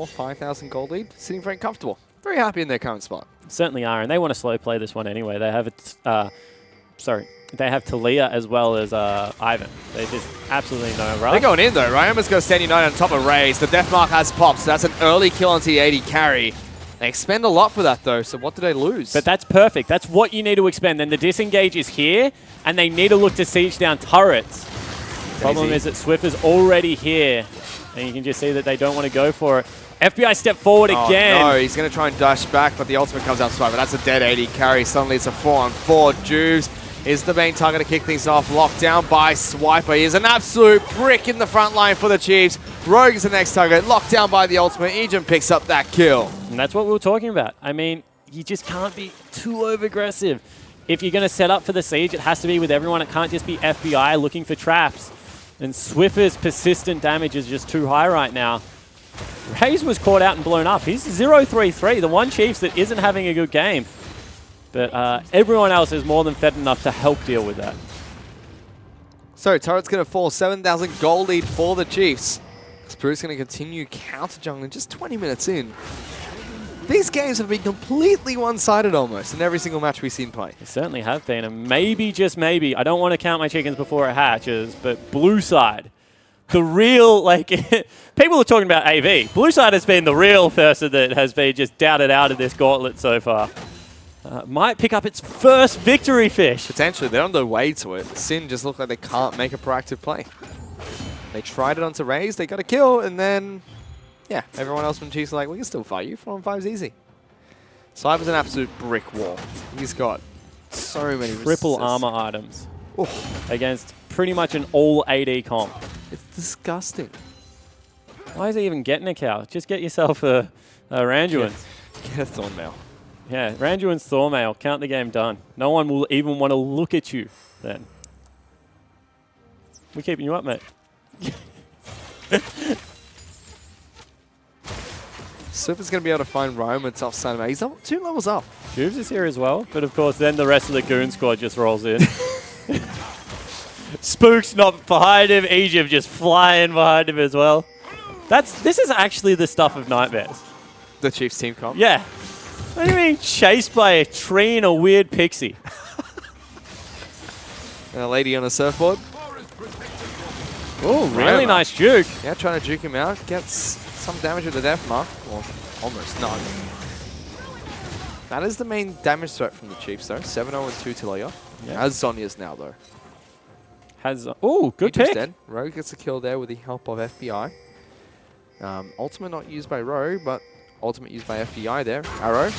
5,000 gold lead, sitting very comfortable. Very happy in their current spot. Certainly are, and they want to slow play this one anyway. They have they have Talia as well as Ivan. They just absolutely no rush. They're going in though. Ryoma's going to stand united on top of Raze. The death mark has popped, so that's an early kill on T80 carry. They expend a lot for that, though, so what do they lose? But that's perfect. That's what you need to expend. Then the disengage is here, and they need to look to siege down turrets. Problem is that Swiffer's already here, and you can just see that they don't want to go for it. FBI step forward again. No, he's going to try and dash back, but the ultimate comes out Swiper. That's a dead 80 carry. Suddenly it's a 4-on-4. Juves is the main target to kick things off. Locked down by Swiper. He is an absolute brick in the front line for the Chiefs. Rogue is the next target. Locked down by the ultimate. Ejim picks up that kill. And that's what we were talking about. I mean, you just can't be too over-aggressive. If you're going to set up for the siege, it has to be with everyone. It can't just be FBI looking for traps. And Swiffer's persistent damage is just too high right now. Raze was caught out and blown up. He's 0-3-3, the one Chiefs that isn't having a good game. But everyone else is more than fed enough to help deal with that. So turret's going to fall. 7,000 gold lead for the Chiefs. Spruce going to continue counter jungling just 20 minutes in. These games have been completely one-sided almost in every single match we've seen play. They certainly have been, and maybe, just maybe, I don't want to count my chickens before it hatches, but blue side, the real, like, people are talking about AV. Blue side has been the real person that has been just doubted out of this gauntlet so far. Might pick up its first victory, Fish. Potentially, they're on their way to it. Sin just look like they can't make a proactive play. They tried it onto Raze, they got a kill, and then, yeah, everyone else from Chiefs are like, we can still fight you. 4-on-5's easy. Swiper's an absolute brick wall. He's got so many triple armor items against pretty much an all AD comp. It's disgusting. Why is he even getting a cow? Just get yourself a Randuin. Get a Thornmail. Yeah, Randuin's Thornmail. Count the game done. No one will even want to look at you then. We're keeping you up, mate. Swiffer's going to be able to find Rome at top side, mate. He's up 2 levels up. Juves is here as well, but of course then the rest of the Goon squad just rolls in. Spook's not behind him, Egypt just flying behind him as well. This is actually the stuff of nightmares. The Chiefs team comp? Yeah. What do you mean chased by a tree and a weird pixie? And a lady on a surfboard. Oh, really nice juke. Yeah, trying to juke him out. Gets some damage with the death mark. Or almost none. That is the main damage threat from the Chiefs, though. 7-0-2 to Leia. Yeah. As Zonya's now, though. Oh, good pick. Dead. Rogue gets a kill there with the help of FBI. Ultimate not used by Rogue, but ultimate used by FBI there. Arrow.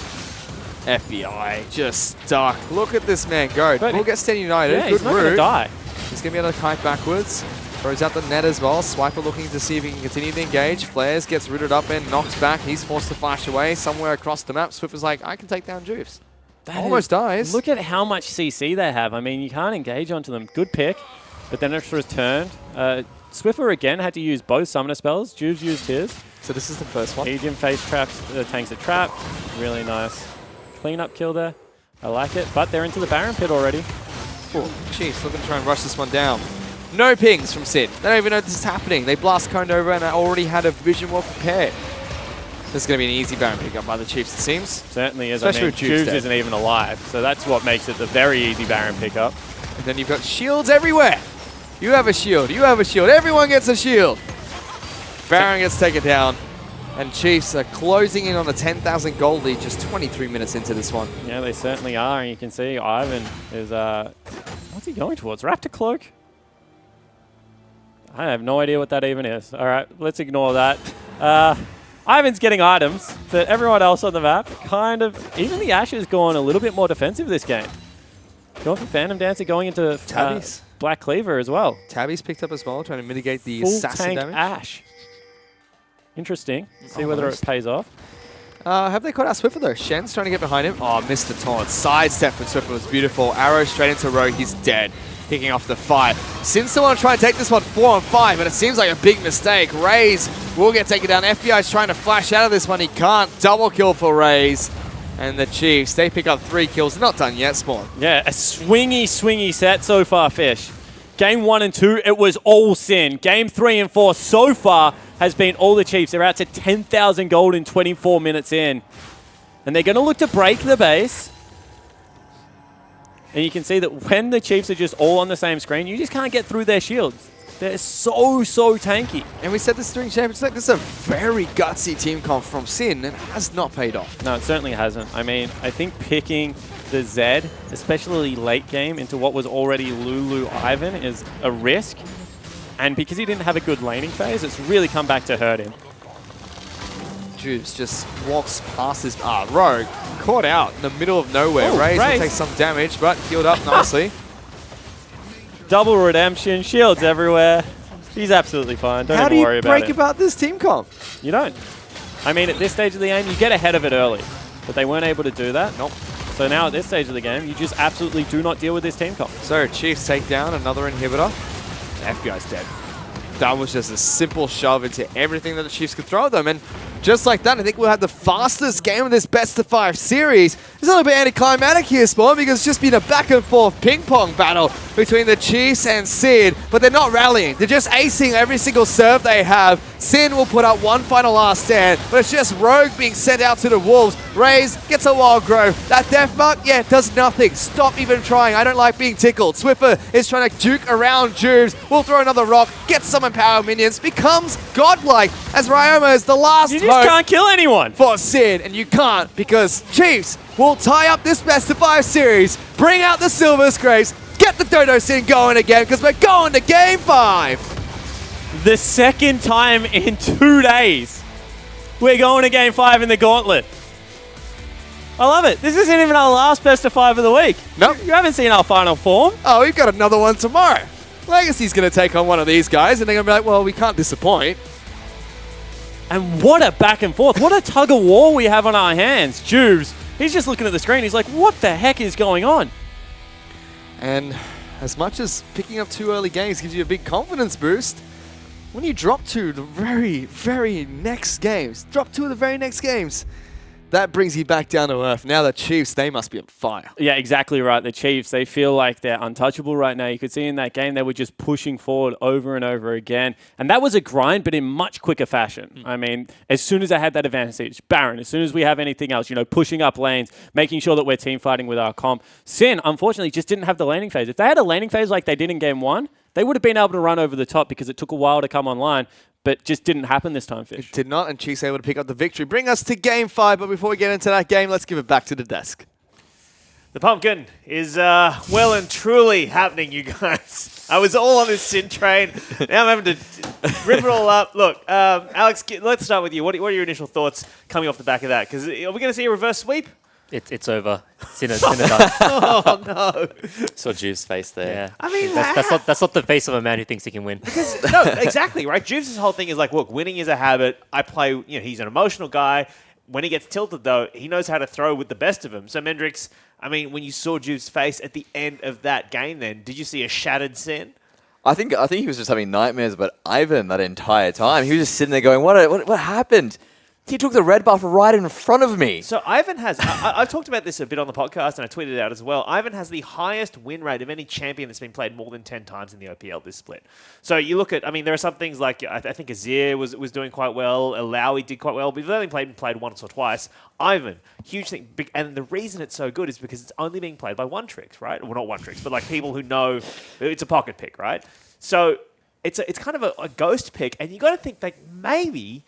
FBI just stuck. Look at this man go. We'll get Stand United. Yeah, good he's not going to die. He's going to be able to kite backwards. Throws out the net as well. Swiper looking to see if he can continue to engage. Flares gets rooted up and knocked back. He's forced to flash away somewhere across the map. Swiffer's like, I can take down Juves. Almost dies. Look at how much CC they have. I mean, you can't engage onto them. Good pick, but then it's returned. Swiffer again had to use both summoner spells. Juves used his. So this is the first one. Aegean face traps, tanks a trap. Really nice. Clean-up kill there. I like it, but they're into the Baron pit already. Oh, Chiefs looking to try and rush this one down. No pings from Sid. They don't even know this is happening. They blast coned over and I already had a vision well prepared. This is going to be an easy Baron pickup by the Chiefs, it seems. Certainly is. Especially I mean, with Juves isn't even alive, so that's what makes it the very easy Baron pickup. And then you've got shields everywhere. You have a shield. You have a shield. Everyone gets a shield. Baron gets taken down. And Chiefs are closing in on a 10,000 gold lead just 23 minutes into this one. Yeah, they certainly are. And you can see Ivan is... what's he going towards? Raptor Cloak? I have no idea what that even is. All right, let's ignore that. Ivan's getting items, but everyone else on the map kind of... Even the Ashe is going a little bit more defensive this game. Going for Phantom Dancer, going into Black Cleaver as well. Tabby's picked up as well, trying to mitigate the full assassin tank damage. Ashe. Interesting. See whether it pays off. Have they caught out Swiffer though? Shen's trying to get behind him. Oh, missed the taunt. Sidestep from Swiffer was beautiful. Arrow straight into Rogue. He's dead. Kicking off the fight. Sin still want to try and take this one 4-on-5, but it seems like a big mistake. Raze will get taken down. FBI's trying to flash out of this one. He can't. Double kill for Raze. And the Chiefs, they pick up 3 kills. They're not done yet, Spawn. Yeah, a swingy set so far, Fish. Game 1 and 2, it was all Sin. Game 3 and 4 so far has been all the Chiefs. They're out to 10,000 gold in 24 minutes in. And they're going to look to break the base. And you can see that when the Chiefs are just all on the same screen, you just can't get through their shields. They're so tanky. And we said this during Champions League. This is a very gutsy team comp from Sin, and it has not paid off. No, it certainly hasn't. I mean, I think picking the Zed, especially late game, into what was already Lulu Ivan is a risk. And because he didn't have a good laning phase, it's really come back to hurt him. Juves just walks past his Rogue, caught out in the middle of nowhere. Ooh, Raze will take some damage, but healed up nicely. Double redemption, shields everywhere. He's absolutely fine. Don't even worry about it. How do you break about this team comp? You don't. I mean, at this stage of the game, you get ahead of it early. But they weren't able to do that. Nope. So now at this stage of the game, you just absolutely do not deal with this team comp. So Chiefs take down another inhibitor. FBI's dead. that was just a simple shove into everything that the Chiefs could throw at them. And just like that, I think we'll have the fastest game of this best-of-5 series. It's a little bit anticlimactic here, Spawn, because it's just been a back-and-forth ping-pong battle between the Chiefs and Sid, but they're not rallying. They're just acing every single serve they have. Sin will put up one final last stand, but it's just Rogue being sent out to the Wolves. Raze gets a wild growth. That death mark, yeah, does nothing. Stop even trying. I don't like being tickled. Swiffer is trying to juke around Jubes. Will throw another rock, gets some empower minions, becomes godlike as Ryoma is the last You just can't kill anyone for Sid, and you can't because Chiefs will tie up this best-of-5 series, bring out the Silver Scrapes, get the Dodo Sin going again because we're going to Game 5. The second time in 2 days, we're going to Game 5 in the Gauntlet. I love it. This isn't even our last best-of-5 of the week. Nope. You haven't seen our final form. Oh, we've got another one tomorrow. Legacy's going to take on one of these guys, and they're going to be like, well, we can't disappoint. And what a back and forth. What a tug of war we have on our hands. Jubes, he's just looking at the screen. He's like, what the heck is going on? And as much as picking up 2 early games gives you a big confidence boost, when you drop to the very next games, that brings you back down to earth. Now the Chiefs, they must be on fire. Yeah, exactly right. The Chiefs, they feel like they're untouchable right now. You could see in that game, they were just pushing forward over and over again. And that was a grind, but in much quicker fashion. I mean, as soon as I had that advantage, Baron, as soon as we have anything else, pushing up lanes, making sure that we're team fighting with our comp. Sin, unfortunately, just didn't have the laning phase. If they had a laning phase like they did in Game 1, they would have been able to run over the top because it took a while to come online. But just didn't happen this time, Fish. It did not, and Chiefs able to pick up the victory. Bring us to Game 5, but before we get into that game, let's give it back to the desk. The pumpkin is well and truly happening, you guys. I was all on this Sin train. Now I'm having to rip it all up. Look, Alex, let's start with you. What are your initial thoughts coming off the back of that? Because are we going to see a reverse sweep? It's over. Sinner done. Oh, no. Saw Juve's face there. Yeah. I mean, that's not the face of a man who thinks he can win. No, exactly, right? Juve's whole thing is like, look, winning is a habit. I play, he's an emotional guy. When he gets tilted, though, he knows how to throw with the best of them. So, Mendrix, I mean, when you saw Juve's face at the end of that game then, did you see a shattered Sin? I think he was just having nightmares about Ivan that entire time. He was just sitting there going, what happened? He took the red buff right in front of me. So Ivan has, I've talked about this a bit on the podcast and I tweeted it out as well. Ivan has the highest win rate of any champion that's been played more than 10 times in the OPL this split. So you look at, there are some things like, I think Azir was doing quite well, Alawi did quite well, but he's only played once or twice. Ivan, huge thing. And the reason it's so good is because it's only being played by one-tricks, right? Well, not one-tricks, but like people who know it's a pocket pick, right? So it's kind of a ghost pick, and you got to think like maybe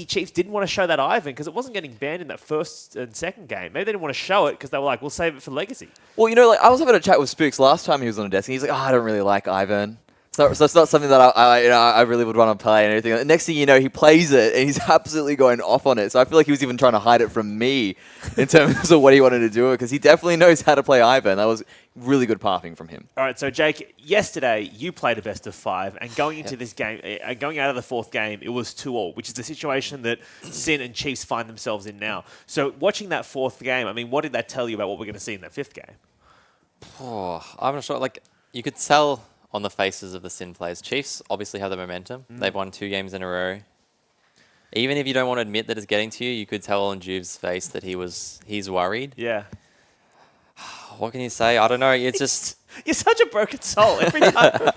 Chiefs didn't want to show that Ivan because it wasn't getting banned in that first and second game. Maybe they didn't want to show it because they were like, we'll save it for Legacy. Well, I was having a chat with Spooks last time he was on a desk, and he's like, I don't really like Ivan. So it's not something that I really would want to play and everything. The next thing you know, he plays it, and he's absolutely going off on it. So I feel like he was even trying to hide it from me in terms of what he wanted to do, because he definitely knows how to play Ivan. That was really good pathing from him. All right, so Jake, yesterday you played a best of 5, and going into this game, going out of the 4th game, it was 2-2, which is the situation that Sin and Chiefs find themselves in now. So watching that 4th game, what did that tell you about what we're going to see in that 5th game? Oh, I'm not sure. You could tell on the faces of the Sin players. Chiefs obviously have the momentum. They've won 2 games in a row. Even if you don't want to admit that it's getting to you, you could tell on Juve's face that he's worried. Yeah. What can you say? I don't know. It's just... You're such a broken soul every time.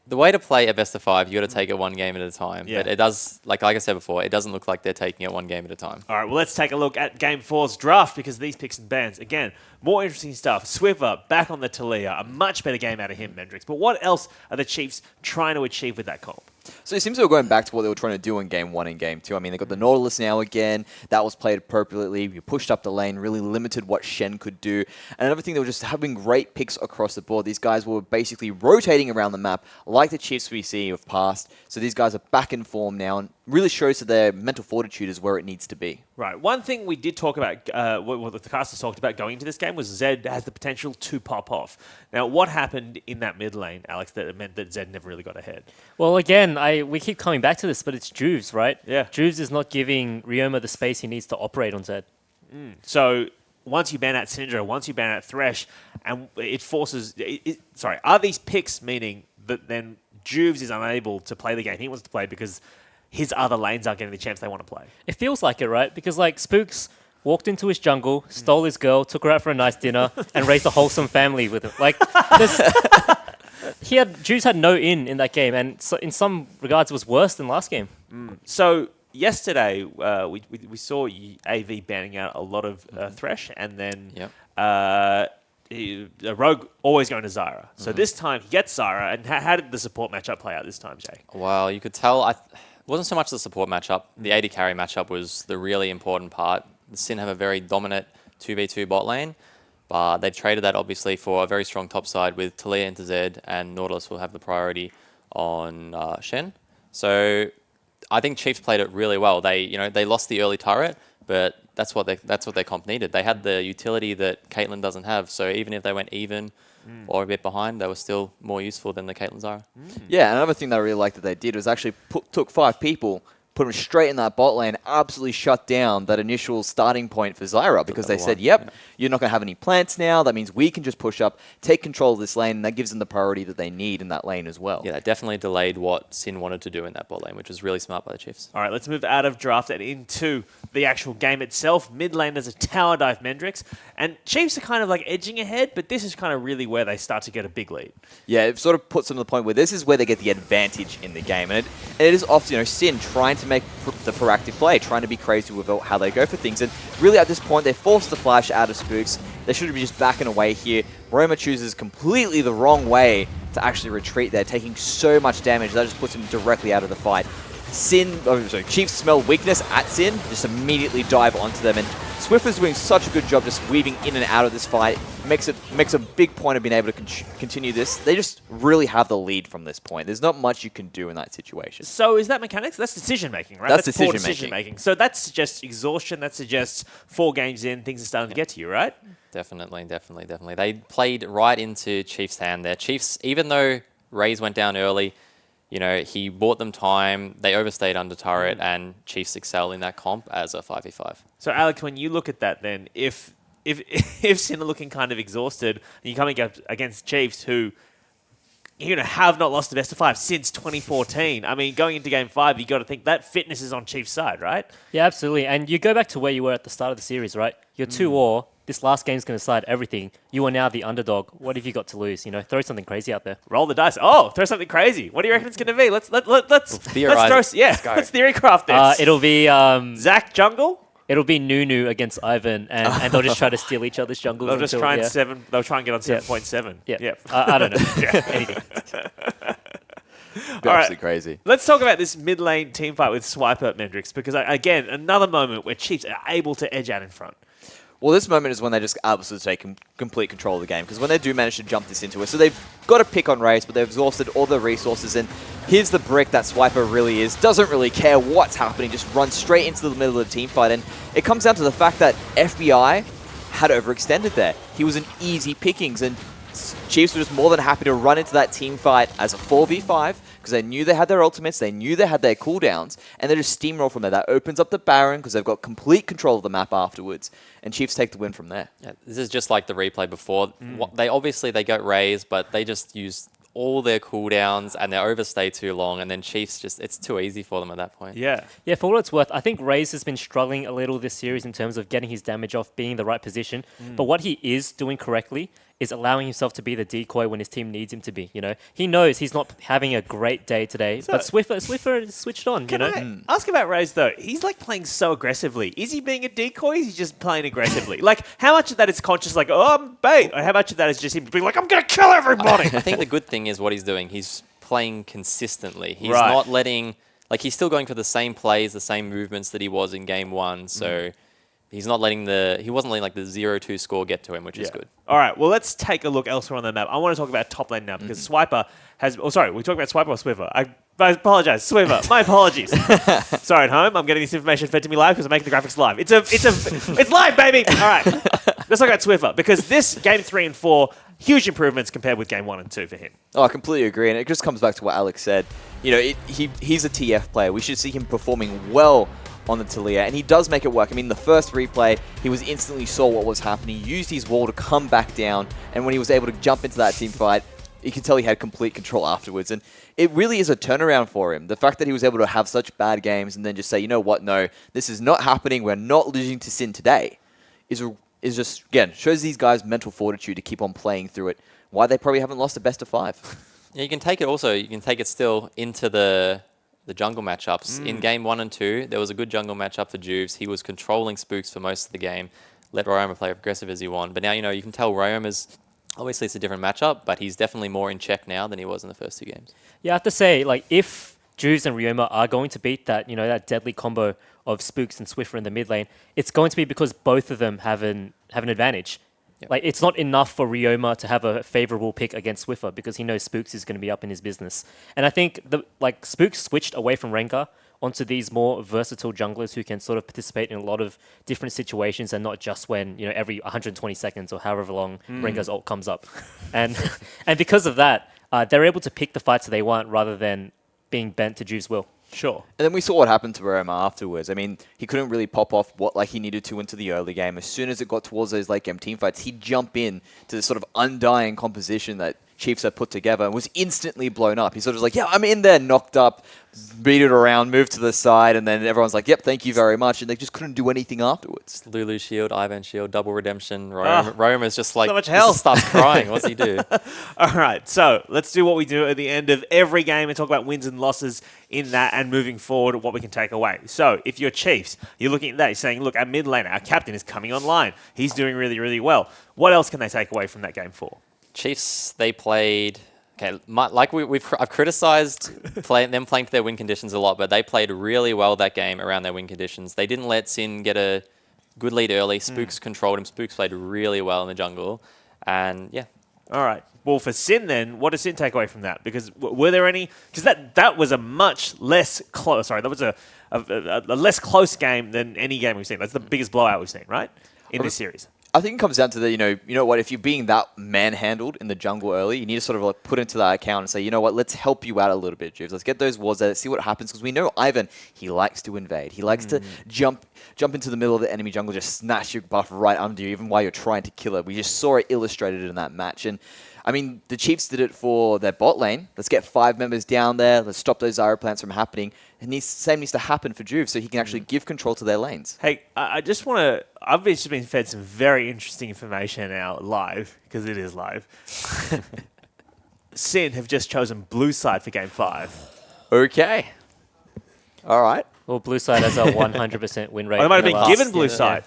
The way to play a best of 5, you got to take it one game at a time. Yeah. But it does, like I said before, it doesn't look like they're taking it one game at a time. All right, well, let's take a look at Game 4's draft because these picks and bans, again, more interesting stuff. Swiffer back on the Talia, a much better game out of him, Mendrix. But what else are the Chiefs trying to achieve with that comp? So it seems they were going back to what they were trying to do in Game 1 and Game 2. They got the Nautilus now again. That was played appropriately. You pushed up the lane, really limited what Shen could do. And another thing, they were just having great picks across the board. These guys were basically rotating around the map like the Chiefs we see of past. So these guys are back in form now and really shows that their mental fortitude is where it needs to be. Right. One thing we did talk about, what the casters talked about going into this game was Zed has the potential to pop off. Now, what happened in that mid lane, Alex, that meant that Zed never really got ahead? Well, again, we keep coming back to this, but it's Juves, right? Yeah. Juves is not giving Ryoma the space he needs to operate on Zed. So once you ban out Syndra, once you ban out Thresh, and it forces... Sorry, are these picks meaning that then Juves is unable to play the game he wants to play because his other lanes aren't getting the chance they want to play. It feels like it, right? Because like Spooks walked into his jungle, stole his girl, took her out for a nice dinner, and raised a wholesome family with him. Like, Juves had no in that game, and so in some regards, it was worse than last game. So yesterday, we saw AV banning out a lot of Thresh, and then Rogue always going to Zyra. So this time he gets Zyra, and how did the support matchup play out this time, Jay? Well, you could tell it wasn't so much the support matchup. The AD carry matchup was the really important part. The Sin have a very dominant 2v2 bot lane, but they've traded that obviously for a very strong top side with Talia into Zed, and Nautilus will have the priority on Shen. So I think Chiefs played it really well. They lost the early turret, but that's what their comp needed. They had the utility that Caitlyn doesn't have. So even if they went even or a bit behind, they were still more useful than the Caitlyn Zyra. Yeah, another thing that I really liked that they did was actually took 5 people, put them straight in that bot lane, absolutely shut down that initial starting point for Zyra because they said, yep, you're not going to have any plants now. That means we can just push up, take control of this lane, and that gives them the priority that they need in that lane as well. Yeah, that definitely delayed what Sin wanted to do in that bot lane, which was really smart by the Chiefs. All right, let's move out of draft and into the actual game itself. Mid lane, there's a tower dive Mendrix, and Chiefs are kind of like edging ahead, but this is kind of really where they start to get a big lead. Yeah, it sort of puts them to the point where this is where they get the advantage in the game. And it is often, Sin trying to make the proactive play, trying to be crazy with how they go for things. And really at this point, they forced the flash out of Spooks. They should be just backing away here. Roma chooses completely the wrong way to actually retreat there, taking so much damage. That just puts him directly out of the fight. Chiefs smell weakness at Sin, just immediately dive onto them. And Swiffer's doing such a good job just weaving in and out of this fight. Makes a big point of being able to continue this. They just really have the lead from this point. There's not much you can do in that situation. So is that mechanics? That's decision-making, right? That's poor decision-making. So that suggests exhaustion. That suggests 4 games in, things are starting to get to you, right? Definitely. They played right into Chiefs' hand there. Chiefs, even though Raze went down early, he bought them time. They overstayed under turret, and Chiefs excel in that comp as a 5v5. So, Alex, when you look at that, then if Sin are looking kind of exhausted, and you're coming up against Chiefs, who have not lost the best of 5 since 2014. I mean, going into Game 5, you got to think that fitness is on Chiefs' side, right? Yeah, absolutely. And you go back to where you were at the start of the series, right? You're 2-0. This last game's going to decide everything. You are now the underdog. What have you got to lose? Throw something crazy out there. Roll the dice. Oh, throw something crazy. What do you reckon it's going to be? Let's theorize. Let's theory craft this. It'll be Zach Jungle. It'll be Nunu against Ivan, and they'll just try to steal each other's jungles. They'll just try and They'll try and get on 7.7. Yeah. I don't know. Anything. Absolutely crazy. Let's talk about this mid lane team fight with Swiper Mendrix, because again, another moment where Chiefs are able to edge out in front. Well, this moment is when they just absolutely take complete control of the game, because when they do manage to jump this into it, so they've got to pick on Raze, but they've exhausted all their resources, and here's the brick that Swiper really is. Doesn't really care what's happening, just runs straight into the middle of the team fight, and it comes down to the fact that FBI had overextended there. He was an easy pickings, and Chiefs were just more than happy to run into that team fight as a 4v5, because they knew they had their ultimates, they knew they had their cooldowns, and they just steamroll from there. That opens up the Baron, because they've got complete control of the map afterwards, and Chiefs take the win from there. Yeah, this is just like the replay before. They got Raze, but they just use all their cooldowns, and they overstay too long, and then Chiefs it's too easy for them at that point. Yeah, for what it's worth, I think Raze has been struggling a little this series in terms of getting his damage off, being in the right position, but what he is doing correctly is allowing himself to be the decoy when his team needs him to be. He knows he's not having a great day today, but Swiffer switched on. Can I ask about Raze though? He's like playing so aggressively. Is he being a decoy? Is he just playing aggressively? Like, how much of that is conscious, like, oh, I'm bait, or how much of that is just him being like, I'm gonna kill everybody? I think the good thing is what he's doing. He's playing consistently. He's not letting, he's still going for the same plays, the same movements that he was in Game 1. So. He wasn't letting the 0-2 score get to him, which is good. All right, well, let's take a look elsewhere on the map. I want to talk about top lane now, because Swiper has... Oh, sorry, we talking about Swiper or Swiffer? I apologize, Swiffer. My apologies. Sorry, at home, I'm getting this information fed to me live because I'm making the graphics live. It's live, baby! All right, let's talk about Swiffer, because this Game 3 and 4, huge improvements compared with Game 1 and 2 for him. Oh, I completely agree, and it just comes back to what Alex said. He's a TF player. We should see him performing well on the Talia, and he does make it work. I mean, the first replay, he was instantly saw what was happening, used his wall to come back down, and when he was able to jump into that team fight, you can tell he had complete control afterwards. And it really is a turnaround for him. The fact that he was able to have such bad games and then just say, you know what, no, this is not happening. We're not losing to Sin today is just, again, shows these guys mental fortitude to keep on playing through it. Why they probably haven't lost a best of 5. Yeah, you can take it still into the jungle matchups. In game 1 and 2, there was a good jungle matchup for Juves. He was controlling Spooks for most of the game, let Ryoma play aggressive as he wanted. But now, you can tell Ryoma's, obviously it's a different matchup, but he's definitely more in check now than he was in the first 2 games. Yeah, I have to say, like, if Juves and Ryoma are going to beat that, that deadly combo of Spooks and Swiffer in the mid lane, it's going to be because both of them have an advantage. Yep. Like, it's not enough for Ryoma to have a favorable pick against Swiffer because he knows Spooks is going to be up in his business. And I think Spooks switched away from Rengar onto these more versatile junglers who can sort of participate in a lot of different situations and not just when, every 120 seconds or however long Rengar's ult comes up. And because of that, they're able to pick the fights that they want rather than being bent to Juve's will. Sure. And then we saw what happened to Ryoma afterwards. I mean, he couldn't really pop off what he needed to into the early game. As soon as it got towards those late game team fights, he'd jump in to this sort of undying composition that Chiefs had put together and was instantly blown up. He sort of was like, yeah, I'm in there, knocked up, beat it around, moved to the side, and then everyone's like, yep, thank you very much. And they just couldn't do anything afterwards. Lulu shield, Ivan shield, double redemption. Ryoma's just like, so much health. Just starts crying. What's he do? All right, so let's do what we do at the end of every game and talk about wins and losses in that and moving forward, what we can take away. So if you're Chiefs, you're looking at that, you're saying, look, our mid lane, our captain is coming online. He's doing really, really well. What else can they take away from that game 4? Chiefs, they played... Okay, like I've criticised them playing for their win conditions a lot, but they played really well that game around their win conditions. They didn't let Sin get a good lead early. Spooks controlled him. Spooks played really well in the jungle. And, yeah. All right. Well, for Sin then, what does Sin take away from that? Because were there any... Because that was a much less close... Sorry, that was a less close game than any game we've seen. That's the biggest blowout we've seen, right? In this series. I think it comes down to the, you know what, if you're being that manhandled in the jungle early, you need to sort of like put into that account and say, you know what, let's help you out a little bit, Juves. Let's get those wards there, let's see what happens, because we know Ivan, he likes to invade. He likes to jump into the middle of the enemy jungle, just snatch your buff right under you, even while you're trying to kill it. We just saw it illustrated in that match. And I mean, the Chiefs did it for their bot lane. Let's get 5 members down there. Let's stop those Zyro plants from happening. And the same needs to happen for Juve so he can actually give control to their lanes. Hey, I just want to... I've just been fed some very interesting information now live, because it is live. Sin have just chosen blue side for game 5. Okay. All right. Well, blue side has a 100% win rate. They might have been given blue side.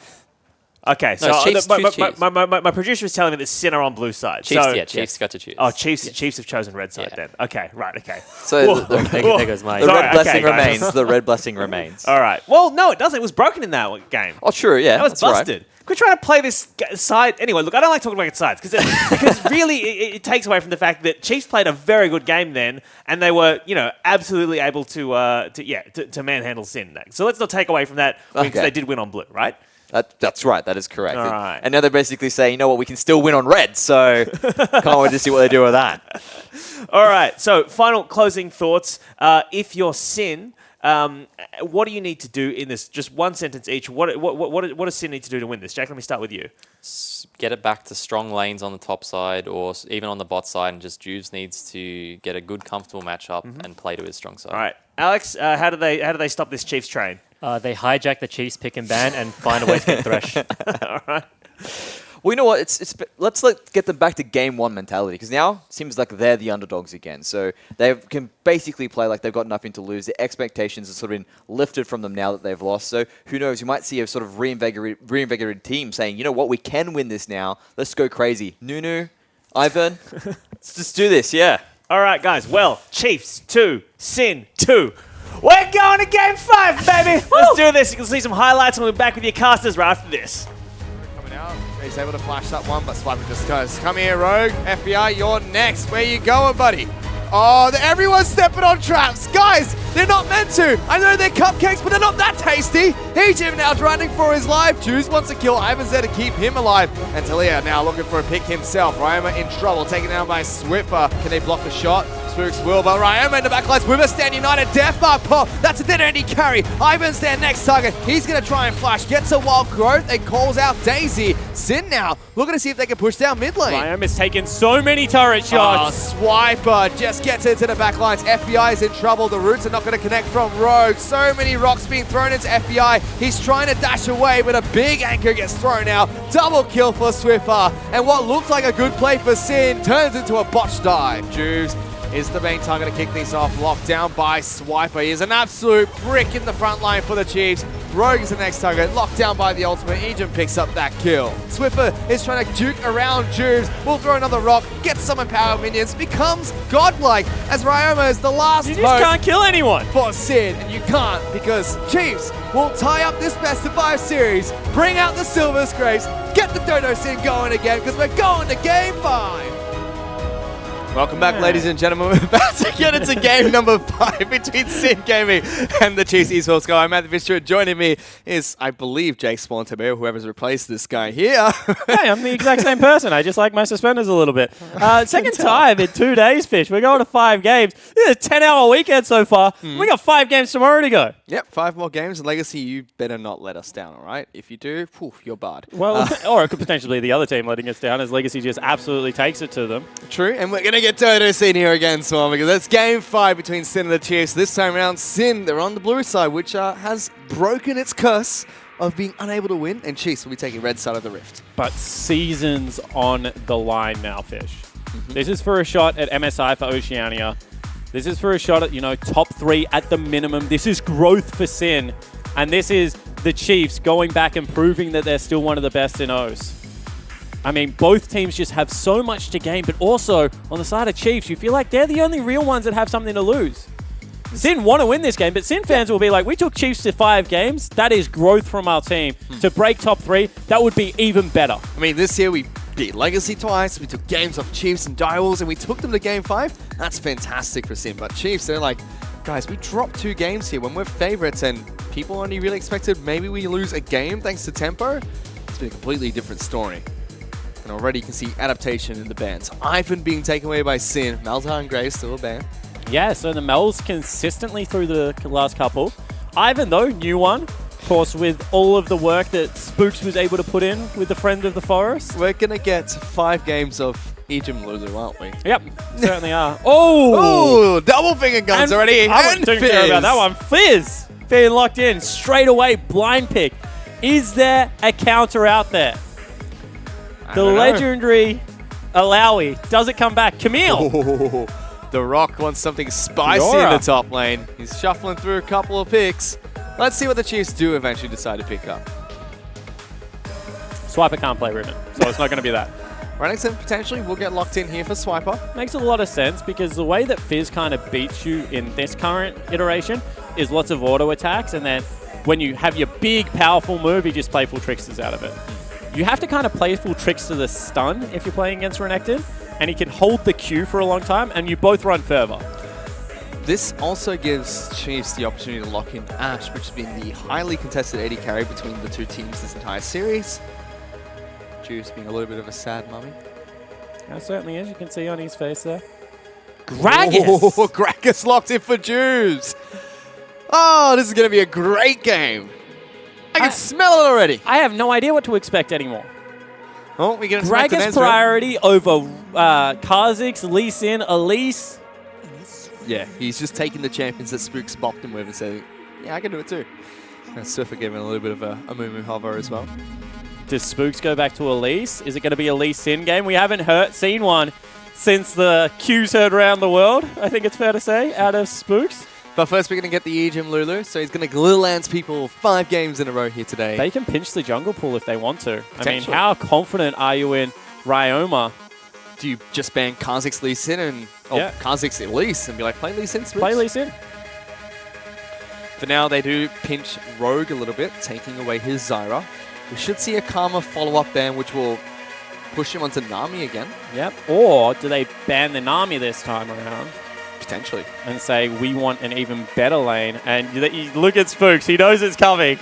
Okay, so Chiefs, my producer was telling me that Sin are on blue side. Chiefs, Chiefs got to choose. Oh, Chiefs have chosen red side then. Okay, right, okay. So there goes my... The red blessing remains. The red blessing remains. All right. Well, no, it doesn't. It was broken in that game. Oh, true, yeah. That was busted. Right. We're trying to play this side. Anyway, look, I don't like talking about sides because really it takes away from the fact that Chiefs played a very good game then, and they were, absolutely able to manhandle Sin. So let's not take away from that because they did win on blue, right? That's right. That is correct. All right. And now they're basically saying, you know what, we can still win on red. So can't wait to see what they do with that. All right. So final closing thoughts. If you're Sin, what do you need to do in this? Just one sentence each. What does Sin need to do to win this? Jack, let me start with you. Get it back to strong lanes on the top side or even on the bot side, and just Juves needs to get a good, comfortable matchup and play to his strong side. All right. Alex, how do they stop this Chiefs train? They hijack the Chiefs pick and ban and find a way to get Thresh. All right. Well, you know what? Let's get them back to game 1 mentality, because now it seems like they're the underdogs again. So they can basically play like they've got nothing to lose. The expectations have sort of been lifted from them now that they've lost. So who knows? You might see a sort of reinvigorated team saying, you know what? We can win this now. Let's go crazy. Nunu, Ivan, let's just do this. Yeah. All right, guys. Well, Chiefs 2, Sin 2. We're going to game 5, baby. Let's do this. You can see some highlights, and we'll be back with your casters right after this. Coming out. He's able to flash that one, but Swiper just goes, come here, Rogue. FBI, you're next. Where you going, buddy? Oh, everyone's stepping on traps. Guys, they're not meant to. I know they're cupcakes, but they're not that tasty. hasty. Egypt now running for his life. Juice wants to kill Ivan's there to keep him alive. And Talia now looking for a pick himself. Ryoma in trouble, taken down by Swiffer. Can they block the shot? Spooks will, but Ryoma in the backlines. Wimmer stand united. Death Mark pop. That's a dead Andy carry. Ivan's their next target. He's going to try and flash. Gets a wild growth and calls out Daisy. Sin now looking to see if they can push down mid lane. Ryoma's taken so many turret shots. Swiper just gets into the backlines. FBI is in trouble. The roots are not going to connect from Rogue. So many rocks being thrown into FBI. He's trying to dash away, but a big anchor gets thrown out. Double kill for Swiffer. And what looked like a good play for Sin turns into a botch dive. Juves is the main target to kick things off. Locked down by Swiper. He is an absolute brick in the front line for the Chiefs. Rogue is the next target. Locked down by the ultimate. Egypt picks up that kill. Swiffer is trying to juke around Juves. Will throw another rock. Gets some empowered minions. Becomes godlike as Ryoma is the last You just can't kill anyone. for Sid. And you can't because Chiefs will tie up this best of 5 series. Bring out the Silver Scrapes. Get the Dodo Sin going again because we're going to game 5. Welcome back, ladies and gentlemen. We're about to get into game number 5 between Sin Gaming and the Chiefs Esports Go. I'm Matthew Fisher. Joining me is, I believe, Jake Spawntabeo, whoever's replaced this guy here. Hey, I'm the exact same person. I just like my suspenders a little bit. Second time in 2 days, Fish. We're going to 5 games. This is a 10-hour weekend so far. We got 5 games tomorrow to go. Yep, 5 more games. And Legacy, you better not let us down, all right? If you do, poof, you're barred. Well, or it could potentially be the other team letting us down as Legacy just absolutely takes it to them. True, and we're going to get Dodo Sin here again, Swan, because it's game 5 between Sin and the Chiefs. This time around, Sin, they're on the blue side, which has broken its curse of being unable to win, and Chiefs will be taking red side of the rift. But seasons on the line now, Fish. This is for a shot at MSI for Oceania. This is for a shot at, top 3 at the minimum. This is growth for Sin. And this is the Chiefs going back and proving that they're still one of the best in O's. I mean, both teams just have so much to gain, but also on the side of Chiefs, you feel like they're the only real ones that have something to lose. Sin want to win this game, but Sin fans will be like, we took Chiefs to 5 games. That is growth from our team. To break top 3, that would be even better. I mean, this year we beat Legacy twice. We took games off Chiefs and Direwolves, and we took them to game 5. That's fantastic for Sin. But Chiefs, they're like, guys, we dropped 2 games here when we're favorites, and people only really expected maybe we lose a game thanks to tempo. It's been a completely different story. And already you can see adaptation in the bans. Ivan being taken away by Sin. Malzahar and Grey still a ban. Yeah, so the Mel's consistently through the last couple. Ivan, though, new one. Of course, with all of the work that Spooks was able to put in with the Friend of the Forest. We're going to get 5 games of Egypt Lulu, aren't we? Yep, certainly are. Oh! Double finger guns and already. I and don't Fizz. care about that one. Fizz being locked in straight away. Blind pick. Is there a counter out there? The legendary Alawi. Does it come back? Camille. Oh, the Rock wants something spicy in the top lane. He's shuffling through a couple of picks. Let's see what the Chiefs do eventually decide to pick up. Swiper can't play Ribbon, so it's not going to be that. Renekton potentially will get locked in here for Swiper. Makes a lot of sense because the way that Fizz kind of beats you in this current iteration is lots of auto attacks, and then when you have your big, powerful move, you just play full tricksters out of it. You have to kind of play full tricks to the stun if you're playing against Renekton, and he can hold the Q for a long time, and you both run further. This also gives Chiefs the opportunity to lock in Ashe, which has been the highly contested AD carry between the 2 teams this entire series. Juice being a little bit of a sad mummy. That certainly is. You can see on his face there. Gragas! Oh, Gragas locked in for Juice. Oh, this is going to be a great game. I can smell it already. I have no idea what to expect anymore. Oh, we get Gragas priority over Kha'Zix, Lee Sin, Elise. Yeah, he's just taking the champions that Spooks bopped him with and said, yeah, I can do it too. And Surfer gave him a little bit of a moo hover as well. Does Spooks go back to Elise? Is it going to be a Lee Sin game? We haven't seen one since the Q's heard around the world, I think it's fair to say, out of Spooks. But first we're going to get the Ejim Lulu, so he's going to Glillands people 5 games in a row here today. They can pinch the jungle pool if they want to. I mean, how confident are you in Ryoma? Do you just ban Kha'Zix Lee Sin and Kha'Zix Elise and be like, play Lee Sin, Spooks? Play Lee Sin. For now, they do pinch Rogue a little bit, taking away his Zyra. We should see a Karma follow-up ban, which will push him onto Nami again. Yep. Or do they ban the Nami this time around? Potentially. And say, we want an even better lane. And you look at Spooks. He knows it's coming.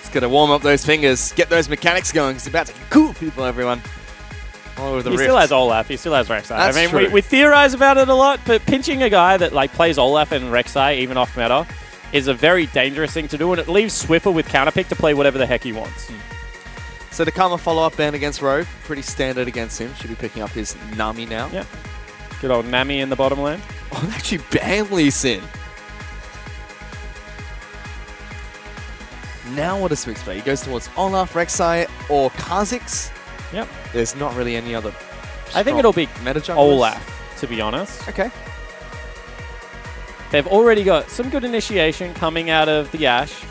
He's got to warm up those fingers, get those mechanics going. He's about to cool people, everyone. All over the He rift. still has Olaf. He still has Rek'Sai. That's I mean, true. we theorize about it a lot, but pinching a guy that like plays Olaf and Rek'Sai, even off meta, is a very dangerous thing to do, and it leaves Swiffer with counterpick to play whatever the heck he wants. So the Karma follow-up ban against Rogue, pretty standard against him. Should be picking up his Nami now. Yep. Good old Nami in the bottom lane. Oh, they actually ban Lee Sin. Now what does Spooks play? He goes towards Olaf, Rek'Sai, or Kha'Zix. Yep. There's not really any other I think it'll be meta junglers. Olaf, to be honest. Okay. They've already got some good initiation coming out of the Ashe.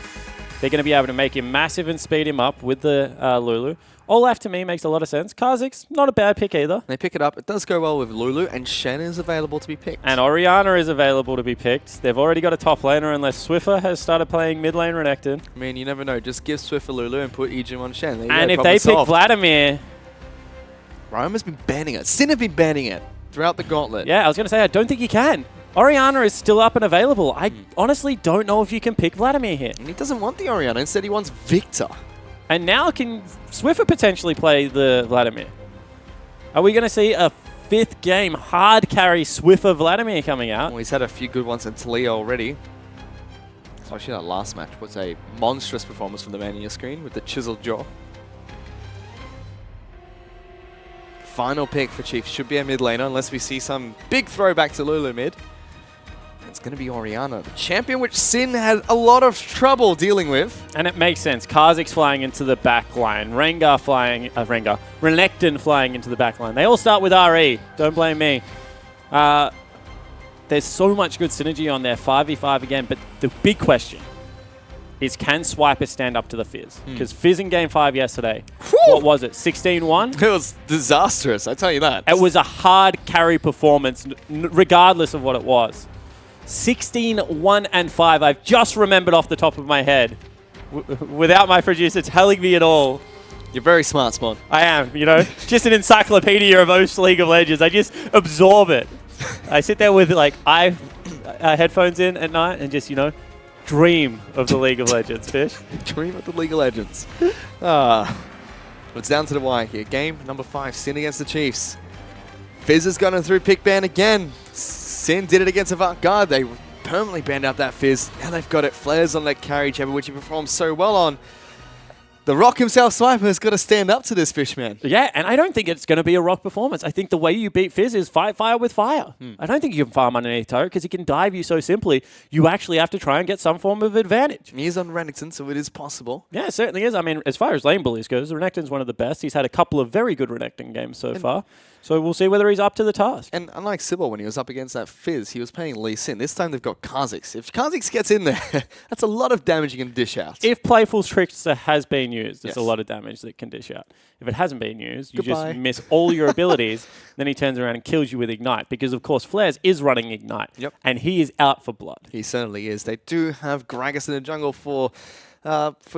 They're going to be able to make him massive and speed him up with the Lulu. Olaf, to me, makes a lot of sense. Kha'Zix, not a bad pick either. They pick it up. It does go well with Lulu, and Shen is available to be picked. And Orianna is available to be picked. They've already got a top laner, unless Swiffer has started playing mid lane Renekton. I mean, you never know. Just give Swift a Lulu and put Ejim on Shen. There you And go, if problem they pick solved. Vladimir... Rome has been banning it. Sin have been banning it throughout the Gauntlet. Yeah, I was going to say, I don't think you can. Orianna is still up and available. I honestly don't know if you can pick Vladimir here. And he doesn't want the Orianna. Instead, he wants Victor. And now can Swiffer potentially play the Vladimir? Are we going to see a 5th game hard carry Swiffer Vladimir coming out? Well, he's had a few good ones in Talia already. So actually, that last match was a monstrous performance from the man on your screen with the chiseled jaw. Final pick for Chiefs should be a mid laner, unless we see some big throwback to Lulu mid. It's going to be Orianna, the champion which Sin had a lot of trouble dealing with. And it makes sense. Kha'Zix flying into the back line. Renekton flying into the back line. They all start with RE. Don't blame me. There's so much good synergy on there. 5v5 again. But the big question is, can Swiper stand up to the Fizz? Because Fizz in Game 5 yesterday, what was it, 16-1? It was disastrous, I tell you that. It was a hard carry performance, regardless of what it was. 16-1 and 5. I've just remembered off the top of my head, without my producer telling me at all. You're very smart, Spawn. I am, you know, just an encyclopedia of O's League of Legends. I just absorb it. I sit there with like headphones in at night and just, you know, dream of the League of Legends, Fish. Dream of the League of Legends. It's down to the wire here. Game number 5, Sin against the Chiefs. Fizz has gone through pick ban again. Sin did it against Avant-Garde. They permanently banned out that Fizz. Now they've got it. Flares on that carry chamber, which he performed so well on. The Rock himself, Swiper, has got to stand up to this fish, man. Yeah, and I don't think it's going to be a Rock performance. I think the way you beat Fizz is fight fire with fire. I don't think you can farm underneath turret because he can dive you so simply. You actually have to try and get some form of advantage. He is on Renekton, so it is possible. Yeah, it certainly is. I mean, as far as lane bullies goes, Renekton's one of the best. He's had a couple of very good Renekton games so far. So we'll see whether he's up to the task. And unlike Sybil, when he was up against that Fizz, he was playing Lee Sin. This time they've got Kha'Zix. If Kha'Zix gets in there, that's a lot of damage you can dish out. If Playful Trickster has been used, there's a lot of damage that can dish out. If it hasn't been used, you just miss all your abilities. Then he turns around and kills you with Ignite. Because, of course, Flares is running Ignite. Yep. And he is out for blood. He certainly is. They do have Gragas in the jungle for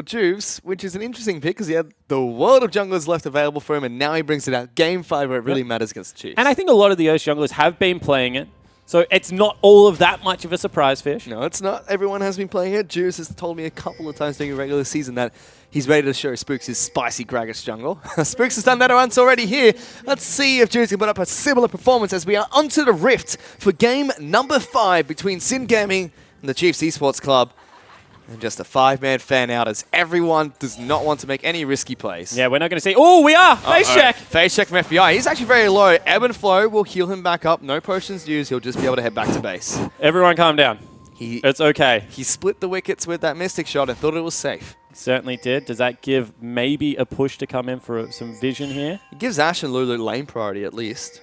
Juves, which is an interesting pick because he had the world of junglers left available for him, and now he brings it out. Game 5 where it really matters against the Chiefs. And I think a lot of the Osh junglers have been playing it. So it's not all of that much of a surprise, Fish. No, it's not. Everyone has been playing it. Juves has told me a couple of times during the regular season that he's ready to show Spooks his spicy Gragas jungle. Spooks has done that once already here. Let's see if Juves can put up a similar performance as we are onto the Rift for game number 5 between Sin Gaming and the Chiefs Esports Club. And just a 5-man fan out as everyone does not want to make any risky plays. Yeah, we're not going to see... Oh, we are! Face check! Face check from FBI. He's actually very low. Ebb and Flow will heal him back up. No potions used. He'll just be able to head back to base. Everyone calm down. It's okay. He split the wickets with that Mystic shot and thought it was safe. Certainly did. Does that give maybe a push to come in for some vision here? It gives Ashe and Lulu lane priority at least.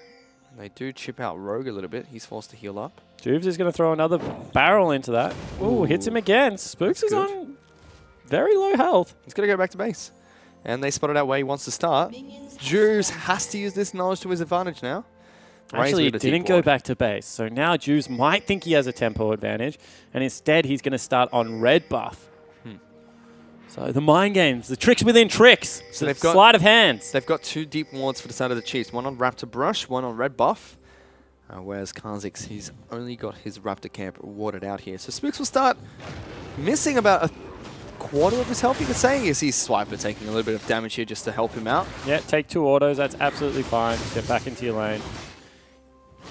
They do chip out Rogue a little bit. He's forced to heal up. Juves is going to throw another barrel into that. Ooh, hits him again. Spooks is on very low health. He's going to go back to base. And they spotted out where he wants to start. Juves has to use this knowledge to his advantage now. Actually, he didn't go back to base. So now Juves might think he has a tempo advantage. And instead, he's going to start on red buff. So the mind games, the tricks within tricks. So they've got sleight of hands. They've got 2 deep wards for the side of the Chiefs. One on Raptor Brush, one on red buff. Whereas Kha'Zix, he's only got his Raptor Camp warded out here. So Spooks will start missing about a quarter of his health, you could say. You see Swiper taking a little bit of damage here just to help him out. Yeah, take 2 autos. That's absolutely fine. Get back into your lane.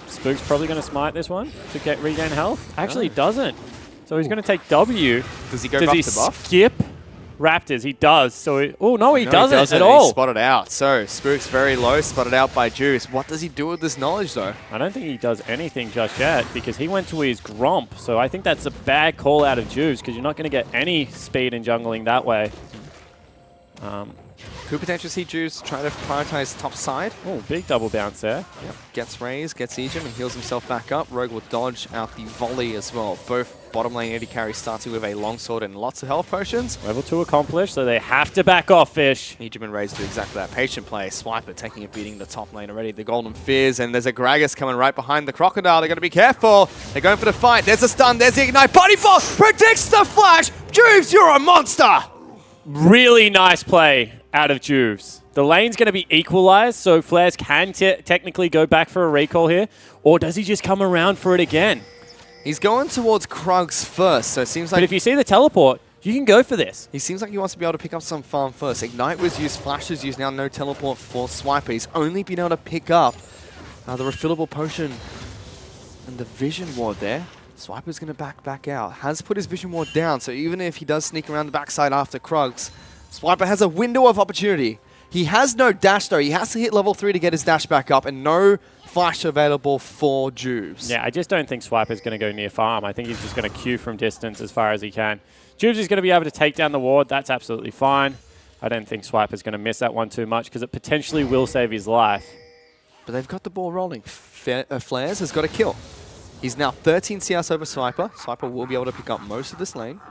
Spook's probably going to smite this one to regain health. Actually, he doesn't. So he's going to take W. Does he go buff to buff? Skip Raptors? He does. So, no, he No, doesn't at all. He's spotted out. So Spook's very low, spotted out by Juice. What does he do with this knowledge, though? I don't think he does anything just yet because he went to his Gromp. So I think that's a bad call out of Juice because you're not going to get any speed in jungling that way. Could potentially see Juice try to prioritize top side. Oh, big double bounce there. Yep. Gets raised, gets Ejim, and heals himself back up. Rogue will dodge out the volley as well. Both bottom lane AD carries starting with a longsword and lots of health potions. Level 2 accomplished, so they have to back off, Fish. Ejim and Raze do exactly that. Patient play. Swiper taking a beating in the top lane already. The Golden Fizz, and there's a Gragas coming right behind the Crocodile. They're going to be careful. They're going for the fight. There's a stun. There's the Ignite. Body Ball predicts the flash. Juves, you're a monster. Really nice play out of Juves. The lane's going to be equalized, so Flares can technically go back for a recall here. Or does he just come around for it again? He's going towards Krugs first, so it seems like... But if you see the teleport, you can go for this. He seems like he wants to be able to pick up some farm first. Ignite was used, Flash is used, now no teleport for Swiper. He's only been able to pick up the refillable potion and the vision ward there. Swiper's going to back out. Has put his vision ward down, so even if he does sneak around the backside after Krugs, Swiper has a window of opportunity. He has no dash though. He has to hit level 3 to get his dash back up, and no flash available for Juves. Yeah, I just don't think Swiper's going to go near farm. I think he's just going to queue from distance as far as he can. Juves is going to be able to take down the ward. That's absolutely fine. I don't think Swiper's going to miss that one too much because it potentially will save his life. But they've got the ball rolling. Flares has got a kill. He's now 13 CS over Swiper. Swiper will be able to pick up most of this lane.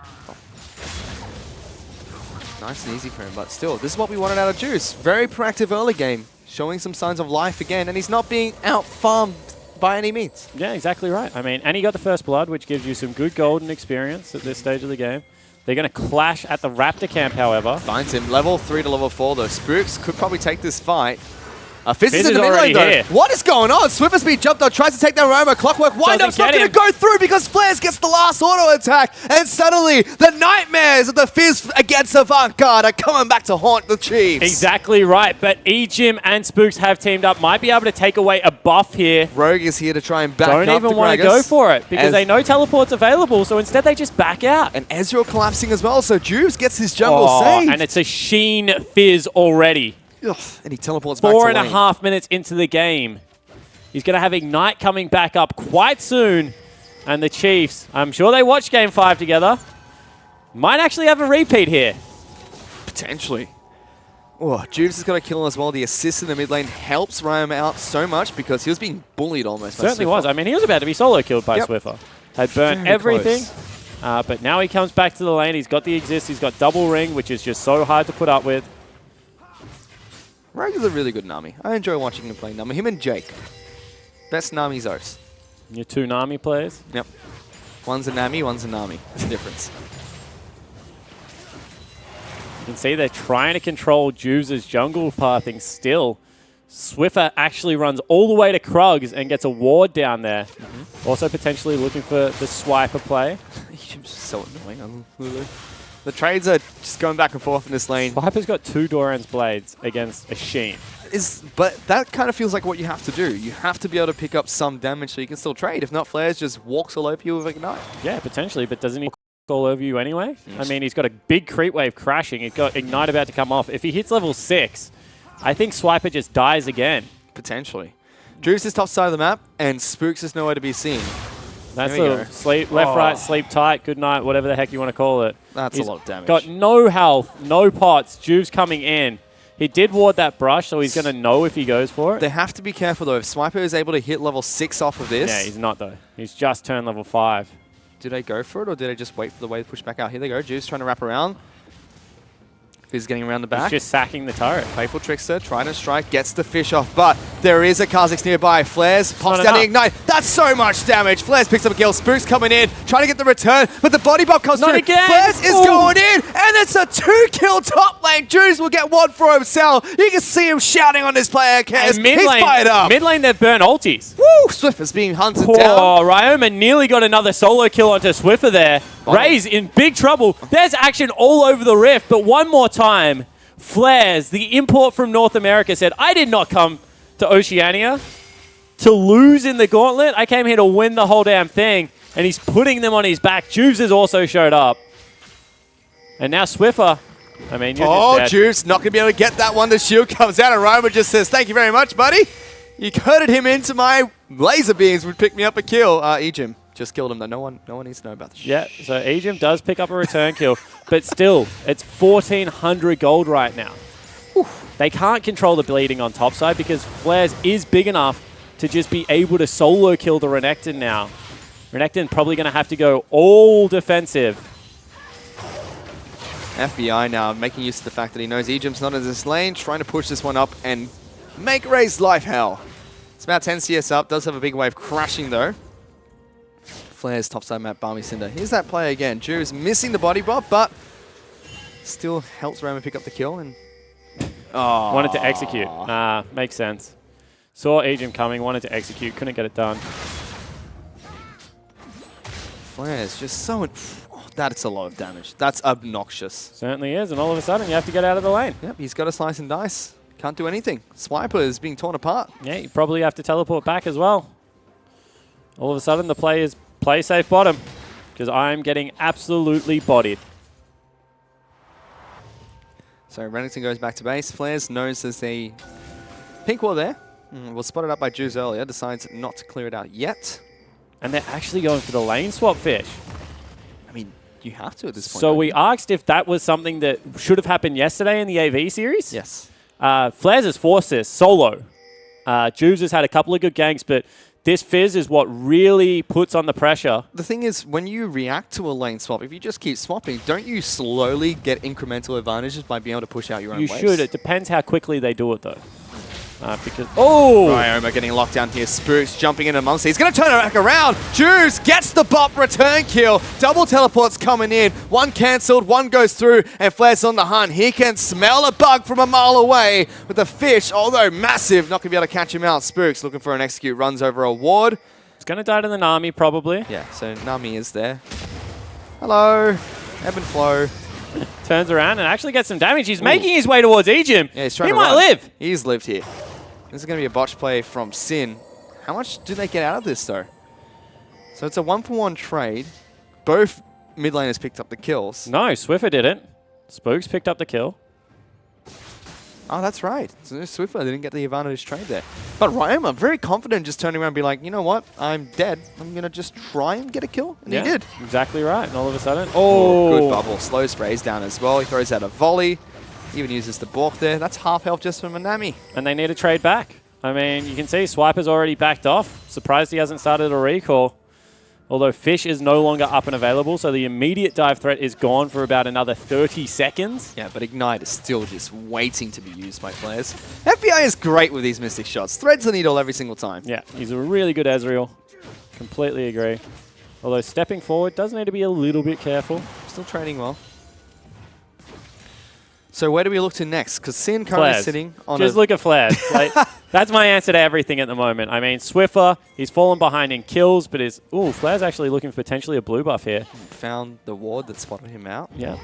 Nice and easy for him, but still, this is what we wanted out of Juice. Very proactive early game, showing some signs of life again, and he's not being out-farmed by any means. Yeah, exactly right. I mean, and he got the first blood, which gives you some good golden experience at this stage of the game. They're going to clash at the Raptor camp, however. Finds him level 3 to level 4, though. Spooks could probably take this fight. Fizz is in the mid lane, though. What is going on? Swiffer's being jumped on, tries to take down Roma. Clockwork wind-up's not going to go through because Flares gets the last auto attack. And suddenly, the nightmares of the Fizz against Avant-Garde are coming back to haunt the Chiefs. Exactly right, but Ejim and Spooks have teamed up. Might be able to take away a buff here. Rogue is here to try and back up Don't even want to go for it because they know teleport's available, so instead they just back out. And Ezreal collapsing as well, so Juves gets his jungle saved. And it's a Sheen Fizz already. Ugh, and he teleports back to lane. 4.5 minutes into the game. He's going to have Ignite coming back up quite soon. And the Chiefs, I'm sure they watched Game 5 together, might actually have a repeat here. Potentially. Oh, Juves has got a kill as well. The assist in the mid lane helps Ryan out so much because he was being bullied almost by Certainly Swiffer. was. I mean, he was about to be solo killed by Swiffer. Had burnt Very everything. But now he comes back to the lane. He's got the exist. He's got double ring, which is just so hard to put up with. Rogue is a really good Nami. I enjoy watching him play Nami. Him and Jake. Best Nami Zos. Your 2 Nami players? Yep. One's a Nami, one's a Nami. It's a difference. You can see they're trying to control Juves' jungle pathing still. Swiffer actually runs all the way to Krugs and gets a ward down there. Also potentially looking for the Swiper play. He's so annoying on Lulu. The trades are just going back and forth in this lane. Swiper's got 2 Doran's blades against a Sheen. But that kind of feels like what you have to do. You have to be able to pick up some damage so you can still trade. If not, Flares just walks all over you with Ignite. Yeah, potentially, but doesn't he walk all over you anyway? I mean, he's got a big creep wave crashing. He's got Ignite about to come off. If he hits level 6, I think Swiper just dies again. Potentially. Juice is top side of the map, and Spooks is nowhere to be seen. That's a sleep, left, right, sleep tight, good night, whatever the heck you want to call it. That's a lot of damage. Got no health, no pots. Juves coming in. He did ward that brush, so he's going to know if he goes for it. They have to be careful, though. If Swiper is able to hit level 6 off of this... Yeah, he's not, though. He's just turned level 5. Did they go for it, or did they just wait for the wave to push back out? Here they go. Juice trying to wrap around. He's getting around the back. He's just sacking the turret. Playful Trickster, trying to strike, gets the fish off, but there is a Kha'Zix nearby. Flares pops down the Ignite. That's so much damage. Flares picks up a kill. Spook's coming in, trying to get the return, but the body bomb comes through. Again. Flares is going in, and it's a a 2-kill top lane. Juice will get one for himself. You can see him shouting on his player cast. And He's fired up. mid lane, they've burnt ultis. Woo! Swiffer's being hunted Oh, down. Ryoma nearly got another solo kill onto Swiffer there. Ray's in big trouble. There's action all over the rift, but one more time, Flares, the import from North America, said, I did not come to Oceania to lose in the Gauntlet. I came here to win the whole damn thing, and he's putting them on his back. Juves has also showed up. And now Swiffer, I mean, you're just dead. Juice not going to be able to get that one. The shield comes out, and Ryoma just says, thank you very much, buddy. You herded him into my laser beams, would pick me up a kill. Ejim just killed him, though. No one needs to know about this. Yeah, so Ejim does pick up a return kill, but still, it's 1,400 gold right now. They can't control the bleeding on top side because Flares is big enough to just be able to solo kill the Renekton now. Renekton probably going to have to go all defensive. FBI now making use of the fact that he knows Ejim's not in this lane, trying to push this one up and make Ray's life hell. It's about 10 CS up, does have a big wave crashing though. Flares topside map, Balmy Cinder. Here's that play again. Juve's missing the body bot, but still helps Rayma pick up the kill and Wanted to execute. Makes sense. Saw Ejim coming, wanted to execute, couldn't get it done. Flares just so... that's a lot of damage. That's obnoxious. Certainly is, and all of a sudden you have to get out of the lane. Yep, he's got a slice and dice. Can't do anything. Swiper is being torn apart. Yeah, you probably have to teleport back as well. All of a sudden the play is play safe bottom, because I'm getting absolutely bodied. So Renekton goes back to base. Flares knows there's a pink wall there. Was spotted up by Juice earlier. Decides not to clear it out yet. And they're actually going for the lane swap fish. I mean, you have to at this point. So we asked if that was something that should have happened yesterday in the AV series. Yes. Flares has forced this solo. Juice has had a couple of good ganks, but this Fizz is what really puts on the pressure. The thing is, when you react to a lane swap, if you just keep swapping, don't you slowly get incremental advantages by being able to push out your own waves? You should. It depends how quickly they do it, though. Because Ryoma getting locked down here. Spooks jumping in amongst it. He's going to turn it back around. Juice gets the bop return kill. Double teleports coming in. One cancelled, one goes through, and Flares on the hunt. He can smell a bug from a mile away with the fish, although massive. Not going to be able to catch him out. Spooks looking for an execute. Runs over a ward. It's going to die to the Nami, probably. Yeah, so Nami is there. Hello. Ebb and flow. Turns around and actually gets some damage. He's making his way towards Ejim. Yeah, he's trying he to might run. live. He's lived here. This is going to be a botch play from Sin. How much do they get out of this, though? So it's a 1-for-1 trade. Both mid laners picked up the kills. No, Swiffer didn't. Spooks picked up the kill. Oh, that's right. So Swiffer didn't get the advantage trade there. But Ryoma, very confident, just turning around and be like, you know what? I'm dead. I'm going to just try and get a kill. And he did. Exactly right. And all of a sudden, good bubble. Slow sprays down as well. He throws out a volley. Even uses the balk there. That's half health just from Manami. And they need to trade back. I mean, you can see Swiper's already backed off. Surprised he hasn't started a recall. Although Fish is no longer up and available, so the immediate dive threat is gone for about another 30 seconds. Yeah, but Ignite is still just waiting to be used by players. FBI is great with these Mystic shots. Threads the needle every single time. Yeah, he's a really good Ezreal. Completely agree. Although stepping forward does need to be a little bit careful. Still training well. So where do we look to next? Because Sin currently sitting on Just look at Flares. Like, that's my answer to everything at the moment. I mean, Swiffer, he's fallen behind in kills, but is... Ooh, Flares actually looking for potentially a blue buff here. Found the ward that spotted him out. Yeah.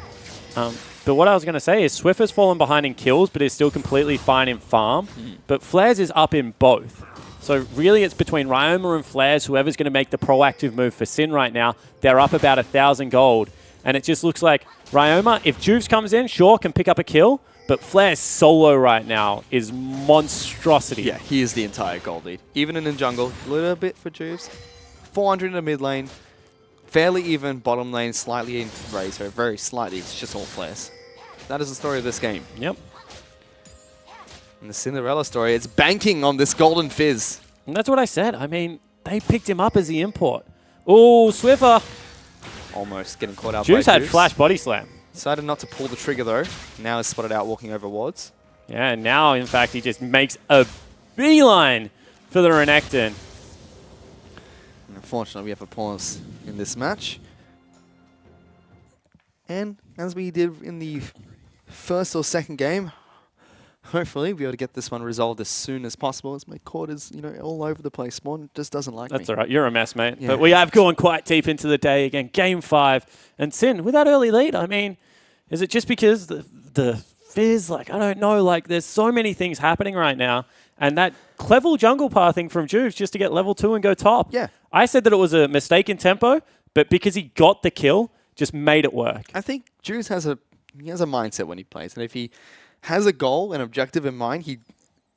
But what I was going to say is Swiffer's fallen behind in kills, but is still completely fine in farm. But Flares is up in both. So really it's between Ryoma and Flares, whoever's going to make the proactive move for Sin right now. They're up about 1,000 gold. And it just looks like Ryoma, if Juves comes in, sure, can pick up a kill. But Flare's solo right now is monstrosity. Yeah, he is the entire gold lead. Even in the jungle, a little bit for Juves. 400 in the mid lane. Fairly even bottom lane, slightly in Ray, so very slightly. It's just all Flares. That is the story of this game. Yep. And the Cinderella story, it's banking on this golden fizz. And that's what I said. I mean, they picked him up as the import. Ooh, Swiffer. Almost getting caught out Juice by had flash body slam. Decided not to pull the trigger though. Now is spotted out walking over wards. Yeah, and now in fact he just makes a beeline for the Renekton. And unfortunately we have a pause in this match. And as we did in the first or second game. Hopefully, we'll be able to get this one resolved as soon as possible, as my cord is, all over the place. Spawn just doesn't like me. That's all right. You're a mess, mate. Yeah. But we have gone quite deep into the day again. Game 5. And Sin, with that early lead, I mean, is it just because the Fizz, I don't know, there's so many things happening right now. And that clever jungle pathing from Juves just to get level 2 and go top. Yeah. I said that it was a mistake in tempo, but because he got the kill, just made it work. I think Juves has a mindset when he plays, and if he has a goal, an objective in mind, he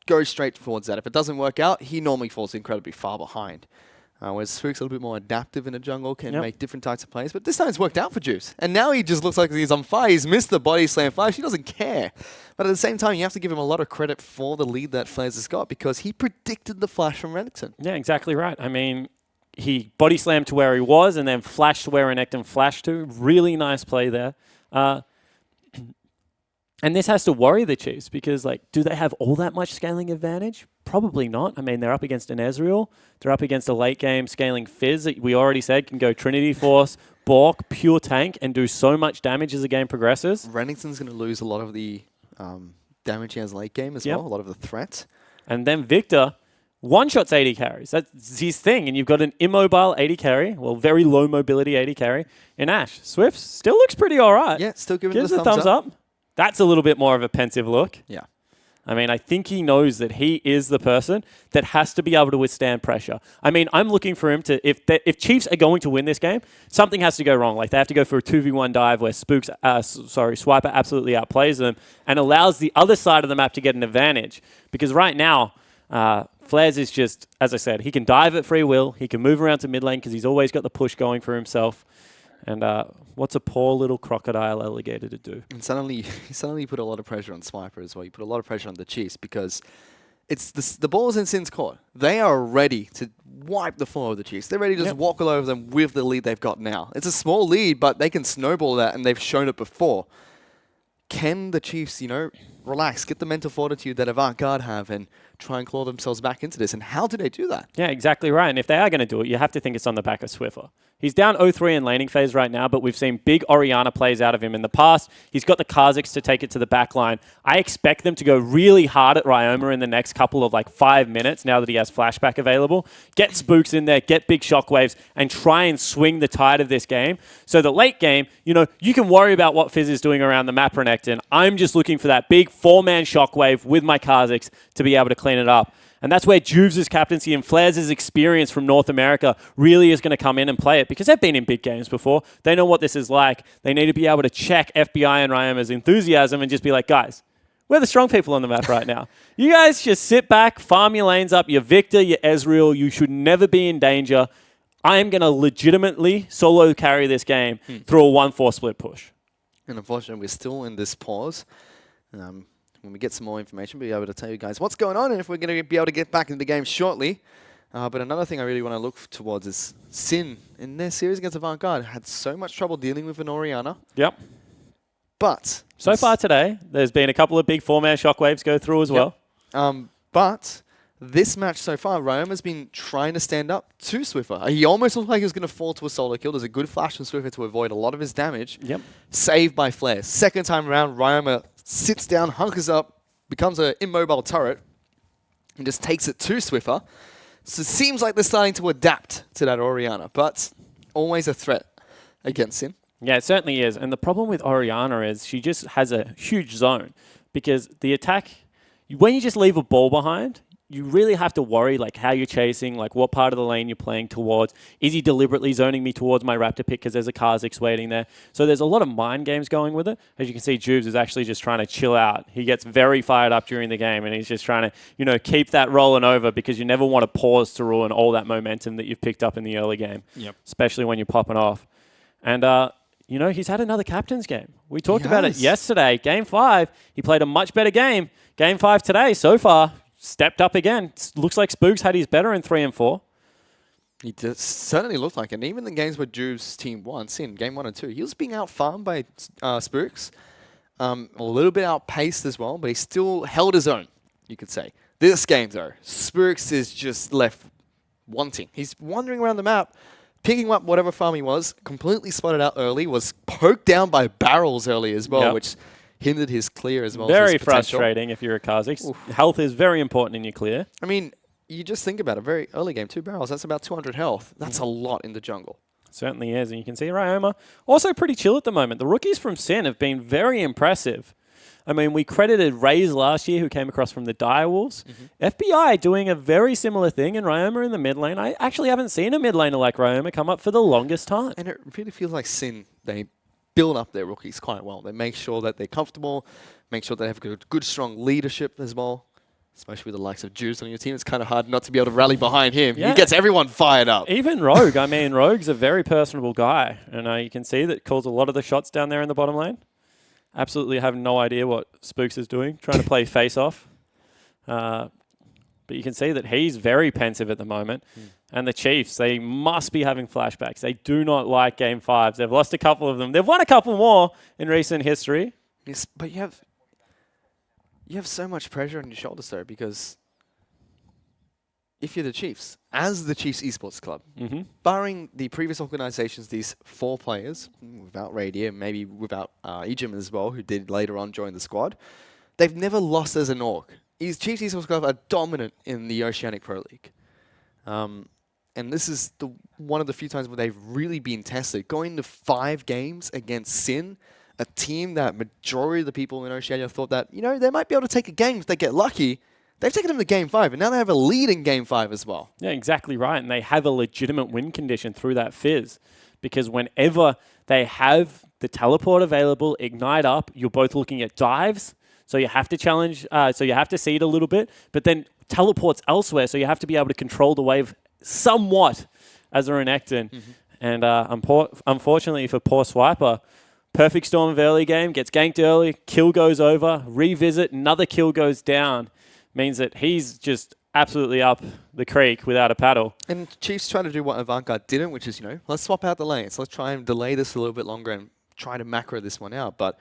goes straight towards that. If it doesn't work out, he normally falls incredibly far behind. Whereas Spook's a little bit more adaptive in a jungle, can make different types of plays. But this time it's worked out for Juice. And now he just looks like he's on fire. He's missed the body slam flash. He doesn't care. But at the same time, you have to give him a lot of credit for the lead that Flares has got because he predicted the flash from Renekton. Yeah, exactly right. I mean, he body slammed to where he was and then flashed to where Renekton flashed to. Really nice play there. And this has to worry the Chiefs because, do they have all that much scaling advantage? Probably not. I mean, they're up against an Ezreal. They're up against a late-game scaling Fizz that we already said can go Trinity Force, Bork, pure tank, and do so much damage as the game progresses. Renekton's going to lose a lot of the damage he has late game as well, a lot of the threat. And then Victor one-shots 80 carries. That's his thing. And you've got an immobile 80 carry, well, very low mobility 80 carry in Ashe. Swift still looks pretty all right. Yeah, still giving Gives it a thumbs up. That's a little bit more of a pensive look. Yeah. I mean, I think he knows that he is the person that has to be able to withstand pressure. I mean, I'm looking for him to, if Chiefs are going to win this game, something has to go wrong. They have to go for a 2v1 dive where Swiper absolutely outplays them and allows the other side of the map to get an advantage. Because right now, Flares is just, as I said, he can dive at free will. He can move around to mid lane because he's always got the push going for himself. And what's a poor little crocodile alligator to do? And suddenly put a lot of pressure on Swiper as well. You put a lot of pressure on the Chiefs because it's the ball's in Sin's court. They are ready to wipe the floor of the Chiefs. They're ready to just walk all over them with the lead they've got now. It's a small lead, but they can snowball that, and they've shown it before. Can the Chiefs, relax, get the mental fortitude that Avant-Garde have, and try and claw themselves back into this? And how do they do that? Yeah, exactly right. And if they are going to do it, you have to think it's on the back of Swiffer. He's down 0-3 in laning phase right now, but we've seen big Orianna plays out of him in the past. He's got the Kha'Zix to take it to the back line. I expect them to go really hard at Ryoma in the next couple of 5 minutes now that he has flashback available. Get Spooks in there, get big shockwaves, and try and swing the tide of this game. So the late game, you can worry about what Fizz is doing around the map, Renekton. I'm just looking for that big 4-man shockwave with my Kha'Zix to be able to clean it up. And that's where Juves' captaincy and Flares' experience from North America really is going to come in and play it because they've been in big games before. They know what this is like. They need to be able to check FBI and Ryoma's enthusiasm and just be like, guys, we're the strong people on the map right now. You guys just sit back, farm your lanes up, you're Victor, you're Ezreal, you should never be in danger. I am going to legitimately solo carry this game through a 1-4 split push. And unfortunately, we're still in this pause. When we get some more information, we'll be able to tell you guys what's going on and if we're going to be able to get back into the game shortly. But another thing I really want to look towards is Sin in their series against Avant-Garde had so much trouble dealing with an Orianna. Yep. But so far today, there's been a couple of big 4-man shockwaves go through as well. But this match so far, Ryoma's been trying to stand up to Swiffer. He almost looked like he was going to fall to a solo kill. There's a good flash from Swiffer to avoid a lot of his damage. Yep. Saved by Flares. Second time around, Ryoma sits down, hunkers up, becomes an immobile turret, and just takes it to Swiffer. So it seems like they're starting to adapt to that Orianna, but always a threat against him. Yeah, it certainly is. And the problem with Orianna is she just has a huge zone because the attack, when you just leave a ball behind, you really have to worry how you're chasing, what part of the lane you're playing towards. Is he deliberately zoning me towards my Raptor pick because there's a Kha'Zix waiting there? So there's a lot of mind games going with it. As you can see, Juves is actually just trying to chill out. He gets very fired up during the game and he's just trying to, keep that rolling over because you never want to pause to ruin all that momentum that you've picked up in the early game, especially when you're popping off. And, he's had another captain's game. We talked about it yesterday. Game 5, he played a much better game. Game 5 today, so far, stepped up again. Looks like Spooks had his better in 3 and 4. He certainly looked like it. And even the games where Juve's team won, Sin, game 1 and 2, he was being out-farmed by Spooks. A little bit outpaced as well, but he still held his own, you could say. This game, though, Spooks is just left wanting. He's wandering around the map, picking up whatever farm he was, completely spotted out early, was poked down by barrels early as well, Yep. which hindered his clear as well. Very as his potential. frustrating if you're a Kha'Zix. Health is very important in your clear. I mean, you just think about it, very early game, 2 barrels, that's about 200 health. That's a lot in the jungle. Certainly is, and you can see Ryoma also pretty chill at the moment. The rookies from Sin have been very impressive. I mean, we credited Raze last year, who came across from the Direwolves. FBI doing a very similar thing, and Ryoma in the mid lane. I actually haven't seen a mid laner like Ryoma come up for the longest time. And it really feels like Sin, they build up their rookies quite well. They make sure that they're comfortable, make sure they have good strong leadership as well. Especially with the likes of Juice on your team, it's kind of hard not to be able to rally behind him. Yeah. He gets everyone fired up. Even Rogue. I mean, Rogue's a very personable guy. And you can see that calls a lot of the shots down there in the bottom lane. Absolutely have no idea what Spooks is doing, trying to play face-off. But you can see that he's very pensive at the moment. And the Chiefs, they must be having flashbacks. They do not like Game 5s. They've lost a couple of them. They've won a couple more in recent history. Yes, but you have so much pressure on your shoulders, though, because if you're the Chiefs, as the Chiefs Esports Club, barring the previous organizations, these 4 players, without Radier, maybe without Ejim as well, who did later on join the squad, they've never lost as an org. Chiefs Esports Club are dominant in the Oceanic Pro League. And this is one of the few times where they've really been tested. Going to 5 games against Sin, a team that majority of the people in Oceania thought that, they might be able to take a game if they get lucky. They've taken them to Game 5, and now they have a lead in Game 5 as well. Yeah, exactly right. And they have a legitimate win condition through that Fizz. Because whenever they have the teleport available, ignite up, you're both looking at dives. So you have to challenge, so you have to seed a little bit. But then teleports elsewhere, so you have to be able to control the wave somewhat as a Renekton. And unfortunately for poor Swiper, perfect storm of early game, gets ganked early, kill goes over, revisit, another kill goes down. Means that he's just absolutely up the creek without a paddle. And Chiefs trying to do what Avantgarde didn't, which is, let's swap out the lanes. Let's try and delay this a little bit longer and try to macro this one out. But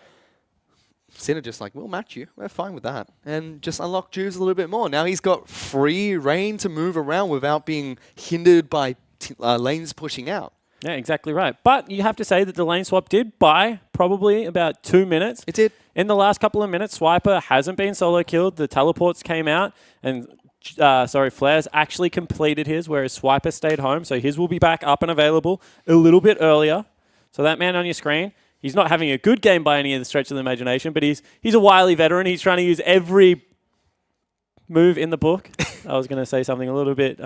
Sin are just like, we'll match you. We're fine with that. And just unlock Juves a little bit more. Now he's got free reign to move around without being hindered by lanes pushing out. Yeah, exactly right. But you have to say that the lane swap did buy probably about 2 minutes. It did. In the last couple of minutes, Swiper hasn't been solo killed. The teleports came out, and Flares actually completed his, whereas Swiper stayed home. So his will be back up and available a little bit earlier. So that man on your screen, he's not having a good game by any of the stretch of the imagination, but he's a wily veteran. He's trying to use every move in the book. I was going to say something a little bit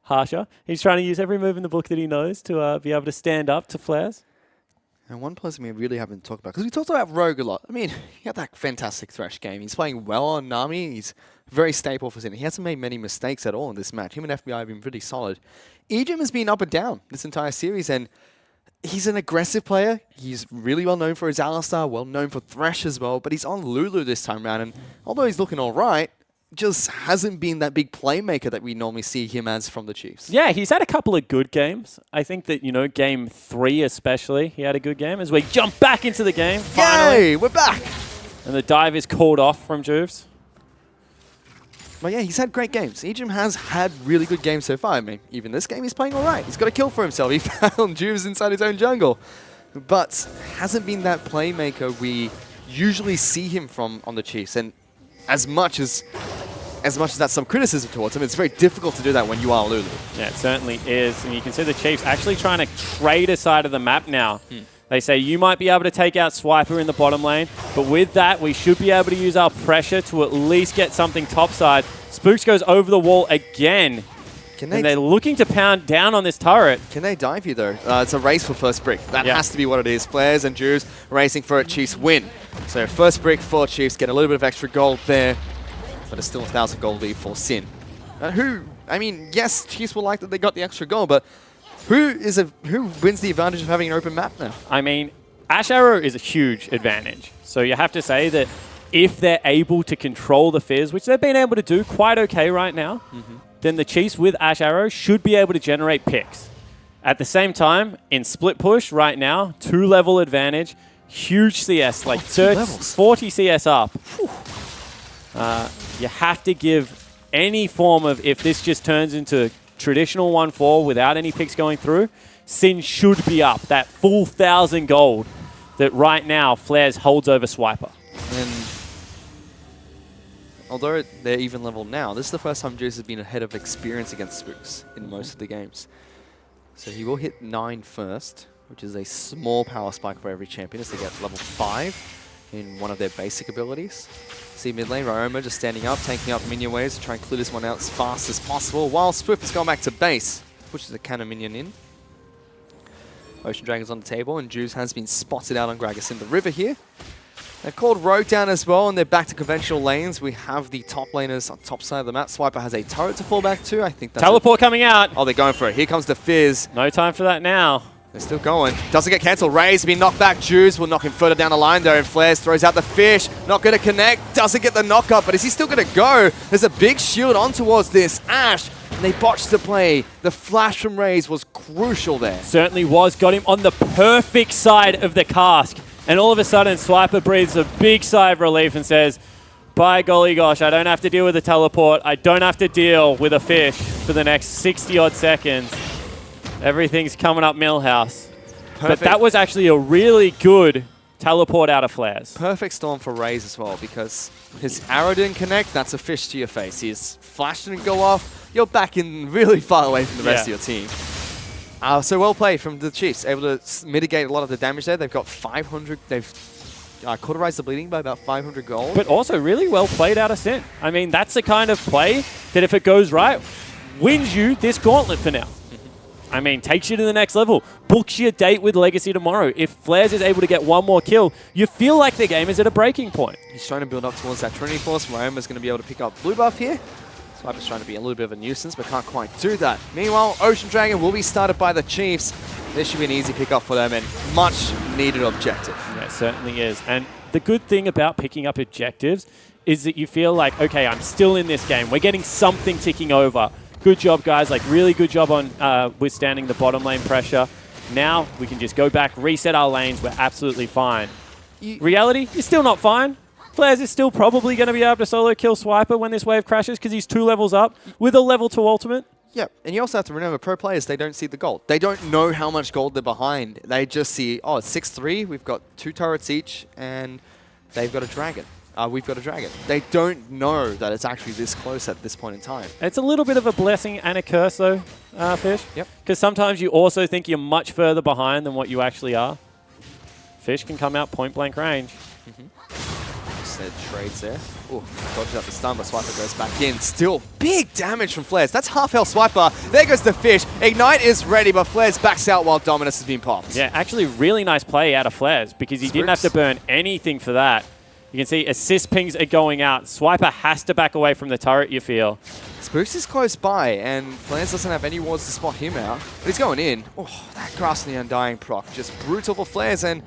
harsher. He's trying to use every move in the book that he knows to be able to stand up to Flares. And one person we really haven't talked about, because we talked about Rogue a lot. I mean, he had that fantastic Thresh game. He's playing well on Nami. He's very stable for Sin. He hasn't made many mistakes at all in this match. Him and FBI have been pretty solid. Ejim has been up and down this entire series, and he's an aggressive player. He's really well known for his Alistar, well known for Thresh as well, but he's on Lulu this time around, and although he's looking all right, just hasn't been that big playmaker that we normally see him as from the Chiefs. Yeah, he's had a couple of good games. I think that, Game 3 especially, he had a good game as we jump back into the game. Finally. Yay, we're back! And the dive is called off from Juves. But yeah, he's had great games. Ejim has had really good games so far. I mean, even this game he's playing all right. He's got a kill for himself. He found Juves inside his own jungle. But hasn't been that playmaker we usually see him from on the Chiefs. And as much as that's some criticism towards him, it's very difficult to do that when you are Lulu. Yeah, it certainly is. And you can see the Chiefs actually trying to trade a side of the map now. They say you might be able to take out Swiper in the bottom lane, but with that, we should be able to use our pressure to at least get something topside. Spooks goes over the wall again. And they're looking to pound down on this turret. Can they dive you, though? It's a race for first brick. That has to be what it is. Flares and Juves racing for it. Chiefs win. So first brick for Chiefs. Get a little bit of extra gold there. But it's still 1,000 gold lead for Sin. Yes, Chiefs will like that they got the extra gold, but who wins the advantage of having an open map now? I mean, Ash Arrow is a huge advantage. So you have to say that if they're able to control the Fizz, which they've been able to do quite okay right now, then the Chiefs with Ash Arrow should be able to generate picks. At the same time, in split push right now, 2-level advantage, huge CS, like 40 CS up. You have to give any form of, if this just turns into traditional 1-4 without any picks going through, Sin should be up that full 1,000 gold that right now Flares holds over Swiper. And although they're even level now, this is the first time Juice has been ahead of experience against Spooks in most of the games. So he will hit 9 first, which is a small power spike for every champion as they get level 5 in one of their basic abilities. See mid lane, Ryoma just standing up, taking up minion waves to try and clear this one out as fast as possible, while Swift has gone back to base, pushes the cannon minion in. Ocean Dragon's on the table, and Juice has been spotted out on Gragas in the river here. They've called Rogue down as well, and they're back to conventional lanes. We have the top laners on top side of the map. Swiper has a turret to fall back to. I think that's Teleport coming out. Oh, they're going for it. Here comes the Fizz. No time for that now. They're still going. Doesn't get cancelled. Ray's been knocked back. Juice will knock him further down the line though. And Flares throws out the fish. Not going to connect. Doesn't get the knock up. But is he still going to go? There's a big shield on towards this. Ash. And they botched the play. The flash from Rays was crucial there. Certainly was. Got him on the perfect side of the cask. And all of a sudden, Swiper breathes a big sigh of relief and says, by golly gosh, I don't have to deal with a teleport. I don't have to deal with a fish for the next 60-odd seconds. Everything's coming up Millhouse. Perfect. But that was actually a really good teleport out of Flares. Perfect storm for Rays as well, because his arrow didn't connect, that's a fish to your face. His flash didn't go off, you're back in really far away from the rest of your team. So well played from the Chiefs, able to mitigate a lot of the damage there. They've got 500, they've cauterized the bleeding by about 500 gold. But also really well played out of Sin. I mean, that's the kind of play that if it goes right, wins you this Gauntlet for now. I mean, takes you to the next level, books you a date with Legacy tomorrow. If Flares is able to get one more kill, you feel like the game is at a breaking point. He's trying to build up towards that Trinity Force. Ryoma's going to be able to pick up blue buff here. Swiper's trying to be a little bit of a nuisance, but can't quite do that. Meanwhile, Ocean Dragon will be started by the Chiefs. This should be an easy pickup for them and much needed objective. Yeah, it certainly is. And the good thing about picking up objectives is that you feel like, okay, I'm still in this game. We're getting something ticking over. Good job, guys. Like, really good job on withstanding the bottom lane pressure. Now we can just go back, reset our lanes. We're absolutely fine. Reality, you're still not fine. Flares is still probably going to be able to solo kill Swiper when this wave crashes because he's 2 levels up with a level 2 ultimate. Yeah, and you also have to remember, pro players, they don't see the gold. They don't know how much gold they're behind. They just see, oh, it's 6-3, we've got 2 turrets each, and they've got a dragon. We've got a dragon. They don't know that it's actually this close at this point in time. It's a little bit of a blessing and a curse, though, Fish. Yep. Because sometimes you also think you're much further behind than what you actually are. Fish can come out point-blank range. Said trades there. Oh, dodges out the stun, but Swiper goes back in. Still big damage from Flares. That's half health Swiper. There goes the fish. Ignite is ready, but Flares backs out while Dominus has been popped. Yeah, actually really nice play out of Flares because he didn't have to burn anything for that. You can see assist pings are going out. Swiper has to back away from the turret, you feel. Spooks is close by, and Flares doesn't have any wards to spot him out, but he's going in. Oh, that Grasp of the Undying proc. Just brutal for Flares, and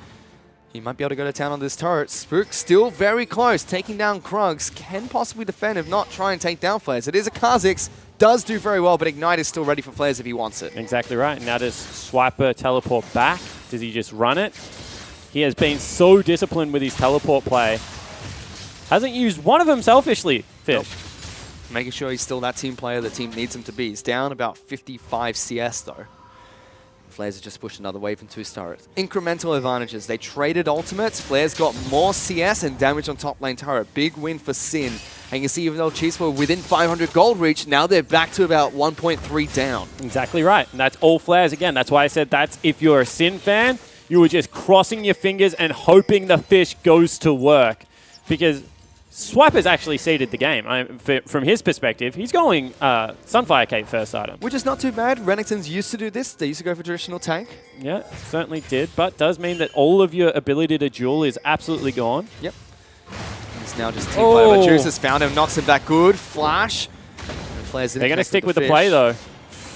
he might be able to go to town on this turret. Spook still very close, taking down Krugs. Can possibly defend, if not try and take down Flares. It is a Kha'Zix, does do very well, but Ignite is still ready for Flares if he wants it. Exactly right. Now does Swiper teleport back? Does he just run it? He has been so disciplined with his teleport play. Hasn't used one of them selfishly, Fish. Nope. Making sure he's still that team player the team needs him to be. He's down about 55 CS though. Flares have just pushed another wave into his turret. Incremental advantages. They traded ultimates. Flares got more CS and damage on top lane turret. Big win for Sin. And you can see even though Chiefs were within 500 gold reach, now they're back to about 1.3 down. Exactly right. And that's all Flares again. That's why I said that's if you're a Sin fan, you were just crossing your fingers and hoping the fish goes to work. Because Swiper's actually seeded the game. From his perspective, he's going Sunfire Cape first item. Which is not too bad. Renekton's used to do this. They used to go for traditional tank. Yeah, certainly did. But does mean that all of your ability to duel is absolutely gone. Yep. He's now just team fight over. Juice has found him, knocks him back good. Flash. And Flares They're going to stick with the play, though.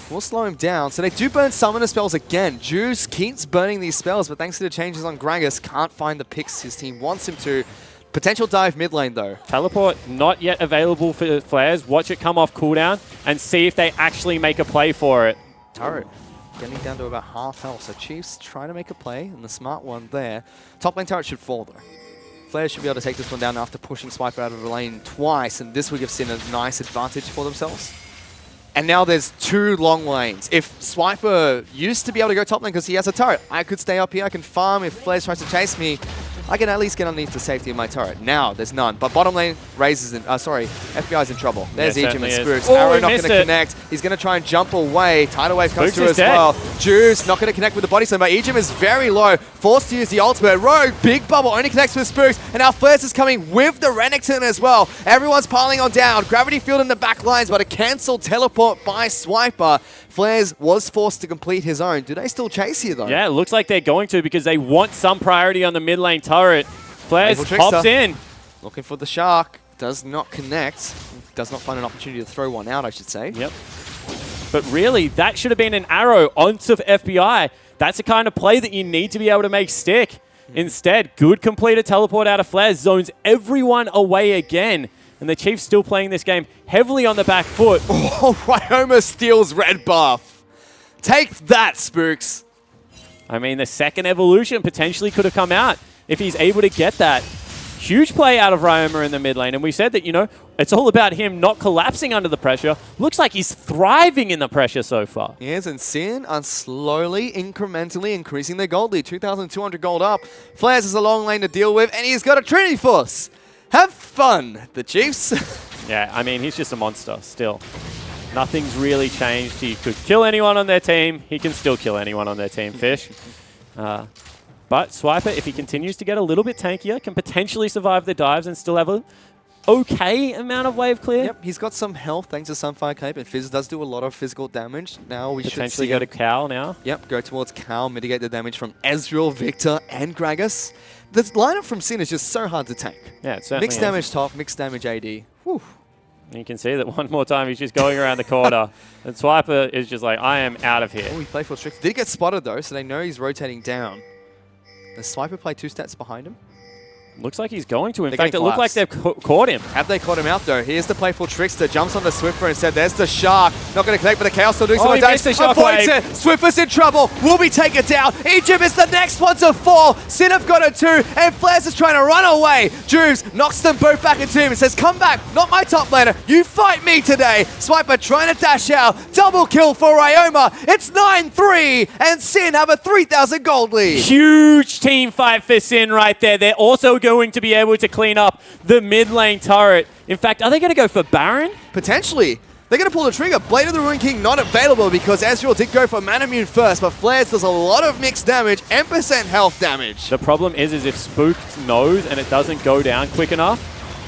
We'll slow him down. So they do burn summoner spells again. Juice keeps burning these spells, but thanks to the changes on Gragas, can't find the picks his team wants him to. Potential dive mid lane, though. Teleport not yet available for Flares. Watch it come off cooldown and see if they actually make a play for it. Turret getting down to about half health. So Chiefs trying to make a play, and the smart one there. Top lane turret should fall, though. Flares should be able to take this one down after pushing Swiper out of the lane twice, and this will give Sin a nice advantage for themselves. And now there's 2 long lanes. If Swiper used to be able to go top lane because he has a turret, I could stay up here, I can farm. If Flares tries to chase me, I can at least get underneath the safety of my turret. Now, there's none. But bottom lane, Raze is in, FBI's in trouble. There's Ejim and Spooks. Arrow not going to connect. He's going to try and jump away. Tidal Wave comes through as well. Juice not going to connect with the body slam, but Ejim is very low. Forced to use the ultimate. Rogue, big bubble, only connects with Spooks. And now Flares is coming with the Renekton as well. Everyone's piling on down. Gravity field in the back lines, but a cancelled teleport by Swiper. Flares was forced to complete his own. Do they still chase here, though? Yeah, it looks like they're going to because they want some priority on the mid lane turret. Flares hops in. Looking for the Shark. Does not connect. Does not find an opportunity to throw one out, I should say. Yep. But really, that should have been an arrow onto FBI. That's the kind of play that you need to be able to make stick. Instead, good completed teleport out of Flares zones everyone away again. And the Chiefs still playing this game heavily on the back foot. Oh, Ryoma steals red buff. Take that, Spooks. I mean, the second evolution potentially could have come out if he's able to get that. Huge play out of Ryoma in the mid lane. And we said that, you know, it's all about him not collapsing under the pressure. Looks like he's thriving in the pressure so far. Yes, and Sin are slowly, incrementally increasing their gold lead. 2,200 gold up. Flares is a long lane to deal with, and he's got a Trinity Force. Have fun, the Chiefs. Yeah, I mean, he's just a monster still. Nothing's really changed. He could kill anyone on their team. He can still kill anyone on their team, Fish. But Swiper, if he continues to get a little bit tankier, can potentially survive the dives and still have a okay amount of wave clear. Yep, he's got some health thanks to Sunfire Cape, and Fizz does do a lot of physical damage. Now we potentially should see go to Cal now. Yep, go towards Cal, mitigate the damage from Ezreal, Victor, and Gragas. The lineup from Sin is just so hard to tank. Yeah, it certainly Mixed is. damage top, mixed damage AD. Whew. You can see that one more time he's just going around the corner. And Swiper is just like, I am out of here. Oh, he played for tricks. Did get spotted though, so they know he's rotating down. Does Swiper play 2 stats behind him? Looks like he's going to. In They're fact, it getting looked like they've caught him. Have they caught him out though? Here's the playful Trickster, jumps on the Swiffer and said, there's the Shark. Not going to connect, but the Chaos still doing some damage. Avoids it. Swiffer's in trouble. Will be taken down. Egypt is the next one to fall. Sin have got a 2, and Flares is trying to run away. Juves knocks them both back into him and says, come back, not my top laner. You fight me today. Swiper trying to dash out. Double kill for Ryoma. It's 9-3, and Sin have a 3,000 gold lead. Huge team fight for Sin right there. They're also going to be able to clean up the mid lane turret. In fact, are they going to go for Baron? Potentially. They're going to pull the trigger. Blade of the Ruin King not available because Ezreal did go for Manamune first, but Flares does a lot of mixed damage and % health damage. The problem is if Spook knows and it doesn't go down quick enough,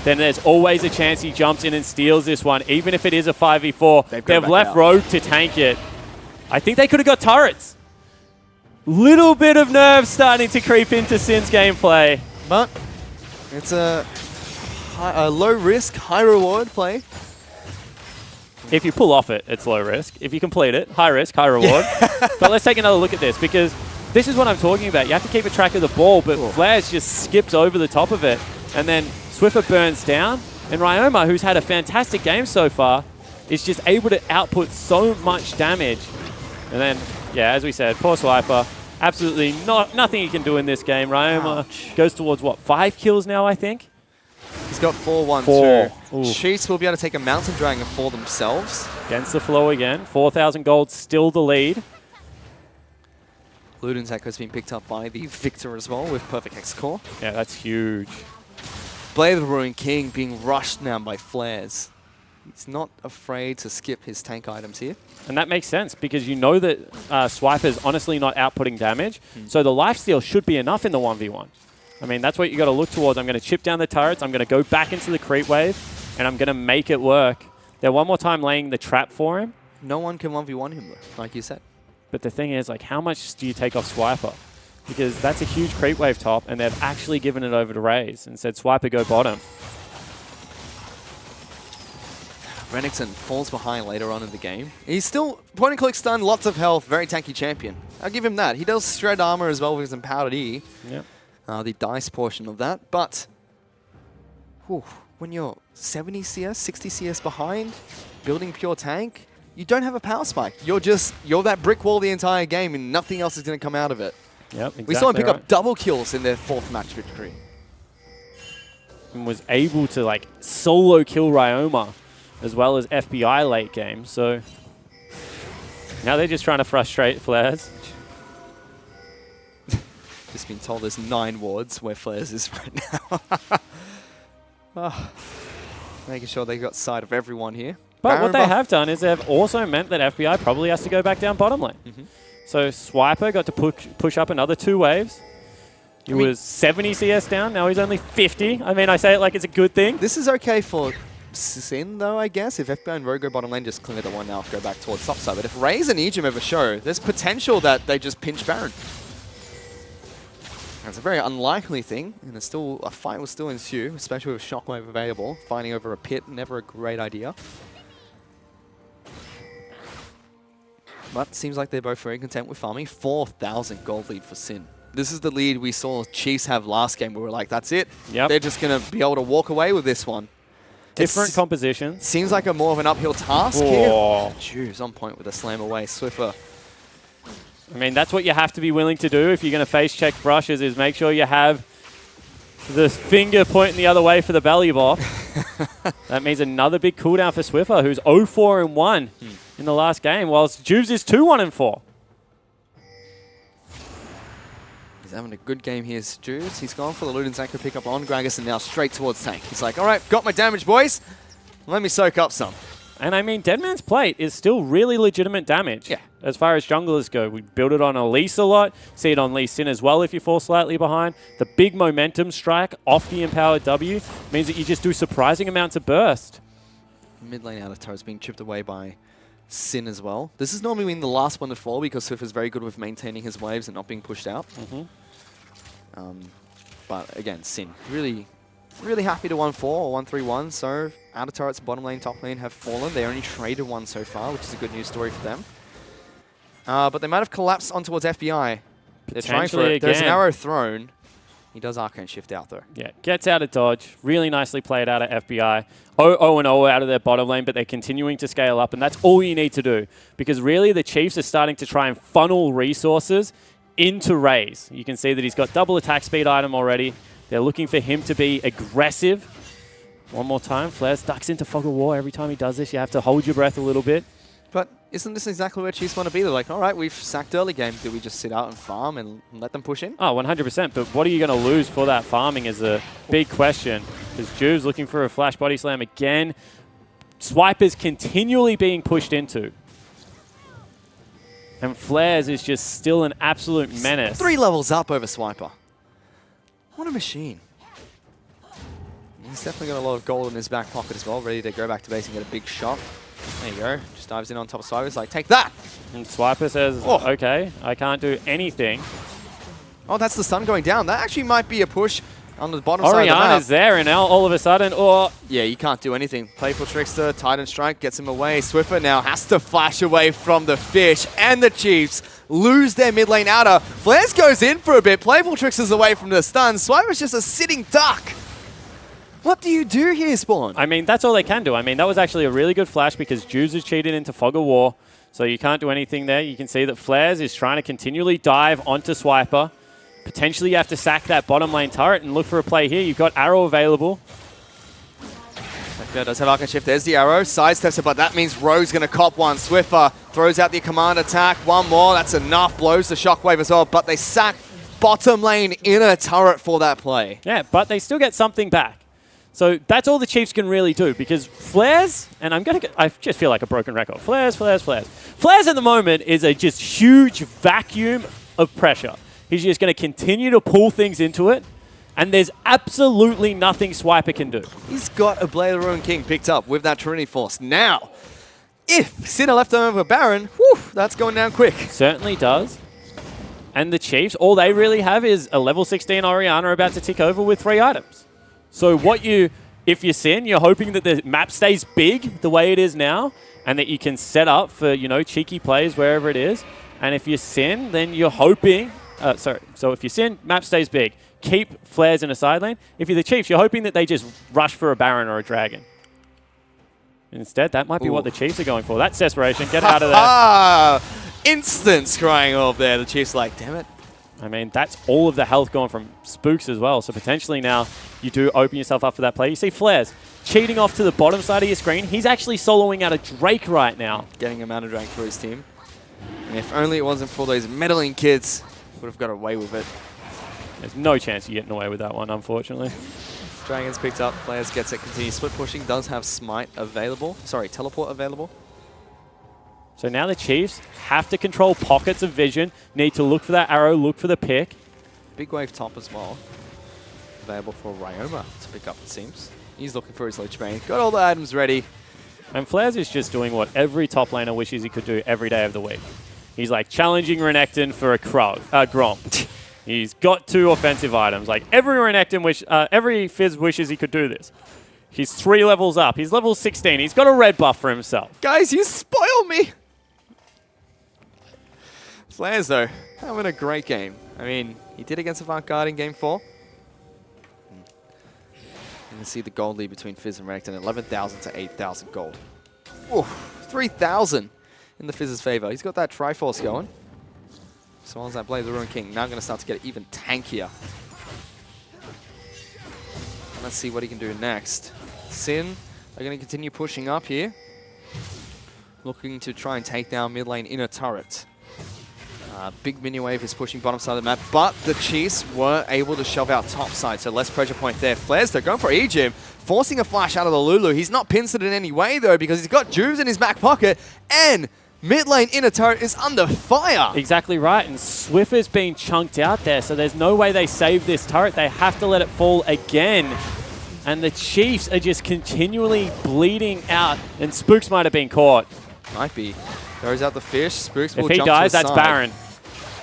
then there's always a chance he jumps in and steals this one, even if it is a 5v4. They've left Rogue to tank it. I think they could have got turrets. Little bit of nerve starting to creep into Sin's gameplay. But it's a low risk, high reward play. If you pull off it, it's low risk. If you complete it, high risk, high reward. But let's take another look at this because this is what I'm talking about. You have to keep a track of the ball, but Flares just skips over the top of it. And then Swiffer burns down. And Ryoma, who's had a fantastic game so far, is just able to output so much damage. And then, yeah, as we said, poor Swiper. Absolutely nothing he can do in this game. Ryoma goes towards, what, 5 kills now, I think? He's got 4-1-2. Chiefs will be able to take a Mountain Dragon for themselves. Against the flow again. 4,000 gold, still the lead. Luden's Echo has been picked up by the Victor as well with Perfect Hex Core. Yeah, that's huge. Blade of the Ruin King being rushed now by Flares. He's not afraid to skip his tank items here. And that makes sense because you know that Swiper's honestly not outputting damage. So the lifesteal should be enough in the 1v1. I mean, that's what you got to look towards. I'm going to chip down the turrets. I'm going to go back into the creep wave. And I'm going to make it work. They're one more time laying the trap for him. No one can 1v1 him, though, like you said. But the thing is, like, how much do you take off Swiper? Because that's a huge creep wave top, and they've actually given it over to Raze and said, Swiper, go bottom. Renekton falls behind later on in the game. He's still point-and-click stun, lots of health, very tanky champion. I'll give him that. He does shred armor as well with his empowered E. Yep. The dice portion of that. But when you're 70 CS, 60 CS behind, building pure tank, you don't have a power spike. You're that brick wall the entire game and nothing else is going to come out of it. Yep, exactly. We saw him pick up double kills in their 4th match victory. And was able to, like, solo kill Ryoma as well as FBI late game. So now they're just trying to frustrate Flares. Just been told there's 9 wards where Flares is right now. Oh, making sure they got sight of everyone here. But what they have done is they've also meant that FBI probably has to go back down bottom lane. So Swiper got to push up another 2 waves. He was 70 CS down, now he's only 50. I mean, I say it like it's a good thing. This is okay for Sin, though, I guess. If FBI and Rogue go bottom lane, just clear the one now, go back towards top side. But if Raze and Ejim ever show, there's potential that they just pinch Baron. That's a very unlikely thing, and it's still a fight will still ensue, especially with Shockwave available. Fighting over a pit, never a great idea. But seems like they're both very content with farming. 4,000 gold lead for Sin. This is the lead we saw Chiefs have last game. We were like, that's it. Yep. They're just going to be able to walk away with this one. Different compositions. Seems like a more of an uphill task here. Jeez, on point with a slam away. Swiffer. I mean, that's what you have to be willing to do if you're going to face check brushes, is make sure you have the finger pointing the other way for the belly bop. That means another big cooldown for Swiffer, who's 0-4-1 in the last game, whilst Juves is 2-1-4. He's having a good game here, Juves. He's gone for the Luden's Anchor pickup on Gragas and now straight towards tank. He's like, all right, got my damage, boys. Let me soak up some. And I mean, Deadman's Plate is still really legitimate damage. Yeah. As far as junglers go, we build it on Elise a lot. See it on Lee Sin as well if you fall slightly behind. The big momentum strike off the empowered W means that you just do surprising amounts of burst. Mid lane out of turret's being chipped away by Sin as well. This is normally been the last one to fall because Swift is very good with maintaining his waves and not being pushed out. But again, Sin really happy to 1-4 or 1-3-1. So out of turrets, bottom lane, top lane have fallen. They only traded one so far, which is a good news story for them. But they might have collapsed on towards FBI. They're trying for it. There's an arrow thrown. He does Arcane Shift out though. Yeah, gets out of dodge. Really nicely played out of FBI. 0-0 out of their bottom lane, but they're continuing to scale up, and that's all you need to do. Because really, the Chiefs are starting to try and funnel resources into Raze. You can see that he's got double attack speed item already. They're looking for him to be aggressive. One more time, Flares ducks into Fog of War. Every time he does this, you have to hold your breath a little bit. But isn't this exactly where Chiefs want to be? They're like, all right, we've sacked early game. Do we just sit out and farm and let them push in? Oh, 100%. But what are you going to lose for that farming is a big question. Because Juve's looking for a flash body slam again. Swiper's continually being pushed into. And Flares is just still an absolute menace. 3 levels up over Swiper. What a machine. He's definitely got a lot of gold in his back pocket as well, ready to go back to base and get a big shot. There you go. Just dives in on top of Swiper. He's like, take that! And Swiper says, okay, I can't do anything. Oh, that's the sun going down. That actually might be a push on the bottom side of the map. Oriana's there, and now all of a sudden, yeah, you can't do anything. Playful Trickster, Titan Strike gets him away. Swiffer now has to flash away from the fish, and the Chiefs lose their mid lane outer. Flares goes in for a bit. Playful Trickster's away from the stun. Swiper's just a sitting duck. What do you do here, Spawn? I mean, that's all they can do. I mean, that was actually a really good flash because Juves is cheated into Fog of War, so you can't do anything there. You can see that Flares is trying to continually dive onto Swiper. Potentially you have to sack that bottom lane turret and look for a play here. You've got Arrow available. Yeah, does have Arcane Shift. There's the arrow. Sidesteps it, but that means Rogue's going to cop one. Swiffer throws out the command attack. One more. That's enough. Blows the Shockwave as well, but they sack bottom lane inner turret for that play. Yeah, but they still get something back. So that's all the Chiefs can really do because Flares, and I just feel like a broken record. Flares. Flares at the moment is a just huge vacuum of pressure. He's just going to continue to pull things into it, and there's absolutely nothing Swiper can do. He's got a Blade of the Ruined King picked up with that Trinity Force. Now, if Sinner left over Baron, whew, that's going down quick. Certainly does. And the Chiefs, all they really have is a level 16 Orianna about to tick over with 3 items. So if you're Sin, you're hoping that the map stays big the way it is now and that you can set up for, cheeky plays wherever it is. And if you're Sin, then you're hoping... So if you're Sin, map stays big. Keep Flares in a side lane. If you're the Chiefs, you're hoping that they just rush for a Baron or a Dragon. Instead, that might be what the Chiefs are going for. That's desperation. Get out of there. Instant scrying off there. The Chiefs like, damn it. I mean, that's all of the health gone from Spooks as well. So potentially now you do open yourself up for that play. You see Flares cheating off to the bottom side of your screen. He's actually soloing out a Drake right now. Getting a mana Drake for his team. And if only it wasn't for those meddling kids, would have got away with it. There's no chance you're getting away with that one, unfortunately. Dragons picked up, Flares gets it, continues split pushing, does have Smite available. Sorry, Teleport available. So now the Chiefs have to control pockets of vision, need to look for that arrow, look for the pick. Big wave top as well. Available for Ryoma to pick up, it seems. He's looking for his Lich Bane. Got all the items ready. And Flares is just doing what every top laner wishes he could do every day of the week. He's like challenging Renekton for a Gromp. He's got 2 offensive items. Like every Renekton every Fizz wishes he could do this. He's 3 levels up. He's level 16. He's got a red buff for himself. Guys, you spoil me! Flares, though, having a great game. I mean, he did against Avant-Garde in Game 4. You can see the gold lead between Fizz and Renekton, 11,000 to 8,000 gold. Ooh, 3,000 in the Fizz's favor. He's got that Triforce going. So long as that Blade of the Ruined King, now going to start to get even tankier. Let's see what he can do next. Sin are going to continue pushing up here. Looking to try and take down mid lane inner turret. Big mini wave is pushing bottom side of the map, but the Chiefs were able to shove out top side, so less pressure point there. Flares, they're going for Ejim, forcing a flash out of the Lulu. He's not pincered in any way, though, because he's got Juves in his back pocket, and mid lane inner turret is under fire. Exactly right, and Swiffer's being chunked out there, so there's no way they save this turret. They have to let it fall again. And the Chiefs are just continually bleeding out, and Spooks might have been caught. Might be. Throws out the fish. Spooks will If he jump dies, to his that's side. Baron.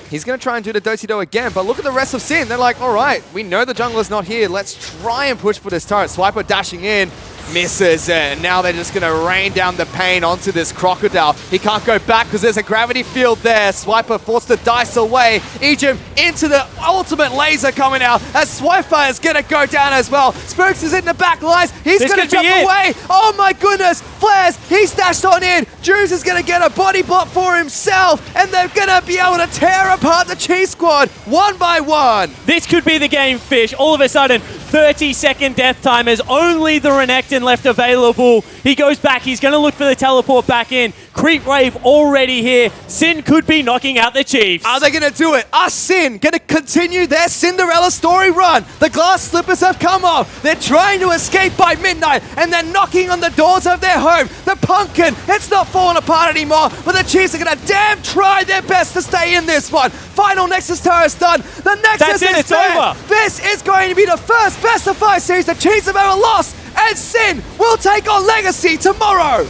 He's going to try and do the do-si-do again, but look at the rest of Sin. They're like, all right, we know the jungler's not here. Let's try and push for this turret. Swiper dashing in, misses it, and now they're just going to rain down the pain onto this Crocodile. He can't go back because there's a gravity field there. Swiper forced the dice away. Ejim into the ultimate laser coming out as Swiper is going to go down as well. Spooks is in the back lines. He's going to jump away. Oh my goodness. Flares, he's dashed on in. Juice is going to get a body block for himself, and they're going to be able to tear apart the Chief squad one by one. This could be the game, Fish. All of a sudden, 30-second death timers, only the Renekton left available. He goes back, he's going to look for the teleport back in. Creep wave already here. Sin could be knocking out the Chiefs. Are they going to do it? Are Sin going to continue their Cinderella story run? The glass slippers have come off. They're trying to escape by midnight, and they're knocking on the doors of their home. The pumpkin, it's not falling apart anymore, but the Chiefs are going to damn try their best to stay in this one. Final Nexus turret's done. The Nexus is there. Over. This is going to be the first best of 5 series the Chiefs have ever lost, and Sin will take on Legacy tomorrow.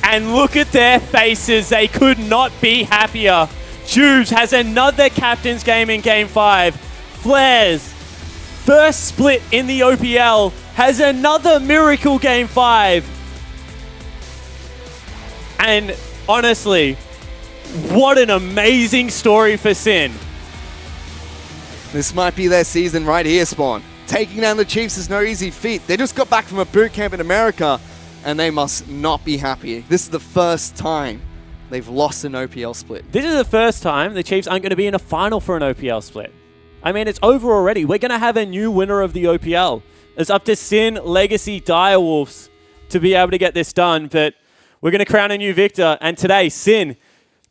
And look at their faces. They could not be happier. Juves has another captain's game in Game 5. Flares, first split in the OPL, has another miracle Game 5. And honestly, what an amazing story for Sin. This might be their season right here, Spawn. Taking down the Chiefs is no easy feat. They just got back from a boot camp in America, and they must not be happy. This is the first time they've lost an OPL split. This is the first time the Chiefs aren't going to be in a final for an OPL split. I mean, it's over already. We're going to have a new winner of the OPL. It's up to Sin, Legacy, Direwolves to be able to get this done, but we're going to crown a new victor. And today, Sin,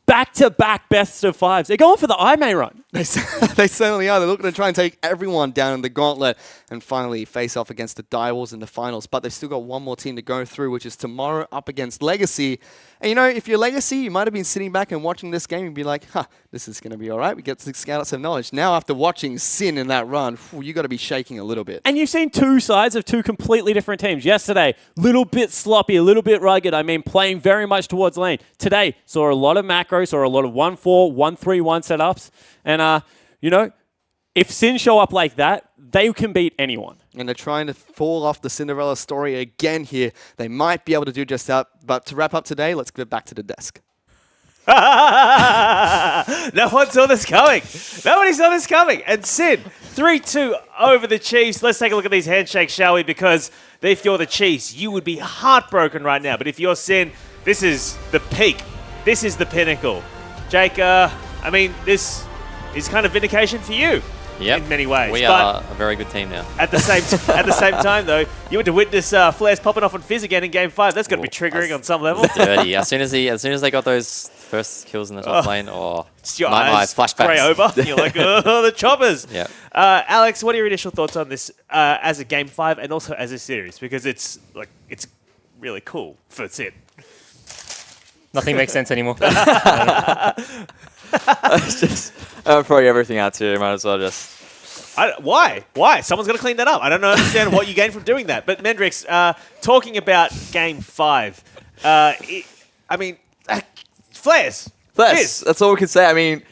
back-to-back best of 5s. They're going for the IMA run. They certainly are. They're looking to try and take everyone down in the Gauntlet and finally face off against the Direwolves in the finals. But they've still got one more team to go through, which is tomorrow up against Legacy. And you know, if you're Legacy, you might have been sitting back and watching this game and be like, this is going to be all right. We get to scout out some knowledge. Now, after watching Sin in that run, you got to be shaking a little bit. And you've seen two sides of two completely different teams. Yesterday, a little bit sloppy, a little bit rugged. I mean, playing very much towards lane. Today, saw a lot of macros, saw a lot of 1-4, 1-3-1 setups. And, you know, if Sin show up like that, they can beat anyone. And they're trying to fall off the Cinderella story again here. They might be able to do just that. But to wrap up today, let's give it back to the desk. No one saw this coming. Nobody saw this coming. And Sin, 3-2 over the Chiefs. Let's take a look at these handshakes, shall we? Because if you're the Chiefs, you would be heartbroken right now. But if you're Sin, this is the peak. This is the pinnacle. Jake, I mean, this is kind of vindication for you. Yep. In many ways. We But are a very good team now. at the same time, though, you went to witness Flares popping off on Fizz again in Game 5. That's got to be triggering on some level. Dirty. As soon as they got those first kills in the top lane, Just your eyes flashbacks. spray over. You're like, oh, the choppers. Yeah. Alex, what are your initial thoughts on this as a Game 5 and also as a series? Because it's really cool for Sid. Nothing makes sense anymore. It's just throwing everything out to you. Might as well just. Why? Someone's got to clean that up. I don't understand what you gain from doing that. But Mendrix, talking about Game 5, Flares. Flares. That's all we can say. I mean,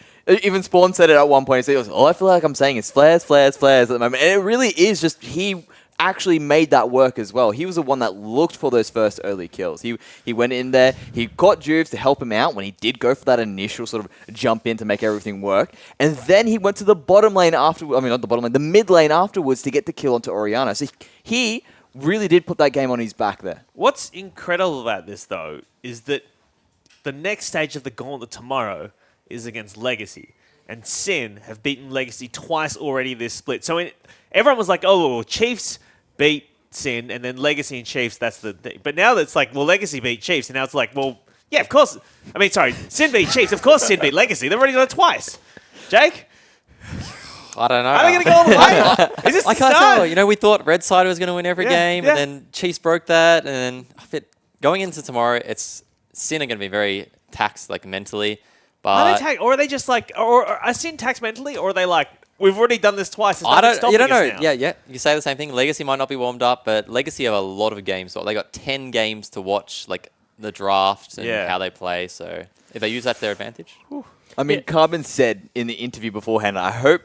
even Spawn said it at one point. He goes, all I feel like I'm saying is flares at the moment. And it really is just he actually made that work as well. He was the one that looked for those first early kills. He went in there, he got Juves to help him out when he did go for that initial sort of jump in to make everything work. And then he went to the bottom lane the mid lane afterwards to get the kill onto Oriana. So he really did put that game on his back there. What's incredible about this, though, is that the next stage of the Gauntlet tomorrow is against Legacy. And Sin have beaten Legacy twice already this split. So everyone was like, oh, well, Chiefs beat Sin, and then Legacy and Chiefs, that's the thing. But now it's like, well, Legacy beat Chiefs, and now it's like, well, yeah, of course. Sin beat Chiefs. Of course Sin beat Legacy. They've already done it twice. Jake? I don't know. Are they going to go all the way? Is this I the can't start? tell. You know, we thought Red Side was going to win every game, and then Chiefs broke that, and then going into tomorrow, Sin are going to be very taxed, mentally. But Are they just like, or are Sin taxed mentally, or are they like, we've already done this twice. You don't know. Now. Yeah. You say the same thing. Legacy might not be warmed up, but Legacy have a lot of games. So they got 10 games to watch, the draft and how they play. So if they use that to their advantage. I mean, Carbon said in the interview beforehand, I hope,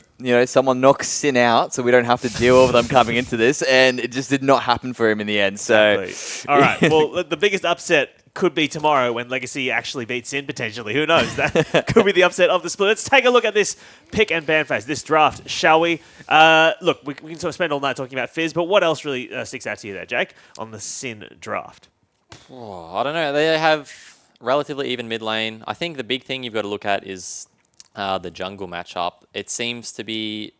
someone knocks Sin out so we don't have to deal with them coming into this. And it just did not happen for him in the end. So, exactly. All right. Well, the biggest upset could be tomorrow when Legacy actually beats Sin, potentially. Who knows? That could be the upset of the split. Let's take a look at this pick and ban phase, this draft, shall we? Look, we can sort of spend all night talking about Fizz, but what else really sticks out to you there, Jake, on the Sin draft? I don't know. They have relatively even mid lane. I think the big thing you've got to look at is the jungle matchup. It seems to be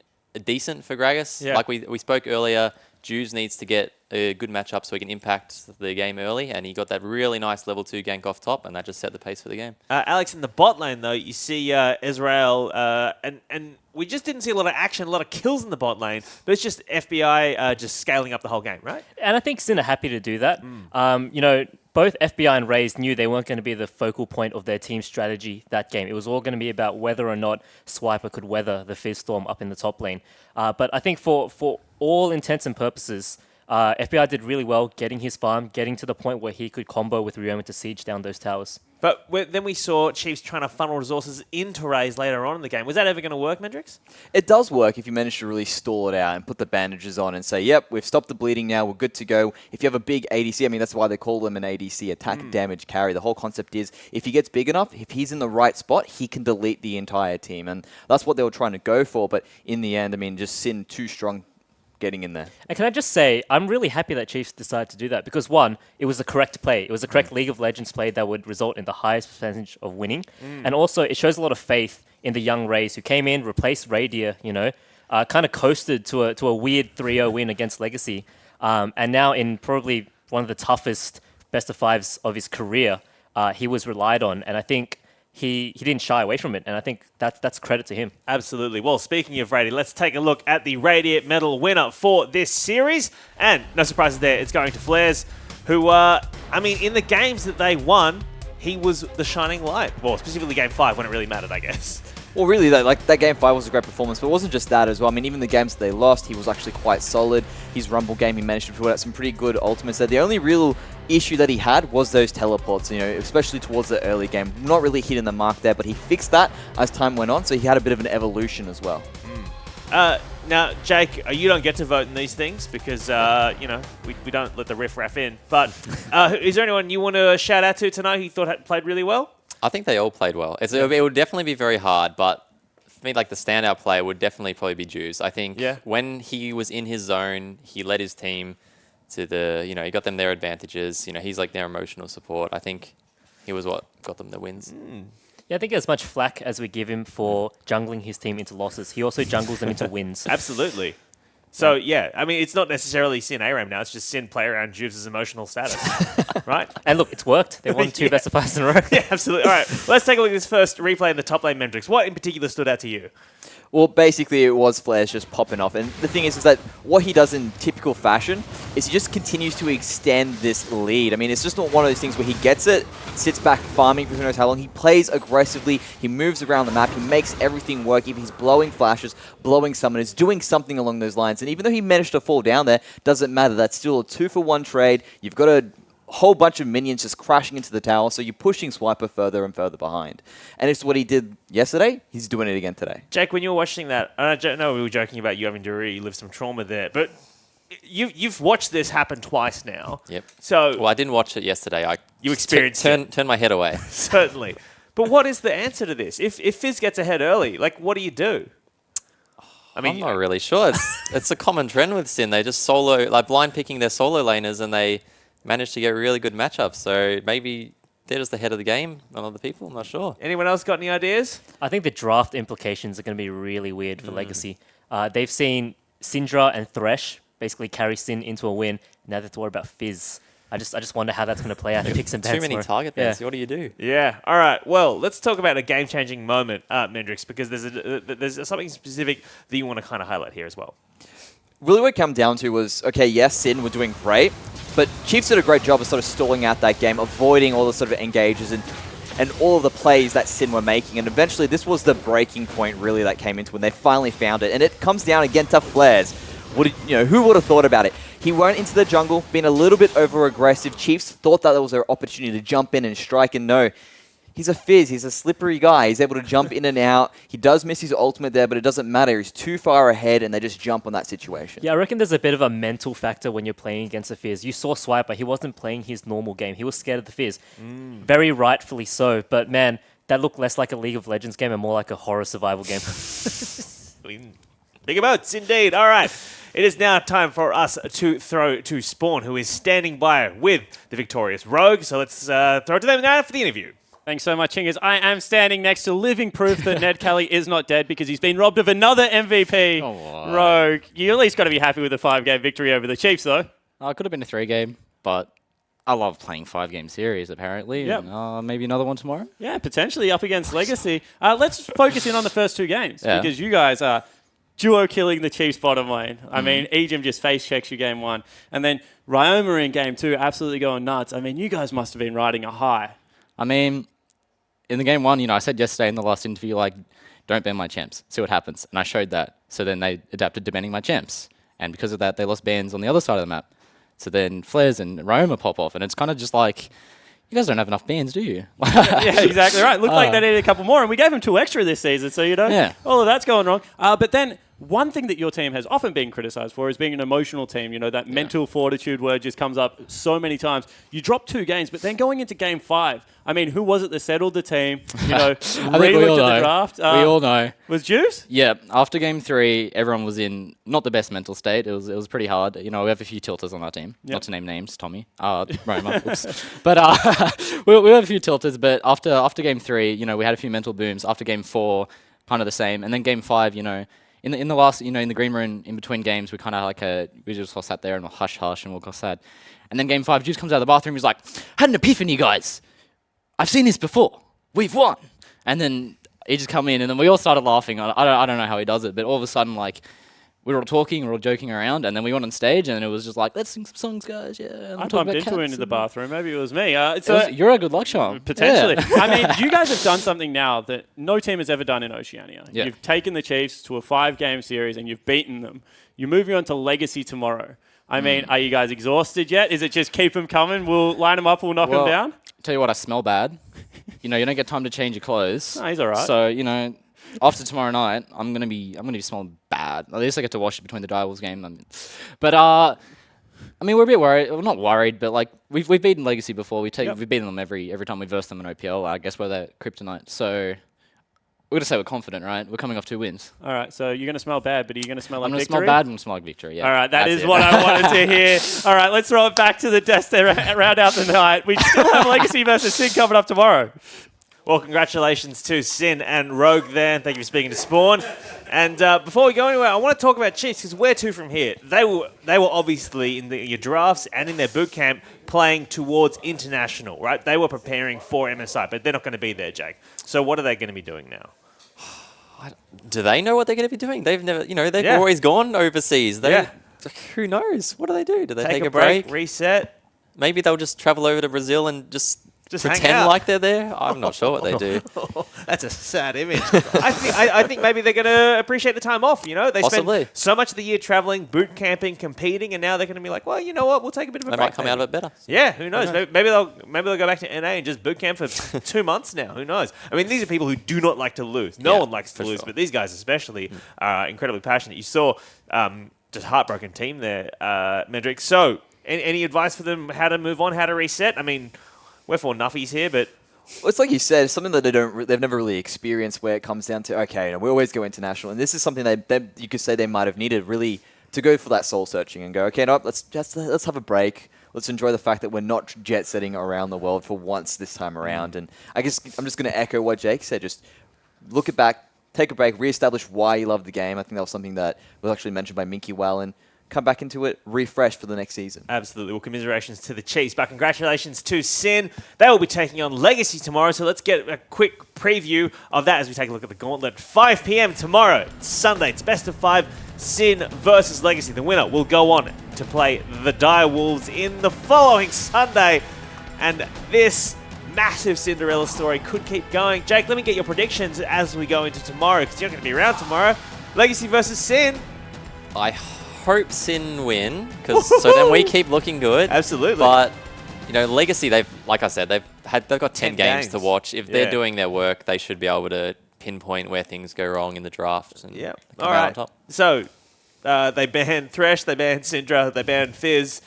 decent for Gragas. Yeah. Like we spoke earlier, Juves needs to get a good matchup so he can impact the game early, and he got that really nice level 2 gank off top, and that just set the pace for the game. Alex, in the bot lane, though, you see Israel, and we just didn't see a lot of action, a lot of kills in the bot lane, but it's just FBI just scaling up the whole game, right? And I think Sin are happy to do that. Both FBI and Raze knew they weren't going to be the focal point of their team strategy that game. It was all going to be about whether or not Swiper could weather the Fizz Storm up in the top lane. But I think for all intents and purposes, FBI did really well getting his farm, getting to the point where he could combo with Ryoma to siege down those towers. But then we saw Chiefs trying to funnel resources into Raze later on in the game. Was that ever going to work, Mendrix? It does work if you manage to really stall it out and put the bandages on and say, yep, we've stopped the bleeding now, we're good to go. If you have a big ADC, I mean, that's why they call them an ADC, attack, damage, carry. The whole concept is if he gets big enough, if he's in the right spot, he can delete the entire team. And that's what they were trying to go for. But in the end, I mean, just Sin too strong getting in there. And can I just say, I'm really happy that Chiefs decided to do that because, one, it was the correct play. It was the correct League of Legends play that would result in the highest percentage of winning. And also, it shows a lot of faith in the young Raze who came in, replaced Radier, kind of coasted to a weird 3-0 win against Legacy. And now in probably one of the toughest best of fives of his career, he was relied on. And I think he didn't shy away from it, and I think that's credit to him. Absolutely. Well, speaking of Radiant, let's take a look at the Radiant medal winner for this series. And no surprises there, it's going to Flares, who, in the games that they won, he was the shining light. Well, specifically Game 5 when it really mattered, I guess. Well, really, that Game 5 was a great performance, but it wasn't just that as well. I mean, even the games that they lost, he was actually quite solid. His Rumble game, he managed to put out some pretty good ultimates there. The only real issue that he had was those teleports, especially towards the early game. Not really hitting the mark there, but he fixed that as time went on, so he had a bit of an evolution as well. Now, Jake, you don't get to vote in these things because, we don't let the riff-raff in. But is there anyone you want to shout out to tonight who you thought played really well? I think they all played well. It would definitely be very hard, but for me, the standout player would definitely probably be Juves. I think when he was in his zone, he led his team to he got them their advantages. He's their emotional support. I think he was what got them the wins. Yeah, I think as much flack as we give him for jungling his team into losses, he also jungles them into wins. Absolutely. So, yeah, I mean, it's not necessarily Sin ARAM now. It's just Sin play around Juves' emotional status, right? And look, it's worked. They won 2 best of 5s in a row. Yeah, absolutely. All right, let's take a look at this first replay in the top lane metrics. What in particular stood out to you? Well, basically, it was Flares just popping off. And the thing is that what he does in typical fashion is he just continues to extend this lead. I mean, it's just not one of those things where he gets it, sits back farming for who knows how long. He plays aggressively. He moves around the map. He makes everything work. If he's blowing flashes, blowing summoners, doing something along those lines. And even though he managed to fall down there, doesn't matter. That's still a 2-for-1 trade. You've got a whole bunch of minions just crashing into the tower, so you're pushing Swiper further and further behind. And it's what he did yesterday. He's doing it again today. Jake, when you were watching that, I know we were joking about you having to relive some trauma there, but you've watched this happen twice now. Yep. So well, I didn't watch it yesterday. You experienced it. Turn my head away. Certainly. But what is the answer to this? If Fizz gets ahead early, like, what do you do? I mean, I'm not really sure. It's a common trend with Sin. They just solo, like blind picking their solo laners, and they managed to get really good matchups. So maybe they're just ahead of the game on other people. I'm not sure. Anyone else got any ideas? I think the draft implications are going to be really weird for Legacy. They've seen Syndra and Thresh basically carry Sin into a win. Now they have to worry about Fizz. I just wonder how that's going to play out. Picks and Too many target bans. What do you do? Yeah. All right. Well, let's talk about a game-changing moment, Mendrix, because there's something specific that you want to kind of highlight here as well. Really what it came down to was, okay, yes, Sin were doing great, but Chiefs did a great job of sort of stalling out that game, avoiding all the sort of engages and all of the plays that Sin were making. And eventually this was the breaking point, really, that came into when they finally found it. And it comes down again to Flares. Who would have thought about it? He went into the jungle, being a little bit over-aggressive. Chiefs thought that there was their opportunity to jump in and strike, and no. He's a Fizz. He's a slippery guy. He's able to jump in and out. He does miss his ultimate there, but it doesn't matter. He's too far ahead, and they just jump on that situation. Yeah, I reckon there's a bit of a mental factor when you're playing against a Fizz. You saw Swiper. He wasn't playing his normal game. He was scared of the Fizz. Very rightfully so. But, man, that looked less like a League of Legends game and more like a horror survival game. Big emotes, indeed. All right. It is now time for us to throw to Spawn, who is standing by with the victorious Rogue. So let's throw it to them now for the interview. Thanks so much, Chingers. I am standing next to living proof that Ned Kelly is not dead because he's been robbed of another MVP. Rogue, you at least got to be happy with a 5-game victory over the Chiefs, though. It could have been a 3-game, but I love playing 5-game series, apparently. Yep. And, maybe another one tomorrow. Yeah, potentially up against Legacy. Let's focus in on the first 2 games because you guys are duo killing the Chiefs bottom lane. I mean, Ejim just face checks you game 1. And then Ryoma in game 2 absolutely going nuts. I mean, you guys must have been riding a high. I mean, in the game 1, I said yesterday in the last interview, don't ban my champs. See what happens. And I showed that. So then they adapted to banning my champs. And because of that, they lost bans on the other side of the map. So then Flares and Ryoma pop off. And it's kind of just like, you guys don't have enough bans, do you? Yeah, exactly right. Looked like they needed a couple more. And we gave them 2 extra this season. So, all of that's going wrong. But then one thing that your team has often been criticized for is being an emotional team. That mental fortitude word just comes up so many times. You drop 2 games, but then going into game 5, I mean, who was it that settled the team? Re-looked at the draft. We all know. Was Juice? Yeah. After game 3, everyone was in not the best mental state. It was pretty hard. We have a few tilters on our team. Not to name names, Tommy. Roma. Oops. But we have a few tilters. But after game 3, we had a few mental booms. After game 4, kind of the same. And then game 5, in the last, in the green room in between games, we kind of we just all sat there and we're hush and we're all sad. And then game 5, Juice comes out of the bathroom. He's like, had an epiphany, guys. I've seen this before. We've won. And then he just come in, and then we all started laughing. I don't know how he does it, but all of a sudden, we were all talking, we were all joking around, and then we went on stage, and it was just let's sing some songs, guys. Yeah. I bumped into him in the bathroom. Maybe it was me. You're a good luck charm. Potentially. Yeah. I mean, you guys have done something now that no team has ever done in Oceania. Yeah. You've taken the Chiefs to a 5-game series, and you've beaten them. You're moving on to Legacy tomorrow. I mean, are you guys exhausted yet? Is it just keep them coming? We'll line them up. We'll knock them down. Tell you what, I smell bad. You don't get time to change your clothes. No, he's all right. So after tomorrow night, I'm gonna be smelling bad. At least I get to wash it between the Direwolves game. But I mean, we're a bit worried. Well, not worried, but we've beaten Legacy before. We've beaten them every time we verse them in OPL. I guess we're their kryptonite. So we're gonna say we're confident, right? We're coming off 2 wins. All right, so you're gonna smell bad, but are you gonna smell like victory? I'm gonna smell bad and smell like victory. Yeah. All right, that is what I wanted to hear. All right, let's throw it back to the desk to round out the night. We still have Legacy versus Sig coming up tomorrow. Well, congratulations to Sin and Rogue there. Thank you for speaking to Spawn. And before we go anywhere, I want to talk about Chiefs, because where to from here? They were obviously in your drafts and in their boot camp playing towards international, right? They were preparing for MSI, but they're not going to be there, Jake. So what are they going to be doing now? Do they know what they're going to be doing? They've never, they've always gone overseas. Who knows? What do they do? Do they take a break? Reset? Maybe they'll just travel over to Brazil and just hang pretend out. like they're there. I'm not sure what they do. That's a sad image. I think maybe they're going to appreciate the time off. They Possibly. spend so much of the year traveling, boot camping, competing, and now they're going to be like, well, you know what? We'll take a bit of a They break. might come out of it better. Yeah, who knows? Maybe they'll go back to NA and just boot camp for 2 months now. Who knows? I mean, these are people who do not like to lose. No one likes to lose, but these guys especially are incredibly passionate. You saw just heartbroken team there, Mendrick. So, any advice for them? How to move on? How to reset? I mean, we're for nuffies here, but well, it's like you said, something that they've never really experienced. Where it comes down to we always go international, and this is something you could say they might have needed really to go for that soul searching and go, let's have a break. Let's enjoy the fact that we're not jet setting around the world for once this time around. And I guess I'm just going to echo what Jake said. Just look it back, take a break, reestablish why you love the game. I think that was something that was actually mentioned by Minky Wellen. Come back into it, refresh for the next season. Absolutely. Well, commiserations to the Chiefs, but congratulations to Sin. They will be taking on Legacy tomorrow, so let's get a quick preview of that as we take a look at the Gauntlet. 5 p.m. tomorrow, Sunday. It's best of 5, Sin versus Legacy. The winner will go on to play the Dire Wolves in the following Sunday, and this massive Cinderella story could keep going. Jake, let me get your predictions as we go into tomorrow, because you're going to be around tomorrow. Legacy versus Sin. I hope Sin win, so then we keep looking good. Absolutely. But Legacy, like I said, they've got 10 games to watch. If they're doing their work, they should be able to pinpoint where things go wrong in the draft and come out on top. So they banned Thresh, they banned Syndra, they banned Fizz.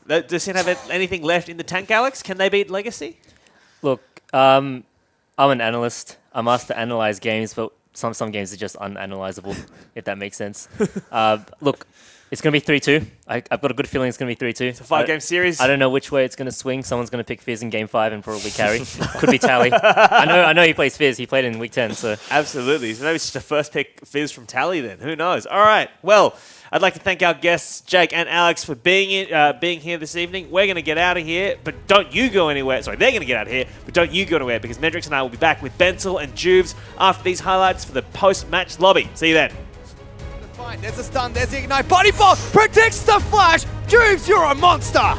Does Sin have anything left in the tank, Alex? Can they beat Legacy? Look, I'm an analyst. I'm asked to analyze games, but some games are just unanalyzable, if that makes sense. Look, it's going to be 3-2. I've got a good feeling it's going to be 3-2. It's a 5-game series. I don't know which way it's going to swing. Someone's going to pick Fizz in Game 5 and probably carry. Could be Tally. I know he plays Fizz. He played in Week 10. So Absolutely. So maybe it's just a first pick Fizz from Tally then. Who knows? All right. Well, I'd like to thank our guests, Jake and Alex, for being here this evening. We're going to get out of here, but don't you go anywhere. Sorry, they're going to get out of here, but don't you go anywhere, because Mendrix and I will be back with Bensel and Juves after these highlights for the post-match lobby. See you then. There's a stun, there's the ignite. Body ball predicts the flash. Juves, you're a monster.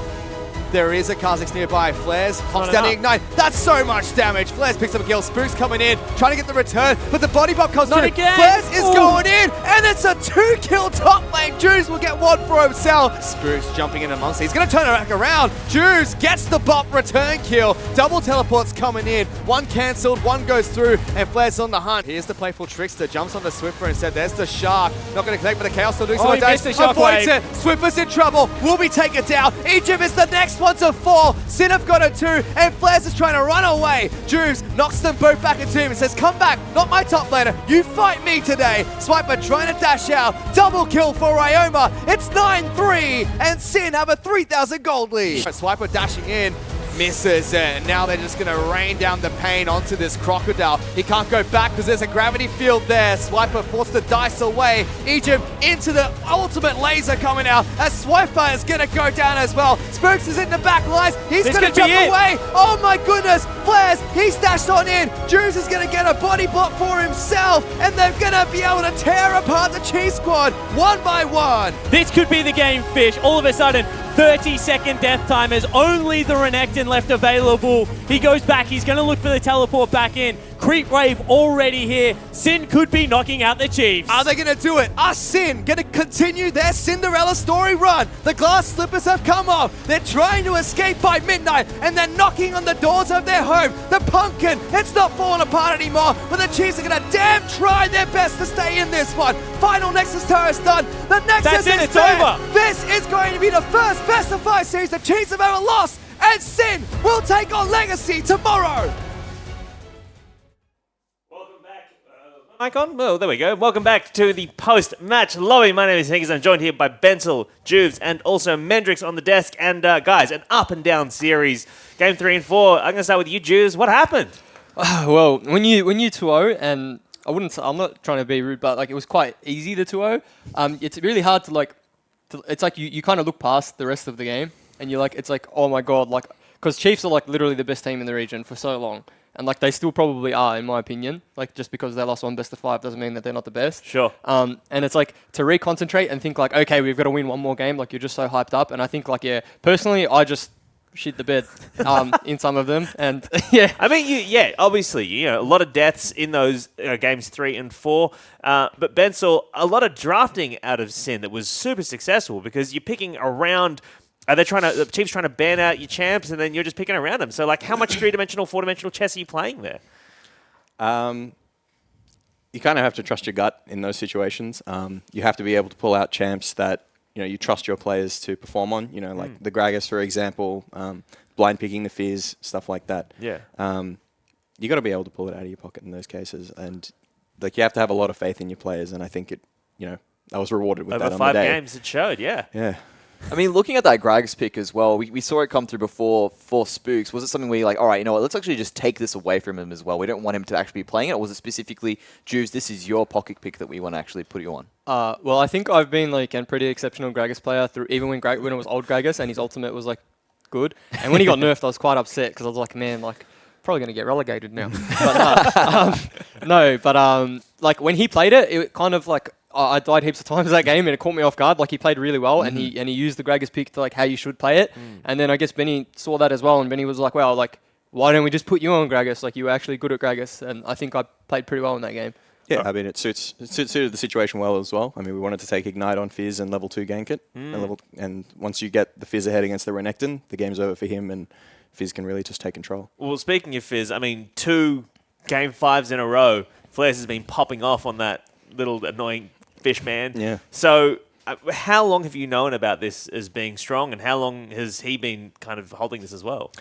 There is a Kha'Zix nearby. Flares pops down the ignite. That's so much damage. Flares picks up a kill. Spook's coming in, trying to get the return, but the body bomb comes through. Again. Flares is going in, and it's a 2-kill top lane. Juves will get one for himself. Spook's jumping in amongst it. He's going to turn it back around. Juves gets the bop return kill. Double teleports coming in. One cancelled, one goes through, and Flares on the hunt. Here's the playful Trickster. Jumps on the Swiffer and said, there's the shark. Not going to connect, but the Chaos still doing some damage. Avoids it. Swiffer's in trouble. Will be taken down. Egypt is the next one to fall. Sin have got a 2, and Flares is trying to run away. Juves knocks them both back into him and says, come back, not my top laner. You fight me today. Swiper trying to dash out. Double kill for Ryoma. It's 9-3, and Sin have a 3,000 gold lead. Swiper dashing in. Misses it, and now they're just going to rain down the pain onto this Crocodile. He can't go back because there's a gravity field there. Swiper forced the dice away. Egypt into the ultimate laser coming out as Swiper is going to go down as well. Spooks is in the back lines. He's going to jump away. Oh my goodness. Flares, he's dashed on in. Juves is going to get a body block for himself, and they're going to be able to tear apart the Chief squad one by one. This could be the game, Fish. All of a sudden, 30-second death timers, only the Renekton left available. He goes back, he's going to look for the teleport back in. Creep wave already here. Sin could be knocking out the Chiefs. Are they going to do it? Are Sin going to continue their Cinderella story run? The glass slippers have come off. They're trying to escape by midnight, and they're knocking on the doors of their home. The pumpkin, it's not falling apart anymore, but the Chiefs are going to damn try their best to stay in this one. Final Nexus Turret done. The Nexus is there. Over. This is going to be the first best of 5 series the Chiefs have ever lost, and Sin will take on Legacy tomorrow. Mic on? Well, there we go. Welcome back to the post-match lobby. My name is Higgins. I'm joined here by Bensel, Juves, and also Mendrix on the desk. And guys, an up and down series. Game 3 and 4. I'm going to start with you, Juves. What happened? Well, when you 2-0, and I'm not trying to be rude, but like it was quite easy the 2-0. It's really hard to it's like you kind of look past the rest of the game, and you're like, it's like, oh my god, like, because Chiefs are like literally the best team in the region for so long, and like they still probably are, in my opinion. Like just because they lost one best of 5 doesn't mean that they're not the best. Sure. And it's like to reconcentrate and think like, okay, we've got to win one more game. Like you're just so hyped up, and I think like personally, I just shit the bed in some of them, and yeah. I mean, obviously, a lot of deaths in those games 3 and 4. But Bensel, a lot of drafting out of Sin that was super successful because you're picking around. The Chiefs trying to ban out your champs, and then you're just picking around them. So, like, how much 3-dimensional, 4-dimensional chess are you playing there? You kind of have to trust your gut in those situations. You have to be able to pull out champs that you trust your players to perform on. Like the Gragas, for example, blind picking the Fizz, stuff like that. Yeah. You got to be able to pull it out of your pocket in those cases, and like you have to have a lot of faith in your players. And I think I was rewarded with that on the day. Over 5 games, it showed. Yeah. Yeah. I mean, looking at that Gragas pick as well, we saw it come through before for Spooks. Was it something where you're like, all right, you know what, let's actually just take this away from him as well. We don't want him to actually be playing it. Or was it specifically, Juves, this is your pocket pick that we want to actually put you on? Well, I think I've been like a pretty exceptional Gragas player through even when it was old Gragas and his ultimate was like good. And when he got nerfed, I was quite upset because I was like, man, like probably going to get relegated now. But like when he played it, it kind of like I died heaps of times that game and it caught me off guard. Like he played really well and he used the Gragas pick to like how you should play it. And then I guess Benny saw that as well and Benny was like, well, like why don't we just put you on Gragas? Like you were actually good at Gragas, and I think I played pretty well in that game. Yeah, I mean it suited the situation well as well. I mean we wanted to take Ignite on Fizz and level 2 gank it, and once you get the Fizz ahead against the Renekton, the game's over for him and Fizz can really just take control. Well, speaking of Fizz, I mean 2 game 5s in a row, Flares has been popping off on that little annoying fish man. Yeah. So how long have you known about this as being strong, and how long has he been kind of holding this as well?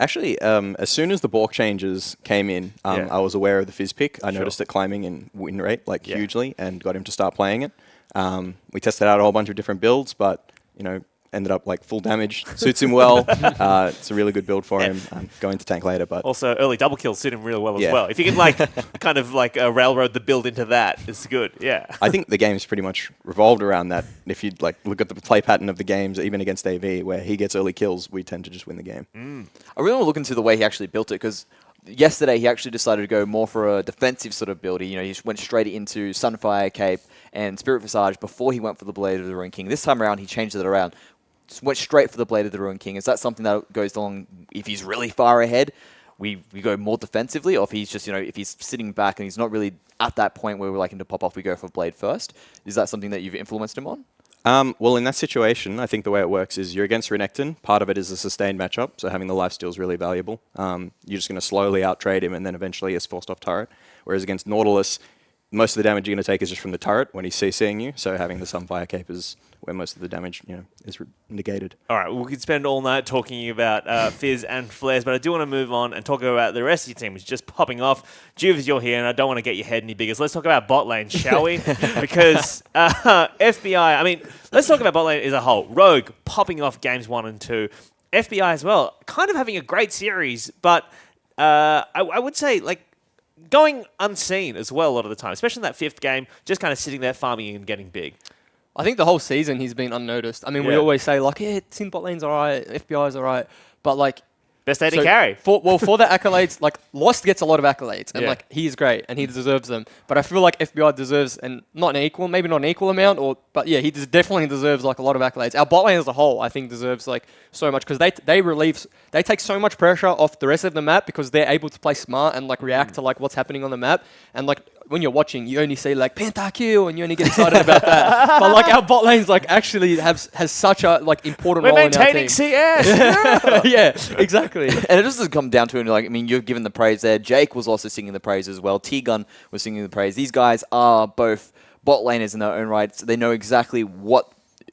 Actually, as soon as the Bork changes came in, I was aware of the Fizz pick. I noticed it climbing in win rate hugely and got him to start playing it. We tested out a whole bunch of different builds, but ended up like full damage. Suits him well. It's a really good build for him. I'm going to tank later, but also early double kills suit him really well as well. If you can like kind of like railroad the build into that, it's good. Yeah. I think the game's pretty much revolved around that. If you like look at the play pattern of the games, even against AV, where he gets early kills, we tend to just win the game. I really want to look into the way he actually built it because yesterday he actually decided to go more for a defensive sort of build. He just went straight into Sunfire Cape and Spirit Visage before he went for the Blade of the Ruin King. This time around, he changed it around. Went straight for the Blade of the Ruin King. Is that something that goes along if he's really far ahead? We go more defensively, or if he's just, if he's sitting back and he's not really at that point where we're like him to pop off, we go for Blade first. Is that something that you've influenced him on? Well, in that situation, I think the way it works is you're against Renekton. Part of it is a sustained matchup, so having the lifesteal is really valuable. You're just going to slowly out-trade him, and then eventually he's forced off turret. Whereas against Nautilus, most of the damage you're going to take is just from the turret when he's CCing you, so having the Sunfire Cape is where most of the damage is negated. All right, we could spend all night talking about Fizz and Flares, but I do want to move on and talk about the rest of your team, which is just popping off. Juves, you're here, and I don't want to get your head any bigger, so let's talk about bot lane, shall we? Because FBI, I mean, let's talk about bot lane as a whole. Rogue popping off games 1 and 2. FBI as well, kind of having a great series, but I would say, like, going unseen as well a lot of the time, especially in that 5th game, just kind of sitting there farming and getting big. I think the whole season he's been unnoticed. I mean, we always say like, yeah, Sin bot lane's alright, FBI's alright, but like best AD carry. For the accolades, like Lost gets a lot of accolades, and like he is great and he deserves them. But I feel like FBI deserves, and not an equal, maybe not an equal amount, but yeah, he definitely deserves like a lot of accolades. Our bot lane as a whole, I think, deserves like so much because they take so much pressure off the rest of the map because they're able to play smart and like react to like what's happening on the map. And like when you're watching, you only see like pentakill and you only get excited about that. But like our bot lanes like actually has such a like important role in our team. We're maintaining CS. Yeah, exactly. And it just doesn't come down to it. Like, I mean, you've given the praise there. Jake was also singing the praise as well. T-Gun was singing the praise. These guys are both bot laners in their own right. So they know exactly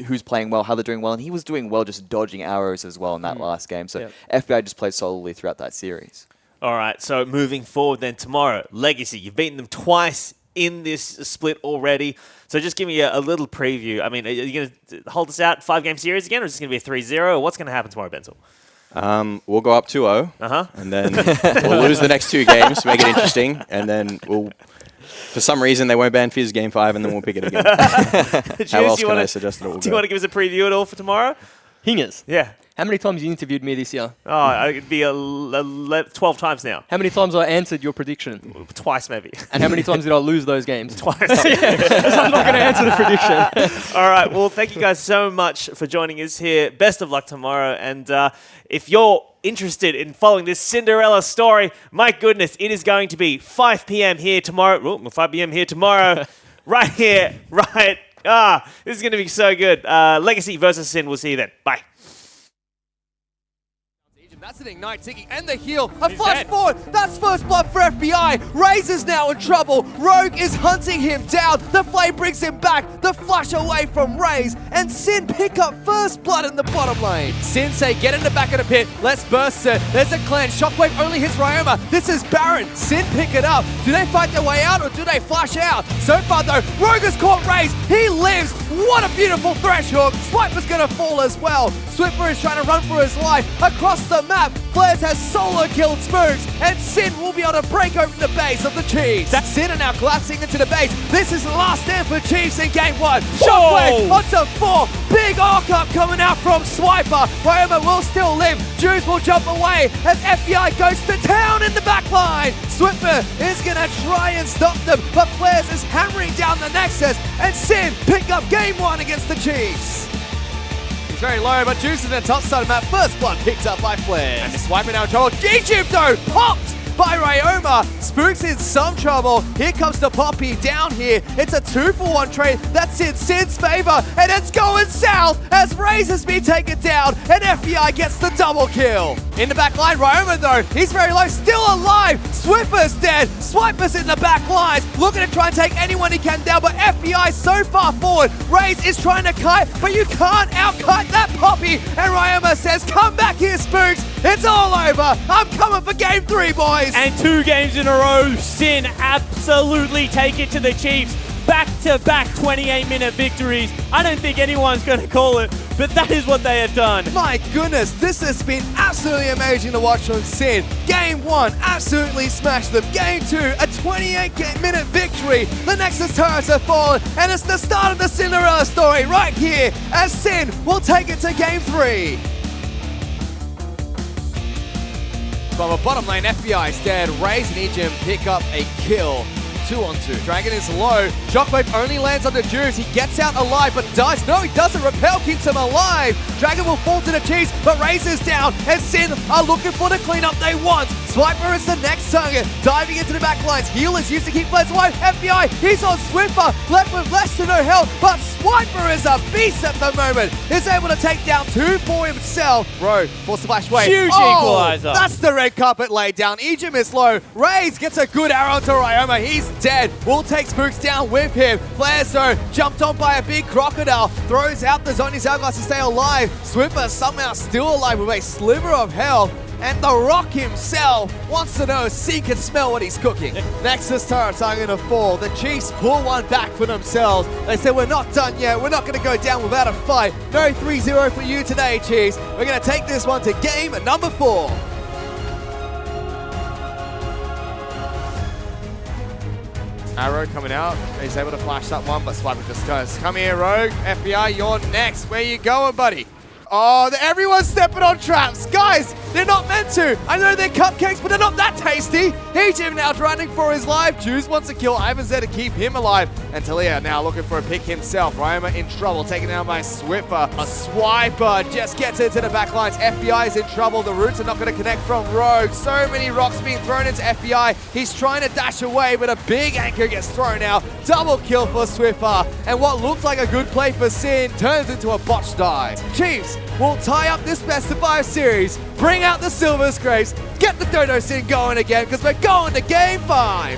who's playing well, how they're doing well, and he was doing well just dodging arrows as well in that last game. So FBI just played solidly throughout that series. All right, so moving forward then tomorrow, Legacy. You've beaten them twice in this split already. So just give me a little preview. I mean, are you going to hold us out 5-game series again, or is this going to be a 3-0? What's going to happen tomorrow, Benzel? We'll go up 2-0, and then we'll lose the next 2 games to make it interesting, and then we'll, for some reason, they won't ban Fizz Game 5, and then we'll pick it again. How else can I suggest that it will Do you want to give us a preview at all for tomorrow? Hingers. Yeah. How many times you interviewed me this year? Oh, it'd be 12 times now. How many times I answered your prediction? Twice, maybe. And how many times did I lose those games? Twice. I'm not going to answer the prediction. All right. Well, thank you guys so much for joining us here. Best of luck tomorrow. And if you're interested in following this Cinderella story, my goodness, it is going to be 5 p.m. here tomorrow. Ooh, 5 p.m. here tomorrow. Right here. Right. This is going to be so good. Legacy versus Sin. We'll see you then. Bye. That's an ignite ticking and the heal. A flash forward. That's first blood for FBI. Raze is now in trouble. Rogue is hunting him down. The flame brings him back. The flash away from Raze. And Sin pick up first blood in the bottom lane. Sin say get in the back of the pit. Let's burst it. There's a clan. Shockwave only hits Ryoma. This is Baron. Sin pick it up. Do they fight their way out or do they flash out? So far though, Rogue has caught Raze. He lives. What a beautiful thresh hook. Swiper's gonna fall as well. Swiffer is trying to run for his life across the map. Flares has solo killed Spooks, and Sin will be able to break open the base of the Chiefs. Sin are now collapsing into the base. This is the last stand for Chiefs in game 1. Shockwave onto 4. Big arc up coming out from Swiper. Ryoma will still live. Juice will jump away as FBI goes to town in the back line. Swiffer is going to try and stop them, but Flares is hammering down the Nexus, and Sin pick up game 1 against the Chiefs. He's very low, but Juice is in the top side of map. First blood picked up by Flares. And swiping out trouble. G-Tube though, popped by Ryoma. Spooks in some trouble. Here comes the Poppy down here. It's a 2-for-1 trade. That's in Sin's favor, and it's going south as Raze has been taken down, and FBI gets the double kill. In the back line, Ryoma though, he's very low, still alive. Swiffer's dead. Swiper's in the back lines, looking to try and take anyone he can down, but FBI so far forward. Raze is trying to kite, but you can't out-kite that Poppy, and Ryoma says, come back here, Spooks. It's all over. I'm coming for game 3, boys. And 2 games in a row, Sin absolutely take it to the Chiefs. Back-to-back 28-minute victories. I don't think anyone's going to call it, but that is what they have done. My goodness, this has been absolutely amazing to watch from Sin. Game 1, absolutely smashed them. Game 2, a 28-minute victory. The Nexus turrets have fallen, and it's the start of the Cinderella story right here as Sin will take it to game 3. From a bottom lane, FBI stand, Raze and Ejim pick up a kill. 2-on-2. Dragon is low. Shockwave only lands on the Juice. He gets out alive, but dies. No, he doesn't. Repel keeps him alive. Dragon will fall to the Chiefs, but Raze is down, and Sin are looking for the cleanup they want. Swiper is the next target, diving into the back lines. Heal is used to keep players alive. FBI, he's on Swiffer, left with less to no health, but Swiper is a beast at the moment. He's able to take down 2 for himself. Rogue force the flash away. Huge equalizer. That's the red carpet laid down. Ejim is low. Raze gets a good arrow to Ryoma. He's dead. Will take Spooks down with him. Flares though, jumped on by a big crocodile. Throws out the Zony's hourglass to stay alive. Swiffer somehow still alive with a sliver of health. And the Rock himself wants to know if C can smell what he's cooking. Nexus turrets are going to fall. The Chiefs pull one back for themselves. They say, we're not done yet. We're not going to go down without a fight. No 3-0 for you today, Chiefs. We're going to take this one to game number 4. Arrow coming out. He's able to flash that one, but Swiper just goes, come here, Rogue. FBI, you're next. Where you going, buddy? Oh, everyone's stepping on traps. Guys, they're not meant to. I know they're cupcakes, but they're not that tasty. Ejim now running for his life. Juice wants to kill Ivan's there to keep him alive. And Talia now looking for a pick himself. Ryoma in trouble, taken down by Swiffer. A Swiper just gets into the back lines. FBI is in trouble. The roots are not going to connect from Rogue. So many rocks being thrown into FBI. He's trying to dash away, but a big anchor gets thrown out. Double kill for Swiffer. And what looked like a good play for Sin turns into a botched dive. Chiefs will tie up this best-of-5 series, bring out the Silver Scrapes, get the Dodo Sin going again, because we're going to game 5.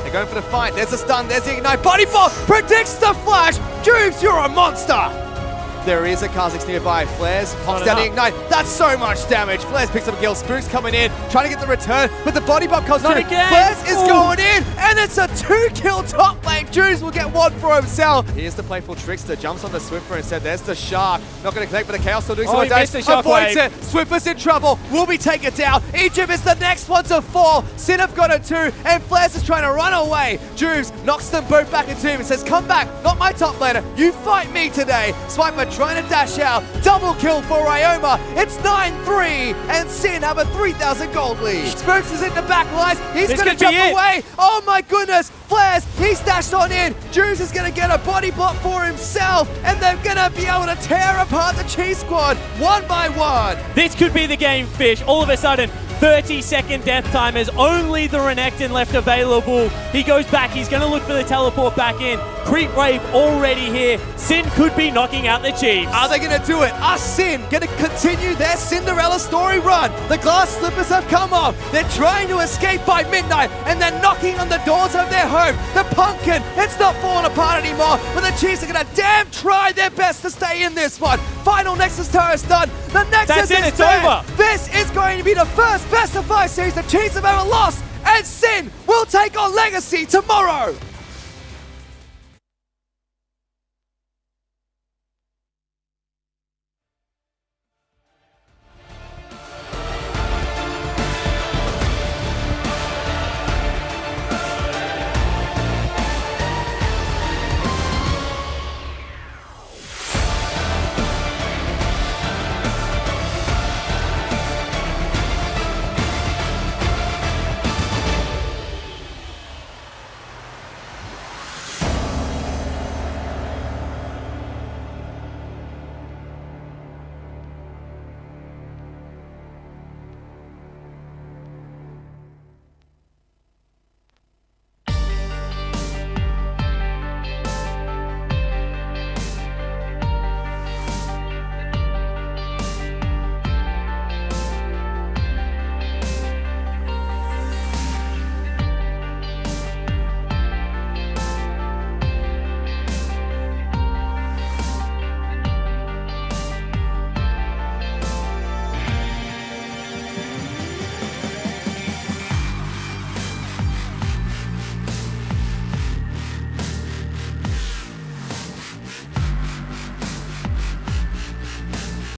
They're going for the fight. There's a stun, there's the ignite. Body block predicts the flash. Juice, you're a monster. There is a Kha'Zix nearby. Flares pops down the Ignite. That's so much damage. Flares picks up a kill. Spook's coming in, trying to get the return, but the body bump comes through. Flares is going in, and it's a 2-kill top lane. Juice will get one for himself. Here's the playful Trickster. Jumps on the Swiffer and said, there's the Shark. Not going to connect, but the Chaos still doing some damage. Avoids it. Swiffer's in trouble. Will be taken down. Egypt is the next one to fall. Sin have got a 2, and Flares is trying to run away. Juice knocks them both back into him and says, come back, not my top laner. You fight me today. Swiper trying to dash out. Double kill for Ryoma. It's 9-3, and Sin have a 3,000 gold lead. Spooks is in the back lines. He's going to jump away. Oh my goodness. Flares, he's dashed on in. Juice is going to get a body block for himself, and they're going to be able to tear apart the Chief squad one by one. This could be the game, Fish. All of a sudden, 30-second death timers, only the Renekton left available. He goes back, he's going to look for the teleport back in. Creep Wave already here. Sin could be knocking out the Chiefs. Are they going to do it? Are Sin going to continue their Cinderella story run? The glass slippers have come off. They're trying to escape by midnight, and they're knocking on the doors of their home. The Pumpkin, it's not falling apart anymore, but the Chiefs are going to damn try their best to stay in this one. Final Nexus Tower is done. The Nexus is over. This is going to be the first best of 5 series the Chiefs have ever lost, and Sin will take on Legacy tomorrow.